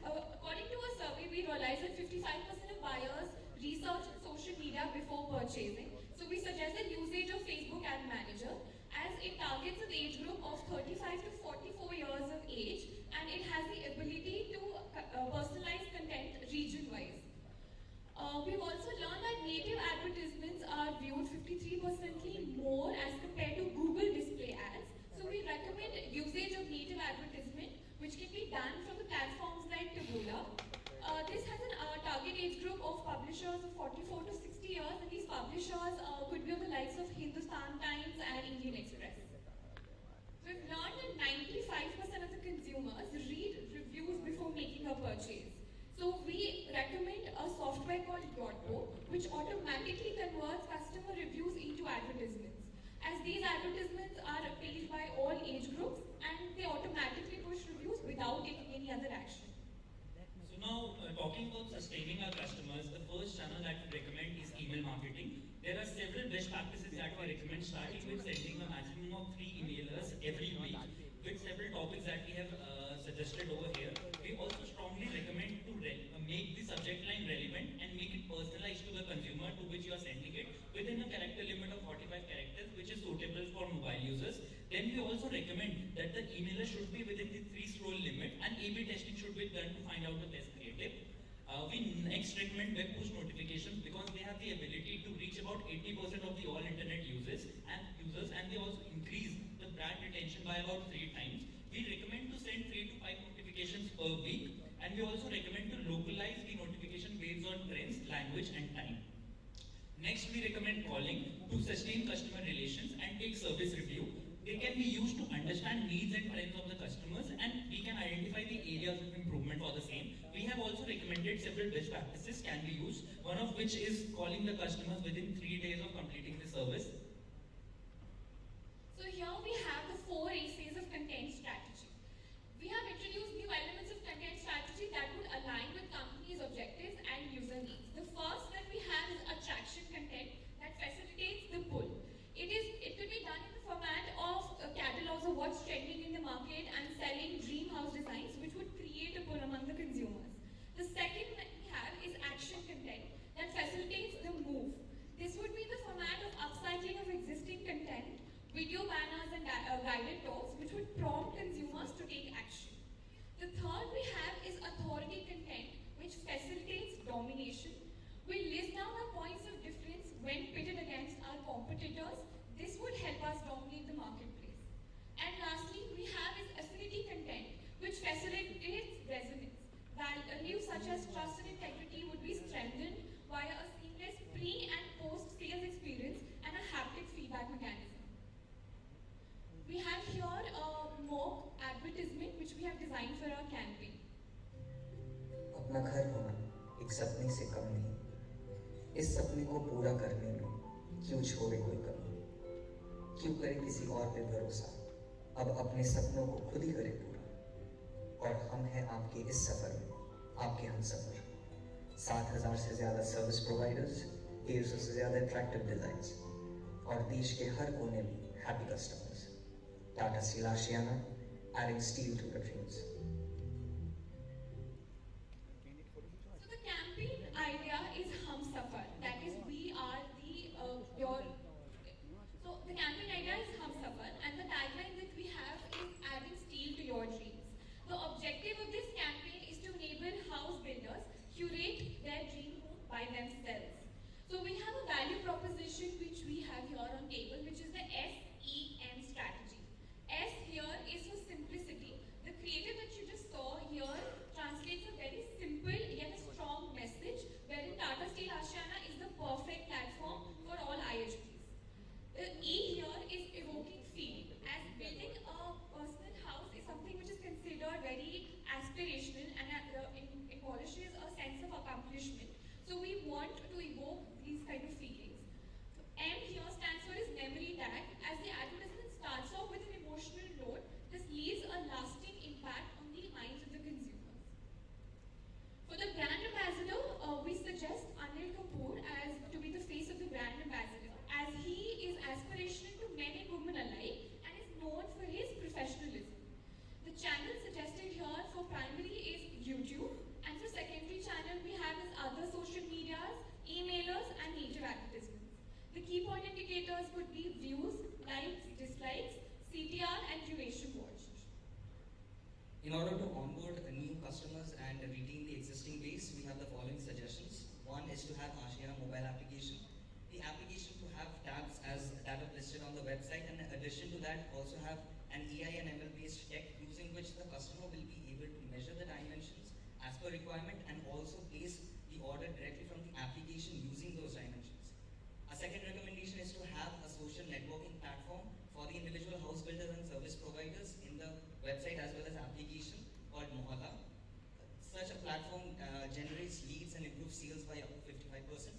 According to a survey, we realized that 55% of buyers research social media before purchasing. So we suggested usage of Facebook Ad Manager as it targets an age group of 35 to 44 years of age, and it has the ability to personalize content region-wise. We've also learned that native advertisements are viewed 53% more as compared to Google display ads. So we recommend usage of native advertisement, which can be done from the platforms like Taboola. This has a target age group of publishers of 44 to 60 years, and these publishers could be of the likes of Hindustan Times and Indian Express. We've learned that 95% of the consumers read reviews before making a purchase. So we recommend a software called Yotpo, which automatically converts customer reviews into advertisements. As these advertisements are paid by all age groups, and they automatically push reviews without taking any other action. So now, talking about sustaining our customers, the first channel that we recommend is email marketing. There are several best practices that we recommend, starting with sending a maximum of 3 emailers every week, with several topics that we have suggested over here. We also strongly recommend to make the subject line relevant and make it personalized to the consumer to which you are sending it within a character limit of 45 characters, which is suitable for mobile users. Then we also recommend that the emailer should be within the 3-scroll limit, and A/B testing should be done to find out the best creative. We next recommend web push notifications because they have the ability to reach about 80% of the all internet users, and they also increase the brand retention by about 3 times. We recommend to send 3 to 5 notifications per week, and we also recommend to localize the notification based on trends, language, and time. Next, we recommend calling to sustain customer relations and take service review. They can be used to understand needs and trends of the customers, and we can identify the areas of improvement for the same. We have also recommended several best practices can be used, one of which is calling the customers within 3 days of completing the service. So here we have the 4 A's of content strategy. We have introduced new elements of content strategy that would align with companies' objectives and user needs. The first that we have is attraction content that facilitates the pull. It could be done in the format of catalogs of what's trending in the market and selling dream house designs, which would create a pull among the consumers. The second that we have is action content that facilitates the move. This would be the format of upcycling of existing content, video banners and guided talks, which would prompt consumers to take action. The third we have is authority content, which facilitates domination. We list down our points of difference when pitted against our competitors. This would help us dominate the marketplace. And lastly, we have is affinity content, which facilitates resonance. Values such as trust and integrity would be strengthened via a seamless pre- and post-sales experience and a haptic feedback mechanism. We have here a mock advertisement which we have designed for our campaign. अपना घर होना एक सपने से कम नहीं, इस सपने को पूरा करने में क्यों छोड़े कोई कमी, क्यों करे किसी और पे भरोसा, अब अपने सपनों को खुद ही करे पूरा। और हम हैं आपके इस सफर में, आपके हम सफर। 7,000 से ज्यादा सर्विस प्रोवाइडर्स, 150 से ज्यादा अट्रैक्टिव डिजाइन्स, और देश के हर कोने में happy customers. Tata Steel-a-thon, adding steel to your dreams. So the campaign idea is Hum Safar. That is, we are So the campaign idea is Hum Safar, and the tagline that we have is adding steel to your dreams. The objective of this campaign is to enable house builders curate their dream home by themselves. So we have a value proposition which we have here on table, which is the SEM strategy. S here is for simplicity. The creative that you just order to onboard new customers and retain the existing base, we have the following suggestions. One is to have Ashiana mobile application. The application to have tabs as that are listed on the website, and in addition to that, also have an AI and ML based tech using which the customer will be able to measure the dimensions as per requirement and also place the order directly from the application using those dimensions. A second recommendation is to have a social networking platform for the individual house builders and service providers in the website as well as application called Mohalla. Such a platform generates leads and improves sales by up to 55%.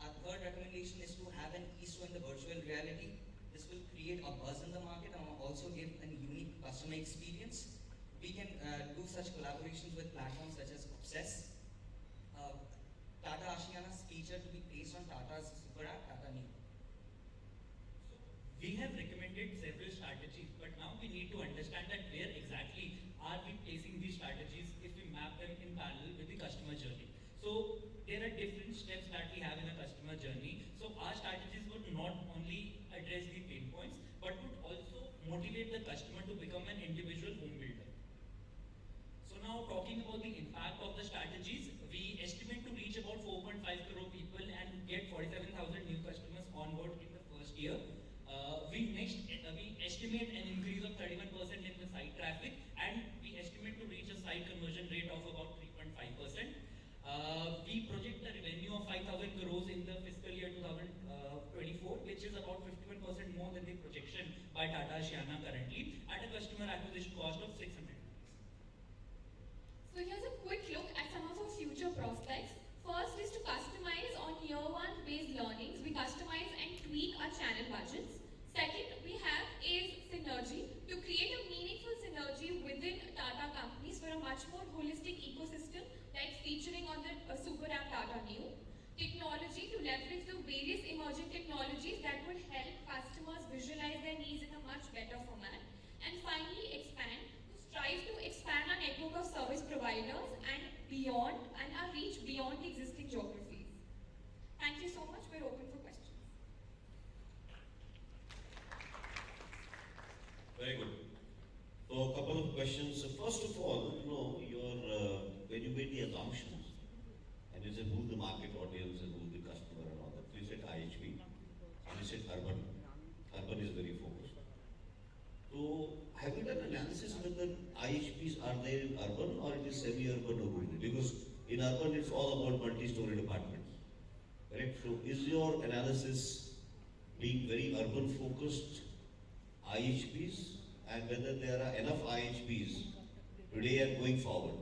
Our third recommendation is to have an e-store in the virtual reality. This will create a buzz in the market and also give a unique customer experience. We can do such collaborations with platforms such as Obsess. Tata Ashiana's feature to be placed on Tata's super app, Tata Neo. We have recommended several strategies, but now we need to understand that where exactly are we placing these strategies if we map them in parallel with the customer journey. So there are different steps that we have in a customer journey. So our strategies would not only address the pain points, but would also motivate the customer to become an individual home builder. So now talking about the impact of the strategies, we estimate to reach about 4.5 crore people and get 47,000 new customers on board in the first year. We estimate an increase of 31% in the site traffic, and we estimate to reach a site conversion rate of about 3.5%. We project a revenue of 5,000 crores in the fiscal year 2024, which is about 51% more than the projection by Tata Ashiana currently, at a customer acquisition cost of 600. So here's a quick look at some of our future prospects. First is to customize on year one based learnings. We customize and tweak our channel budgets. Second, we have is synergy, to create a meaningful synergy within Tata companies for a much more holistic ecosystem like featuring on the super app Tata Neo. Technology, to leverage the various emerging technologies that would help customers visualize their needs in a much better format. And finally, expand, to strive to expand our network of service providers and beyond, and our reach beyond the existing geographies. Thank you so much. We're open for questions. Very good. So a couple of questions. First of all, when you made the assumptions, and you said who's the market audience and who's the customer and all that. You said IHB, and you said urban. Urban is very focused. So have you done analysis whether IHBs are there in urban or it is semi-urban or rural? Because in urban it's all about multi-story apartments. Correct? So is your analysis being very urban focused IHBs, and whether there are enough IHBs today and going forward,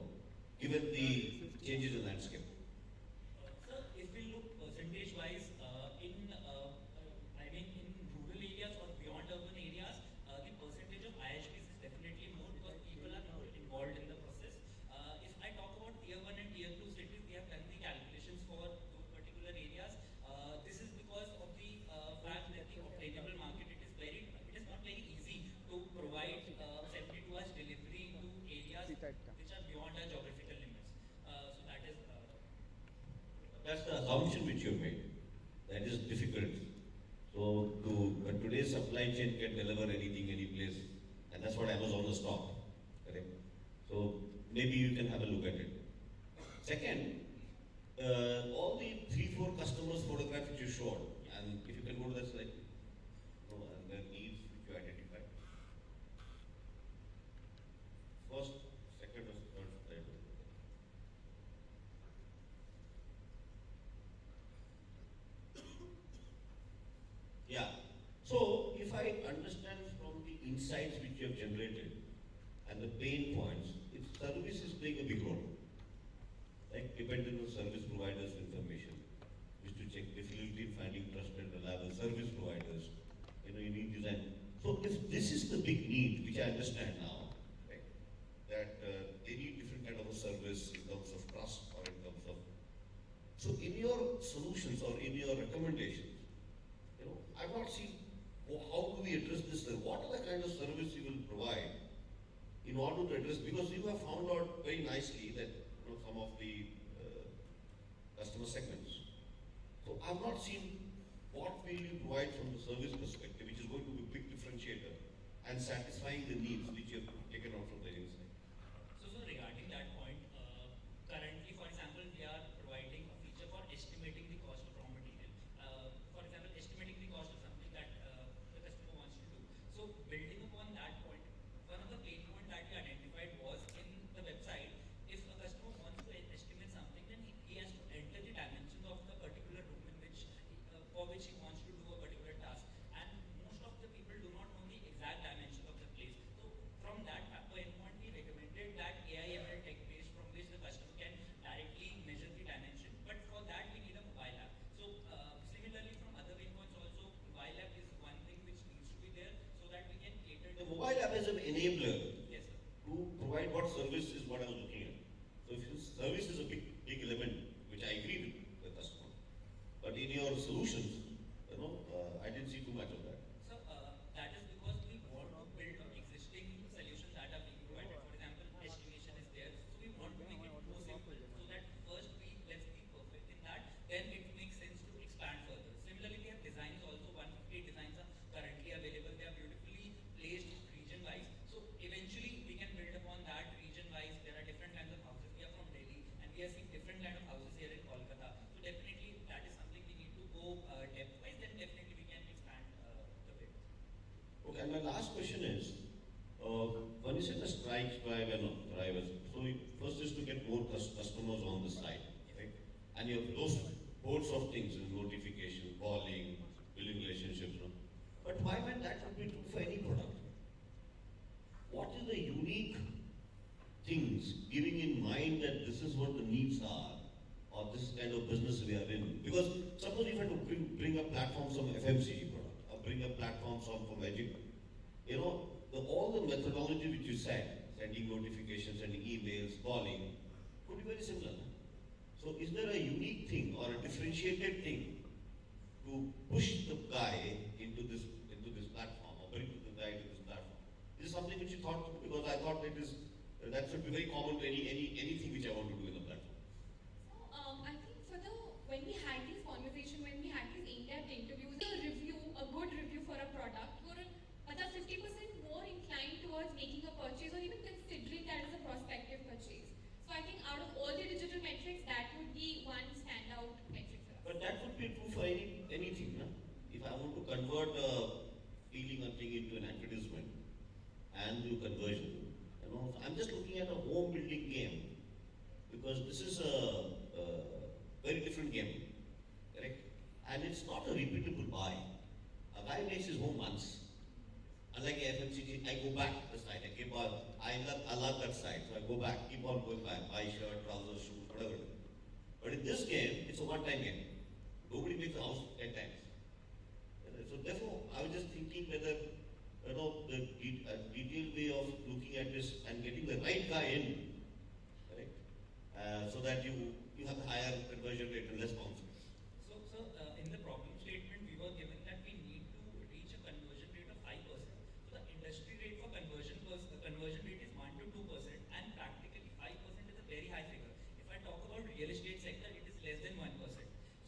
given the changes in landscape? Sir, if we look percentage-wise, in rural areas or beyond urban areas, the percentage of IHBs is definitely more because people are more involved in the process. If I talk about tier 1 and tier 2 cities, we have done the calculations for those particular areas. This is because of the fact that the obtainable market, it is not very easy to provide 72 hours delivery to areas which are beyond our geographical limits. So that is. That's the assumption which you made. That is difficult. So but today's supply chain can deliver anything, any place, and that's what Amazon has stopped. Correct? So maybe you can have a look at it. Second, all the 3-4 customers photograph which you showed, and if you can go to that slide, and their needs which you identified. First, second, or third slide. Yeah. So if I understand from the insights which you have generated and the pain points, service is playing a big role. Like dependent on service providers' information, which to check difficulty in finding trusted, reliable service providers. You need design. So if this is the big need, which I understand now, right, that they need different kind of a service in terms of trust or in terms of. So in your solutions or in your recommendations, I've not seen how do we address this. What are the kind of service you will provide in order to address, because you have found out very nicely that some of the customer segments. So I've not seen what will you provide from the service perspective, which is going to be a big differentiator and satisfying the needs which you have taken out from the inside. question is, when you said the strike, drive, and drivers, so first is to get more customers on the site, right? And you have those hordes of things, notification, calling, building relationships, no? But why might that would be true for any product? What is the unique things, giving in mind that this is what the needs are, or this kind of business we are in? Because suppose if you had to bring up platforms from FMCG product, or bring up platforms from Egypt, you know, all the methodology which you said, sending notifications, sending emails, calling, could be very similar. So is there a unique thing or a differentiated thing to push the guy into this platform, or bring the guy to this platform? Is this something which you thought, because I thought that should be very common to anything which I want to do in the platform. So I think when we had these conversations, when we had these in-depth interviews, a good review for a product, you're 50% more inclined towards making a purchase or even considering that as a prospective purchase. So I think out of all the digital metrics, that would be one standout metric for us. But that would be true for anything, no? If I want to convert a feeling or thing into an advertisement and do conversion, you know, so I'm just looking at a home building game, because this is a very different game, correct? And it's not a repeatable buy. A guy makes his home once. Unlike FMCG, I go back to the site. I love that site, so I go back, keep on going back, buy shirt, trousers, shoes, whatever. But in this game, it's a one-time game. Nobody makes a house 10 times. So therefore, I was just thinking whether, you know, the detailed way of looking at this and getting the right guy in, correct? So that you have a higher conversion rate and less bounce. So in the problem statement, we were given that we need to reach a conversion rate of 5%. So the industry rate for conversion rate is 1 to 2%, and practically 5% is a very high figure. If I talk about real estate sector, it is less than 1%.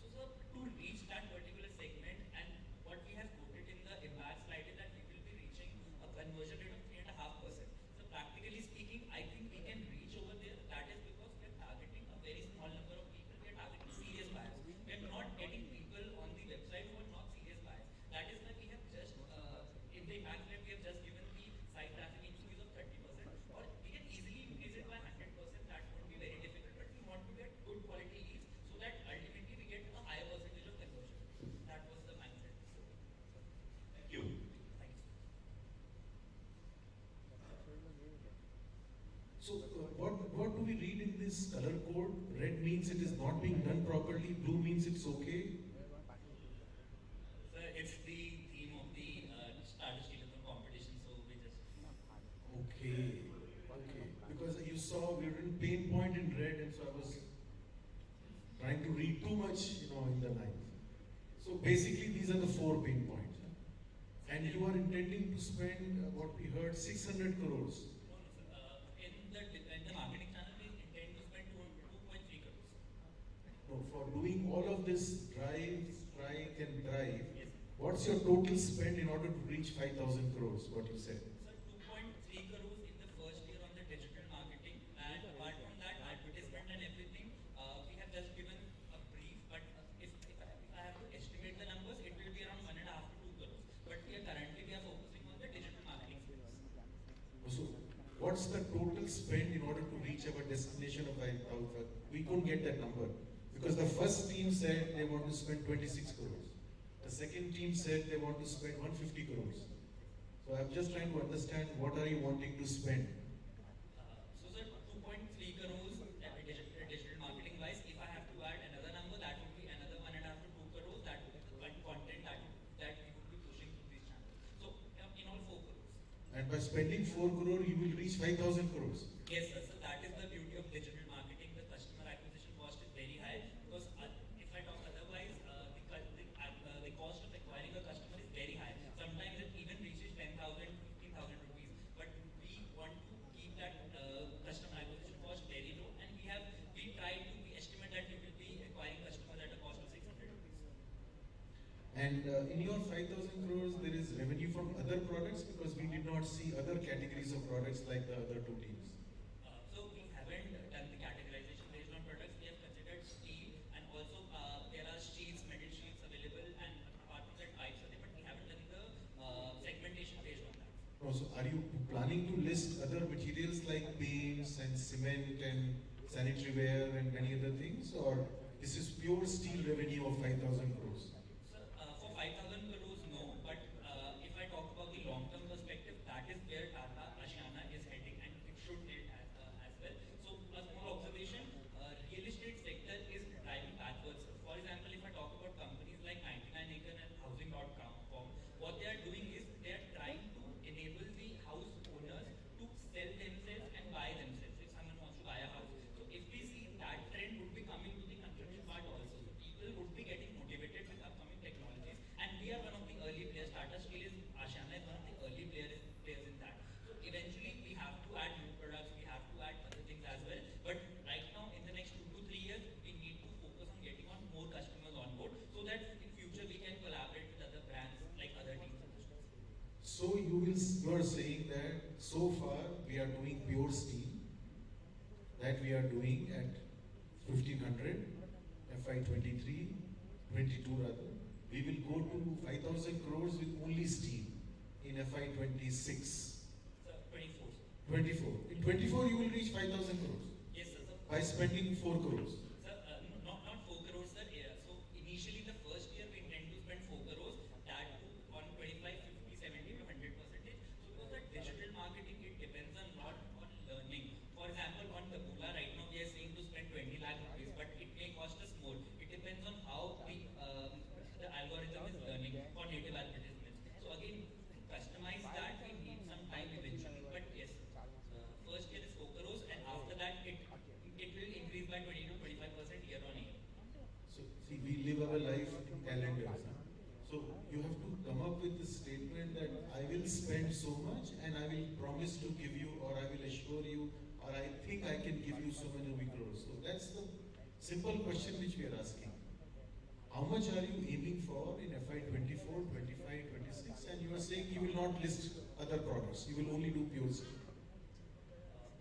So to reach that particular segment, and what we have quoted in the impact slide is that we will be reaching a conversion rate of 3.5%. So practically speaking, I think we can reach over there. That is because we are targeting a very small number of people. We are targeting serious buyers. We are not getting people on the website who are not serious buyers. That is why we have just, in the impact slide, we have just given the site traffic increase of 30%, or we can easily increase it by 100%. That won't be very difficult, but we want to get good quality leads so that ultimately we get a higher percentage of conversion. That was the mindset. Thank you. Thank you. So what do we read in this color code? Red means it is not being done properly, blue means it's okay. Sir, it's the theme of the Steel-a-thon competition, so we just... Okay. Because you saw we were in pain point in red, and so I was trying to read too much, in the lines. So basically these are the 4 pain points. And you are intending to spend, what we heard, 600 crores. In the marketing channel, we intend to spend 2.3 crores. No, for doing all of this drive, strike and drive, what's your total spend in order to reach 5,000 crores, what you said? Sir, 2.3 crores in the first year on the digital marketing, and apart from that, advertisement and everything, we have just given a brief, but if I have to estimate the numbers, it will be around 1.5 to 2 crores. But we are focusing on the digital marketing space. So, what's the total spend in order to reach our destination of 5,000? We couldn't get that number because the first team said they want to spend 26 crores. The second team said they want to spend 150 crores. So I'm just trying to understand what are you wanting to spend? So sir, 2.3 crores digital marketing wise. If I have to add another number, that would be another 1.5 to 2 crores. That would be the content that we would be pushing through these channels. So in all 4 crores. And by spending 4 crore, you will reach 5,000 crores. Yes, sir. So that is the beauty of digital marketing. The customer acquisition cost is very high because if I talk otherwise, the cost of acquiring a customer is very high. Sometimes it even reaches 10,000, 15,000 rupees. But we want to keep that customer acquisition cost very low, and we estimate that we will be acquiring customers at a cost of 600 rupees. And in your 5,000 crores, there is revenue from other products because we did not see other categories of products like the other 2 teams. So we haven't done the categorization based on products. We have considered steel, and also there are sheets, metal sheets available, and apart from that pipes are there, but we haven't done the segmentation based on that. No, are you planning to list other materials like paints and cement and sanitary ware and many other things, or this is pure steel revenue of 5,000 crores? Sir, for 5,000 crores, no. But if I talk about the long-term perspective, that is where Tata Ashana is heading, and it should head as well. So, a small observation: real estate sector is driving backwards. For example, if I talk about companies like 99 Acre and Housing.com, what they are doing is they are trying to enable the house owners to sell themselves and buy themselves. If someone wants to buy a house, so if we see that trend would be coming to the construction part also, so people would be getting motivated with upcoming technologies, and we are one of the early players. Tata Steel is Ashana is one of the early players in that. So eventually we have to add new products, we have to add other things as well. But right now, in the next 2 to 3 years, we need to focus on getting on more customers on board, so that in future we can collaborate with other brands like other teams. So you are saying that so far we are doing pure steel, that we are doing at 1500 FY23, 22 rather. We will go to 5,000 crores with only steel in FY26. Sir, 24. 24. In 24 you will reach 5,000 crores. Yes, sir. By spending 4 crores. Sir, not 4 crores, sir. So initially the first year we intend to spend 4 crores, that too on 25, 50, 70 to 100%. So because the digital marketing, it depends a lot on learning. For example, on the Bula right now we are saying to spend 20 lakh rupees, but it may cost us more. It depends on how the algorithm is learning for native advertisements. So again, to customize that we need some time eventually. But yes, first year is 4 crores, and after that it will increase by 20 to 25% year on year. So see, we live our life in calendars. So you have to come up with the statement that I will spend so much and I will promise to give you, or I will assure you, or I think I can give you so many crores. So that's the simple question which we are asking. How much are you aiming for in FY24, 25, 26? And you are saying you will not list other products. You will only do pure steel.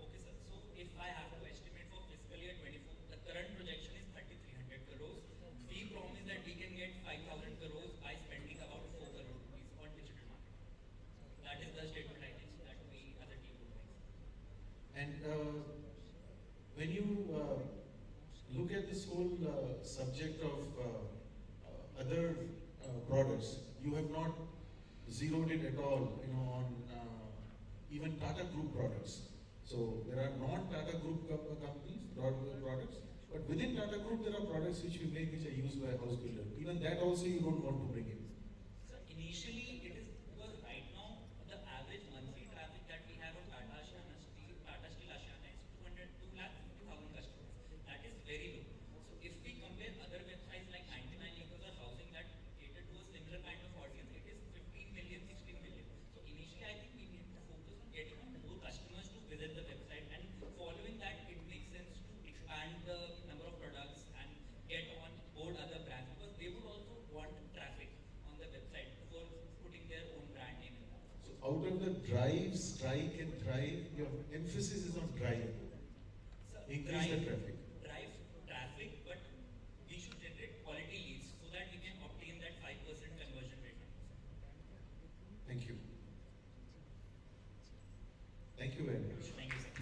Okay, sir. So if I have to estimate for fiscal year 24, the current projection is 3,300 crores. We promise that we can get 5,000 crores by spending about 4 crore rupees on digital marketing. That is the statement I think that we as a team would make. And when you look at this whole subject of other products, you have not zeroed it at all, on even Tata Group products. So there are non-Tata Group companies, products, but within Tata Group there are products which we make which are used by a house builder. Even that also you don't want to bring in. So initially it is because right now the average monthly traffic that we have on Tata Steel Ashana is 2,50,000 customers. That is very low. So if we compare other websites like 99 Acres or Housing that cater to a similar kind of audience, it is 15 million, 16 million. So initially I think we need to focus on getting more customers to visit the website, and following that it makes sense to expand the number of products and get on board other brands, because they would also want traffic on the website before putting their own brand name in that. So out of the drive, strike and thrive, your emphasis is on drive. So Increase the traffic. Drive traffic, but we should generate quality leads so that we can obtain that 5% conversion rate. Thank you. Thank you very much. Thank you, sir.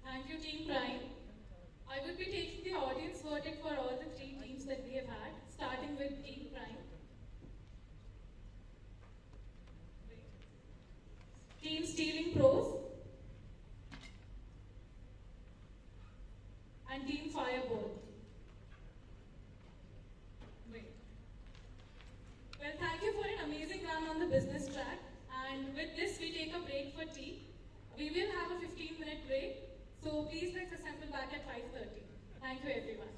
Thank you, Team Prime. I will be taking the audience verdict for all the 3 teams that we have had, starting with Team Prime. Team Stealing Pros. And Team Fireball. Great. Well, thank you for an amazing run on the business track. And with this, we take a break for tea. We will have a 15-minute break. So please let's assemble back at 5:30. Thank you, everyone.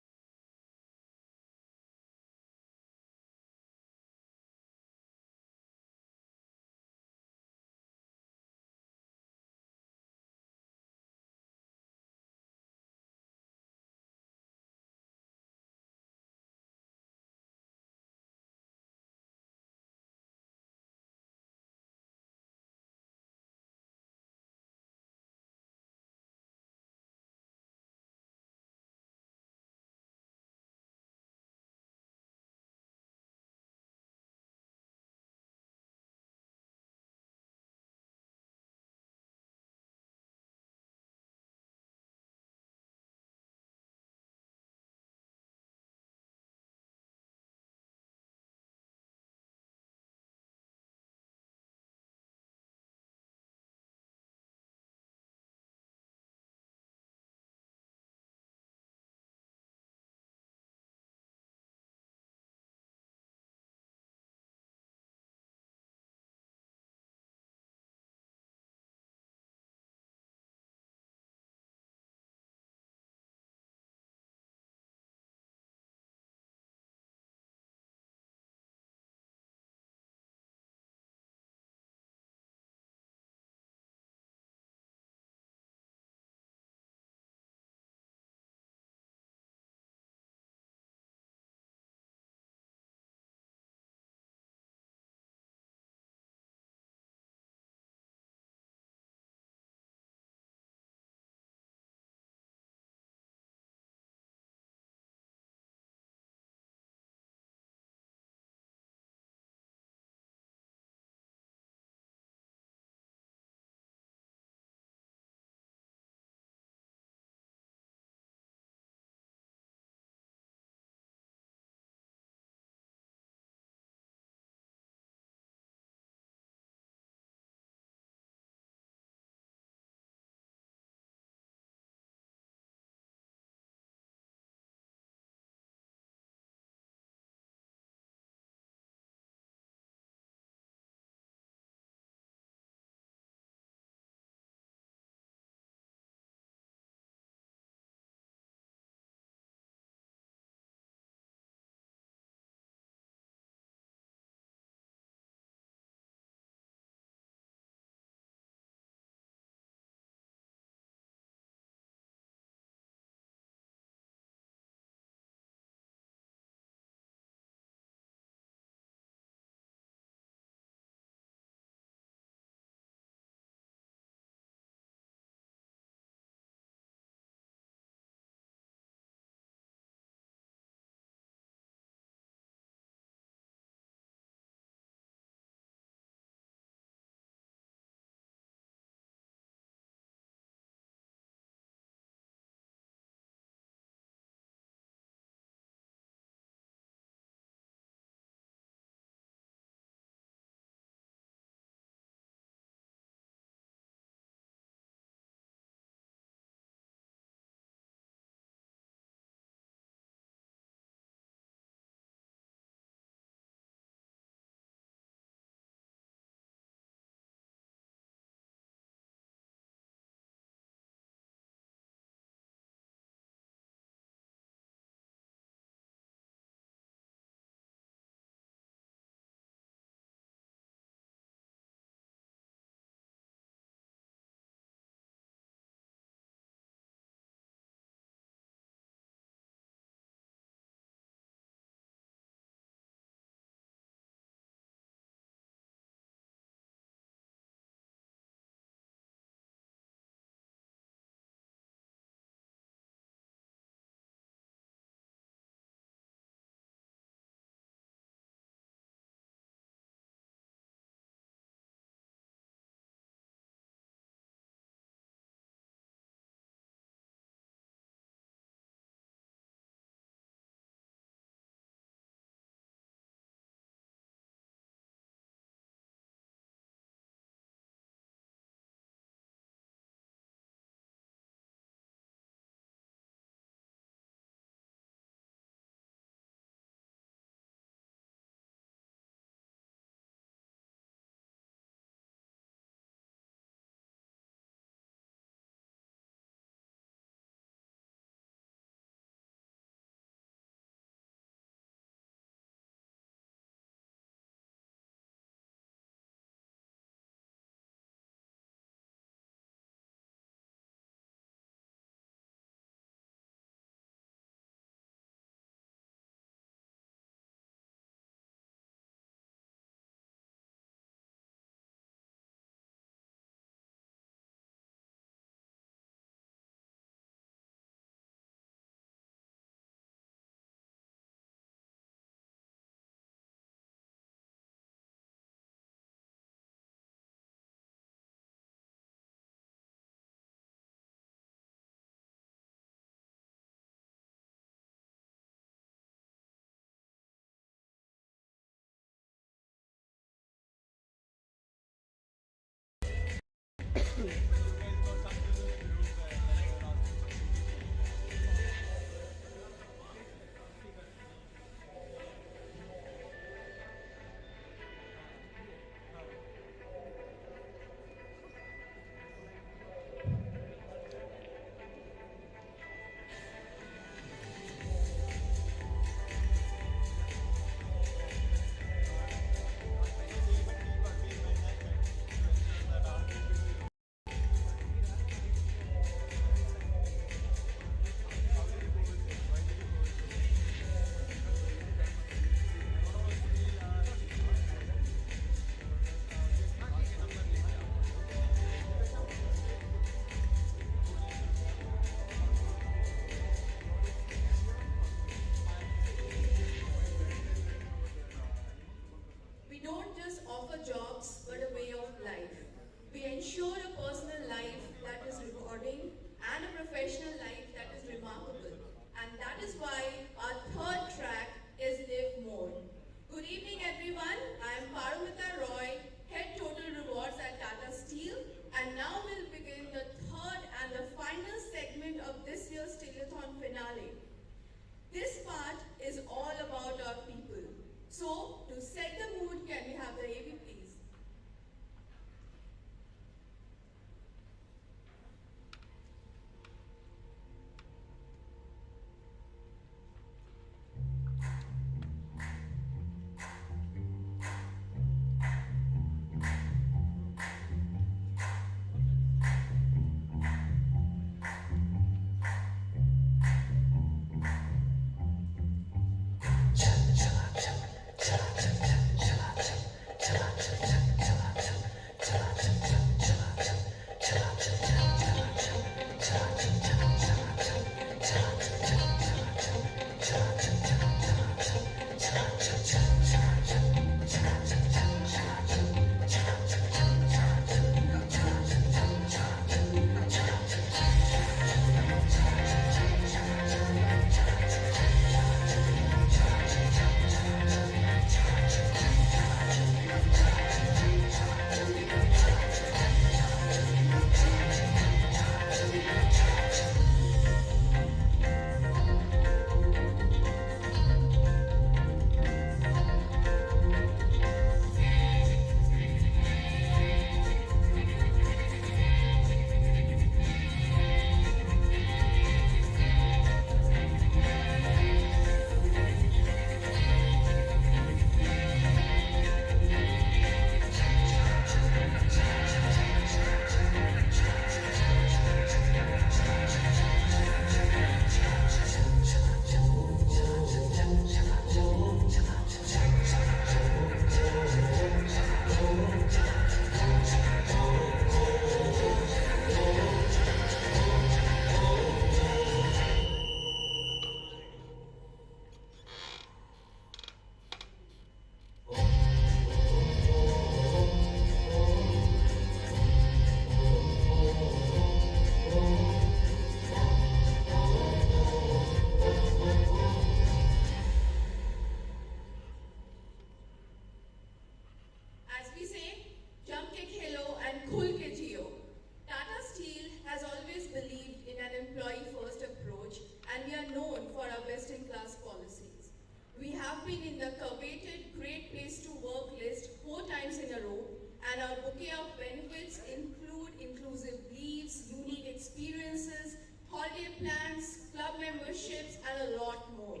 and our bouquet of benefits include inclusive leaves, unique experiences, holiday plans, club memberships, and a lot more.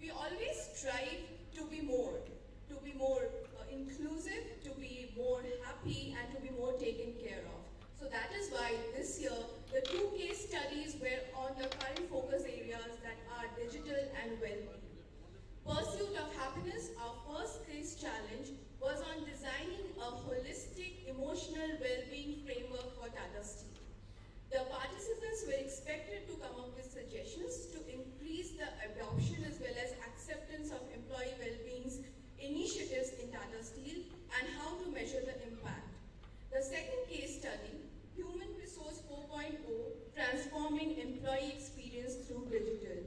We always strive to be more inclusive, to be more happy, and to be more taken care of. So that is why this year, the 2 case studies were on the current focus areas that are digital and well-being. Pursuit of Happiness, our first case challenge, was on designing a holistic emotional well-being framework for Tata Steel. The participants were expected to come up with suggestions to increase the adoption as well as acceptance of employee well-being initiatives in Tata Steel and how to measure the impact. The second case study, Human Resource 4.0, Transforming Employee Experience Through Digital.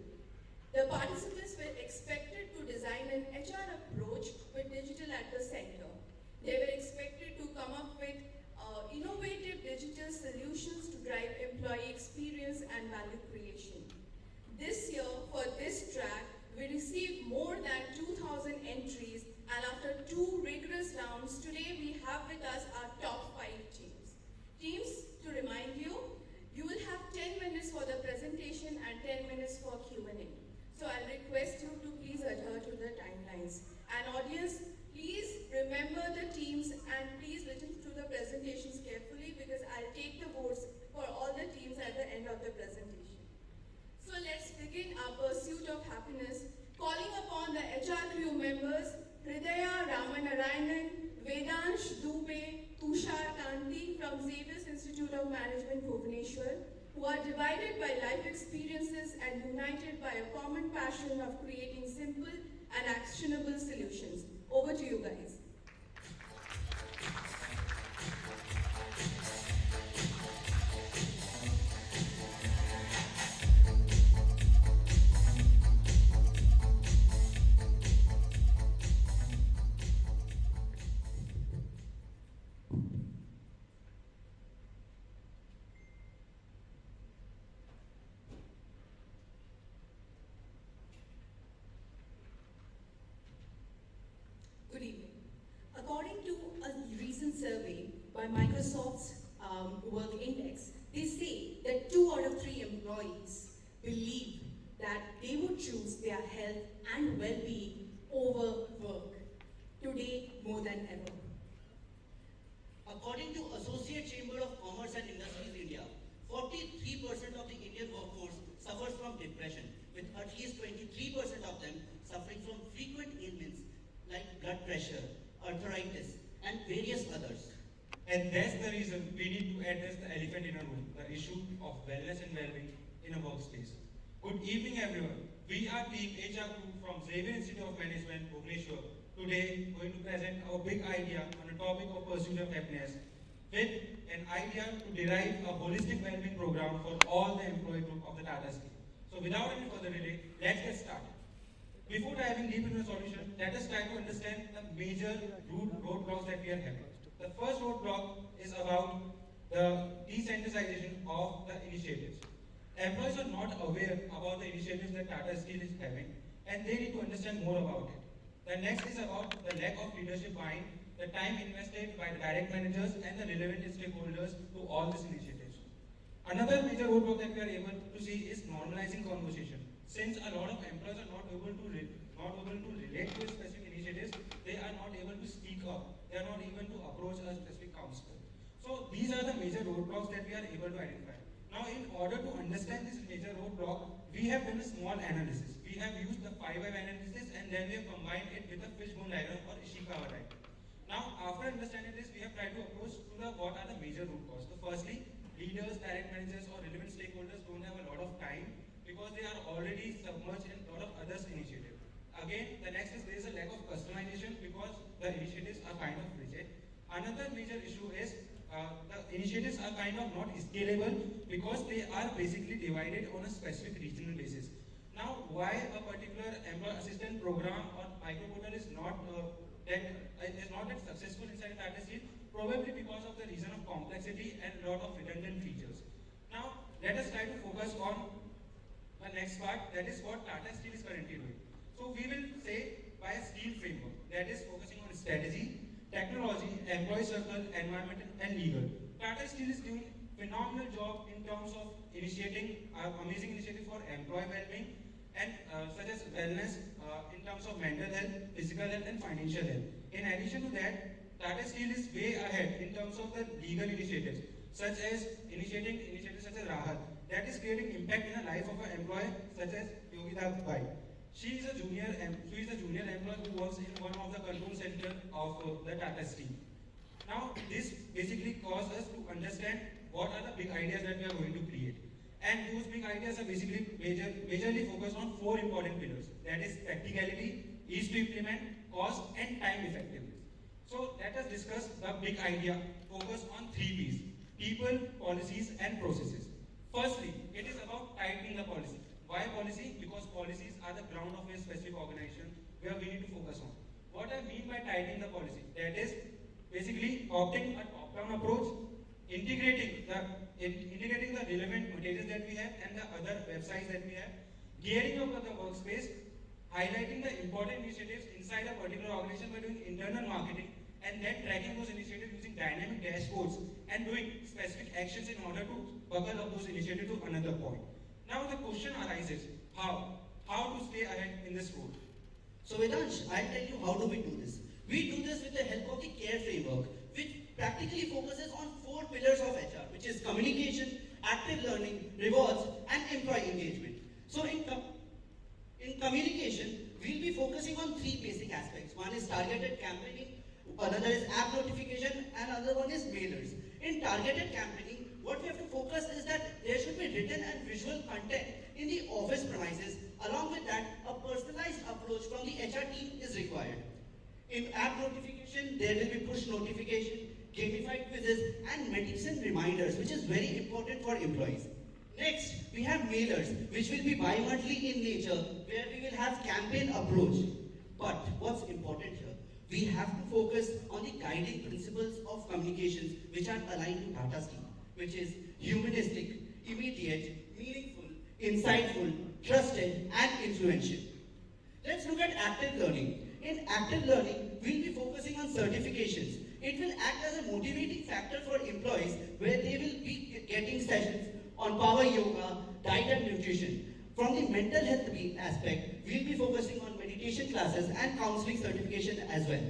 The participants were expected to design an HR approach with digital at the center. They were expected to come up with innovative digital solutions to drive employee experience and value creation. This year, for this track, we received more than 2,000 entries, and after 2 rigorous rounds, today we have with us our top 5 teams. Teams, to remind you, you will have 10 minutes for the presentation and 10 minutes for Q&A. So I'll request you to please adhere to the timelines. And audience, please remember the teams and please listen to the presentations carefully because I'll take the votes for all the teams at the end of the presentation. So let's begin our pursuit of happiness, calling upon the HR crew members, Hridaya Ramanarayanan, Vedansh Dubey, Tushar Kanti from Xavier's Institute of Management, Bhubaneswar, who are divided by life experiences and united by a common passion of creating simple and actionable solutions. Over to you guys. Good evening. According to a recent survey by Microsoft's Work Index, they say that 2 out of 3 employees believe that they would choose their health and well-being over work, today more than ever. According to Associate Chamber of Commerce and Industries India, 43% of the Indian workforce suffers from depression, with at least 23% of them suffering from frequent ailments like blood pressure, arthritis, and various others. And that's the reason we need to address the elephant in a room, the issue of wellness and well-being in a workspace. Good evening, everyone. We are Team HR Group from Xavier Institute of Management, Bhubaneswar. Today, going to present our big idea on the topic of pursuit of happiness, with an idea to derive a holistic well-being program for all the employee group of the Tata Steel. So, without any further delay, let's get started. Before diving deep into the solution, let us try to understand the major roadblocks that we are having. The first roadblock is about the desensitization of the initiatives. Employees are not aware about the initiatives that Tata Steel is having, and they need to understand more about it. The next is about the lack of leadership behind the time invested by the direct managers and the relevant stakeholders to all these initiatives. Another major roadblock that we are able to see is normalizing conversation. Since a lot of employees are not able to relate to specific initiatives, they are not able to speak up. They are not able to approach a specific counselor. So these are the major roadblocks that we are able to identify. Now, in order to understand this major roadblock, we have done a small analysis. We have used the 5-wave analysis and then we have combined it with the fishbone diagram or Ishikawa diagram. Now, after understanding this, we have tried to approach to what are the major root causes. So firstly, leaders, direct managers or relevant stakeholders don't have a lot of time because they are already submerged in a lot of other initiatives. Again, the next is there is a lack of customization because the initiatives are kind of rigid. Another major issue is the initiatives are kind of not scalable because they are basically divided on a specific regional basis. Now, why a particular employee assistant program or microportal is not that successful inside Tata Steel? Probably because of the reason of complexity and a lot of redundant features. Now, let us try to focus on the next part, that is what Tata Steel is currently doing. So we will say by a steel framework that is focusing on strategy, technology, employee circle, environmental, and legal. Tata Steel is doing phenomenal job in terms of initiating amazing initiative for employee well-being and such as wellness in terms of mental health, physical health, and financial health. In addition to that, Tata Steel is way ahead in terms of the legal initiatives, such as initiating initiatives such as Rahat, that is creating impact in the life of an employee such as Yogita Bai. She is a junior employee who works in one of the control center of the Tata Steel. Now, this basically caused us to understand what are the big ideas that we are going to create. And those big ideas are basically majorly focused on 4 important pillars. That is practicality, ease to implement, cost, and time effectiveness. So let us discuss the big idea, focus on 3 P's: people, policies, and processes. Firstly, it is about tightening the policy. Why policy? Because policies are the ground of a specific organization where we need to focus on. What I mean by tightening the policy, that is basically opting a top-down approach, integrating the relevant materials that we have and the other websites that we have, gearing up the workspace, highlighting the important initiatives inside a particular organization by doing internal marketing, and then tracking those initiatives using dynamic dashboards and doing specific actions in order to buckle up those initiatives to another point. Now the question arises, how? How to stay ahead in this road? So Vedansh, I'll tell you how do we do this. We do this with the help of the CARE framework, which practically focuses on 4 pillars of HR, which is communication, active learning, rewards, and employee engagement. So in communication, we'll be focusing on 3 basic aspects. One is targeted campaigning, another is app notification, and another one is mailers. In targeted campaigning, what we have to focus is that there should be written and visual content in the office premises. Along with that, a personalized approach from the HR team is required. In app notification, there will be push notification, gamified quizzes, and medicine reminders, which is very important for employees. Next, we have mailers, which will be bi-monthly in nature, where we will have campaign approach. But what's important here? We have to focus on the guiding principles of communications, which are aligned to Tata Steel, which is humanistic, immediate, meaningful, insightful, trusted, and influential. Let's look at active learning. In active learning, we'll be focusing on certifications. It will act as a motivating factor for employees where they will be getting sessions on power yoga, diet and nutrition. From the mental health aspect, we'll be focusing on meditation classes and counseling certification as well.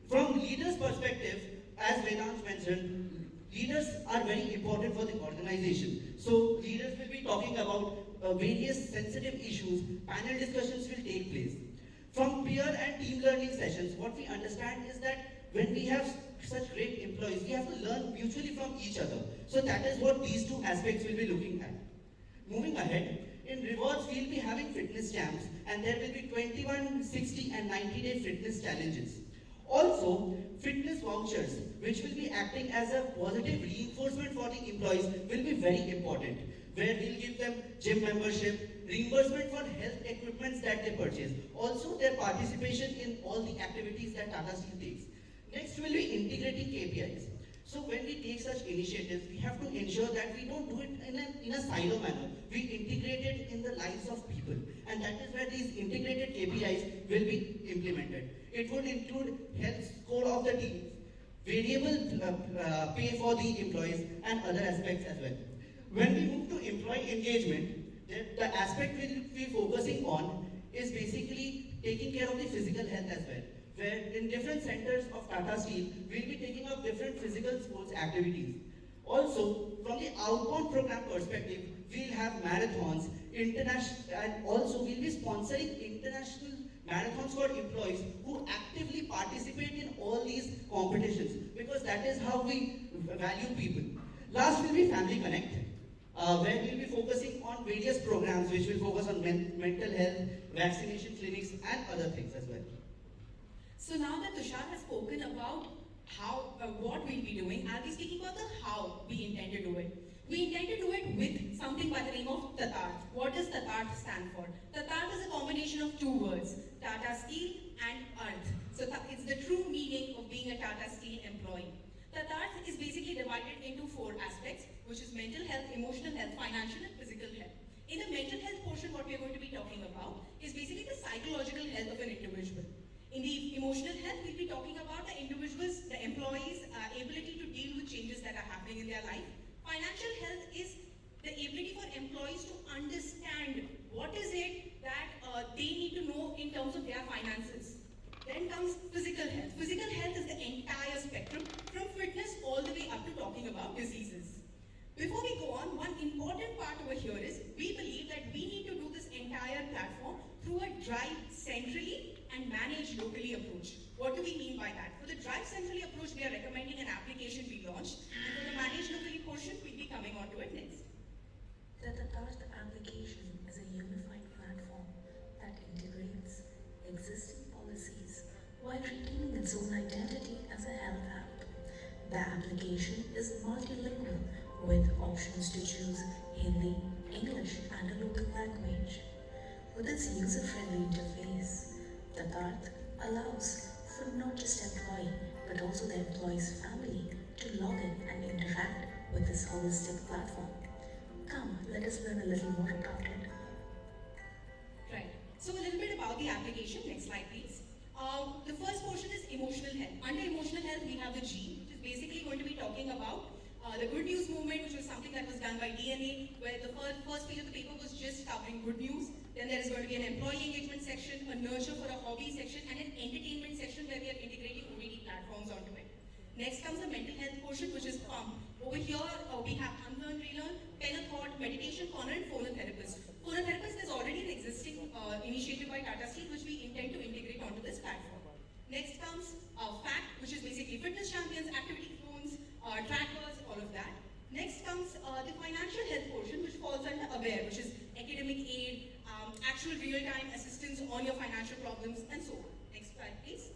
From leaders' perspective, as Vedant mentioned, leaders are very important for the organization. So leaders will be talking about various sensitive issues, panel discussions will take place. From peer and team learning sessions, what we understand is that when we have such great employees, we have to learn mutually from each other. So that is what these 2 aspects will be looking at. Moving ahead, in rewards, we'll be having fitness camps, and there will be 21, 60, and 90-day fitness challenges. Also, fitness vouchers, which will be acting as a positive reinforcement for the employees, will be very important, where we'll give them gym membership, reimbursement for health equipments that they purchase. Also, their participation in all the activities that Tata Steel takes. Next will be integrating KPIs. So when we take such initiatives, we have to ensure that we don't do it in a silo manner. We integrate it in the lives of people. And that is where these integrated KPIs will be implemented. It would include health score of the teams, variable pay for the employees, and other aspects as well. When we move to employee engagement, the aspect we'll be focusing on is basically taking care of the physical health as well, where in different centers of Tata Steel, we'll be taking up different physical sports activities. Also, from the outbound program perspective, we'll have marathons, and also we'll be sponsoring international marathons for employees who actively participate in all these competitions, because that is how we value people. Last will be Family Connect, where we'll be focusing on various programs which will focus on mental health, vaccination clinics, and other things as well. So now that Tushar has spoken about what we'll be doing, I'll be speaking about the how we intend to do it. We intend to do it with something by the name of Tatarth. What does Tatarth stand for? Tatarth is a combination of 2 words, Tata Steel and Earth. So it's the true meaning of being a Tata Steel employee. Tatarth is basically divided into 4 aspects, which is mental health, emotional health, financial and physical health. In the mental health portion, what we are going to be talking about is basically the psychological health of an individual. In the emotional health, we'll be talking about the individuals, the employees' ability to deal with changes that are happening in their life. Financial health is the ability for employees to understand what is it that they need to know in terms of their finances. Then comes physical health. Physical health is the entire spectrum, from fitness all the way up to talking about diseases. Before we go on, one important part over here is we believe that we need to do this entire platform through a drive centrally and manage locally approach. What do we mean by that? For the drive centrally approach, we are recommending an application be launched, and for the manage locally portion, we'll be coming on to it next. The Tatarth application is a unified platform that integrates existing policies while retaining its own identity as a health app. The application is multilingual with options to choose Hindi, English, and a local language. With its user-friendly interface, Tatarth allows for not just employee but also the employee's family to log in and interact with this holistic platform. Come, let us learn a little more about it. Right. So a little bit about the application. Next slide, please. The first portion is emotional health. Under emotional health, we have the G, which is basically going to be talking about the good news movement, which was something that was done by DNA, where the first page of the paper was just covering good news. Then there is going to be an employee engagement section, a nurture for a hobby section, and an entertainment section where we are integrating OTT platforms onto it. Next comes the mental health portion, which is pump. Over here, we have unlearn, relearn, pen a thought, meditation corner, and phonotherapist. Phonotherapist is already an existing initiative by Tata Steel, which we intend to integrate onto this platform. Next comes FACT, which is basically fitness champions, activity clones, trackers, all of that. Next comes the financial health portion, which falls under AWARE, which is academic aid, actual real-time assistance on your financial problems, and so on. Next slide, please.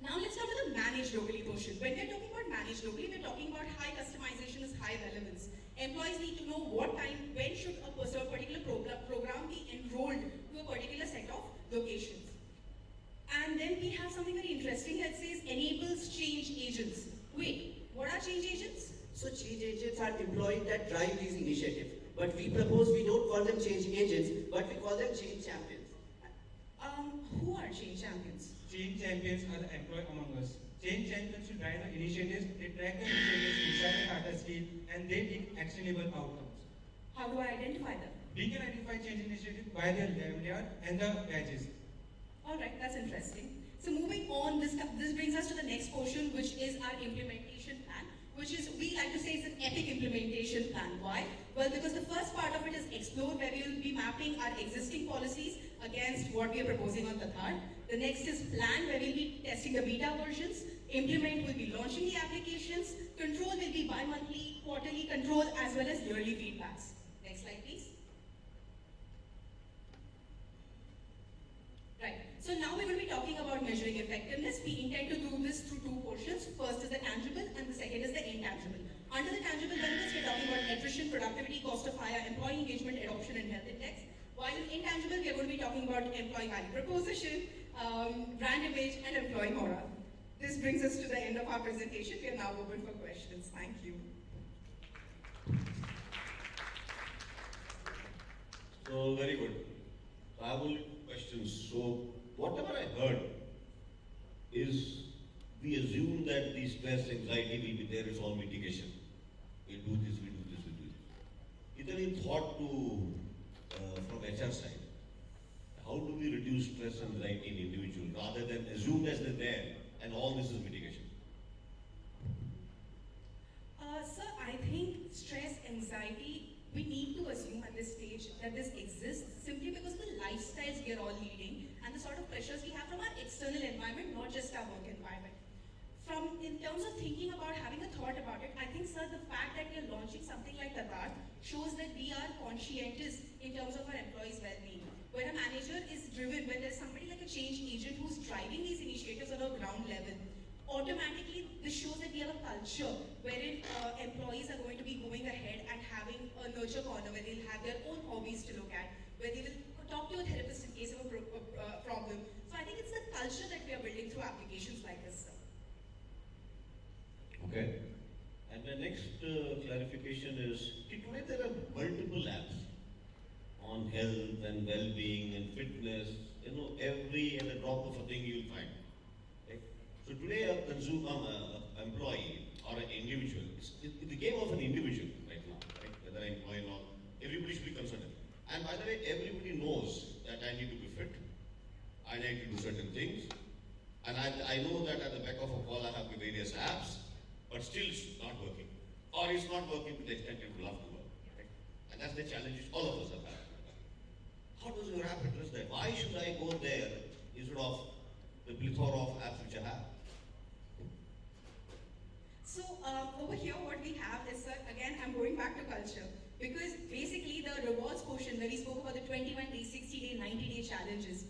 Now let's come to the manage locally portion. When we're talking about manage locally, we're talking about high customization is high relevance. Employees need to know what time, when should a particular program be enrolled to a particular set of locations. And then we have something very interesting that says enables change agents. Wait, what are change agents? So change agents are employees that drive these initiatives. But we propose we don't call them change agents, but we call them change champions. Who are change champions? Change champions are the employee among us. Change champions should drive the initiatives, they track the initiatives inside the Tata Steel, and they take actionable outcomes. How do I identify them? We can identify change initiatives by their level and the badges. Alright, that's interesting. So moving on, this brings us to the next portion, which is our implementation plan, which is, we like to say, it's an epic implementation plan. Why? Well, because the first part of it is explore, where we will be mapping our existing policies against what we are proposing on Tatar. The next is plan, where we'll be testing the beta versions. Implement will be launching the applications. Control will be bi-monthly, quarterly control, as well as yearly feedbacks. Next slide, please. Right. So now we're going to be talking about measuring effectiveness. We intend to do this through two portions. First is the tangible, and the second is the intangible. Under the tangible benefits, we're talking about attrition, productivity, cost of hire, employee engagement, adoption, and health index. While in intangible, we're going to be talking about employee value proposition, brand image, and employee morale. This brings us to the end of our presentation. We are now open for questions. Thank you. So, very good. So I have only questions. So, whatever I heard is we assume that the stress, anxiety will be there, it's all mitigation. We'll do this, we'll do this, we'll do this. Is there any thought to, from HR side, how do we reduce stress and anxiety in individual rather than assume that they're there and all this is mitigation? Sir, I think stress, anxiety, we need to assume at this stage that this exists simply because of the lifestyles we are all leading and the sort of pressures we have from our external environment, not just our work environment. In terms of thinking about having a thought about it, I think, sir, the fact that we are launching something like Tatar shows that we are conscientious in terms of our employees' well-being. When a manager is driven, when there's somebody like a change agent who's driving these initiatives on a ground level, automatically this shows that we have a culture wherein employees are going to be going ahead and having a nurture corner where they'll have their own hobbies to look at, where they will talk to a therapist in case of a problem. So I think it's the culture that we are building through applications like this, sir. Okay. And the next clarification is, today there are multiple apps on health and well-being and fitness. every at the drop of a thing you'll find. Right? So today a consumer, employee or an individual, it's the game of an individual right now, right? Whether an employee or not, everybody should be considered. And by the way, everybody knows that I need to be fit, I need to do certain things, and I know that at the back of a call I have the various apps, but still it's not working. Or it's not working to the extent it would love to work. Right? And that's the challenge which all of us have had. How does your app address that? Why should I go there instead of the plethora of apps which I have? So over here what we have is, again, I'm going back to culture. Because basically the rewards portion where we spoke about the 21-day, 60-day, 90-day challenges,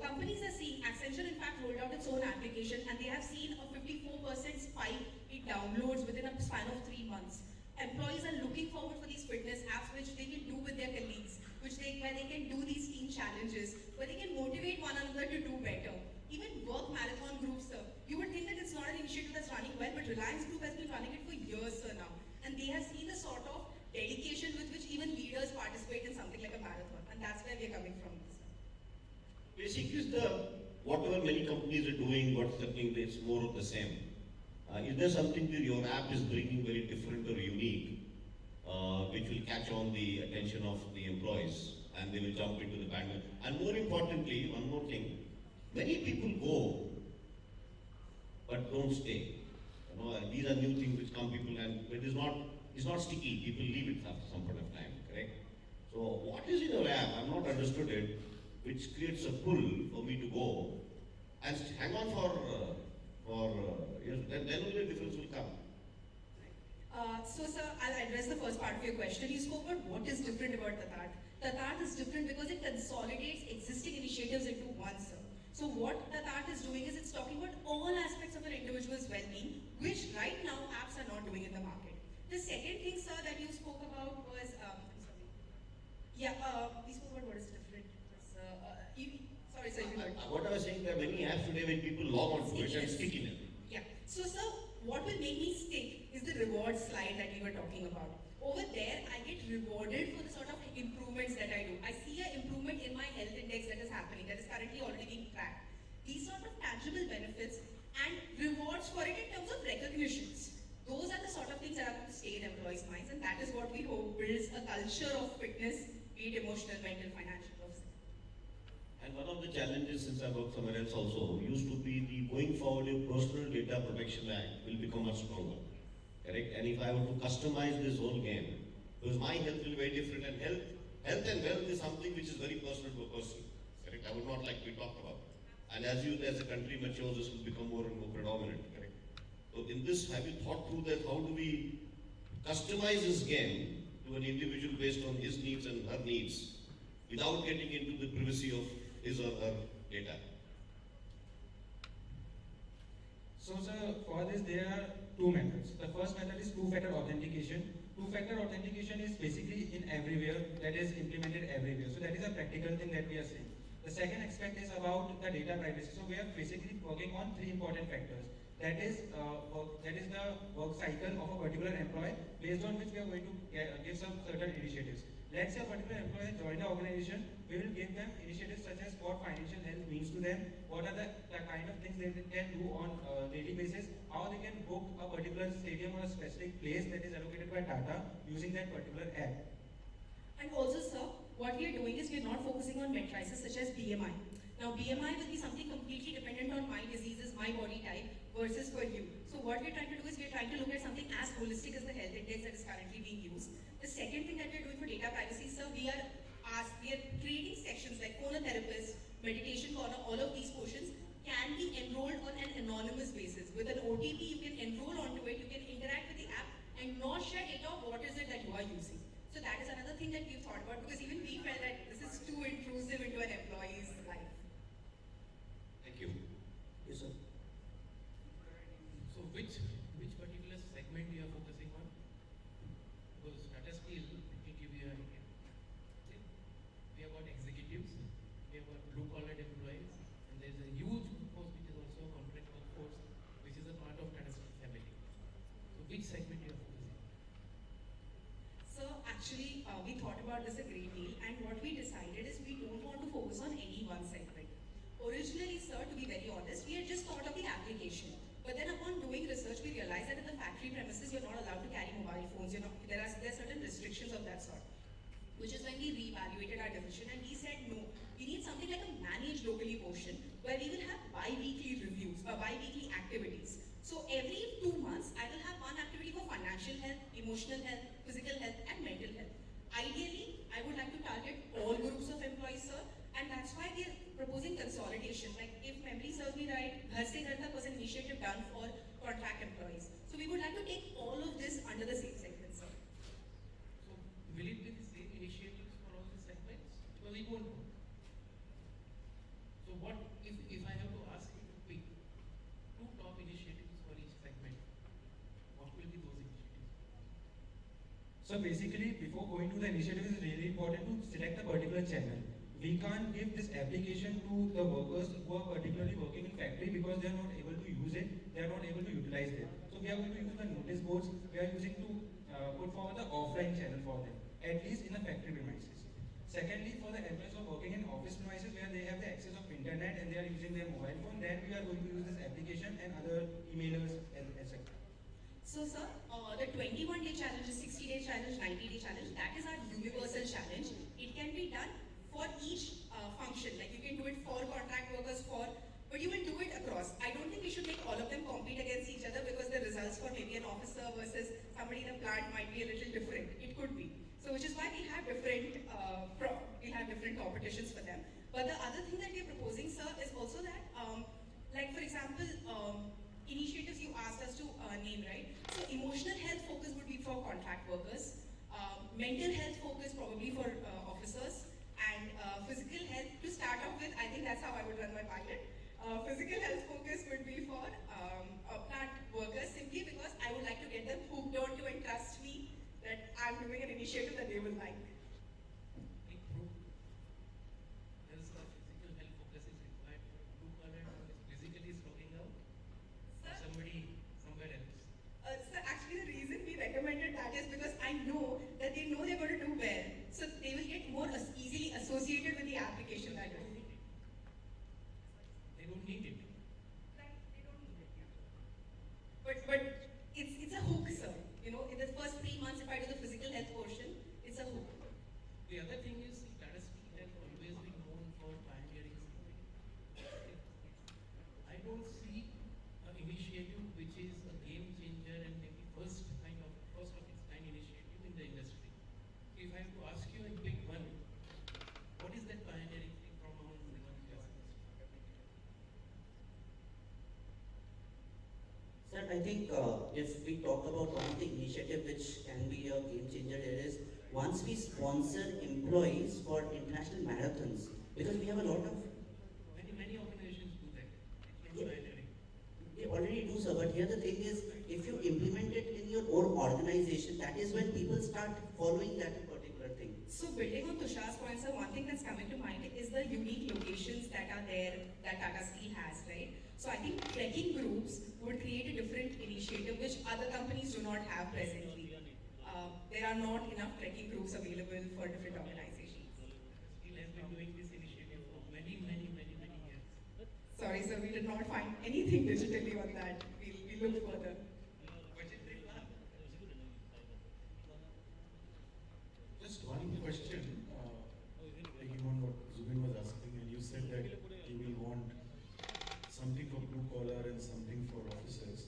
companies are seeing, Accenture in fact rolled out its own application and they have seen a 54% spike in downloads within a span of 3 months. Employees are looking forward for these fitness apps which they can do with their colleagues, where they can do these team challenges, where they can motivate one another to do better. Even work marathon groups, sir. You would think that it's not an initiative that's running well, but Reliance Group has been running it for years, sir, now. And they have seen the sort of dedication with which even leaders participate in something like a marathon. And that's where we're coming from, sir. Basically, whatever many companies are doing, what's happening, it's more of the same. Is there something that your app is bringing very different or unique, which will catch on the attention of the employees and they will jump into the bandwagon? And more importantly, one more thing, many people go but don't stay. These are new things which come people and it's not sticky. People leave it after some point of time, correct? So what is in your app? I've not understood it, which creates a pull for me to go and hang on then only the difference will come. So sir, I'll address the first part of your question. You spoke about what is different about Tatat. Tatat is different because it consolidates existing initiatives into one, sir. So what Tatat is doing is it's talking about all aspects of an individual's well-being, which right now apps are not doing in the market. The second thing, sir, that you spoke about was, we spoke about what is different. Sorry, sir. What I was saying, there are many apps today when people log on to it and stickiness. Yeah. So, sir, what will make me stick is the reward slide that we were talking about. Over there, I get rewarded for the sort of improvements that I do. I see an improvement in my health index that is happening, that is currently already being tracked. These sort of tangible benefits and rewards for it in terms of recognitions. Those are the sort of things that are going to stay in employees' minds, and that is what we hope builds a culture of fitness, be it emotional, mental, financial. And one of the challenges, since I work somewhere else also, used to be the going forward your Personal Data Protection Act will become much stronger. Correct? And if I were to customize this whole game, because my health will be very different, and health and wealth is something which is very personal to a person. Correct? I would not like to be talked about. And as the country matures, this will become more and more predominant. Correct? So in this, have you thought through that? How do we customize this game to an individual based on his needs and her needs, without getting into the privacy of his or her data? So, sir, for this there are two methods. The first method is two-factor authentication. Two-factor authentication is basically in everywhere, that is implemented everywhere. So that is a practical thing that we are saying. The second aspect is about the data privacy. So we are basically working on three important factors. That is the work cycle of a particular employee, based on which we are going to give some certain initiatives. Let's say a particular employee join the organization, we will give them initiatives such as what financial health means to them, what are the kind of things they can do on a daily basis, how they can book a particular stadium or a specific place that is allocated by Tata using that particular app. And also, sir, what we are doing is we are not focusing on matrices such as BMI. Now, BMI will be something completely dependent on my diseases, my body type versus for you. So what we're trying to do is we're trying to look at something as holistic as the health index that is currently being used. The second thing that we're doing for data privacy, sir, we are creating sections like phone a therapist, meditation corner, all of these portions can be enrolled on an anonymous basis. With an OTP, you can enroll onto it, you can interact with the app and not share data of what is it that you are using. So that is another thing that we've thought about, because even we felt that this is too intrusive into an employee's life. Thank you. Yes, sir. So which particular segment you are focusing on? Because Tata Steel, let me give you an idea. We have got executives, we have got blue-collar employees, and there is a huge workforce which is also a contract workforce, which is a part of Tata Steel family. So which segment you are focusing on? So actually, we thought about this a great deal, and what we decided is we don't want to focus on any one factory premises, you're not allowed to carry mobile phones. There are certain restrictions of that sort. Which is when we reevaluated our decision and we said no, we need something like a managed locally portion where we will have bi-weekly reviews or bi-weekly activities. So every 2 months, I will have one activity for financial health, emotional health, physical health, and mental health. Ideally, I would like to target all groups of employees, sir, and that's why we are proposing consolidation. Like, if memory serves me right, Ghar Se Ghar Tak was an initiative done for contract employees. So we would like to take all of this under the same segment, sir. So will it be the same initiatives for all the segments? Because it won't work. So what if I have to ask you to pick 2 top initiatives for each segment? What will be those initiatives? So basically, before going to the initiative, it's really important to select a particular channel. We can't give this application to the workers who are particularly working in factory because they are not able to use it, they are not able to utilize it. So we are going to use the notice boards, we are using to put forward the offline channel for them, at least in the factory premises. Secondly, for the employees who are working in office premises where they have the access of internet and they are using their mobile phone, then we are going to use this application and other emailers, etc. So, sir, the 21-day challenge, 60-day challenge, 90-day challenge, that is our universal challenge. It can be done for each function. Like, you can do it for contract workers, but you will do it across. I don't think we should make all of them compete against each other because the results for maybe an officer versus somebody in a plant might be a little different. It could be. So, which is why we have different competitions for them. But the other thing that we are proposing, sir, is also that, like for example, initiatives you asked us to name, right? So emotional health focus would be for contract workers, mental health focus probably for officers, and physical health, to start off with, I think that's how I would run my pilot. Physical health focus would be for plant workers, simply because I would like to get them hooked on to and trust me that I'm doing an initiative that they will like. That is because I know that they know they're going to do well, so they will get more easily associated with the application that way. They don't need it. Right, they don't need it. But it's a hook, sir. In the first 3 months, if I do the physical health portion, it's a hook. The other thing is, Tata Steel has always been known for pioneering something. I don't see an initiative which is a game changer and maybe first of its kind initiative in the industry. If I have to ask you and pick one, what is that pioneering thing from our Sir, I think if we talk about one of the initiative which can be a game changer here is once we sponsor employees for international marathons, because we have a lot of many organizations do that. They already do so, but here the thing is, if you implement it in your own organization, that is when people start following that particular thing. So building on Tushar's point, sir, one thing that's coming to mind is the unique locations that are there that Tata Steel has, right? So I think trekking groups would create a different initiative which other companies do not have presently. There are not enough trekking groups available for different organizations. Steel has been doing this initiative for many years. Sorry, sir, we did not find anything digitally on that. We'll look further. Just one question, taking on what Zubin was asking, and you said that you will want something for blue collar and something for officers.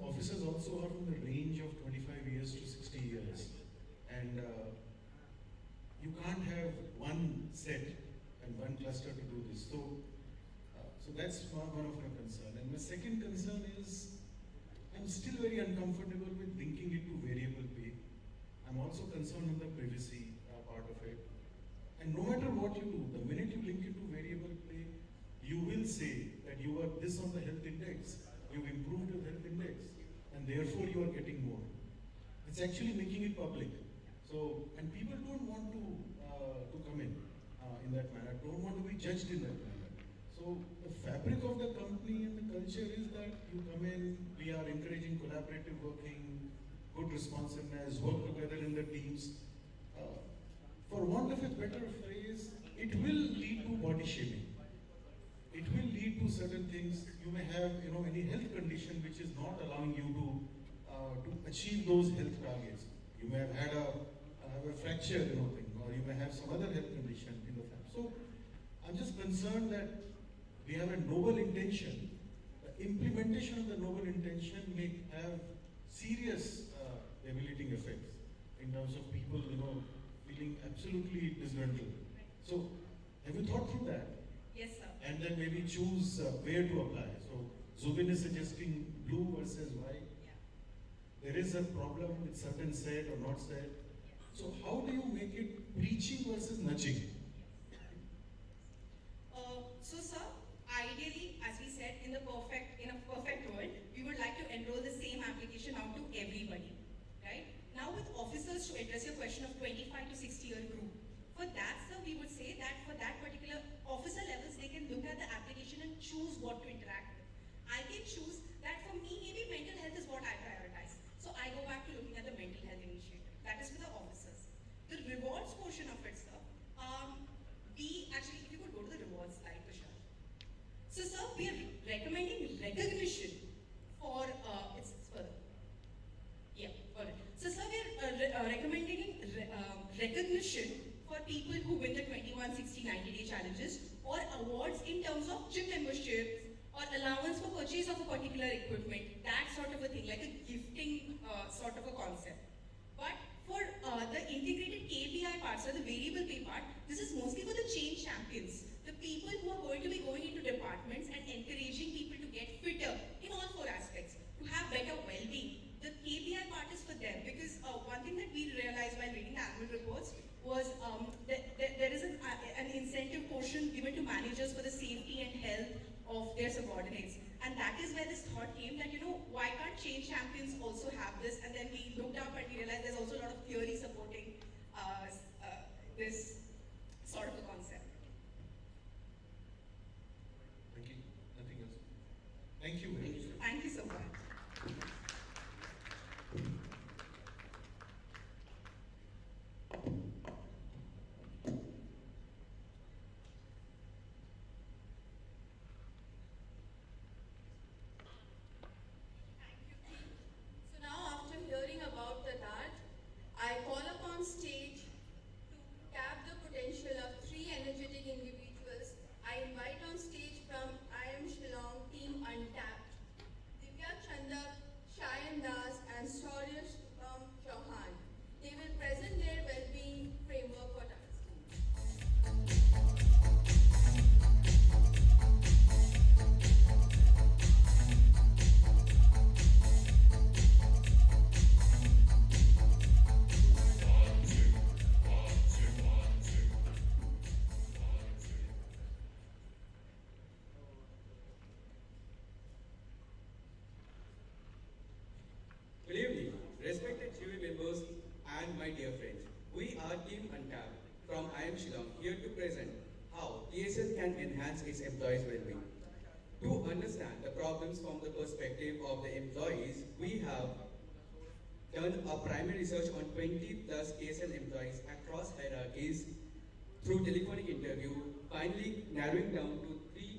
Officers also are from the range of 25 years to 60 years, and you can't have one set and one cluster to do this. So that's one of my concern. And my second concern is, I'm still very uncomfortable with linking it to variable pay. I'm also concerned with the privacy part of it. And no matter what you do, the minute you link it to variable pay, you will say that you are this on the health index, you've improved your health index, and therefore you are getting more. It's actually making it public. So, and people don't want to come in that manner, don't want to be judged in that manner. So the fabric of the company and the culture is that you come in, we are encouraging collaborative working, good responsiveness, work together in the teams. For want of a better phrase, it will lead to body shaming. It will lead to certain things. You may have, any health condition which is not allowing you to achieve those health targets. You may have had a fracture, thing, or you may have some other health condition in the family. So I'm just concerned that we have a noble intention. The implementation of the noble intention may have serious debilitating effects in terms of people, feeling absolutely disgruntled. So have you thought through that? Yes, sir. And then maybe choose where to apply. So Zubin is suggesting blue versus white. There is a problem with certain said or not said. So how do you make it preaching versus nudging? So, sir, ideally, as we said, in a perfect world, we would like to enroll the same application out to everybody, right? Now, with officers, to address your question of 25 to 60-year group, for that, sir, we would say that for that particular officer levels, they can look at the application and choose what to interact with. I can choose that for me, maybe mental health is what I prioritize. So I go back to looking at the mental health initiative. That is for the officers. The rewards portion of it, sir, we actually, if you could go to the rewards slide, Tushar. So, sir, we are recommending recognition for, it's further. Yeah, all right. So, sir, we are recommending recognition for people who win the 21, 60, 90-day challenges, or awards in terms of gym memberships or allowance for purchase of a particular equipment, that sort of a thing, like a gifting sort of a concept. But for the integrated KPI part, so the variable pay part, this is mostly for the change champions, the people who are going to be going into departments and encouraging people to get fitter in all 4 aspects, to have better well-being. The KPI part is for them, because one thing that we realized while reading the annual reports was that there is an incentive portion given to managers for the safety and health of their subordinates. And that is where this thought came that, why can't change champions also have this? And then we looked up and we realized there's also a lot of theory supporting this sort of a concept. Thank you. Nothing else. Thank you. Thank you so much. So now, after hearing about the DART, I call upon stage to tap the potential of 3 energetic individuals. I invite on stage from IIM Shillong Team Untapped, Divya Chandak, Shayan Das, and Shaurya Chauhan. They will present their well-being framework for Tata Steel. Good evening, respected jury members and my dear friends. We are Team Untapped from IIM Shillong here to present how TSL can enhance its employees' well-being. To understand the problems from the perspective of the employees, we have done a primary research on 20 plus TSL employees across hierarchies through telephonic interview, finally narrowing down to 3.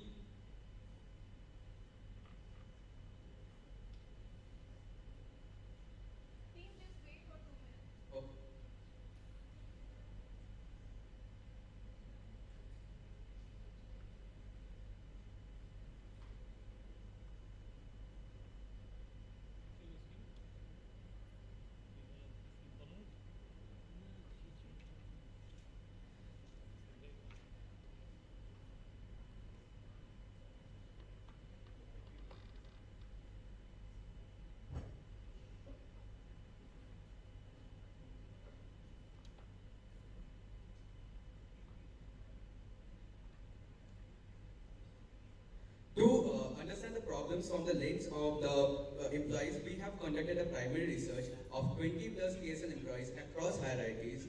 Oh. To understand the problems from the lens of the employees, we have conducted a primary research of 20 plus TSL employees across hierarchies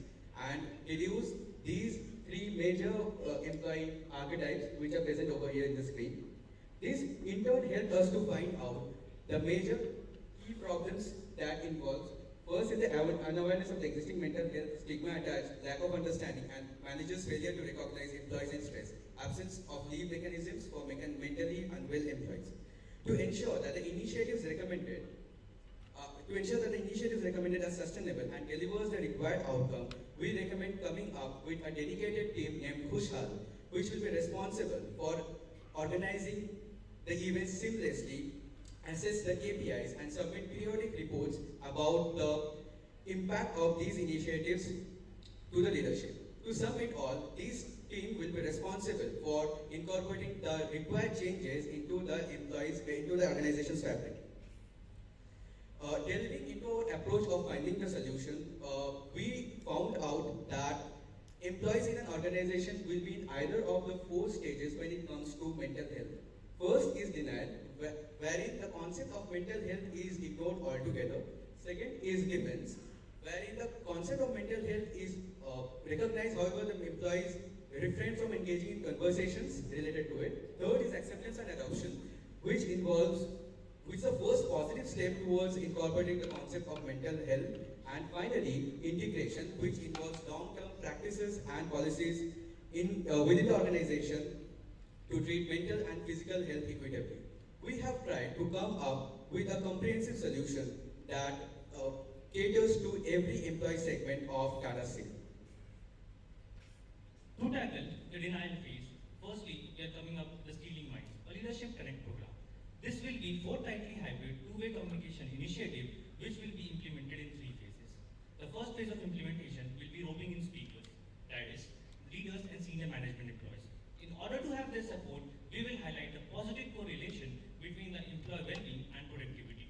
and deduced these 3 major employee archetypes which are present over here in the screen. This in turn helped us to find out the major key problems that involves. First is the unawareness of the existing mental health stigma attached, lack of understanding, and managers' failure to recognize employees in stress, absence of leave mechanisms for mentally unwell employees. To ensure that the initiatives recommended recommended, to ensure that the initiative is recommended as sustainable and delivers the required outcome, we recommend coming up with a dedicated team named Khushhal, which will be responsible for organizing the events seamlessly, assess the KPIs, and submit periodic reports about the impact of these initiatives to the leadership. To sum it all, this team will be responsible for incorporating the required changes into the organization's fabric. Delving into approach of finding the solution, we found out that employees in an organization will be in either of the 4 stages when it comes to mental health. First is denial, wherein the concept of mental health is ignored altogether. Second is defense, wherein the concept of mental health is recognized, however the employees refrain from engaging in conversations related to it. Third is acceptance and adoption, which is the first positive step towards incorporating the concept of mental health. And finally, integration, which involves long-term practices and policies within the organization to treat mental and physical health equitably. We have tried to come up with a comprehensive solution that caters to every employee segment of Tata Steel. To tackle the denial phase, firstly, we are coming up with the Stealing Minds, a leadership connect program. This will be fortnightly hybrid two-way communication initiative which will be implemented in 3 phases. The first phase of implementation will be roping in speakers, that is, leaders and senior management employees. In order to have their support, we will highlight the positive correlation between the employee well-being and productivity.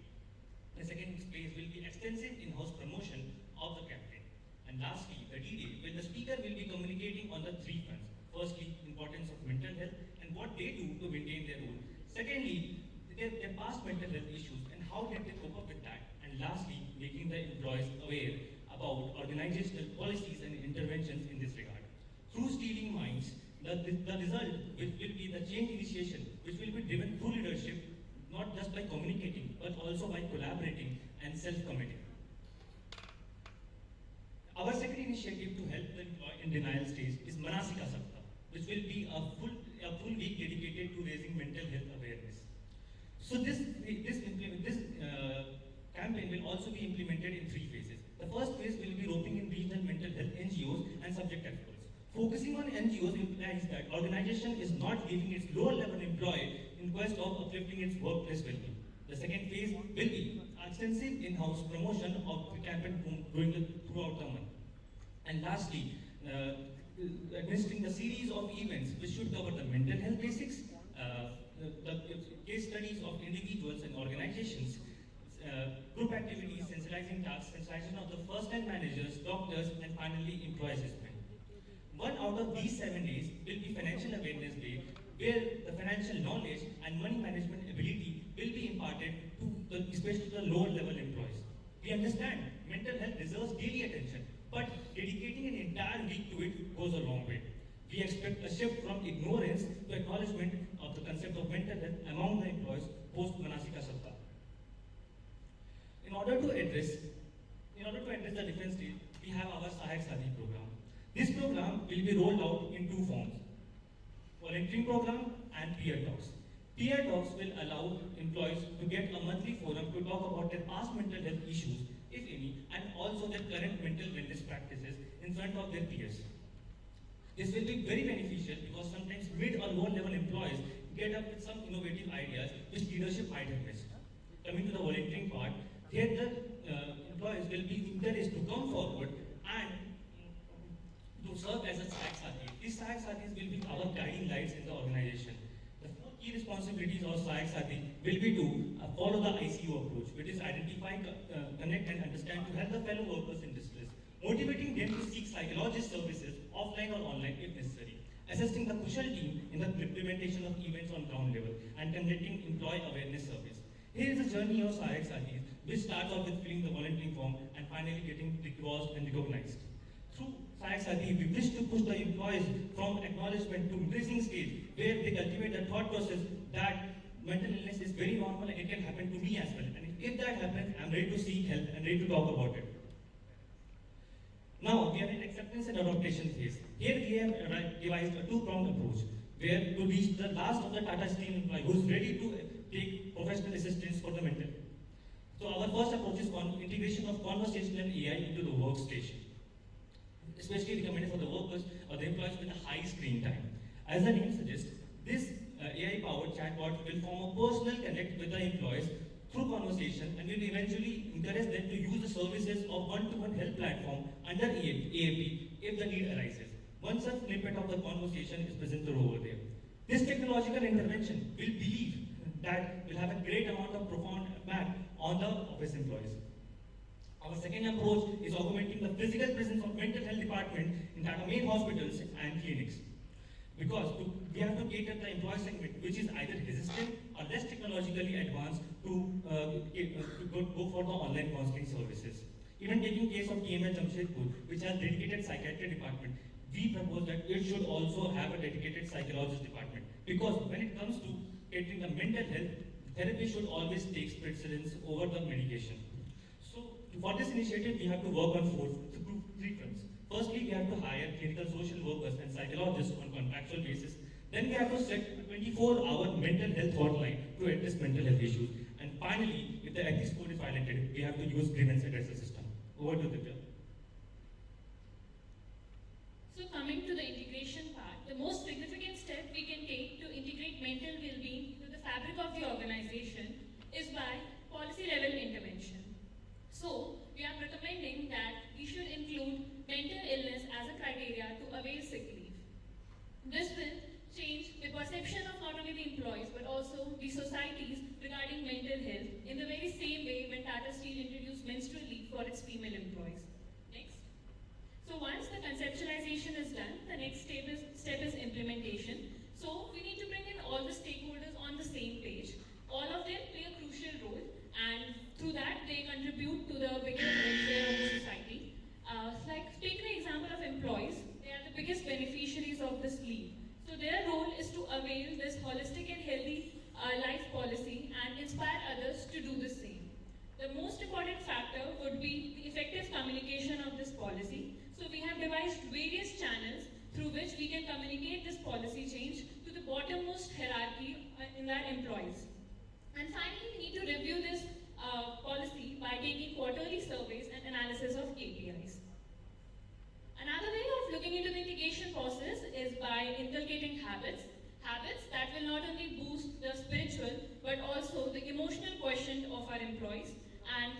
The second phase will be extensive in-house promotion of the campaign. And lastly, the D-Day, where the speaker will be communicating on the 3 fronts. Firstly, importance of mental health and what they do to maintain their role. Secondly, their past mental health issues and how did they cope up with that. And lastly, making the employees aware about organizational policies and interventions in this regard. Through Stealing Minds, the result will be the change initiation, which will be driven through leadership, not just by communicating, but also by collaborating and self-committing. Our second initiative to help the employee in denial stage is Manasika Saptah, which will be a full week dedicated to raising mental health awareness. So this campaign will also be implemented in 3 phases. The first phase will be roping in regional mental health NGOs and subject experts. Focusing on NGOs implies that organization is not leaving its lower level employee in quest of uplifting its workplace well-being. The second phase will be extensive in-house promotion of the campaign throughout the month. And lastly, administering the series of events which should cover the mental health basics, the case studies of individuals and organizations, group activities, sensitizing tasks, sensitization of the first-line managers, doctors, and finally employee assessment. One out of these 7 days will be Financial Awareness Day, where the financial knowledge and money management ability will be imparted to especially the lower level employees. We understand mental health deserves daily attention, but dedicating an entire week to it goes a long way. We expect a shift from ignorance to acknowledgement of the concept of mental health among the employees post Manasika Saptah. In order to address the different stage, we have our Sahayak Saathi program. This program will be rolled out in 2 forms: volunteering program and peer talks. Peer talks will allow employees to get a monthly forum to talk about their past mental health issues, if any, and also their current mental wellness practices in front of their peers. This will be very beneficial because sometimes mid or lower level employees get up with some innovative ideas which leadership might have missed. Coming to the volunteering part, here the employees will be encouraged to come forward and to serve as a Sahayak Saathi. These Sahayak Saathis will be our guiding lights in the organization. The 4 key responsibilities of Sahayak Saathi will be to follow the ICU approach, which is identify, connect and understand to help the fellow workers in distress, motivating them to seek psychologist services offline or online if necessary, assisting the Kushal team in the implementation of events on ground level, and conducting employee awareness surveys. Here is the journey of Sahayak Saathis, which starts off with filling the volunteering form and finally getting rewarded and recognized. Through Sahayak Saathi, we wish to push the employees from acknowledgement to embracing stage, where they cultivate the thought process that mental illness is very normal and it can happen to me as well. And if that happens, I'm ready to seek help and ready to talk about it. Now, we are in acceptance and adaptation phase. Here we have devised a 2-pronged approach, where to reach the last of the Tata Steel employee who is ready to take professional assistance for the mental. So our first approach is integration of conversational AI into the workstation, especially recommended for the workers or the employees with a high screen time. As the name suggests, this AI-powered chatbot will form a personal connect with the employees through conversation and will eventually encourage them to use the services of one-to-one help platform under AAP if the need arises. One such snippet of the conversation is presented over there. This technological intervention will believe that will have a great amount of profound impact on the office employees. Our second approach is augmenting the physical presence of mental health department in our main hospitals and clinics. Because we have to cater the employee segment which is either hesitant or less technologically advanced to go for the online counseling services. Even taking case of TMH Jamshedpur, which has dedicated psychiatry department, we propose that it should also have a dedicated psychologist department. Because when it comes to catering the mental health, therapy should always take precedence over the medication. So for this initiative, we have to work on three fronts. Firstly, we have to hire clinical social workers and psychologists on contractual basis. Then we have to set a 24-hour mental health hotline to address mental health issues. And finally, if the ethics code is violated, we have to use grievance redressal system. Over to Divya. So coming to the integration part, the most significant step we can take to integrate mental well-being to the fabric of the organization is by policy level intervention. So we are recommending that we should include mental illness as a criteria to avail sick leave. This will change the perception of not only the employees but also the societies regarding mental health in the very same way when Tata Steel introduced menstrual leave for its female employees. Next. So once the conceptualization is done, the next step is implementation. So we need to bring in all the stakeholders on the same page. All of them play a crucial role, and through that they contribute to the bigger welfare of the society. Like take an example of employees, they are the biggest beneficiaries of this leave. So their role is to avail this holistic and healthy life policy and inspire others to do the same. The most important factor would be the effective communication of this policy. So we have devised various channels through which we can communicate this policy change to the bottommost hierarchy in our employees. And finally, we need to review this policy by taking quarterly surveys and analysis of KPIs. Another way of looking into the integration process is by inculcating habits that will not only boost the spiritual but also the emotional quotient of our employees and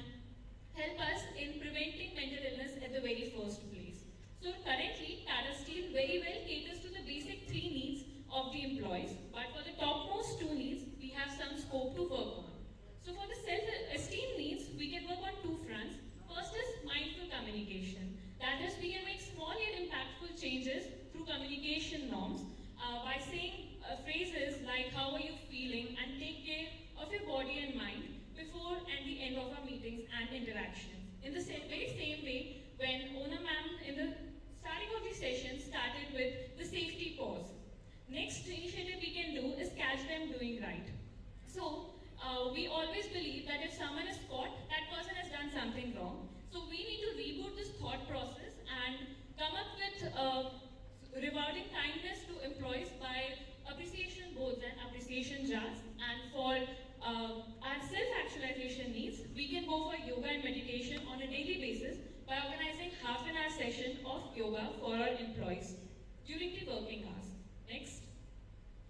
help us in preventing mental illness at the very first place. So currently, Tata Steel very well caters to the basic three needs of the employees, but for the topmost two needs, we have some scope to work on. So for the self-esteem needs, we can work on two fronts. First is mindful communication. That is, we can make small yet impactful changes through communication norms by saying phrases like, how are you feeling, and take care of your body and mind before and the end of our meetings and interactions. In the very same way, when Ona ma'am in the starting of the session started with the safety pause. Next initiative we can do is catch them doing right. So we always believe that if someone is caught, that person has done something wrong. So we need to reboot this thought process and come up with rewarding kindness to employees by appreciation boards and appreciation jars. And for our self-actualization needs, we can go for yoga and meditation on a daily basis by organizing half-an-hour session of yoga for our employees during the working hours. Next.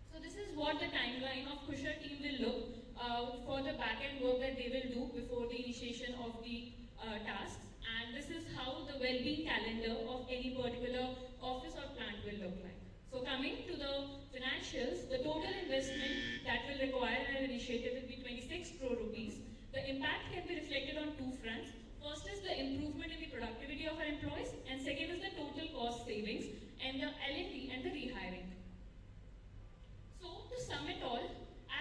So this is what the timeline of Kusha team will look for the back-end work that they will do before the initiation of the tasks. And this is how the well-being calendar of any particular office or plant will look like. So coming to the financials, the total investment that will require an initiative will be 26 crore rupees. The impact can be reflected on two fronts. First is the improvement in the productivity of our employees, and second is the total cost savings and the L&D and the rehiring. So to sum it all,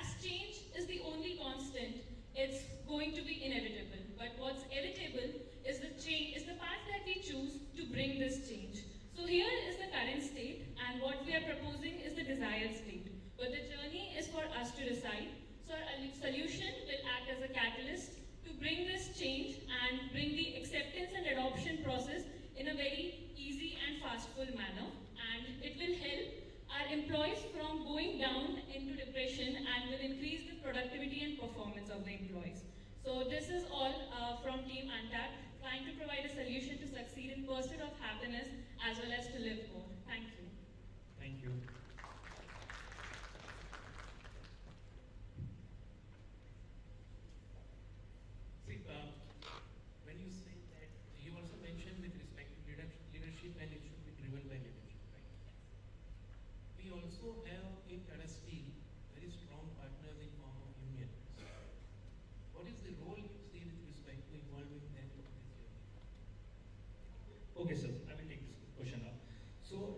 as change is the only constant, it's going to be inevitable. But what's inevitable is the path that we choose to bring this change. So here is the current state, and what we are proposing is the desired state. But the journey is for us to decide. So our solution will act as a catalyst to bring this change and bring the acceptance and adoption process in a very easy and fastful manner. And it will help our employees from going down into depression and will increase the productivity and performance of the employees. So this is all from Team Untapped, trying to provide a solution to succeed in pursuit of happiness as well as to live more. Thank you. Thank you. See, when you say that, you also mentioned with respect to leadership and it should be driven by leadership, right? We also have in Tata Steel very strong partners in form of unions. What is the role you see with respect to involving them in this journey? Okay, sir, I will take this question now. So,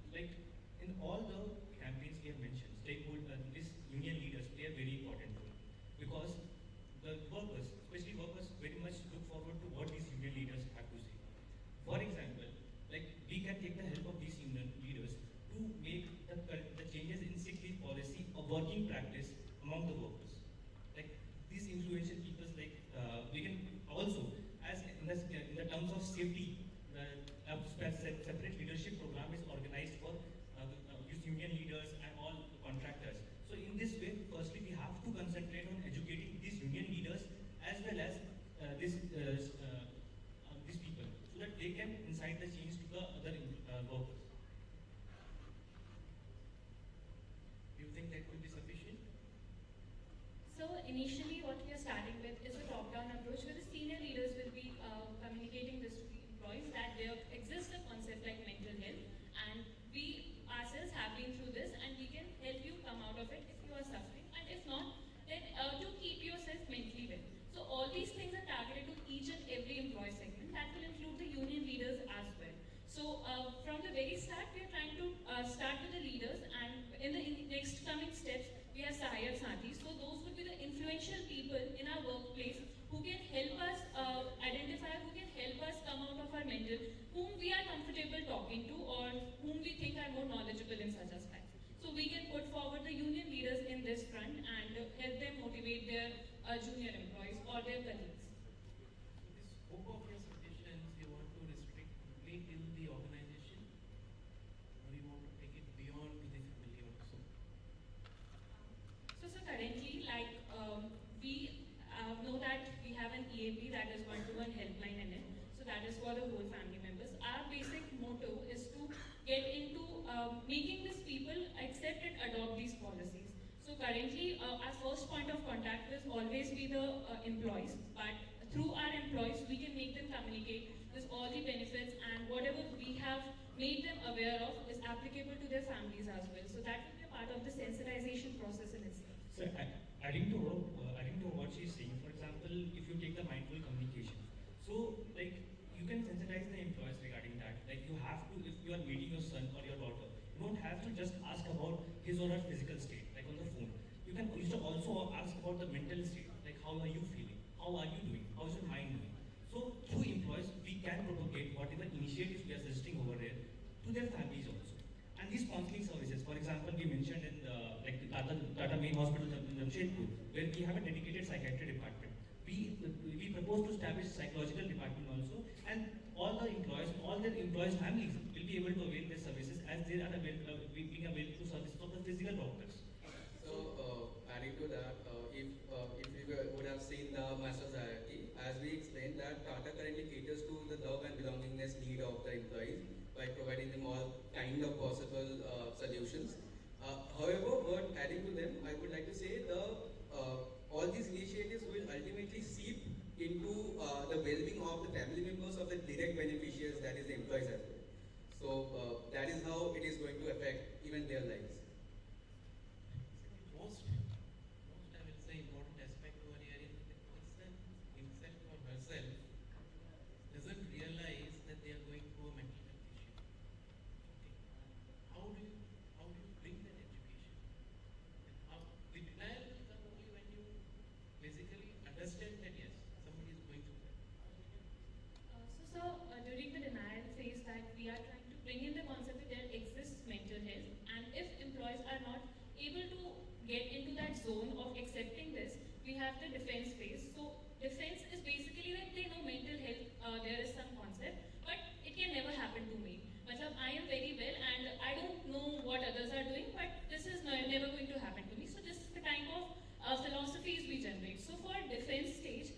like in all the campaigns we have mentioned, these union leaders play a very important role because the workers, especially workers, very much look forward to what these union leaders have to say. For example, like we can take the help of these union leaders to make the changes in sick leave policy a working practice among the workers. Like these influential people, like we can also, as in the terms of safety, a separate leadership program is organized for these union leaders and all contractors. So in this way, firstly, we have to concentrate on educating these union leaders as well as these people, so that they can incite the change to the other workers. Do you think that will be sufficient? So initially what we are starting with is a top-down approach where the senior leaders will be communicating this to the employees that there exists a concept like mental health, and we ourselves have been through this and we can help you come out of it if you are suffering, and if not, then to keep yourself mentally well. So all these things are targeted to each and every employee segment. That will include the union leaders as well. So from the very start, we are trying to start with the leaders, and in the next coming steps, we have Sahayak Sathis. So those would be the influential people in our workplace who can help us identify, who can help us come out of our mental, whom we are comfortable talking to or whom we think are more knowledgeable in such aspects. So we can put forward the union leaders in this front and help them motivate their junior employees or their colleagues. So the scope of your suggestions, you want to restrict only till the organization, or you want to take it beyond to the family also? So currently, like we know that we have an EAP, that is one-to-one helpline in it. So that is for the whole family members. Our basic motto is to get into making these people accept and adopt these policies. So currently, our first point of contact will always be the employees, but through our employees, we can make them communicate with all the benefits, and whatever we have made them aware of is applicable to their families as well. So that will be a part of the sensitization process in itself. So adding to what she's saying, for example, if you take the mindful communication, so like you can sensitize the employees regarding that. Like you have to, if you are meeting your son or your daughter, you don't have to just ask about his or her physical state, like on the phone. You should also ask about the mental state, like how are you feeling, how are you doing, how is your mind doing. So through employees, we can propagate whatever initiatives we are suggesting over there to their families also. And these counseling services, for example, we mentioned in the Tata main hospital in Jamshedpur, where we have a dedicated psychiatry department. We propose to establish a psychological department also, and all the employees, all their employees' families will be able to avail their services as they are being available to services of the physical doctors. So, adding to that, if we would have seen the master's hierarchy, as we explained that Tata currently caters to the love and belongingness need of the employees by providing them all kind of possible solutions. However, but adding to them, I would like to say all these initiatives will ultimately seep into the well-being of the family members of the direct beneficiaries, that is the employees as well. So that is how it is going to affect even their lives. Most I will say important aspect over here is that the person himself or herself doesn't realize that they are going through a mental health issue. Okay. How do you bring that education? And how the denial will come only when you basically understand that yes, somebody is going through that. During the denial phase that we are trying to bring in the concept that there exists mental health, and if employees are not able to get into that zone of accepting this, we have the defense phase. So defense is basically that they know mental health, there is some concept, but it can never happen to me. I am very well and I don't know what others are doing, but this is never going to happen to me. So this is the type of philosophies we generate. So for defense stage,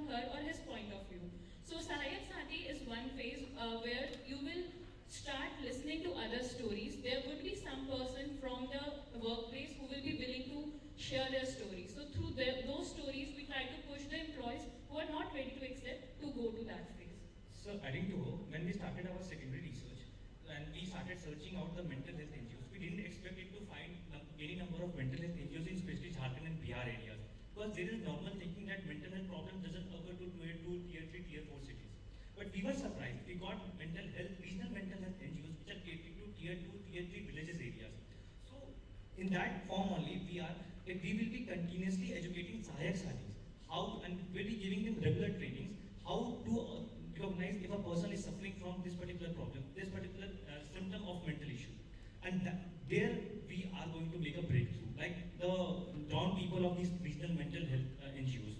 from her or his point of view. So Sahayak Sati is one phase where you will start listening to other stories. There would be some person from the workplace who will be willing to share their stories. So through those stories, we try to push the employees who are not ready to accept to go to that phase. So adding to her, when we started our secondary research and we started searching out the mental health NGOs, we didn't expect it to find any number of mental health NGOs in especially Jharkhand and Bihar areas. Because there is normal thinking that mental health problem doesn't occur to tier 2, tier 3, tier 4 cities. But we were surprised. We got regional mental health NGOs which are catering to tier 2, tier 3 villages areas. So in that form only, we will be continuously educating Sahayak Satis, how, and we'll be giving them regular trainings, how to recognize if a person is suffering from this particular problem, this particular symptom of mental issue. And there we are going to make a breakthrough, like the drawn people of these regional mental health NGOs.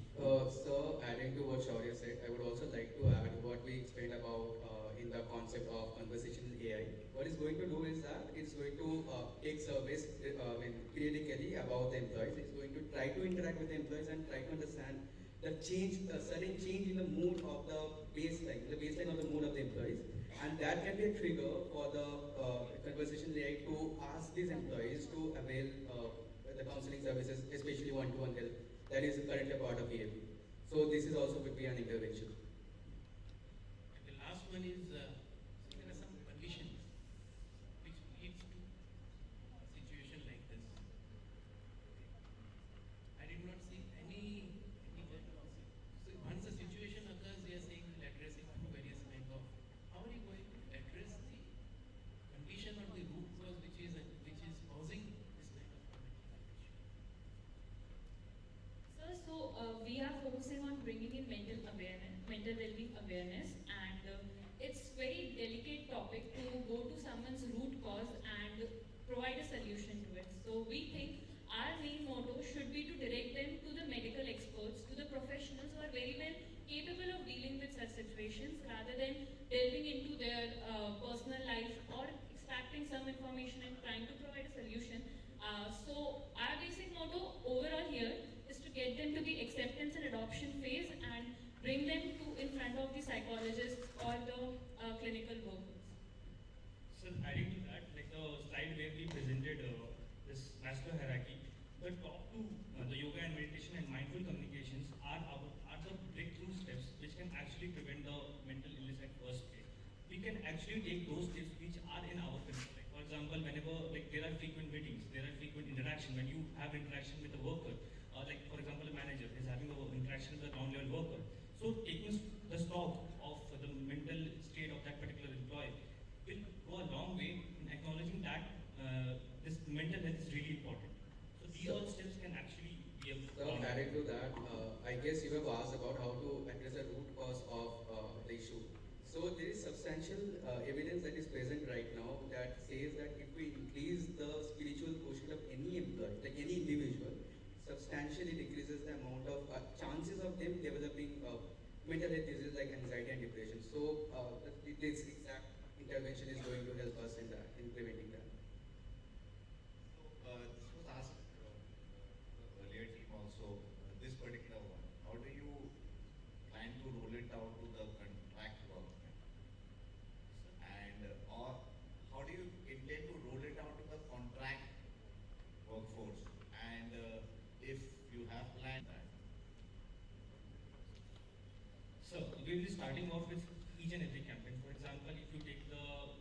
So adding to what Shaurya said, I would also like to add what we explained about in the concept of conversational AI. What it's going to do is that it's going to take service critically about the employees. It's going to try to interact with the employees and try to understand the sudden change in the mood of the baseline of the mood of the employees. And that can be a trigger for the conversational AI to ask these employees to avail the counseling services, especially one-to-one help that is currently a part of EAP. So this is also would be an intervention. And the last one is there are some conditions which leads to a situation like this. I did not see any so once a situation occurs, we are saying we'll address it through various kinds of. How are you going to address the condition or the root cause which is causing this kind of So we are focusing on bringing in mental well-being awareness, and it's very delicate topic to go to someone's root cause and provide a solution to it. So we think our main motto should be to direct them to the medical experts, to the professionals who are very well capable of dealing with such situations, rather than delving into their personal life or extracting some information and trying to provide a solution. So our basic motto overall here is to get them to the acceptance and adoption phase and bring them to in front of the psychologists or the clinical workers. So adding to that, like the slide where we presented this Maslow hierarchy, the top two, the yoga and meditation and mindful communications are the breakthrough steps which can actually prevent the mental illness at first place. We can actually take those steps which are in our control. Like for example, whenever there are frequent meetings, there are frequent interaction. When you have interaction with a worker, like for example, a manager is having an interaction with a ground-level worker. So taking the stock of the mental state of that particular employee will go a long way in acknowledging that this mental health is really important. So these all steps can actually be a. So adding to that, I guess you have asked about how to address the root cause of the issue. So there is substantial evidence that is present right now that says that if we increase the spiritual quotient of any employee, like any individual, substantially decreases the amount of chances of them developing mental health diseases like anxiety and depression. So this exact intervention is going to help us in that, in preventing that. This was asked the earlier team also, this particular one. How do you plan to roll it out to the contract workmen? And or how do you intend to roll it out to the contract workforce? And if you have planned that. So we will be starting off with each and every campaign. For example, if you take the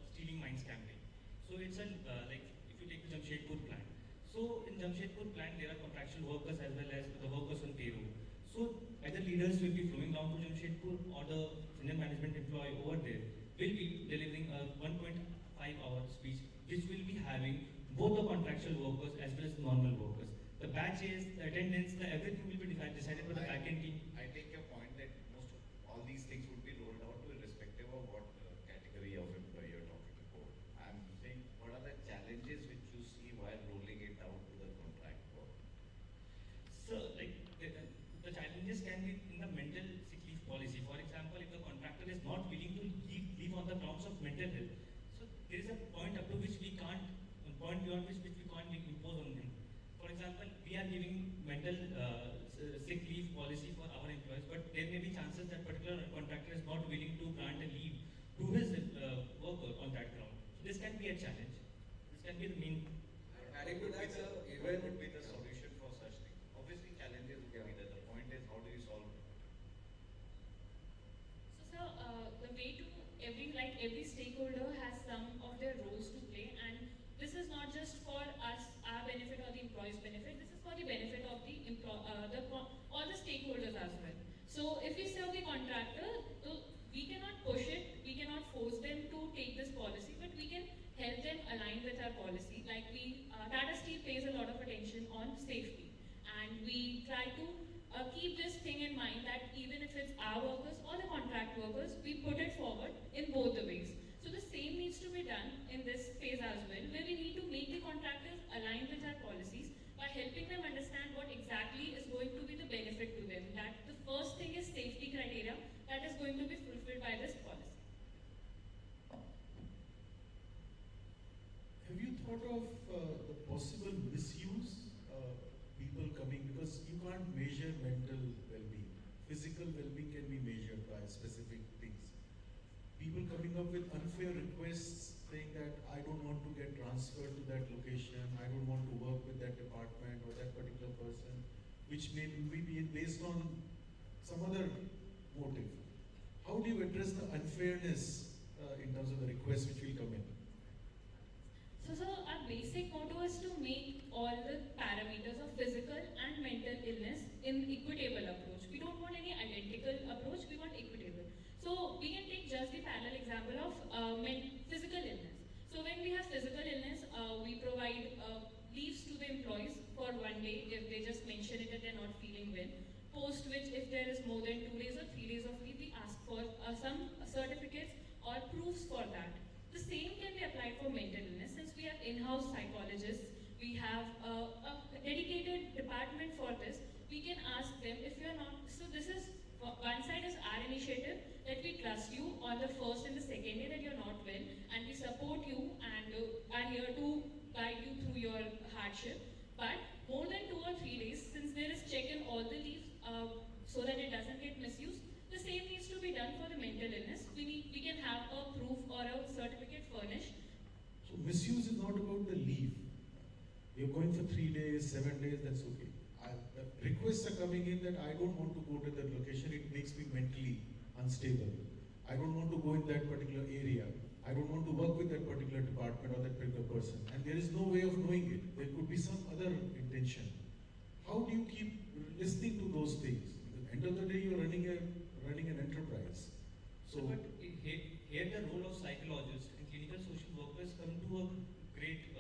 Stealing Minds campaign, so it's a like if you take the Jamshedpur plant. So in Jamshedpur plant, there are contractual workers as well as the workers on payroll. So either leaders will be flowing down to Jamshedpur or the senior management employee over there will be delivering a 1.5-hour speech, which will be having both the contractual workers as well as the normal workers. The batches, the attendance, everything will be decided by the back-end team. I take your point that most of all these things would be rolled out irrespective of what category of employee you're talking about. I'm saying, what are the challenges which you see while rolling it out to the contract work? So, like the challenges can be in the mental sick leave policy. For example, if the contractor is not willing to leave on the grounds of mental health, so there is a point up to which we can't, point beyond which we can't impose on him. For example, we are giving mental sick leave policy for our employees employees, but there may be chances that particular contractor is not willing to grant a leave to his worker on that ground. So this can be a challenge. This can be the main. Adding to that, sir, What would be the solution for such things? Obviously, challenges will be there. The point is, how do you solve it? So, sir, the way to every stakeholder has some of their roles to play, and this is not just for us, our benefit or the employees' benefit. This is for the benefit of all the stakeholders as well. So, if we serve the contractor, we cannot push it, we cannot force them to take this policy, but we can help them align with our policy. Like Tata Steel pays a lot of attention on safety, and we try to keep this thing in mind that even if it's our workers or the contract workers, we put it forward in both the ways. So the same needs to be done in this phase as well, where we need to make the contractors align with our policies by helping them understand what exactly is going to be the benefit to them. That the first thing is safety criteria that is going to be fulfilled by this policy. Have you thought of the possible misuse? People coming, because you can't measure mental well-being. Physical well-being can be measured by specific things. People coming up with unfair requests saying that I don't want to get transferred to that location, I don't want to work with that department or that particular person, which may be based on some other motive. How do you address the unfairness in terms of the requests which will come in? So our basic motto is to make all the parameters of physical and mental illness in equitable approach. We don't want any identical approach, we want equitable. So we can take just the parallel example of physical illness. So when we have physical illness, we provide leaves to the employees for 1 day if they just mention it that they're not feeling well. Post which, if there is more than 2 days or 3 days of leave, we ask for some certificates or proofs for that. The same can be applied for mental illness. Since we have in-house psychologists, we have a dedicated department for this. We can ask them if you're not. So this is one side is our initiative that we trust you on the first and the second day that you're not well, and we support you and are here to guide you through your hardship. But more than 2 or 3 days, since there is check in all the leaves so that it doesn't get misused, the same needs to be done for the mental illness. We can have a proof or a certificate furnished. So misuse is not about the leave. You're going for 3 days, 7 days, that's okay. The requests are coming in that I don't want to go to that location, it makes me mentally unstable. I don't want to go in that particular area. I don't want to work with that particular department or that particular person. And there is no way of knowing it. There could be some other intention. How do you keep listening to those things? Because at the end of the day, you're running an enterprise. So, but here the role of psychologists and clinical social workers come to a great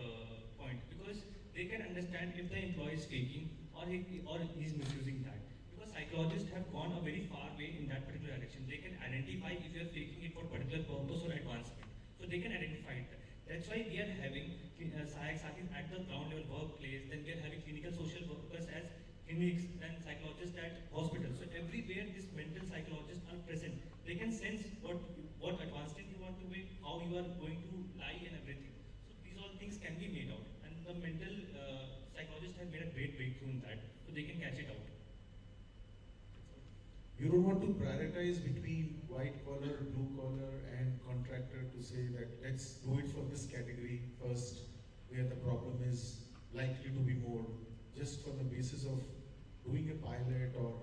point, because they can understand if the employee is faking or he's misusing that. Because psychologists have gone a very far way in that particular direction. They can identify if you are faking it for particular purpose or advancement. So they can identify it. That's why we are having Sahayak at the ground level workplace. Then we are having clinical social workers as clinics and psychologists at hospitals. So everywhere these mental psychologists are present. They can sense what advancement you want to make, how you are going to lie and everything. So these all things can be made out. And the mental psychologists have made a great breakthrough in that. So they can catch it out. You don't want to prioritize between white collar, blue collar, and contractor to say that let's do it for this category first, where the problem is likely to be more, just for the basis of doing a pilot or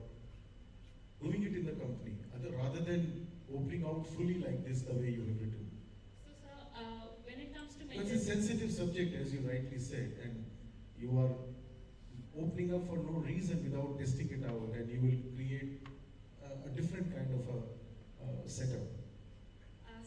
doing it in the company, rather than opening out fully like this the way you have written. So, sir, when it comes to It's a sensitive subject, as you rightly said, and you are opening up for no reason without testing it out, and you will create a different kind of a setup.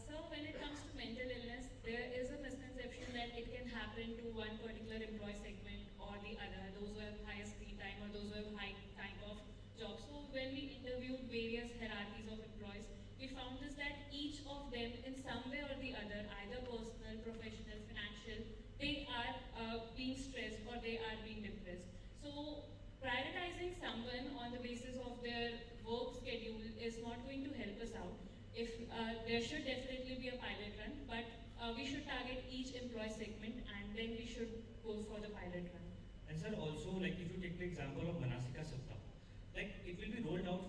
So when it comes to mental illness, there is a misconception that it can happen to one particular employee segment or the other, those who have higher screen time or those who have high type of job. So when we interviewed various hierarchies of employees, we found is that each of them in some way or the other, either personal, professional, financial, they are being stressed or they are being depressed. So prioritizing someone on the basis of their work schedule is not going to help us out. If there should definitely be a pilot run, but we should target each employee segment and then we should go for the pilot run. And sir, also, like if you take the example of Manasika Saptah, like it will be rolled out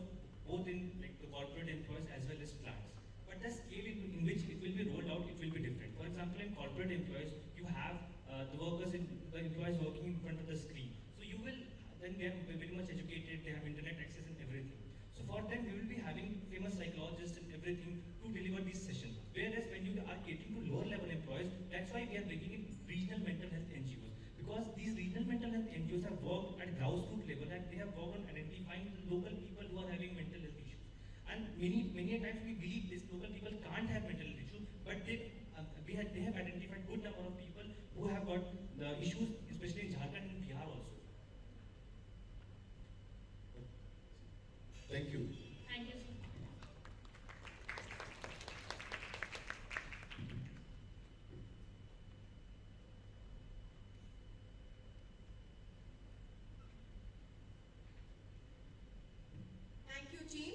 both in like the corporate employees as well as plants. But the scale in which it will be rolled out, it will be different. For example, in corporate employees, you have the employees working in front of the screen. So you will, then they are very much educated, they have internet access and everything. So for them, we will be having famous psychologists and everything to deliver these sessions. Whereas when you are catering to lower level employees, that's why we are bringing in regional mental health NGOs. Because these regional mental health NGOs have worked at grassroots level and they have worked on identifying local people who are having mental health issues. And many a times we believe these local people can't have mental health issues, but they have identified good number of people who have got the issues, especially in Jharkhand and Bihar also. Thank you. Thank you. Thank you, team.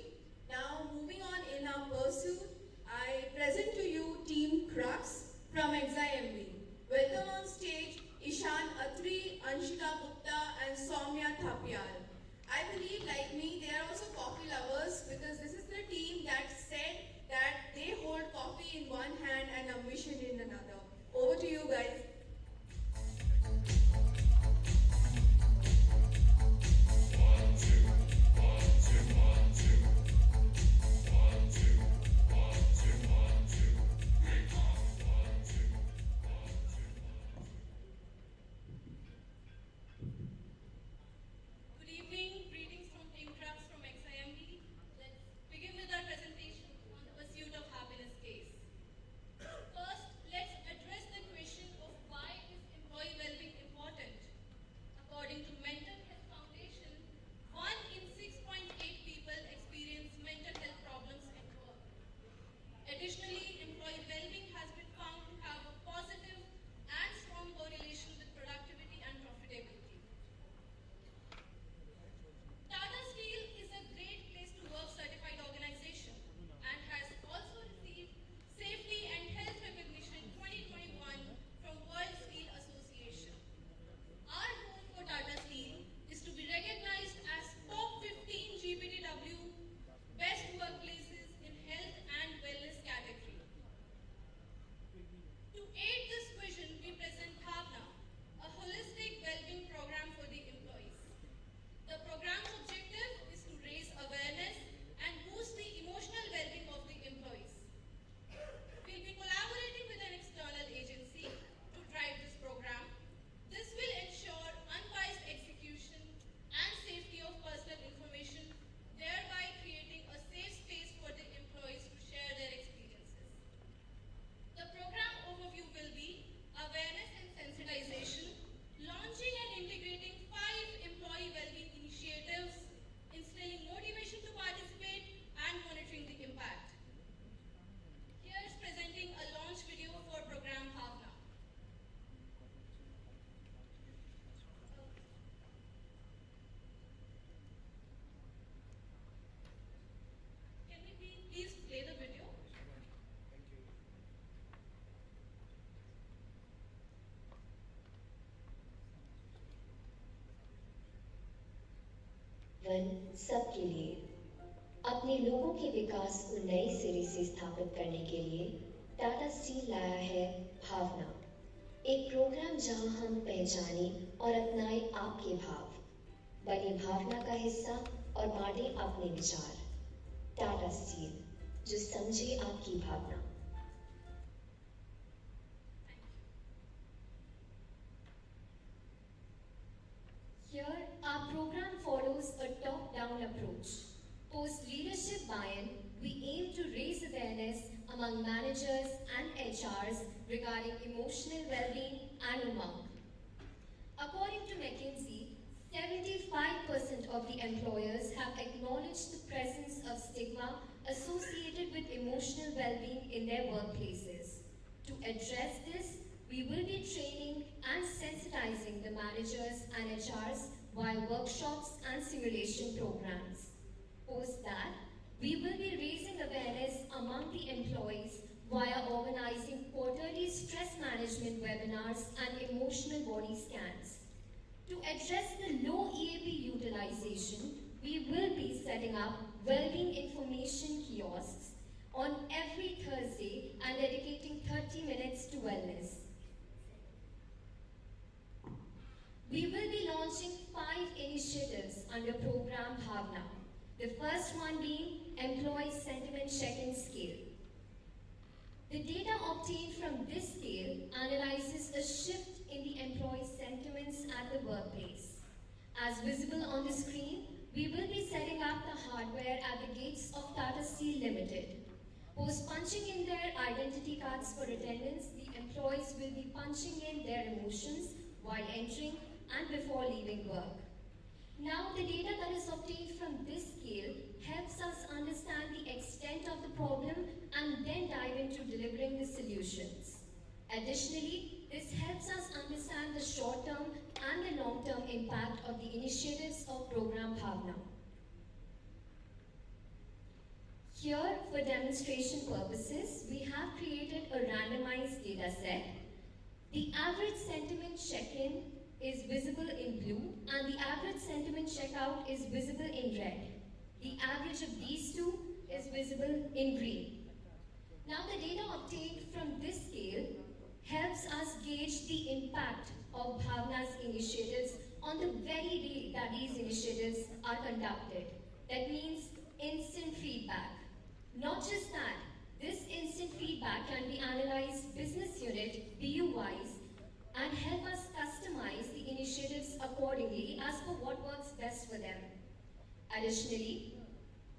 Now, moving on in our pursuit, I present to you Team Crux from XIMB. Welcome on stage Ishan Atri, Anshika Gupta, and Soumya Thapyal. I believe, like me, they are also coffee lovers because this is the team that said that they hold coffee in one hand and ambition in another. Over to you guys. Good evening, greetings from Team Crux from XIMB. Let's begin with our presentation on the pursuit of happiness case. First, let's address the question of why is employee well-being important. According to Mental Health Foundation, 1 in 6.8 people experience mental health problems at work. Additionally, employee well-being has been found to have a positive and strong correlation with productivity and profitability. Tata Steel is a great place to work certified organization and has also received safety and health recognition 2021 from World Steel Association. Our goal for Tata Steel is to be recognized as top 15 GPTW best workplaces in health and wellness category. To aid this vision, we present Bhavna, a holistic well-being program for the employees. The program's objective is to raise awareness and boost the emotional well-being of the employees. We'll be collaborating with an external agency to drive this program. This will ensure unbiased execution and safety of personal information, thereby creating a safe space for the employees to share their experiences. The program overview will be awareness and sensitization, launching and integrating 5 employee well-being initiatives, instilling motivation to participate, and monitoring the impact. Here's presenting a launch video for program Bhavna. Can we please play the video? One सबके लिए अपने लोगों के विकास को नए सिरे से स्थापित करने के लिए टाटा स्टील लाया है भावना, एक प्रोग्राम जहां हम पहचाने और अपनाए आपके भाव, बने भावना का हिस्सा और बांटे अपने विचार। टाटा स्टील, जो समझे आपकी भावना। Here, our program follows a top-down approach. Post leadership buy-in, we aim to raise awareness among managers and HRs regarding emotional well-being and umang. According to McKinsey, 75% of the employers have acknowledged the presence of stigma associated with emotional well-being in their workplaces. To address this, we will be training and sensitizing the managers and HRs via workshops and simulation programs. Post that, we will be raising awareness among the employees via organizing quarterly stress management webinars and emotional body scans. To address the low EAP utilization, we will be setting up well-being information kiosks on every Thursday and dedicating 30 minutes to wellness. We will be launching 5 initiatives under program Bhavna. The first one being Employee Sentiment Check-in Scale. The data obtained from this scale analyzes a shift in the employee sentiments at the workplace. As visible on the screen, we will be setting up the hardware at the gates of Tata Steel Limited. Post punching in their identity cards for attendance, the employees will be punching in their emotions while entering and before leaving work. Now, the data that is obtained from this scale helps us understand the extent of the problem and then dive into delivering the solutions. Additionally, this helps us understand the short-term and the long-term impact of the initiatives of Program Bhavna. Here, for demonstration purposes, we have created a randomized data set. The average sentiment check-in is visible in blue and the average sentiment checkout is visible in red. The average of these two is visible in green. Now, the data obtained from this scale helps us gauge the impact of Bhavna's initiatives on the very day that these initiatives are conducted. That means instant feedback. Not just that, this instant feedback can be analyzed business unit, BU-wise, and help us customize the initiatives accordingly as per what works best for them. Additionally,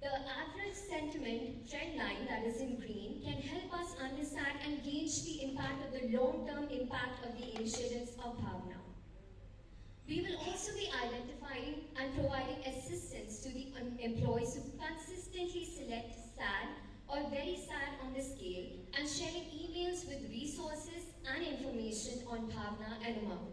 the average sentiment trend line that is in green can help us understand and gauge the impact of the long-term impact of the initiatives of Bhavna. We will also be identifying and providing assistance to the employees who consistently select sad or very sad on the scale and sharing emails with resources and information on Bhavna and Umang.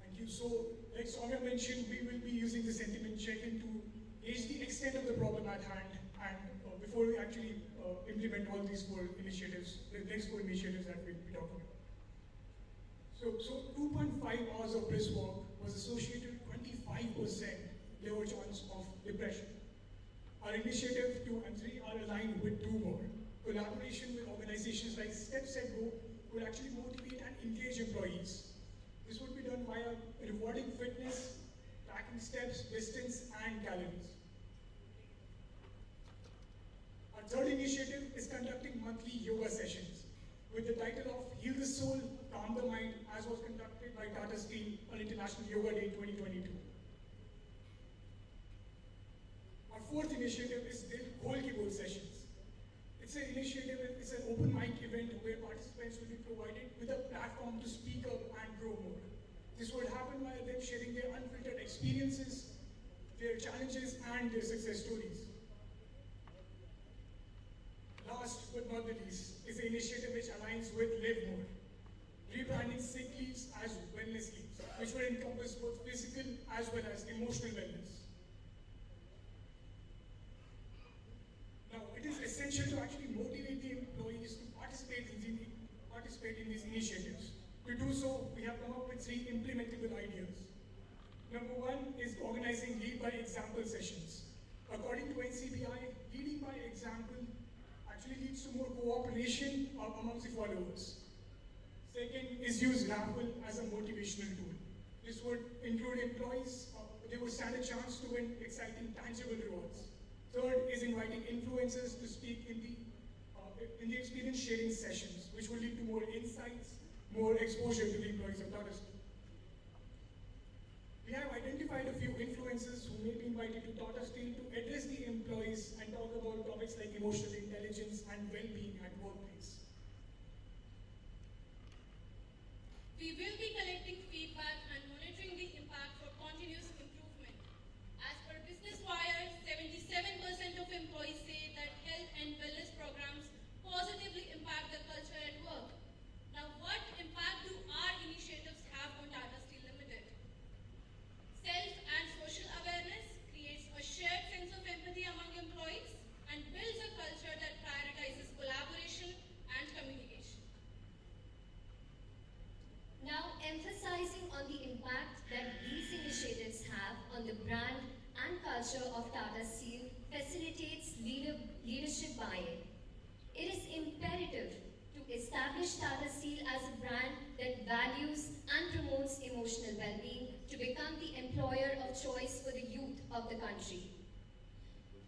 Thank you. So, like Soumya mentioned, we will be using the sentiment check-in to gauge the extent of the problem at hand and before we actually implement all these 4 initiatives, the next 4 initiatives that we'll be talking about. So 2.5 hours of brisk walk was associated with 25% lower chance of depression. Our initiative 2 and 3 are aligned with 2 more. Collaboration with organizations like Step Set Go will actually motivate and engage employees. This would be done via rewarding fitness, tracking steps, distance, and calories. Our third initiative is conducting monthly yoga sessions with the title of Heal the Soul, Calm the Mind, as was conducted by Tata Steel on International Yoga Day 2022. Our fourth initiative is the Goal Keyboard Sessions. It's an initiative, it's an open mic event where participants will be provided with a platform to speak up and grow more. This would happen by them sharing their unfiltered experiences, their challenges, and their success stories. Last but not the least is an initiative which aligns with Live More, rebranding sick leaves as wellness leaves, which will encompass both physical as well as emotional wellness. Now, it is essential to actually motivate the employees to participate in these initiatives. To do so, we have come up with 3 implementable ideas. Number 1 is organizing lead by example sessions. According to NCBI, leading by example actually leads to more cooperation amongst the followers. Second is use raffle as a motivational tool. This would include employees, they would stand a chance to win exciting tangible rewards. Third is inviting influencers to speak in the experience sharing sessions, which will lead to more insights, more exposure to the employees of Tata Steel. We have identified a few influencers who may be invited to Tata Steel to address the employees and talk about topics like emotional intelligence and well-being at workplace. We will be collecting feedback and monitoring the impact for continuous improvement. As per Business Wire, 77% of employees say that health and wellness programs positively impact the culture at work. Now, what impact do our initiatives have on Tata Steel Limited? Self and social awareness creates a shared sense of empathy among employees and builds a culture that prioritizes collaboration, leadership buy-in. It is imperative to establish Tata Steel as a brand that values and promotes emotional well-being to become the employer of choice for the youth of the country.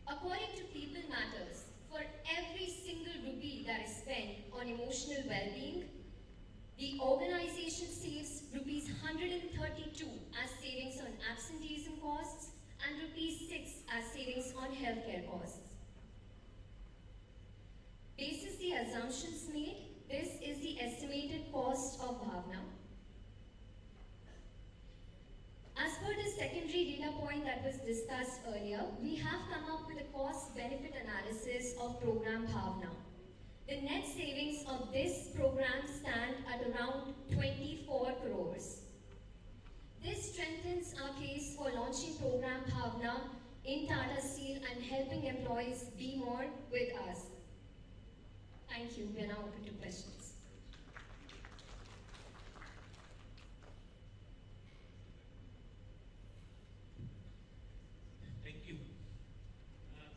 According to People Matters, for every single rupee that is spent on emotional well-being, the organization saves rupees 132 as savings on absenteeism costs and rupees 6 as savings on healthcare costs. Basis the assumptions made, this is the estimated cost of Bhavna. As per the secondary data point that was discussed earlier, we have come up with a cost-benefit analysis of program Bhavna. The net savings of this program stand at around 24 crores. This strengthens our case for launching program Bhavna in Tata Steel and helping employees be more with us. Thank you. We are now open to questions. Thank you.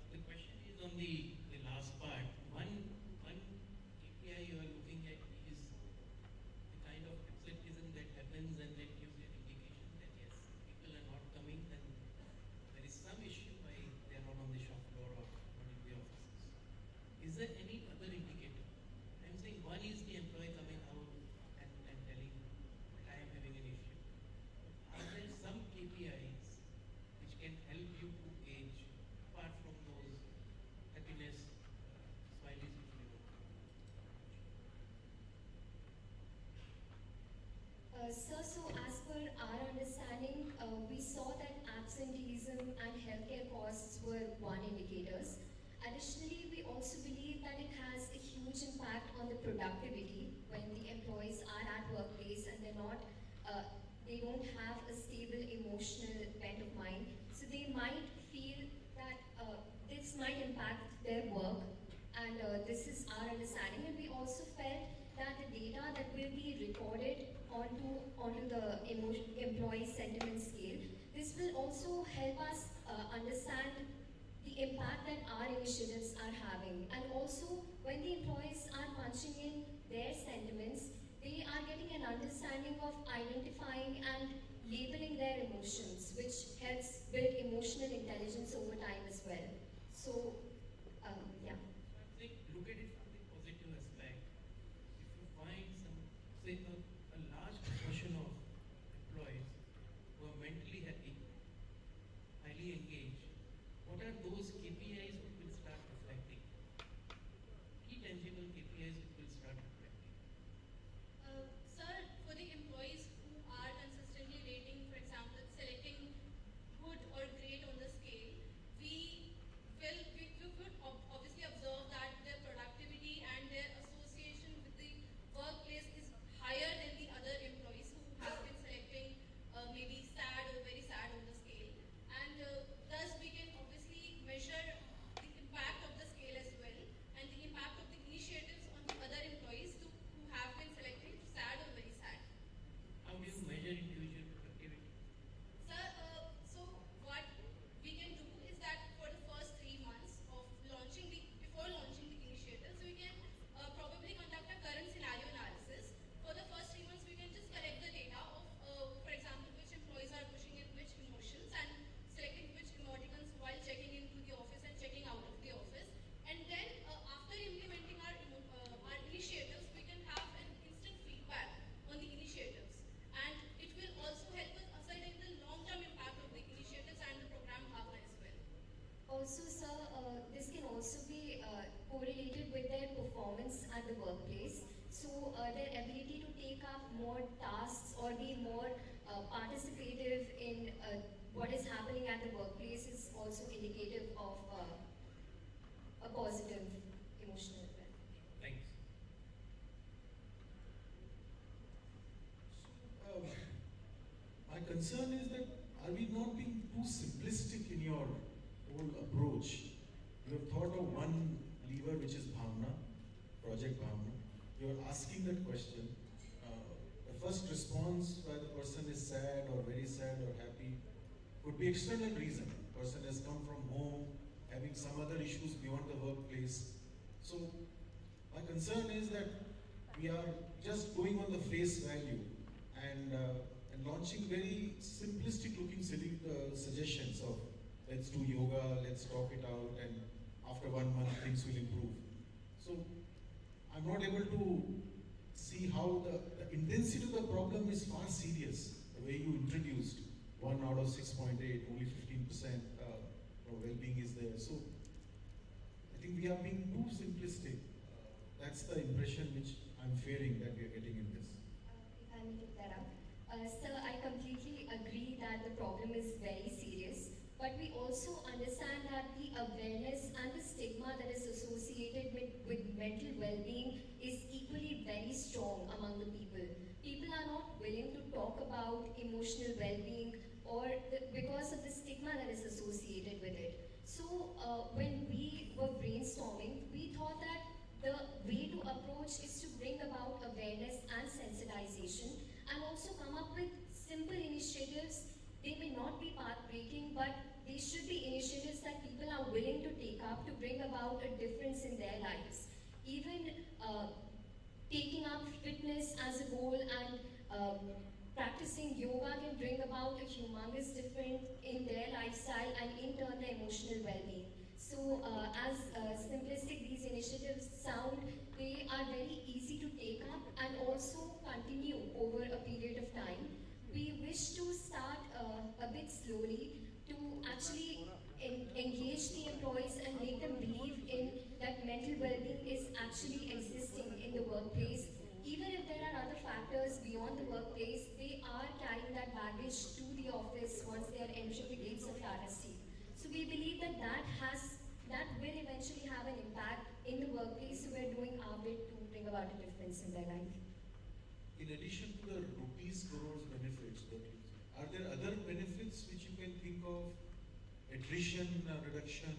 The question is on the last part. One KPI you are looking at is the kind of absenteeism that happens and that gives an indication that yes, people are not coming and there is some issue why they are not on the shop floor or not in the offices. Is there any other indicator? I'm saying one is the employee coming out and telling that I am having an issue. Are there some KPIs which can help you to gauge apart from those happiness smileys which we work Sir, so as per our understanding, we saw that absenteeism and healthcare costs were one indicators. Additionally, we also believe that it has a huge impact on the productivity when the employees are at workplace and they don't have a stable emotional bent of mind. So they might feel that this might impact their work, and this is our understanding. And we also felt that the data that will be recorded onto the employee sentiment scale, this will also help us understand the impact that our initiatives are having. And also, when the employees are punching in their sentiments, they are getting an understanding of identifying and labeling their emotions, which helps build emotional intelligence over time as well. So, yeah. look at it from the positive aspect. If you find some, say, a large proportion of employees who are mentally happy, highly engaged, what are those KPIs which will start reflecting? Key tangible KPIs which will start reflecting. Sir, for the employees who are consistently rating, for example, selecting good or great on the scale, we could obviously observe that their productivity and their association with the workplace is higher than the other employees who have been selecting maybe sad or very sad on the scale. And thus we can obviously measure the impact of the scale as well and the impact of the initiatives on the other employees who have been selecting sad or very sad. How do you measure individual productivity? Sir, so what we can do is that for the first 3 months of before launching the initiatives, we can probably conduct a current scenario analysis. For the first 3 months, we can just collect the data of, for example, which employees are pushing in which emotions and selecting which emoticons while checking into the office and checking out of the office. And then after implementing our initiatives, we can have an instant feedback on the initiatives. And it will also help us ascertain the long-term impact of the initiatives and the program Bhavna as well. Also, sir, this can also be correlated with their performance at the workplace. So their ability to take up more tasks or be more participative in what is happening at the workplace is also indicative of a positive emotional well. Thanks. My concern is that are we not being too simplistic in your whole approach? You have thought of one lever which is Bhavna, Project Bhavna. You are asking that question. The first response why the person is sad or very sad or happy could be external reason. Person has come from home, having some other issues beyond the workplace. So my concern is that we are just going on the face value and launching very simplistic looking suggestions of let's do yoga, let's talk it out, and after 1 month things will improve. So I'm not able to see how the intensity of the problem is far serious. The way you introduced 1 out of 6.8, only 15% well-being is there. So I think we are being too simplistic. That's the impression which I'm fearing that we are getting in this. If I may pick that up. Sir, I completely agree that the problem is very serious, but we also understand that the awareness and the stigma that is associated with mental well-being is equally very strong among the people. People are not willing to talk about emotional well-being because of the stigma that is associated with it. So when we were brainstorming, we thought that the way to approach is to bring about awareness and sensitization and also come up with simple initiatives. They may not be path-breaking, but they should be initiatives that people are willing to take up to bring about a difference in their lives. Even taking up fitness as a goal and practicing yoga can bring about a humongous difference in their lifestyle and in turn their emotional well-being. So as simplistic these initiatives sound, they are very easy to take up and also continue over a period of time. We wish to start a bit slowly to actually engage the employees and make them believe in that mental well-being is actually existing in the workplace. Even if there are other factors beyond the workplace, they are carrying that baggage to the office once they are entering the gates of Tata Steel. So we believe that that will eventually have an impact in the workplace, so we're doing our bit to bring about a difference in their life. In addition to the rupees crores benefits, are there other benefits which you can think of? Attrition reduction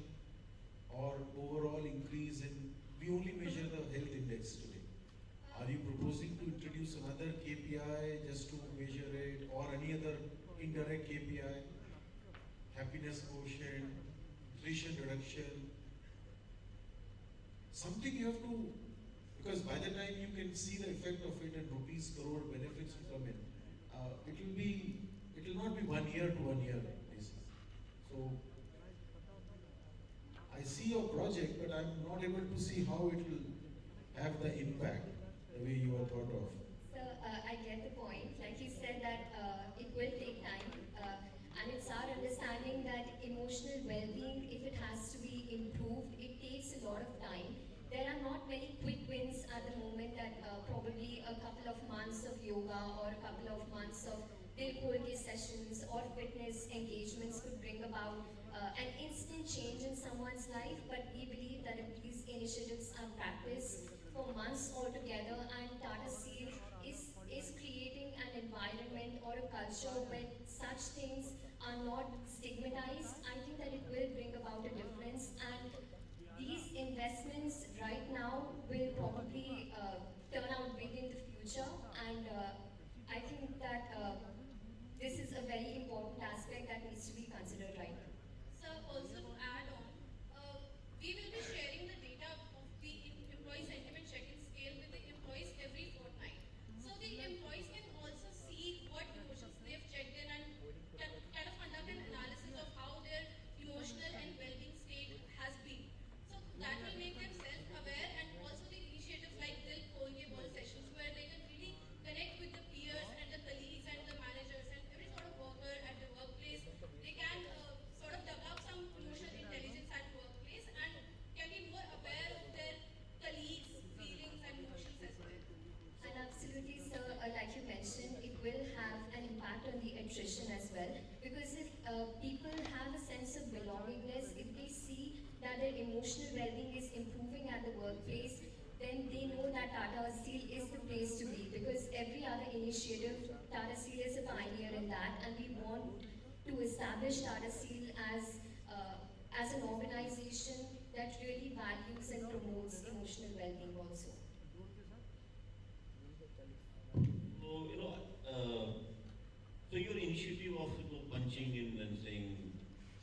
or overall increase in, we only measure the health index today. Are you proposing to introduce another KPI just to measure it, or any other indirect KPI? Happiness quotient, attrition reduction. Something you have to, because by the time you can see the effect of it and rupees crore benefits will come in, it will not be 1 year to 1 year basis. So I see your project, but I'm not able to see how it will have the impact the way you are thought of. So I get the point. Like you said that it will take time, and it's our understanding that emotional well-being, if it has to be improved, it takes a lot of time. There are not many quick wins at the moment that probably a couple of months of yoga or a couple of months of Dil sessions or fitness engagements could bring about an instant change in someone's life, but we believe that if these initiatives are practiced for months altogether and Tata Steel is creating an environment or a culture where such things are not stigmatized, I think that it will bring about a difference, and these investments right now will probably turn out big in the future, and I think that this is a very important aspect that needs to be considered right now. So also to add on, we will be sharing the data of the employee sentiment check-in scale with the employees every fortnight. So the employees can also see what emotions they've checked in and kind of conduct an analysis of how their emotional and well-being state has been. So that will make them self-aware, and also the initiatives like Dil Ball sessions where they can really connect with the peers and the colleagues and the managers and every sort of worker at the workplace. They can sort of develop some emotional intelligence at workplace and can be more aware of their colleagues' feelings and emotions as well. And absolutely, sir, like you mentioned, it will have an impact on the attrition as well. Because if people have a sense of belongingness, if they see that their emotional well-being is improving at the workplace, then they know that Tata Steel is the place to be. Because every other initiative, Tata Steel is a pioneer in that, and we want to establish Tata Steel as an organization that really values and promotes emotional well-being also. So your initiative of punching in and saying,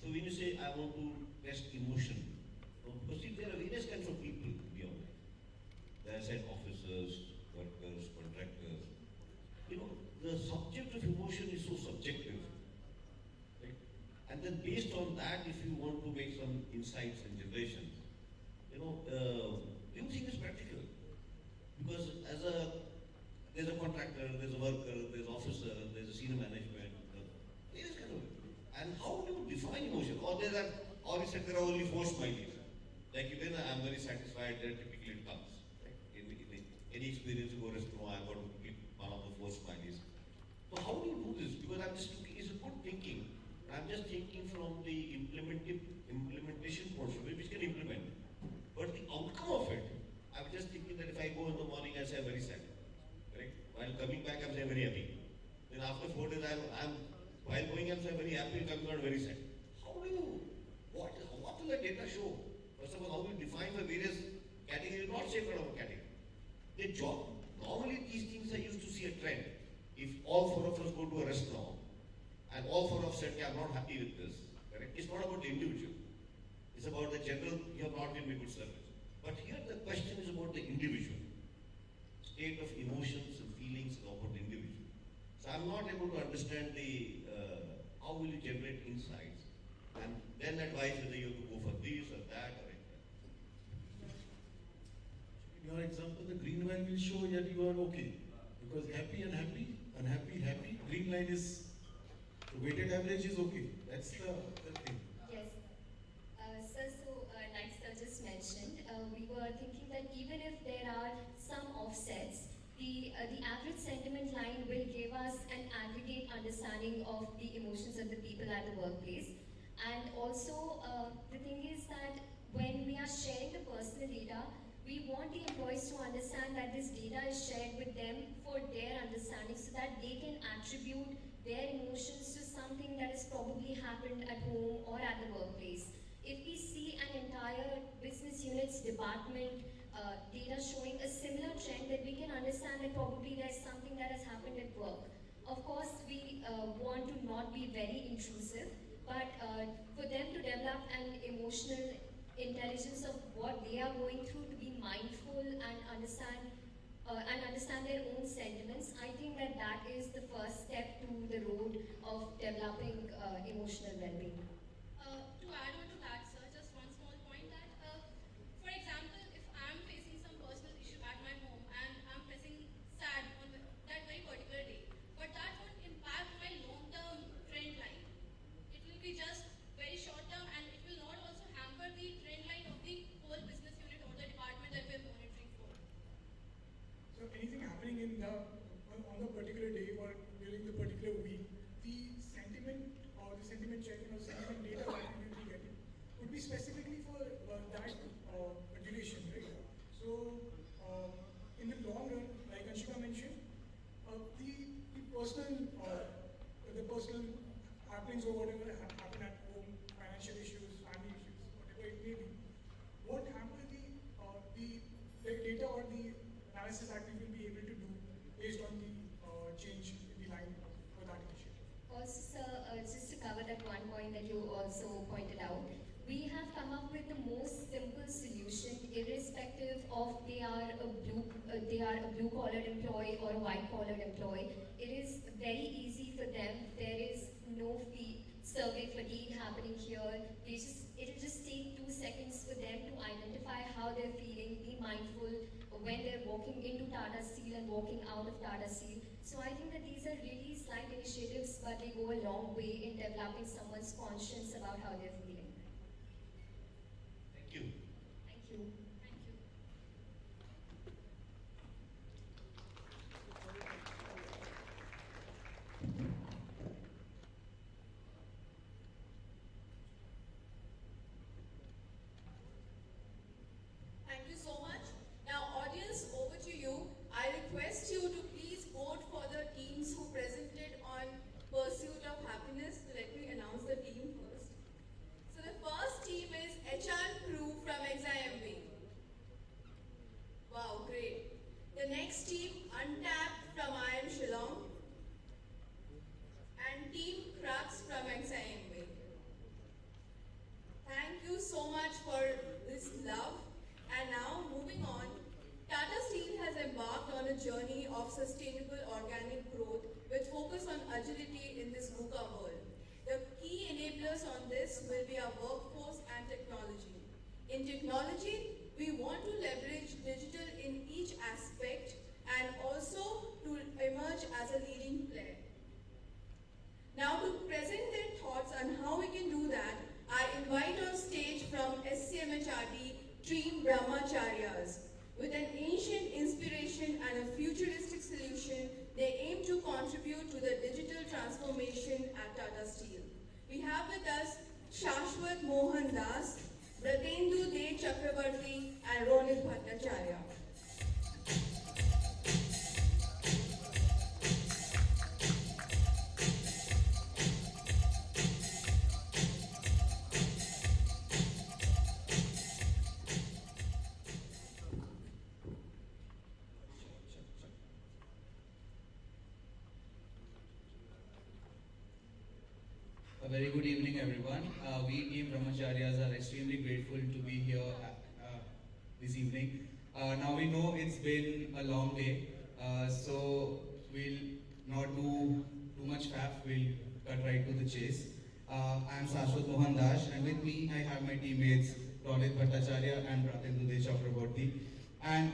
so when you say I want to best emotion. Because see, there are various kinds of people beyond that. There are said officers, workers, contractors. You know, the subject of emotion is so subjective. Right? And then based on that, if you want to make some insights and generations, you know, do you think it's practical? Because there's a contractor, there's a worker, there's an officer, there's a senior management, various kind of. And how do you define emotion? Or you said there are only 4 smileys. Like even I'm very satisfied that typically it comes. Right? In any experience you go to a restaurant, I've got to pick one of the 4 smileys. So how do you do this? Because I'm just looking, it's a good thinking. I'm just thinking from the implementation point of view, which can implement. But the outcome of it, I'm just thinking that if I go in the morning, I say I'm very sad. Correct? While coming back, I'm saying very happy. Then after 4 days, while going, I'm saying very happy, coming out very sad. How do you, what will the data show? First of all, how do you define the various categories, not say kind of a category? The job, normally these things I used to see a trend. If all 4 of us go to a restaurant, and all 4 of us said, I'm not happy with this, correct? It's not about the individual. It's about the general, you have not given me good service. But here the question is about the individual. State of emotions and feelings is about the individual. So I'm not able to understand the, how will you generate insights and then advise whether you have to go for this or that or that. In your example, the green line will show that you are okay. Because happy, unhappy, unhappy, happy, green line is, the weighted average is okay. That's the thing. Yes. Sir, so like Sir just mentioned, we were thinking that even if there are some offsets, the average sentiment line will give us an aggregate understanding of the emotions of the people at the workplace. And also, the thing is that when we are sharing the personal data, we want the employees to understand that this data is shared with them for their understanding so that they can attribute their emotions to something that has probably happened at home or at the workplace. If we see an entire business unit's department data showing a similar trend, then we can understand that probably there's something that has happened at work. Of course, we want to not be very intrusive, but for them to develop an emotional intelligence of what they are going through, to be mindful and understand their own sentiments, I think that is the first step to the road of developing emotional well-being. To add on to that, sir, just one small point that, for example, if I'm facing some personal issue at my home and I'm pressing sad on that very particular day, but that won't impact my long-term trend line. It will be just very short-term and it will not also hamper the trend line of the whole business unit or the department that we're monitoring for. So anything happening on the particular day or during the particular week, the sentiment or the sentiment checking or sentiment data that we will be getting would be specifically for that duration, right? So in the long run, like Anshika mentioned, the personal happenings or whatever happen at home, financial issues, family issues, whatever it may be, what happens the data or the analysis that we will be able to do based on the change in the line for that initiative. Also, sir, just to cover that one point that you also pointed out, we have come up with the most simple solution, irrespective of they are a blue-collared employee or a white-collared employee. It is very easy for them. There is no survey fatigue happening here. It'll just take 2 seconds for them to identify how they're feeling, be mindful when they're walking into Tata Steel and walking out of Tata Steel. So I think that these are really slight initiatives, but they go a long way in developing someone's conscience about how they're feeling. Thank you. Thank you. Thank you. Thank you so much. Now, audience, over to you. I request you to please vote for the teams who presented on Pursuit of Happiness. Let me announce the team first. So the first team is HR Crew from XIMB. Wow, great. The next team, Untapped from IIM Shillong. And Team Crux from XIMB. Thank you journey of sustainable organic growth with focus on agility in this VUCA world. The key enablers on this will be our workforce and technology. In technology, we want to leverage digital in each aspect and also to emerge as a leading player. Now to present their thoughts on how we can do that, I invite on stage from SCMHRD Team Brahmacharyas. With an ancient inspiration and a futuristic solution, they aim to contribute to the digital transformation at Tata Steel. We have with us Shashwat Mohan Das, Bratendu De Chakrabarti and Ronit Bhattacharya. A very good evening, everyone. We Team Brahmacharyas are extremely grateful to be here this evening. Now we know it's been a long day, so we'll not do too much faff. We'll cut right to the chase. I'm Shashwat Mohan Das, and with me I have my teammates Ronit Bhattacharya and Pratendu De Chakraborty. And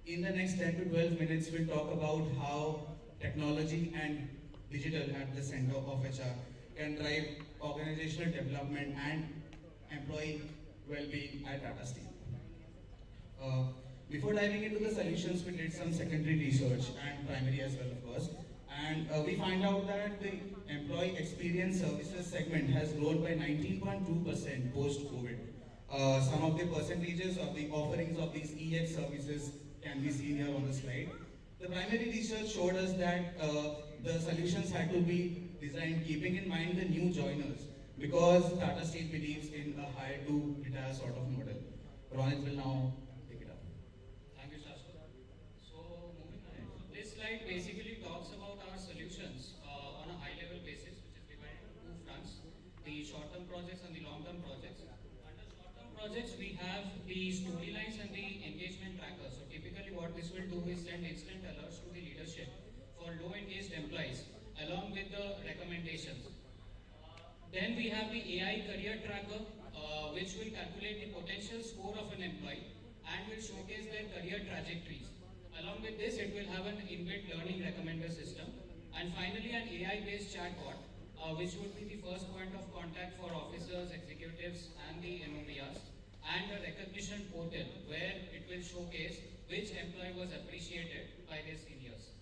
in the next 10 to 12 minutes, we'll talk about how technology and digital at the center of HR can drive organizational development and employee well-being at Tata Steel. Before diving into the solutions, we did some secondary research and primary as well, of course. And we find out that the employee experience services segment has grown by 19.2% post-COVID. Some of the percentages of the offerings of these EX services can be seen here on the slide. The primary research showed us that the solutions had to be designed keeping in mind the new joiners, because Tata Steel believes in a hire to retire sort of model. Ronit will now take it up. Thank you, Shashwat. So, moving ahead. So this slide basically talks about our solutions on a high-level basis, which is divided into two fronts: the short-term projects and the long-term projects. Under short-term projects, we have the storylines and the engagement tracker. So, typically, what this will do is send instant alerts to the leadership for low-engaged employees, along with the recommendations. Then we have the AI career tracker, which will calculate the potential score of an employee and will showcase their career trajectories. Along with this, it will have an inbuilt learning recommender system. And finally, an AI-based chatbot, which would be the first point of contact for officers, executives, and the MOPRs, and a recognition portal where it will showcase which employee was appreciated by their seniors.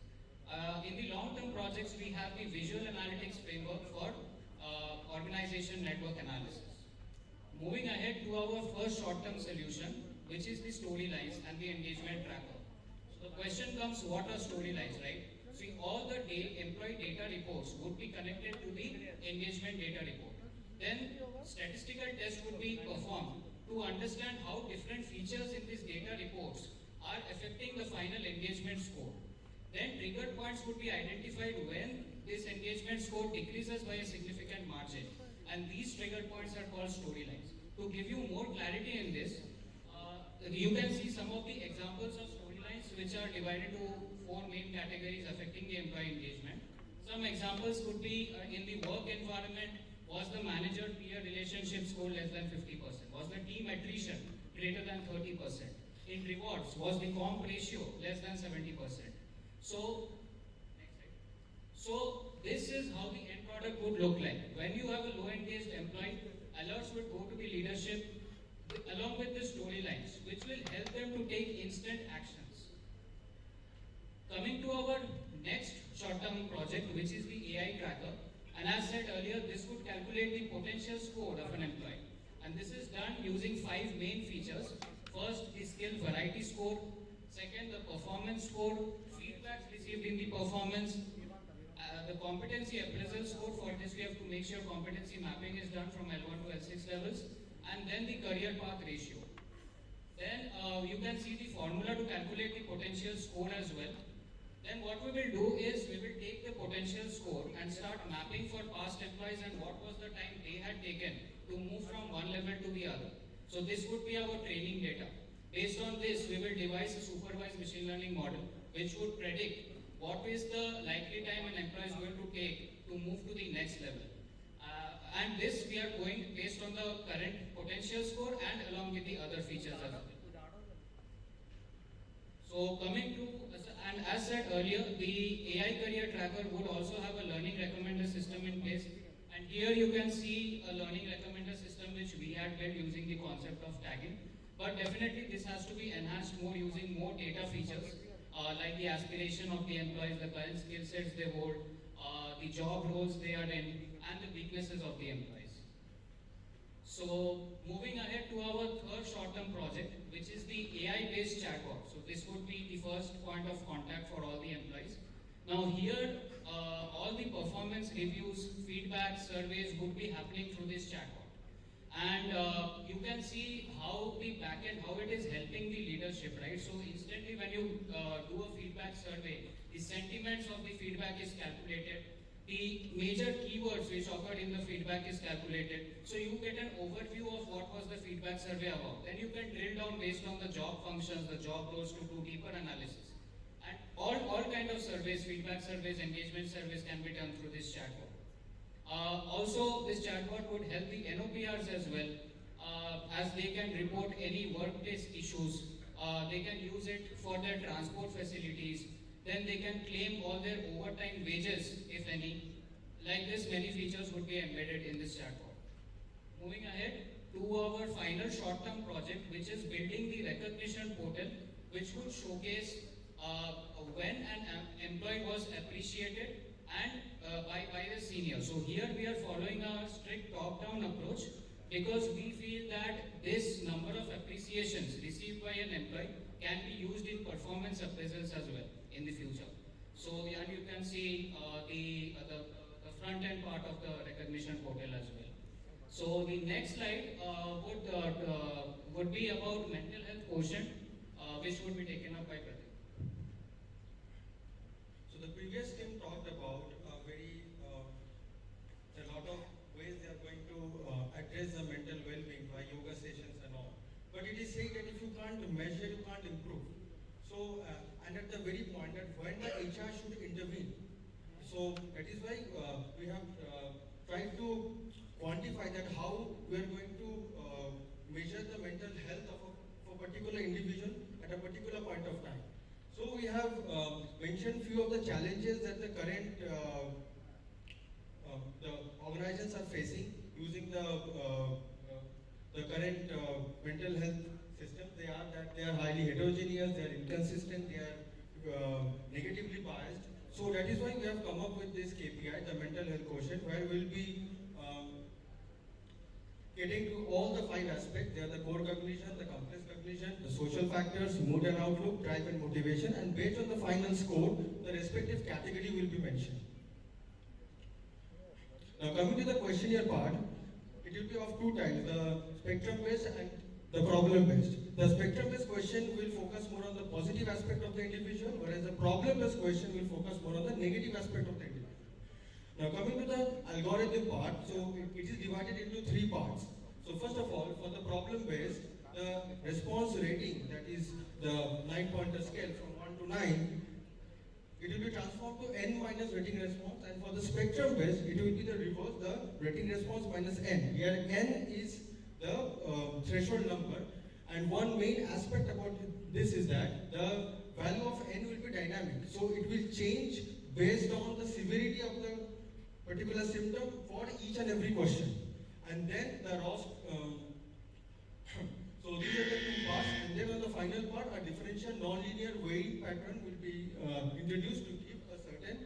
In the long-term projects, we have the visual analytics framework for organization network analysis. Moving ahead to our first short-term solution, which is the storylines and the engagement tracker. So the question comes, what are storylines, right? See, all the employee data reports would be connected to the engagement data report. Then statistical tests would be performed to understand how different features in these data reports are affecting the final engagement score. Then triggered points would be identified when this engagement score decreases by a significant margin. And these triggered points are called storylines. To give you more clarity in this, you can see some of the examples of storylines which are divided to 4 main categories affecting the employee engagement. Some examples could be in the work environment, was the manager-peer relationship score less than 50%? Was the team attrition greater than 30%? In rewards, was the comp ratio less than 70%? So this is how the end product would look like. When you have a low engaged employee, alerts would go to the leadership along with the storylines, which will help them to take instant actions. Coming to our next short-term project, which is the AI tracker. And as said earlier, this would calculate the potential score of an employee. And this is done using 5 main features. First, the skill variety score. Second, the performance score. Feedbacks received in the performance. The competency appraisal score. For this, we have to make sure competency mapping is done from L1 to L6 levels. And then the career path ratio. Then you can see the formula to calculate the potential score as well. Then what we will do is we will take the potential score and start mapping for past employees and what was the time they had taken to move from one level to the other. So this would be our training data. Based on this, we will devise a supervised machine learning model which would predict what is the likely time an employee is going to take to move to the next level. And this we are going based on the current potential score and along with the other features as well. So coming to, and as said earlier, the AI career tracker would also have a learning recommender system in place. And here you can see a learning recommender system which we had built using the concept of tagging. But definitely this has to be enhanced more using more data features like the aspiration of the employees, the current skill sets they hold, the job roles they are in, and the weaknesses of the employees. So moving ahead to our third short-term project, which is the AI-based chatbot. So this would be the first point of contact for all the employees. Now here, all the performance reviews, feedback, surveys would be happening through this chatbot. And you can see how the backend, how it is helping the leadership, right? So instantly when you do a feedback survey, the sentiments of the feedback is calculated. The major keywords which occurred in the feedback is calculated. So you get an overview of what was the feedback survey about. Then you can drill down based on the job functions, the job roles to do deeper analysis. And all kind of surveys, feedback surveys, engagement surveys can be done through this chatbot. Also, this chatbot would help the NOPRs as well, as they can report any workplace issues. They can use it for their transport facilities. Then they can claim all their overtime wages, if any. Like this, many features would be embedded in this chatbot. Moving ahead to our final short-term project, which is building the recognition portal, which would showcase when an employee was appreciated and by the senior. So here we are following a strict top-down approach because we feel that this number of appreciations received by an employee can be used in performance appraisals as well in the future. So and you can see the front end part of the recognition portal as well. So the next slide would be about mental health quotient, which would be taken up by Pradeep. So the previous team talked about a lot of ways they are going to address the mental well-being by yoga sessions and all. But it is said that if you can't measure, you can't improve. So, and at the very point that when the HR should intervene. So that is why we have tried to quantify that how we are going to measure the mental health of a particular individual at a particular point of time. So we have mentioned few of the challenges that the current the organizations are facing using the current mental health system. They are highly heterogeneous, they are inconsistent, they are negatively biased. So that is why we have come up with this KPI, the mental health quotient, where we'll be getting to all the 5 aspects. They are the core cognition, the complex cognition, the social factors, mood and outlook, drive and motivation, and based on the final score, the respective category will be mentioned. Now coming to the questionnaire part, it will be of 2 types, the spectrum-based and the problem-based. The spectrum-based question will focus more on the positive aspect of the individual, whereas the problem-based question will focus more on the negative aspect of the individual. Now coming to the algorithm part, so it is divided into 3 parts. So first of all, for the problem-based, the response rating, that is the 9-pointer scale from 1 to 9, it will be transformed to n minus rating response, and for the spectrum based, it will be the reverse, the rating response minus n. Here n is the threshold number, and one main aspect about this is that the value of n will be dynamic. So it will change based on the severity of the particular symptom for each and every question. And then the ROS, so these are the 2 parts, and then on the final part, a differential nonlinear weighting pattern will be introduced to give a certain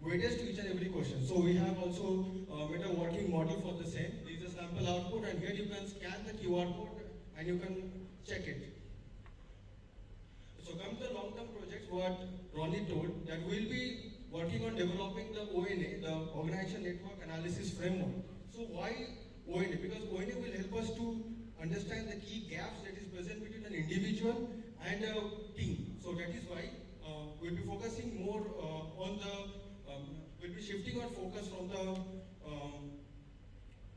weightage to each and every question. So we have also made a working model for the same. This is a sample output, and here you can scan the QR code and you can check it. So come to the long-term projects, what Ronnie told, that we'll be working on developing the ONA, the Organization Network Analysis Framework. So why ONA? Because ONA will help us to understand the key gaps that is present between an individual and a team. So that is why we'll be focusing more on the, we'll be shifting our focus from the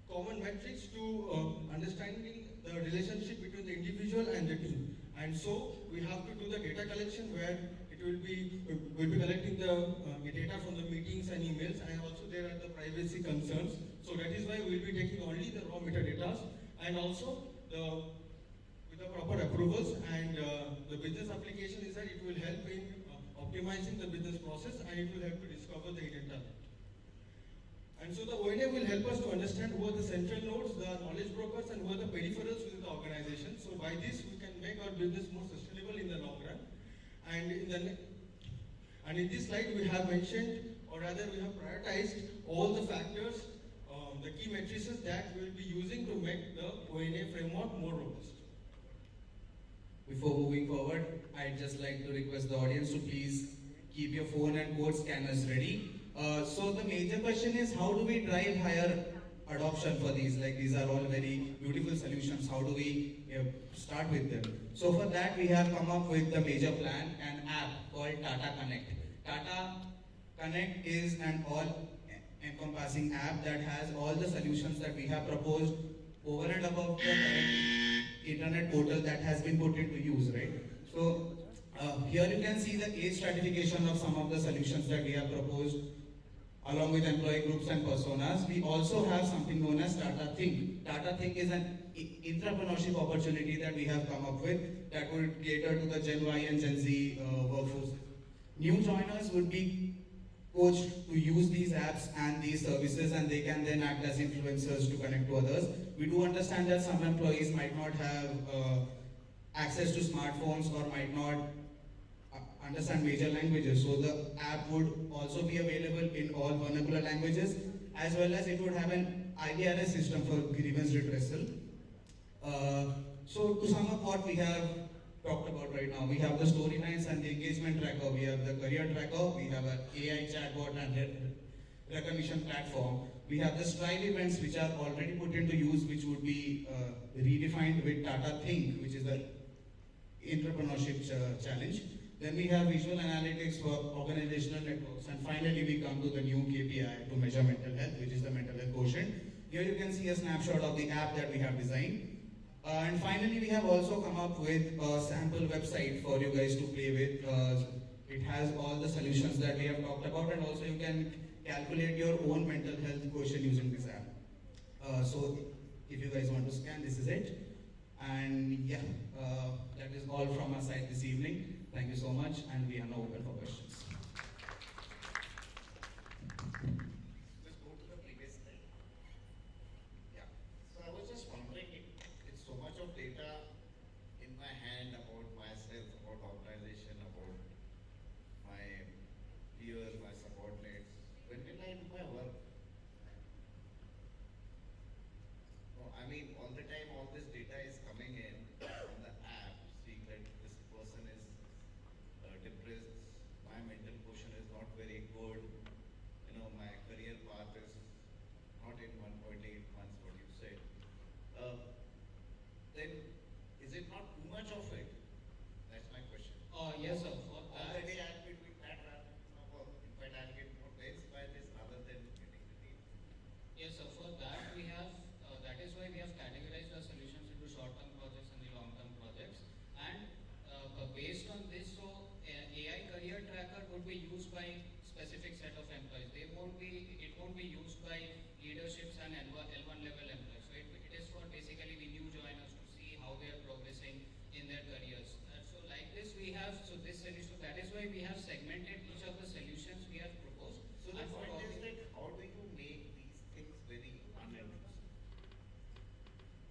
common metrics to understanding the relationship between the individual and the team. And so we have to do the data collection where it we'll be collecting the data from the meetings and emails, and also there are the privacy concerns. So that is why we'll be taking only the raw metadata, and also with the proper approvals, and the business application is that it will help in optimizing the business process, and it will help to discover the hidden talent. And so the ONA will help us to understand who are the central nodes, the knowledge brokers, and who are the peripherals within the organization. So by this, we can make our business more sustainable in the long run. And in this slide, we have mentioned, or rather we have prioritized all the factors, the key matrices that we will be using to make the ONA framework more robust. Before moving forward, I'd just like to request the audience to please keep your phone and code scanners ready. So the major question is, how do we drive higher adoption for these? Like, these are all very beautiful solutions. How do we start with them? So for that, we have come up with the major plan, an app called Tata Connect. Tata Connect is an all-encompassing app that has all the solutions that we have proposed over and above the current internet portal that has been put into use, right? So here you can see the age stratification of some of the solutions that we have proposed along with employee groups and personas. We also have something known as Tata Think. Tata Think is an entrepreneurship opportunity that we have come up with that would cater to the Gen Y and Gen Z workforce. New joiners would be coached to use these apps and these services, and they can then act as influencers to connect to others. We do understand that some employees might not have access to smartphones or might not understand major languages. So the app would also be available in all vernacular languages, as well as it would have an IDRS system for grievance redressal. So to sum up what we have talked about right now, we have the storylines and the engagement tracker, we have the career tracker, we have an AI chatbot and recognition platform. We have the Strive events which are already put into use, which would be redefined with Tata Think, which is the entrepreneurship challenge. Then we have visual analytics for organizational networks, and finally we come to the new KPI to measure mental health, which is the mental health quotient. Here you can see a snapshot of the app that we have designed. And finally, we have also come up with a sample website for you guys to play with. It has all the solutions that we have talked about, and also you can calculate your own mental health quotient using this app. So if you guys want to scan, this is it. And yeah, that is all from our side this evening. Thank you so much, and we are now open for questions. Let's go to the previous slide. Yeah. So I was just wondering, it's so much of data in my hand about myself, about organization, about my peers, my subordinates. When will I do my work? No, I mean, all the time, all this data is coming in on the app, seeing that this person is depressed, my mental quotient is not very good, you know, my career path is not in 1.8 months, what you said. Then is it not too much of it? That's my question. Yes, sir. Already I'm doing that rather than work. In fact, I'll get more paid by this rather than getting the deal. Yes, sir. For that we have, that is why we have categorized our solutions into short-term projects and the long-term projects. And based on this, so AI career tracker would be used by specific set of employees. It won't be used by leaderships and L1 level employees. So it is for basically the new joiners to see how they are progressing in their careers. So like this we have, so this solution, that is why we have segmented each of the solutions we have proposed. So the point is that how do you make these things very unintrusive?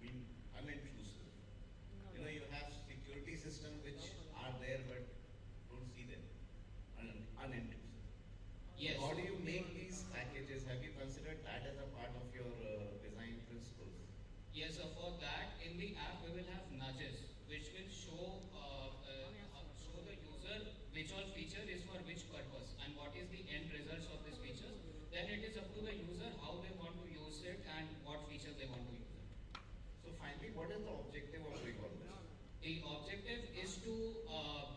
I mean, unintrusive. You know, you have security systems which are there but don't see them. Unintrusive. Yes. How do you make these packages? Have you considered that as a part of your design principles? Yes, so for that, in the app we will have nudges, which will show the user which all feature is for which purpose and what is the end results of these features. Then it is up to the user how they want to use it and what features they want to use it. So finally, what is the objective of doing all this? The objective is to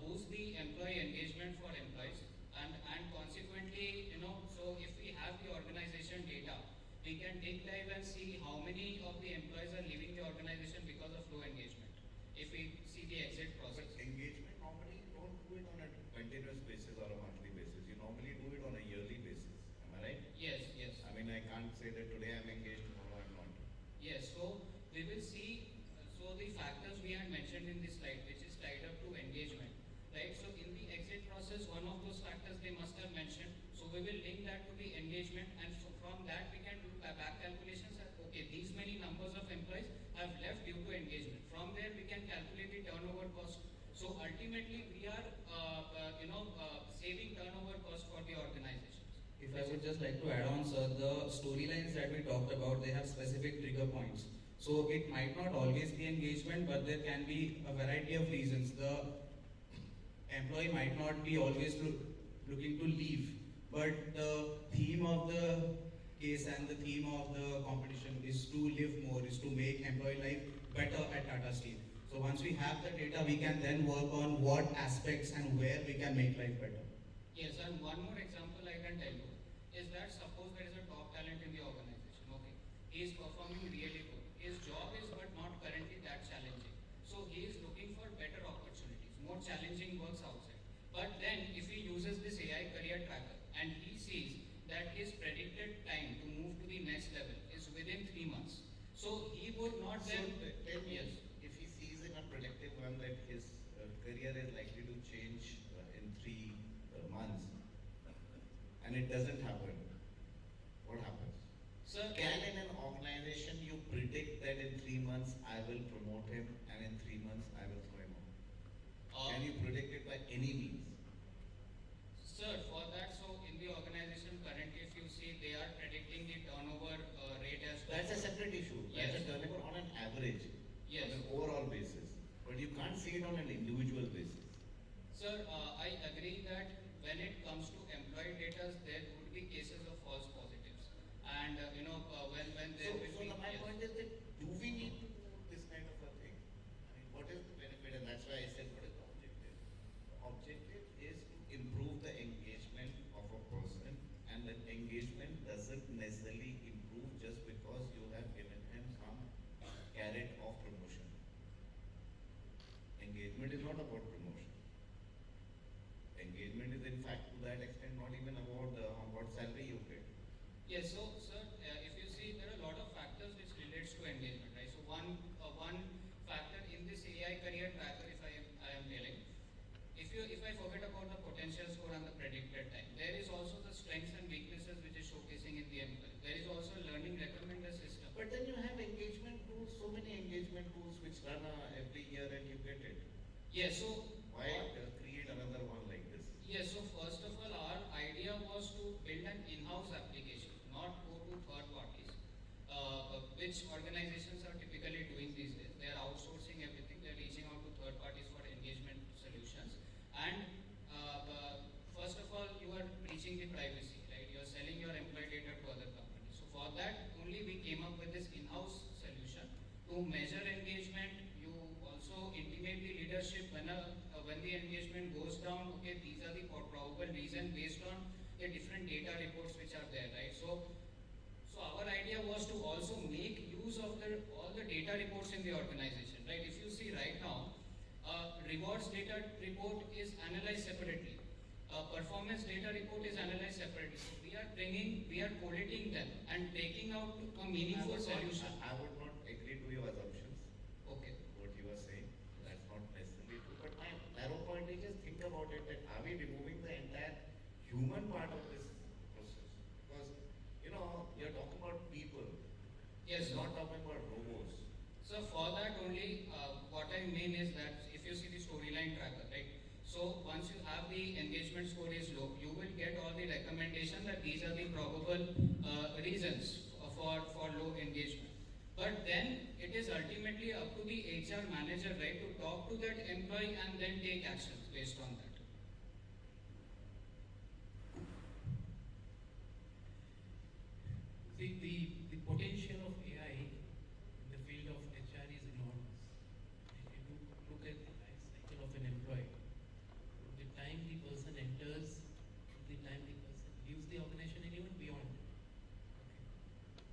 boost the employee engagement for employees, and consequently, you know, so if we have the organization data, we can dig dive and see how many of the employees are leaving the organization because of low engagement. If we see the exit process. But engagement normally don't do it on a continuous we will link that to the engagement, and so from that we can do back calculations that, okay, these many numbers of employees have left due to engagement. From there we can calculate the turnover cost. So ultimately we are, saving turnover cost for the organizations. If I would just like to add on, sir, the storylines that we talked about, they have specific trigger points. So it might not always be engagement, but there can be a variety of reasons. The employee might not be always looking to leave, but the theme of the case and the theme of the competition is to live more, is to make employee life better at Tata Steel. So once we have the data, we can then work on what aspects and where we can make life better. Yes, and one more example I can tell you is that suppose there is a top talent in the organization, okay, he is performing really good. His job is but not currently that challenging. So he is looking for better opportunities, more challenging works outside. But then if he uses this AI career tracker and he sees that his predicted time to move to the next level is within 3 months, so he would not So then, tell me, yes. if he sees in a predictive one that his career is likely to change in 3 months, and it doesn't happen, what happens? Sir, can in an organization you predict that in 3 months I will promote him and in 3 months I will throw him out? Can you predict it by any means? Sir, for that, so in the organization currently, if you see, they are predicting the turnover rate as well. That's a separate issue. Yes. That's a turnover on an average, yes, on an overall basis. But you can't see it on an individual basis. Sir, I agree that when it comes to employee data, there would be cases of false positives. And, when there will be... My yes. point is that do we need to do this kind of a thing? I mean, what is the benefit? And that's why I said, what is the objective? The objective is to improve the engagement of a person, and that engagement doesn't necessarily improve just because you have given him some carrot of promotion. Engagement is not about promotion. Engagement is in fact to that extent not even about what salary you get. Yes, so sir, if you see, there are a lot of factors which relates to engagement, right? So one factor in this AI career tracker, if I am telling, if I forget about the potential score and the predicted time, there is also the strengths and weaknesses which is showcasing in the employee. There is also learning recommender system. But then you have engagement tools, so many engagement tools which run every year and you get it. Yes, so why create another one like this? Yes, so first of all, our idea was to build an in-house application, not go to third parties, which organizations are typically doing these days. They are outsourcing everything. They are reaching out to third parties for engagement solutions. And first of all, you are breaching the privacy, right? You are selling your employee data to other companies. So for that, only we came up with this in-house solution to measure engagement. You also intimate the leadership when the engagement goes down. Okay, these are the probable reasons based on the different data reports which are there, right? So our idea was to also make use of all the data reports in the organization, right? If you see right now, rewards data report is analyzed separately. Performance data report is analyzed separately. So we are collating them and taking out a meaningful solution. I would not agree to your assumptions. Okay. What you are saying, that's not necessarily true. But my narrow point is just think about it, that are we removing the entire human part of this process? Because, you're talking about people. Yes. You're not talking about robots. So for that only, what I mean is that if you see the storyline tracker, right? So once you have the engagement score is low, you will get all the recommendation that these are the probable reasons for low engagement. But then it is ultimately up to the HR manager, right, to talk to that employee and then take actions based on that. See, the potential of AI in the field of HR is enormous. If you look at the life cycle of an employee, from the time the person enters to the time the person leaves the organization and even beyond.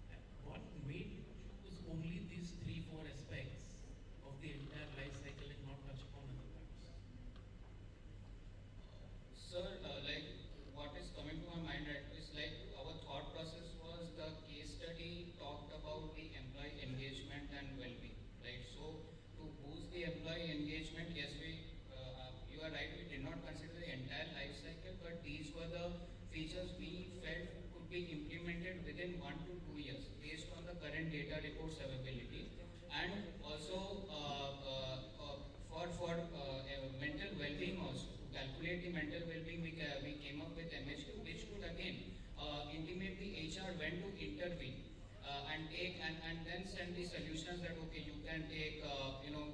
Okay. What made you choose only these 3-4 aspects of the entire life cycle and not touch upon other parts? Sir, what is coming to my mind right is our thought process was the case study talked about the employee engagement and well-being, right? So to boost the employee engagement, yes, you are right, we did not consider the entire life cycle, but these were the features we felt could be implemented within 1 to 2 years based on the current data reports availability, and also for mental well-being also. To calculate the mental well-being, we came up with MHQ, which would again intimate the HR when to intervene and then send the solutions that okay, you can take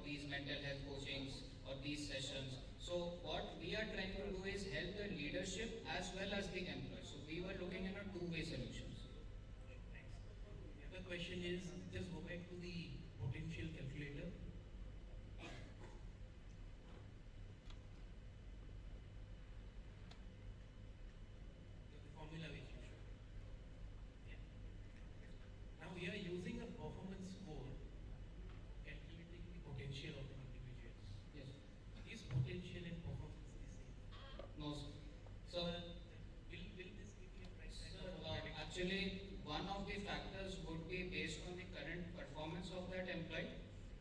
these mental health coachings or these sessions. So what we are trying to do is help the leadership as well as the employees. So we were looking at a two-way solutions. Thanks. The other question is, just go back to the potential calculator. The formula which you showed. Yeah. Now we are using a performance score calculating the potential of an individual. Yes. Is potential and performance the same? No, sir. So, will this give you a price tag? sir, actually, one of the factors would be based on the current performance of that employee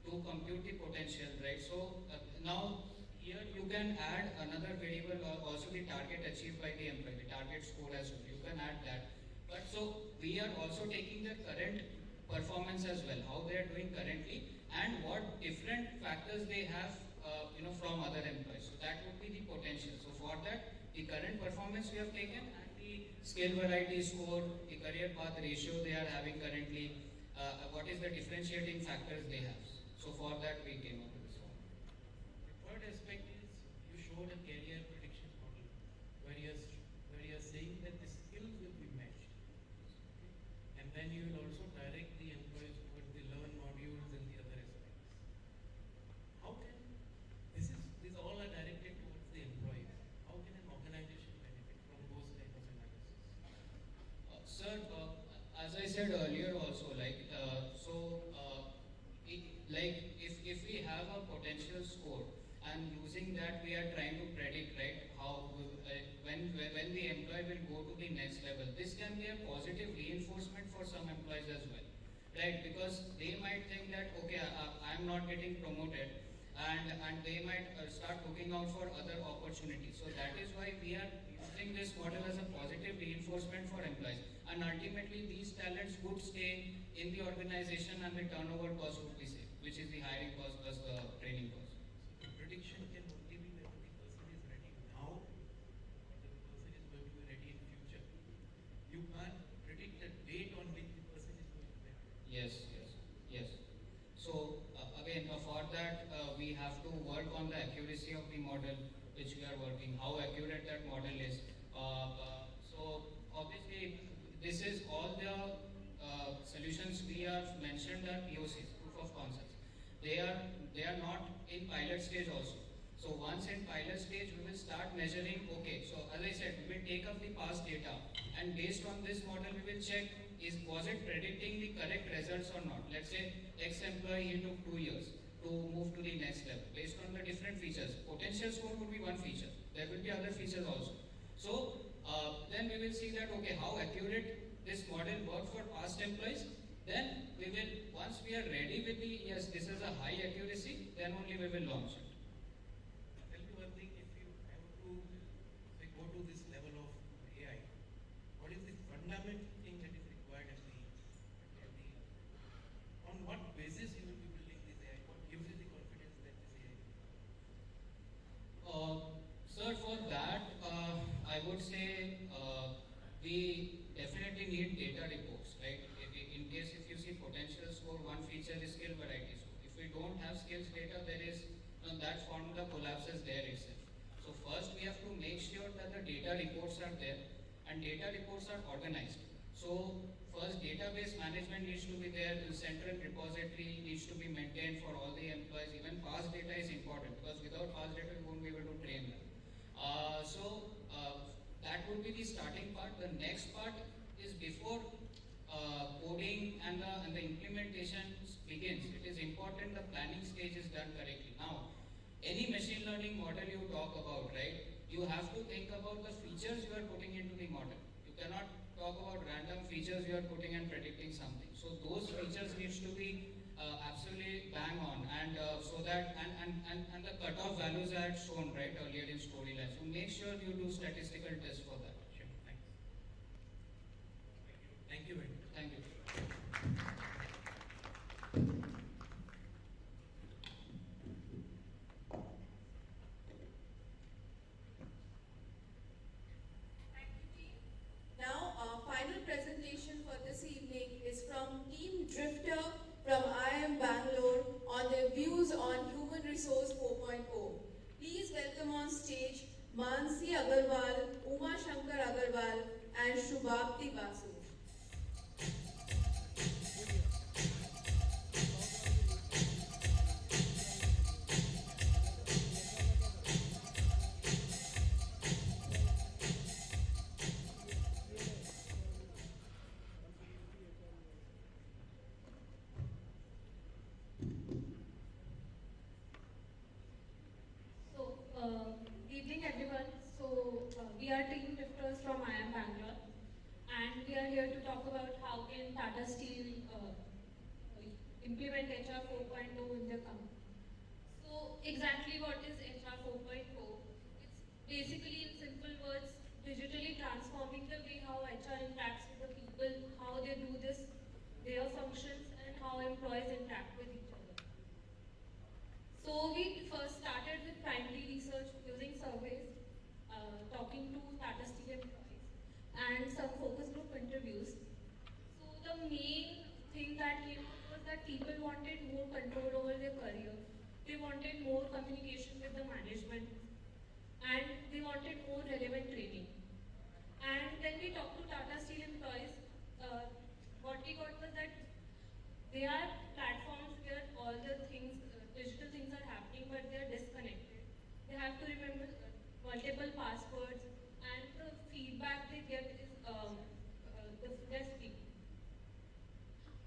to compute the potential, right? So now here you can add another variable, also the target achieved by the employee, the target score as well. You can add that. But so we are also taking the current performance as well, how they are doing currently, and what different factors they have, from other employees. So that would be the potential. So for that, the current performance we have taken and the skill variety score, the career path ratio they are having currently, what is the differentiating factors they have. So for that we came up with this one. The third aspect is you showed a career prediction model where you're saying that the skills will be matched. And then you will also direct the employees towards the learn modules and the other aspects. How can these all are directed towards the employees? How can an organization benefit from those type of analysis? Sir, as I said earlier also, if we have a potential score and using that we are trying to predict, right, how when the employee will go to the next level. This can be a positive reinforcement for some employees as well, right? Because they might think that okay, I'm not getting promoted, and they might start looking out for other opportunities. So that is why we are using this model as a positive reinforcement for employees. And ultimately, these talents would stay in the organization and the turnover cost would be safe, which is the hiring cost plus the training cost. So the prediction can only be whether the person is ready now or the person is going to be ready in future. You can't predict the date on which the person is going to be ready. Yes. So again, for that, we have to work on the accuracy of the model, which we are working, how accurate that model is. So obviously, this is all the solutions we have mentioned are POCs, proof of concepts. They are not in pilot stage also. So once in pilot stage, we will start measuring, okay, so as I said, we will take up the past data, and based on this model, we will check, was it predicting the correct results or not? Let's say X employee, he took 2 years to move to the next level based on the different features. Potential score would be one feature. There will be other features also. So then we will see that, okay, how accurate this model worked for past employees. Then we will, once we are ready with the, yes, this is a high accuracy, then only we will launch it. Tell me one thing, if you have to say, go to this level of AI, what is the fundamental thing that is required on what basis you will be building this AI? What gives you the confidence that this AI will be? Sir, for that, I would say we definitely need data reports, right? In case if you see potential score, one feature is skill variety score. If we don't have skills data, there is that formula collapses there itself. So first we have to make sure that the data reports are there and data reports are organized. So first database management needs to be there, the central repository needs to be maintained for all the employees. Even past data is important because without past data we won't be able to train them. That would be the starting part. The next part is before coding and the implementation begins. It is important the planning stage is done correctly. Now, any machine learning model you talk about, right? You have to think about the features you are putting into the model. You cannot talk about random features you are putting and predicting something. So those features needs to be absolutely bang on, and so that and the cutoff values I had shown right earlier in storylines. So make sure you do statistical tests for that. Sure, thanks. Mansi Agarwal, Uma Shankar Agarwal, and Shubhapti Basu. So, evening everyone. We are team lifters from IIM Bangalore, and we are here to talk about how can Tata Steel implement HR 4.0 in their company. So, exactly what is HR 4.0? It's basically, in simple words, digitally transforming the way how HR interacts with the people, how they do this, their functions, and how employees interact with each other. So we first started with primary research using surveys, talking to Tata Steel employees, and some focus group interviews. So the main thing that came out was that people wanted more control over their career. They wanted more communication with the management, and they wanted more relevant training. And when we talked to Tata Steel employees, what we got was that they are platforms where all the things, digital things are happening, but they are disconnected. They have to remember multiple passwords, and the feedback they get is their speaking.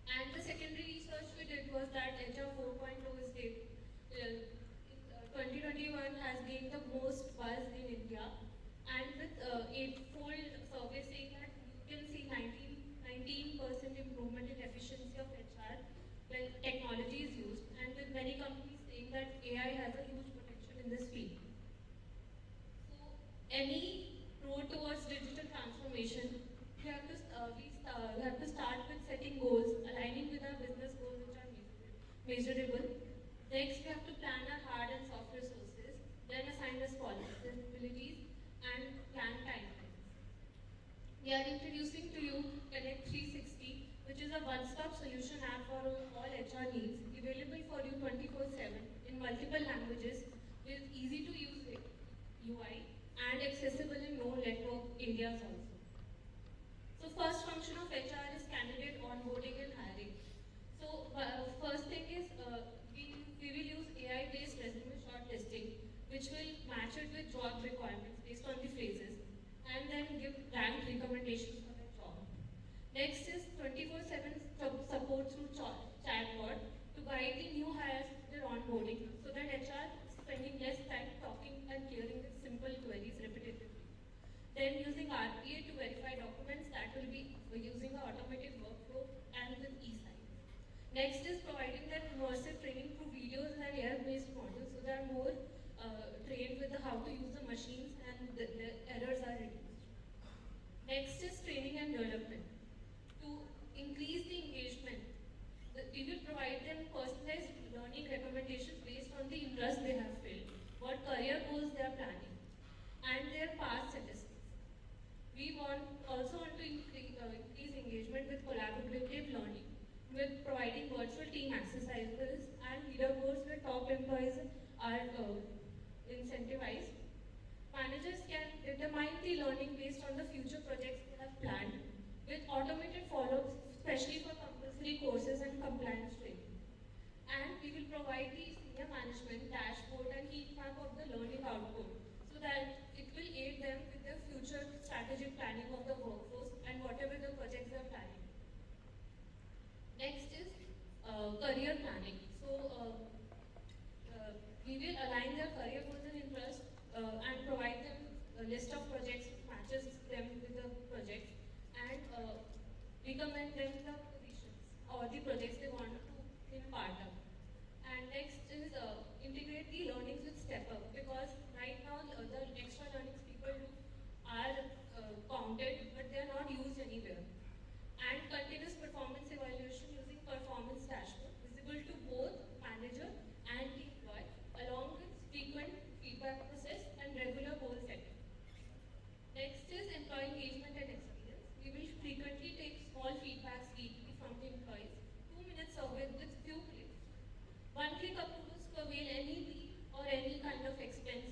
And the secondary research we did was that HR 4.0 is 2021 has been the most buzz in India, and with eightfold survey saying that you can see 19% improvement in efficiency of HR when technology is used, and with many companies saying that AI has a huge potential in this field. So, any road towards digital transformation, we have to start with setting goals, aligning with our business goals which are measurable. Next, we have to plan our hard and soft resources, then assign responsibilities, and plan timelines. We are introducing to you Connect 360, which is a one-stop solution app for all HR needs, available for you 24/7 in multiple languages with easy-to-use UI and accessible in no network areas also. So first function of HR is candidate onboarding and hiring. So first thing is we will use AI-based resume shortlisting, which will match it with job requirements based on the phrases, and then give ranked recommendations for the job. Next is 24/7 support through chatbot to guide the new hires their onboarding, so that HR is spending less time talking and clearing with simple queries repetitively. Then using RPA to verify documents, that will be using an automated workflow and with e-sign. Next is providing them immersive training through videos and AI-based models, so they are more trained with how to use the machines and the errors are reduced. Next is training and development. To increase the engagement, we will provide them personalized learning recommendations based on the interest they have filled, what career goals they are planning, and their past statistics. We also want to increase engagement with collaborative learning, with providing virtual team exercises and leaderboards where top employees are incentivized. Managers can determine the learning based on the future projects they have planned, with automated follow-ups, especially for compulsory courses and compliance training. And we will provide the senior management dashboard and heat map of the learning output, so that it will aid them with their future strategic planning of the workforce and whatever the projects they are planning. Next is career planning. We will align their career goals and interests and provide them a list of projects which matches them with the project, and recommend them the positions or the projects they want to be part of. And next is integrate the learnings with Step Up, because right now the extra learnings people do are counted, but they are not used anywhere. And continuous performance evaluation using performance dashboard, visible to both manager and the employee, along with frequent feedback process and regular goal setting. Next is employee engagement and experience. We will frequently take small feedbacks weekly from the employees, 2-minute survey with few clicks. One-click approvals to avail any leave or any kind of expense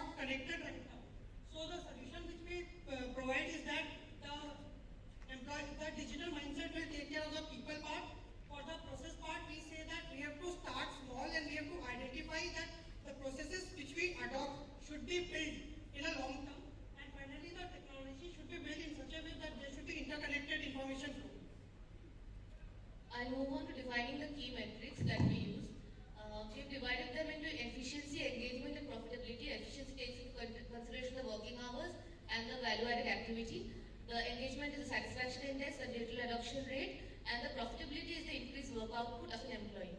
not connected right now. So the solution which we provide is that the digital mindset will take care of the people part. For the process part, we say that we have to start small and we have to identify that the processes which we adopt should be built in a long term. And finally, the technology should be built in such a way that there should be interconnected information flow. I'll move on to defining the key metrics that we use. We've divided them into efficiency, engagement, and profitability. Efficiency takes into consideration the working hours and the value-added activity. The engagement is the satisfaction index, the digital adoption rate, and the profitability is the increased work output of an employee.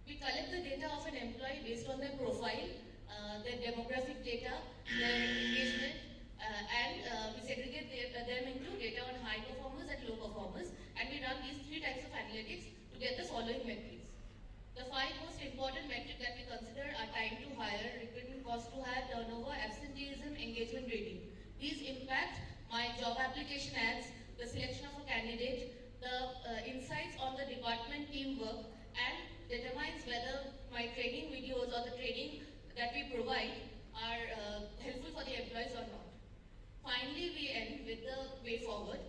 We collect the data of an employee based on their profile, their demographic data, their engagement, and we segregate them into data on high performers and low performers, and we run these 3 types of analytics to get the following metrics. The 5 most important metrics that we consider are time to hire, recruitment cost to hire, turnover, absenteeism, engagement rating. These impact my job application ads, the selection of a candidate, the insights on the department teamwork, and determines whether my training videos or the training that we provide are helpful for the employees or not. Finally, we end with the way forward.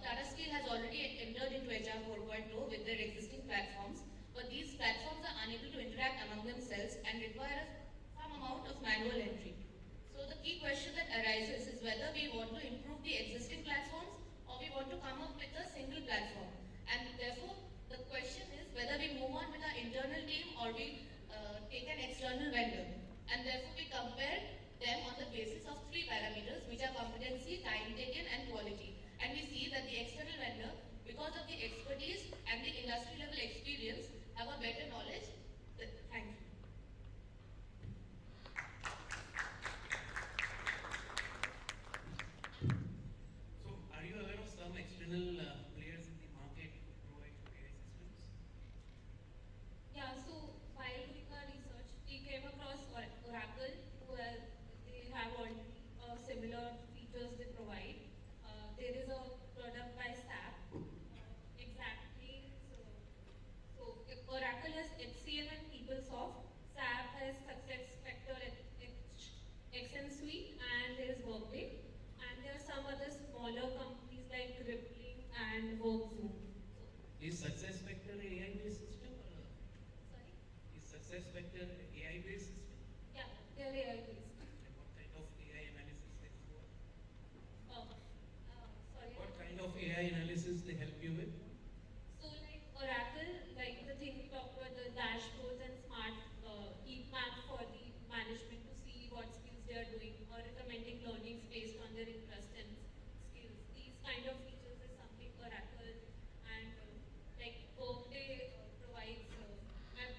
Tata Steel has already entered into HR 4.0 with their existing platforms, but these platforms are unable to interact among themselves and require some amount of manual entry. So the key question that arises is whether we want to improve the existing platforms or we want to come up with a single platform. And therefore, the question is whether we move on with our internal team or we take an external vendor. And therefore, we compare them on the basis of 3 parameters, which are competency, time taken, and quality. And we see that the external vendor, because of the expertise and the industry level experience, have a better knowledge. Thank you. So, are you aware of some external players in the market who provide AI systems? Yeah, so while doing our research, we came across Oracle, they have already similar features they provide. There is a product by SAP, exactly. So Oracle has HCM and PeopleSoft. SAP has SuccessFactors, XM Suite, and there is Workday. And there are some other smaller companies like Rippling and WorkZoom. Is SuccessFactors AI based system? Sorry? Is SuccessFactors AI based system? Yeah, they are AI based. And what kind of AI analysis they provide? Sorry. What kind of AI analysis they help you with? So like Oracle, like the thing we talked about, the dashboards and smart heat map for the management to see what skills they are doing or recommending learnings based on their interest and skills. These kind of features is something Oracle and like Workday provides.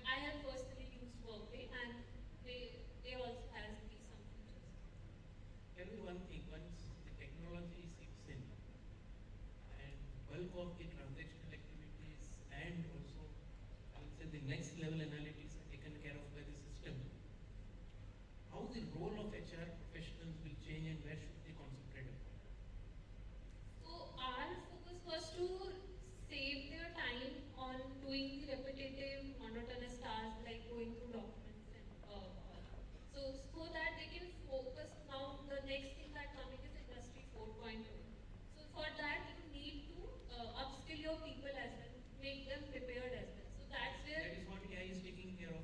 I have personally used Workday and they also has these some features. Tell me one thing, once the technology seeps in and bulk of the transactional activities and also I would say the next level analytics are taken care of by the system, how the role of HR professionals will change and where should they concentrate upon? So our focus was to save their time on doing the repetitive, monotonous tasks like going through documents and all. So that they can focus now. The next thing that coming is Industry 4.0. So for that you need to upskill your people as well, make them prepared as well. So that's where. That is what AI is taking care of.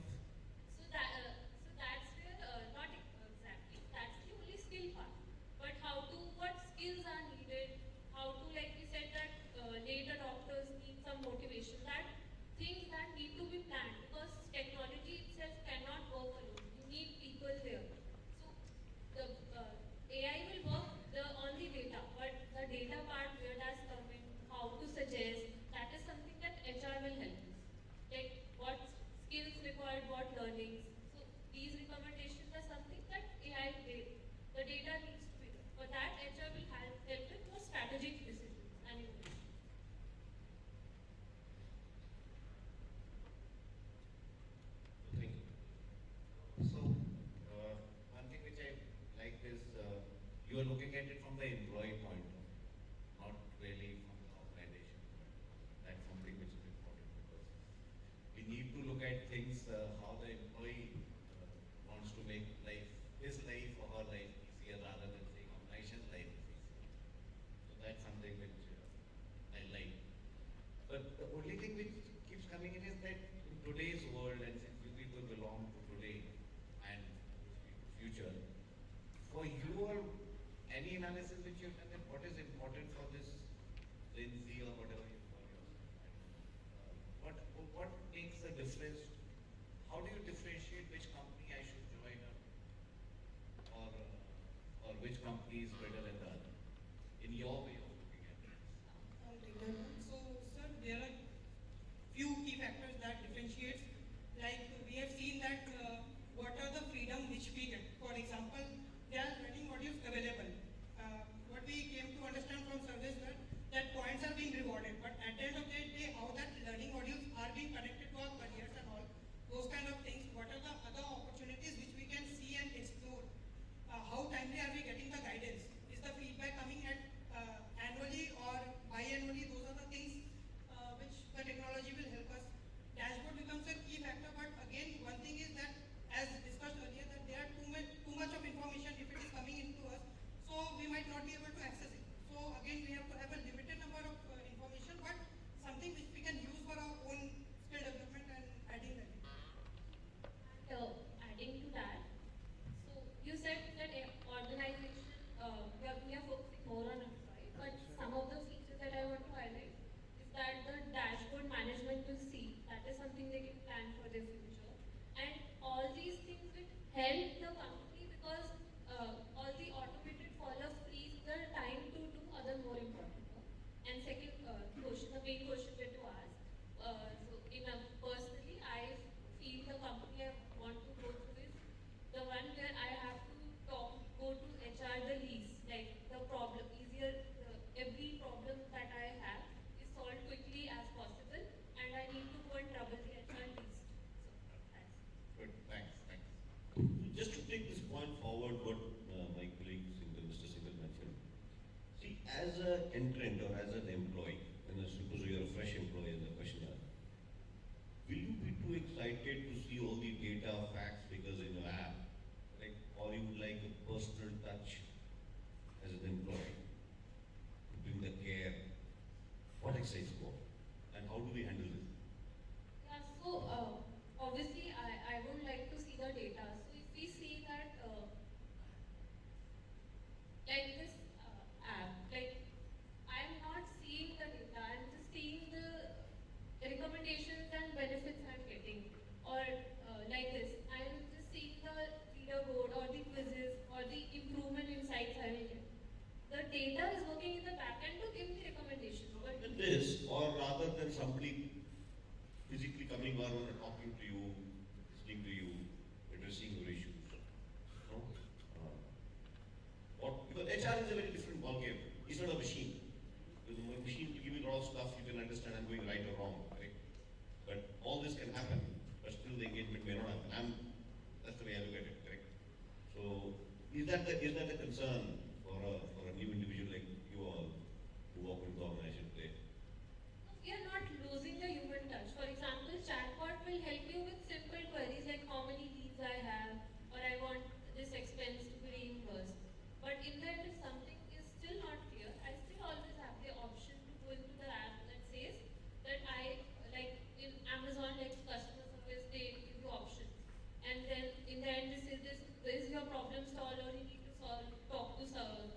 So that's where not exactly. That's the only skill part. But what skills are needed? How to, like we said that late adopters need some motivation. That things that need to be planned because technology itself cannot work alone. You need people there. So the AI will work on the data, but the data part where does come in, how to suggest, that is something that HR will help us. Like what skills required, what learnings. So these recommendations are something that AI will. The data needs to be there. For that, HR will help with more strategic decisions and innovation. Thank you. So, one thing which I like is you are looking at it from the employee point of view, not really from the organization point of view. That's something which is important because we need to look at things how the employee wants to make life you or any analysis which you've done, what is important for this Gen Z or whatever you call yourself? What makes the difference? How do you differentiate which company I should join or which company is better than the other? In your way of looking at it. I'll take that one. So, sir, there are few key factors that differentiates. Like we have seen that what are the freedom which we get. For example, there are learning modules available. What we came to understand from surveys that points are being rewarded, but at the end of the day, how that learning modules are being connected to our careers and all, those kind of things, what are the other opportunities which we can see and explore, how timely are we getting the guidance, is the feedback coming at annually or biannually, those are the things which the technology will help us. Dashboard becomes a key factor, but again, one thing is that, as discussed earlier, that there are too much of information if it is coming into us, so we might not be able to access it. So again, we have to have a limited number of information, but something which we can use for our own skill development and adding value. Adding to that, so you said that organization, we are focusing more on employee, but some of the features that I want to highlight is that the dashboard management will see, that is something they can plan for their future. And all these things will help the company because all the automated follow-up frees the time to do other more important work. And second question, the main question that you asked, personally, I feel the company I want to go to is the one where I have to go to HR the least, like the problem, every problem that I have is solved quickly as possible, and I need to go and trouble the HR least. Good, thanks. Just to take this point forward, what my colleague Mr. Singhal mentioned. See, as an entrant or as an employee, and suppose you're a fresh employee in the questionnaire, will you be too excited to see all the data, facts, figures in your app, like, or you would like a personal touch as an employee to bring the care? What excites more, and how do we handle this? Yeah, so obviously I would like to see the data. So if we see that like this app, like I'm not seeing the data, I'm just seeing the recommendations and benefits I'm getting. Or like this, I'm just seeing the leaderboard or the quizzes or the improvement insights I will get. The data is working in the back end to give me recommendations. But This, or rather than somebody physically coming around and talking to you, listening to you, addressing your issues. No? Because HR is a very different ballgame. It's not a machine. With a machine to give you a lot of stuff, you can understand I'm going right or wrong, correct? But all this can happen, but still the engagement may not happen. That's the way I look at it, correct? So, is that the concern for a new individual like you all who walk into the organization today? we are not losing the human touch. For example, chatbot will help you with simple queries like how many leads I have, or I want this expense to be reimbursed. But in the end, if something is still not clear, I still always have the option to go into the app that says that like in Amazon, like customer service, they give you options. And then in the end, this is your problem solved, or you need to talk to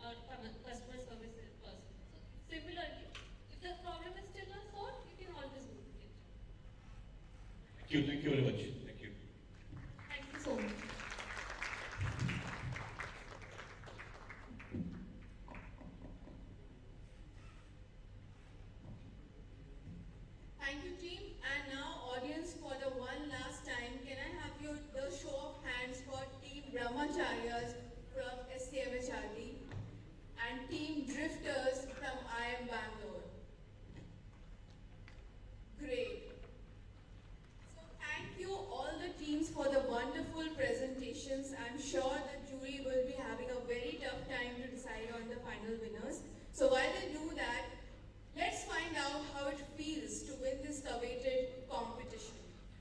our customer services person. So similarly, if the problem is still not solved, you can always go to it. Thank you very much. Thank you. Thank you so much. Thank you, team. And now, audience, for the one last time, can I have the show of hands for Team Brahmacharyas from SCMHRD and Team Drifters from IIM Bangalore? Great. So thank you all the teams for the wonderful presentations. I'm sure the jury will be having a very tough time to decide on the final winners. So while they do that, let's find out how it feels to win this coveted competition.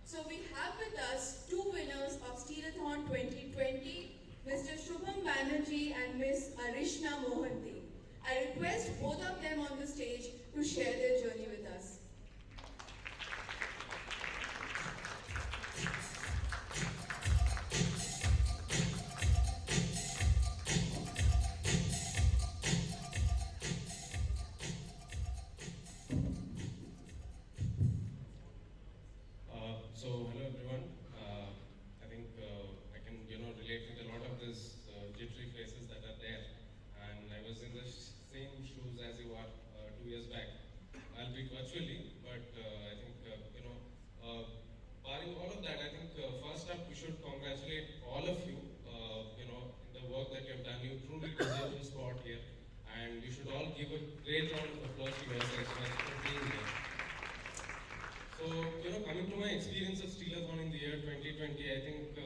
So we have with us two winners of Steel-a-thon 2020, Mr. Shubham Banerjee and Ms. Arishna Mohanty. I request both of them on the stage to share their journey with us. 2 years back, albeit virtually. But I think, barring all of that, I think first up we should congratulate all of you, in the work that you have done. You truly deserve the spot here, and you should all give a great round of applause to yourselves for being here. So, coming to my experience of Steel-a-thon in the year 2020, I think,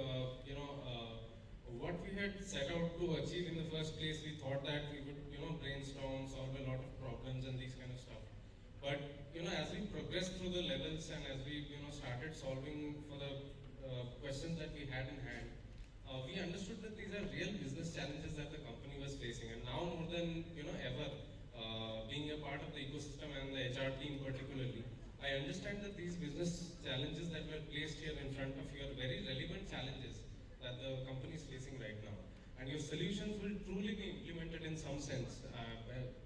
what we had set out to achieve in the first place, we thought that we would, brainstorm, solve a lot of problems and these kind of stuff. But, as we progressed through the levels and as we, started solving for the questions that we had in hand, we understood that these are real business challenges that the company was facing. And now more than, ever, being a part of the ecosystem and the HR team particularly, I understand that these business challenges that were placed here in front of you are very relevant challenges that the company is facing right now. And your solutions will truly be implemented in some sense.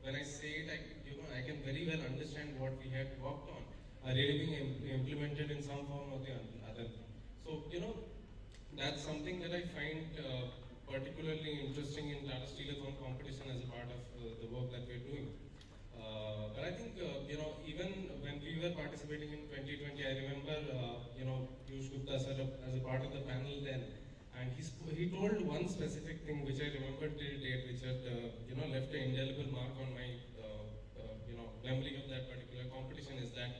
When I say it, I can very well understand what we had worked on are really being implemented in some form or the other. So, that's something that I find particularly interesting in Tata Steel-a-thon competition as a part of the work that we're doing. But I think, even when we were participating in 2020, I remember, Piyush Gupta sir as a part of the panel then, and he told one specific thing which I remember till date, which had, left an indelible mark on my, memory of that particular competition, is that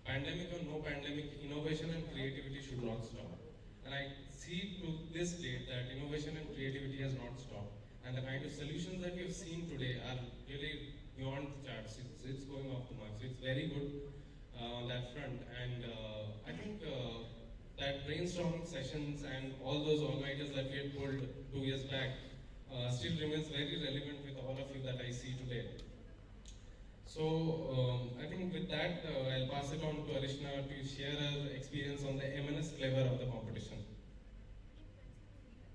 pandemic or no pandemic, innovation and creativity should not stop. And I see to this date that innovation and creativity has not stopped. And the kind of solutions that we have seen today are really beyond the charts. It's going off the mark. So it's very good on that front. And I think that brainstorming sessions and all those all-nighters that we had pulled 2 years back still remains very relevant with all of you that I see today. So I think with that, I'll pass it on to Arishna to share her experience on the M&S flavor of the competition.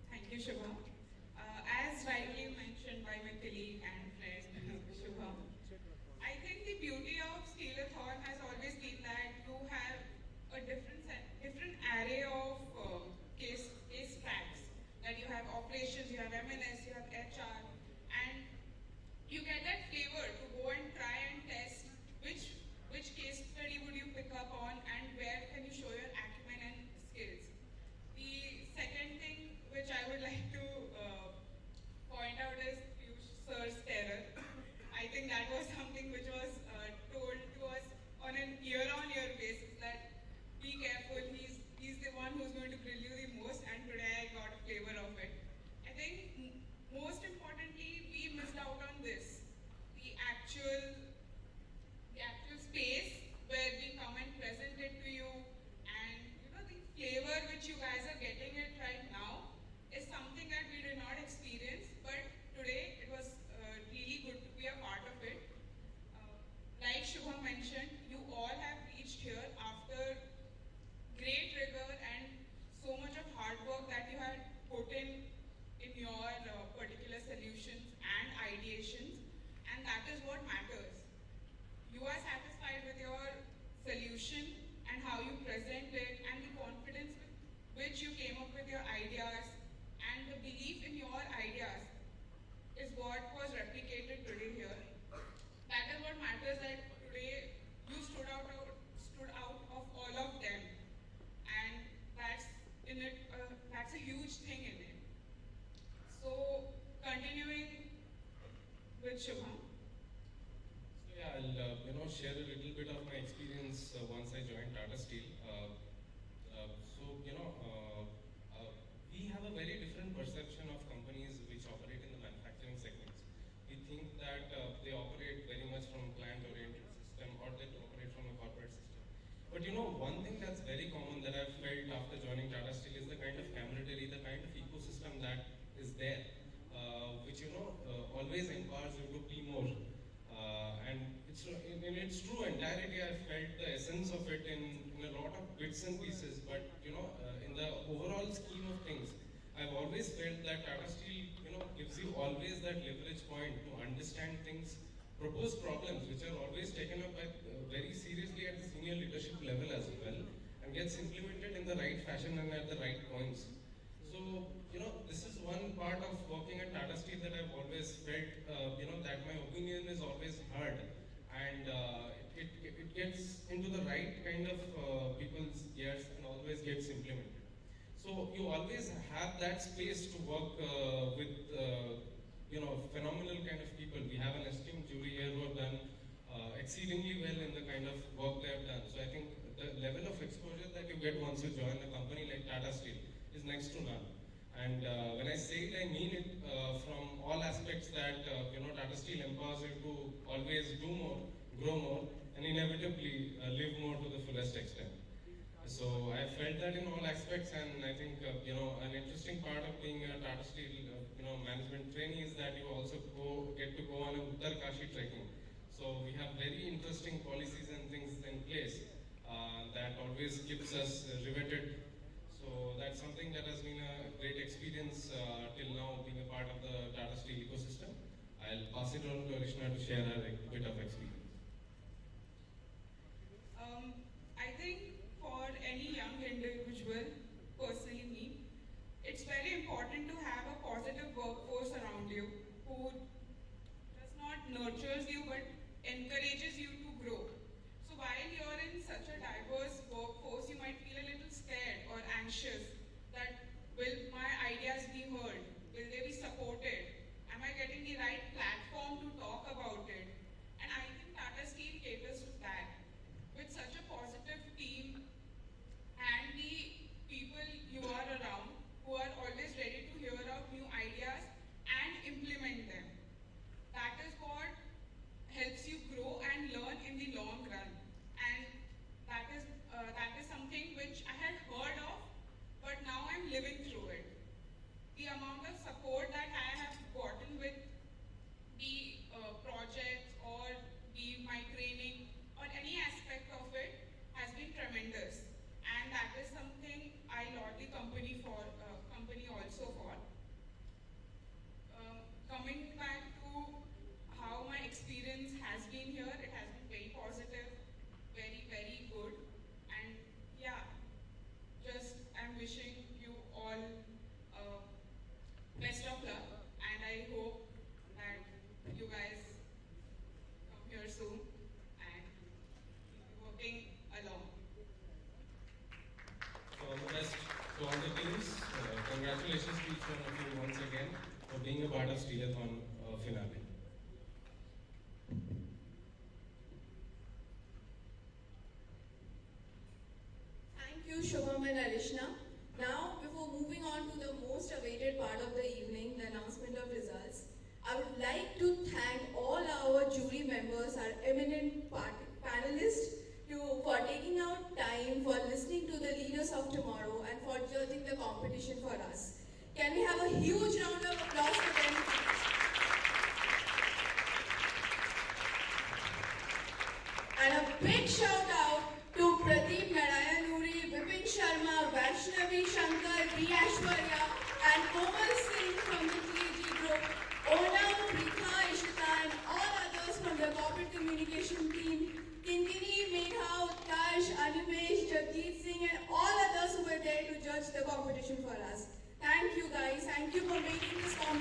Thank you, Shubham. As rightly mentioned by my colleague and friend, Shubham, I think the beauty of Steel-a-thon has always been that you have a different array of case tracks. That you have operations, you have M&S, you have HR, and you get that flavor to go and try and test which case study would you pick up on and where can you show your acumen and skills. The second thing which I would like to point out is Piyush sir's terror. I think that was something which was told to us on an year-on-year basis that be careful, he's the one who's going to grill you the most, and today I got a flavor of it. I think most importantly, we missed out on this, the actual space where we come and present it to you, and the flavor which you guys are getting it right now is something that we did not experience, but today it was really good to be a part of it. Like Shubham mentioned, you all have reached here after great rigor and so much of hard work that you had put in your particular solutions and ideations, and that is what matters. You are satisfied with your solution and how you present it, and the confidence with which you came up with your ideas, and the belief in your ideas is what was replicated today here. That is what matters, that today you stood out of all of them, and that's a huge thing in it. So continuing with Shubham. So yeah, I'll share a little bit of my experience once I joined Tata Steel. We have a very different perception of companies which operate in the manufacturing segments. We think that they operate very much from a client-oriented system, or they operate from a corporate system. But one thing that's very common that I've felt after joining Tata Steel is the kind of camaraderie, the kind of ecosystem that is there, which always empowers you to be more. And in its true entirety, I felt the essence of it in a lot of bits and pieces. But in the overall scheme of things, I've always felt that Tata Steel, gives you always that leverage point to understand things, propose problems which are always taken up very seriously at the senior leadership level as well, and gets implemented in the right fashion and at the right points. So, this is one part of working at Tata Steel that I've always felt, that my opinion is always heard, and it gets into the right kind of people's ears and always gets implemented. So you always have that space to work with phenomenal kind of people. We have an esteemed jury here who have done exceedingly well in the kind of work they have done. So I think the level of exposure that you get once you join a company like Tata Steel is next to none. And when I say it, I mean it from all aspects that Tata Steel empowers you to always do more, grow more, and inevitably live more to the fullest extent. So I felt that in all aspects, and I think an interesting part of being a Tata Steel management trainee is that you also get to go on a Uttarkashi trekking. So we have very interesting policies and things in place that always keeps us riveted. So that's something that has been a great experience till now, being a part of the Tata Steel ecosystem. I'll pass it on to Arishna to share her bit of experience. I think for any young individual, personally me, it's very important to have a positive workforce around you who does not nurtures you but encourages you to grow. So while you're in such a diverse workforce, you might feel a little scared or anxious that will my ideas be heard? Will they be supported? Am I getting the right platform to talk about it? And I think Tata Steel caters to that. With such a positive team and the people you are around who are always ready to hear out new ideas and implement them. That is what helps you grow and learn in the long run. And that is something which I had heard of, but now I'm living through it. The amount of support that I have gotten with the projects or my training or any aspect of it has been tremendous. And that is something I laud the company also for. Coming back to how my experience has been here, it has been very positive, very, very good. And yeah, just I'm wishing you all best of luck. And I hope that you guys come here soon and be working along. So all the best to all the teams. Congratulations to each one of you once again for being a part of Steel-a-thon finale. Thank you, Shubham and Arishna. Now, before moving on to the most awaited part of the evening, the announcement of results, I would like to thank all our jury members, our eminent panelists, for taking out time for listening to the leaders of tomorrow and for judging the competition for us. Can we have a huge round of applause for them? And a big shout out to Pradeep Narayanuri, Vipin Sharma, Vaishnavi Shankar, B. Ashwarya, and Komal Singh from the TAG group, Onam, Pritha, Ishita, and all others from the corporate communication team, Kinkini, Megha, Utkarsh, Animesh, Jagjeet Singh, and all others who were there to judge the competition for us. Thank you guys. Thank you for making this competition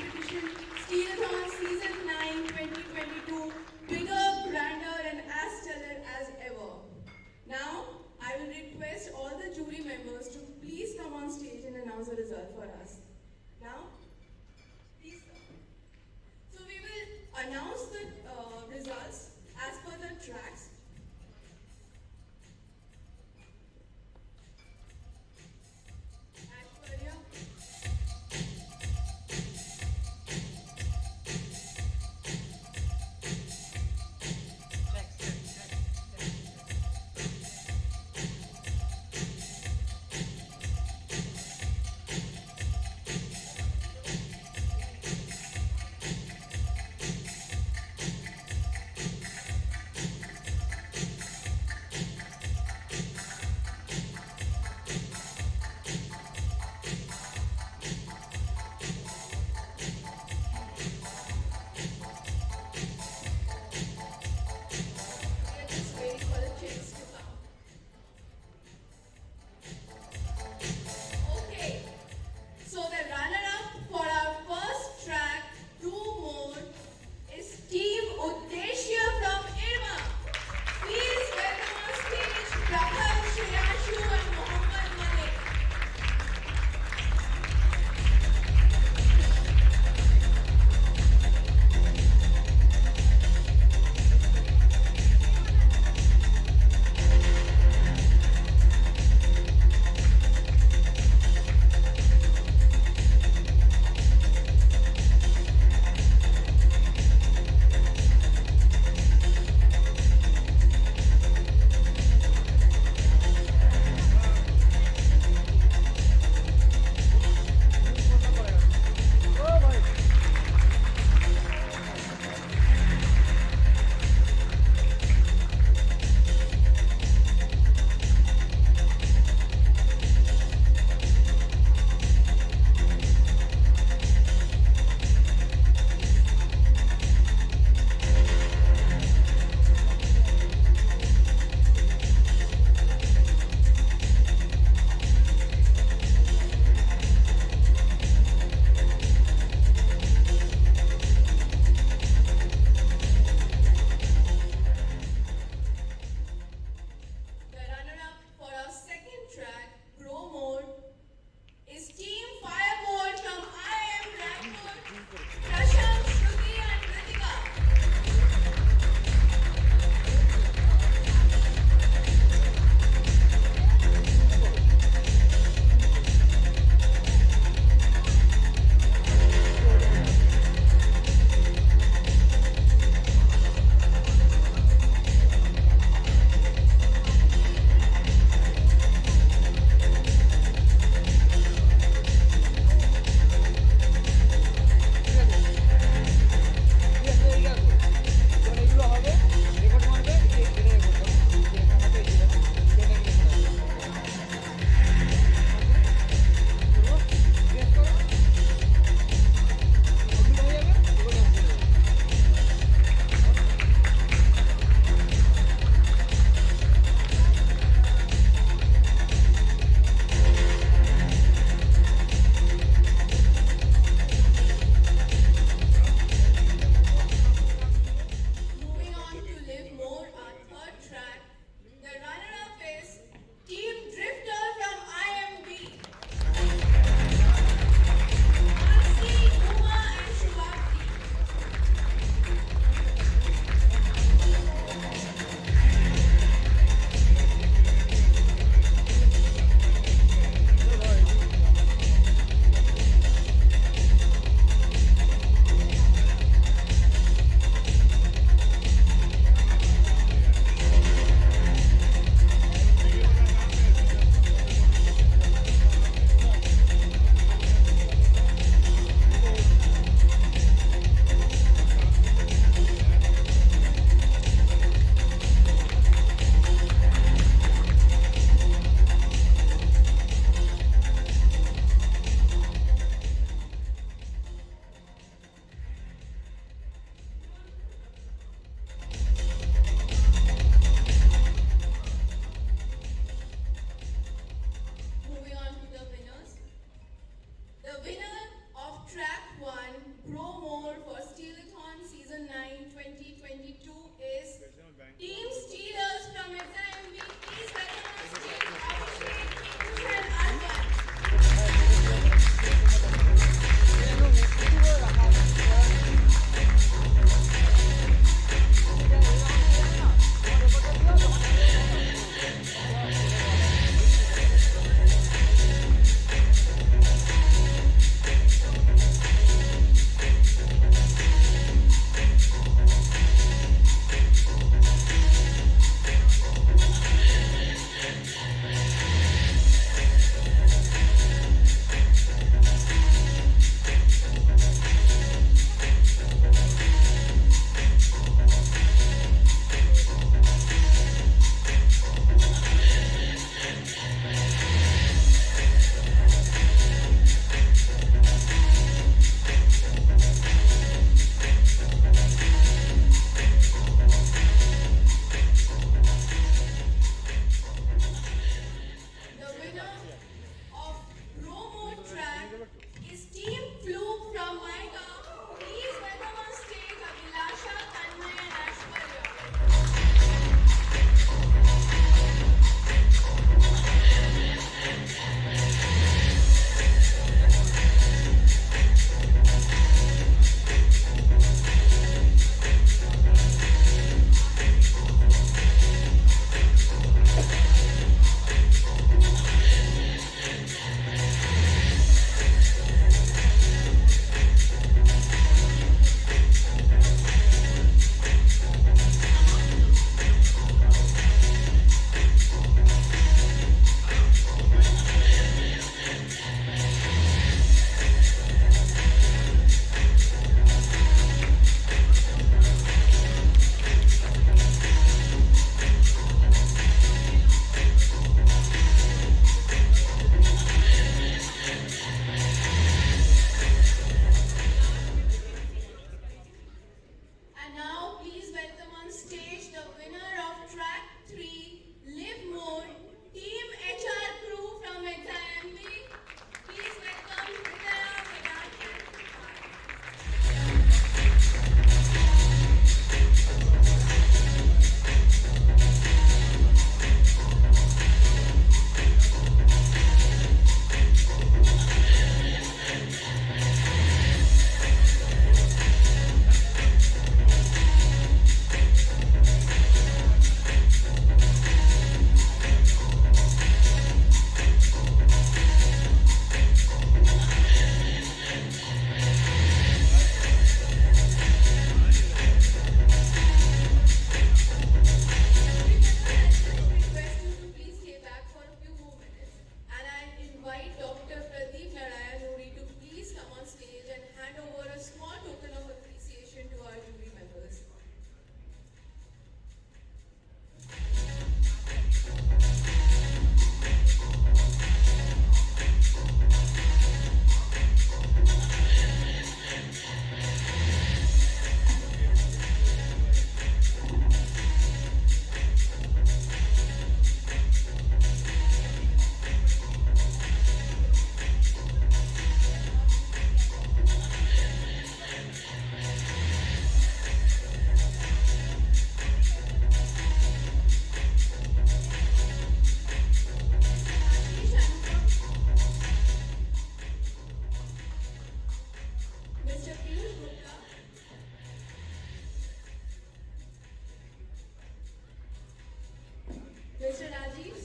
Mr. Rajiv.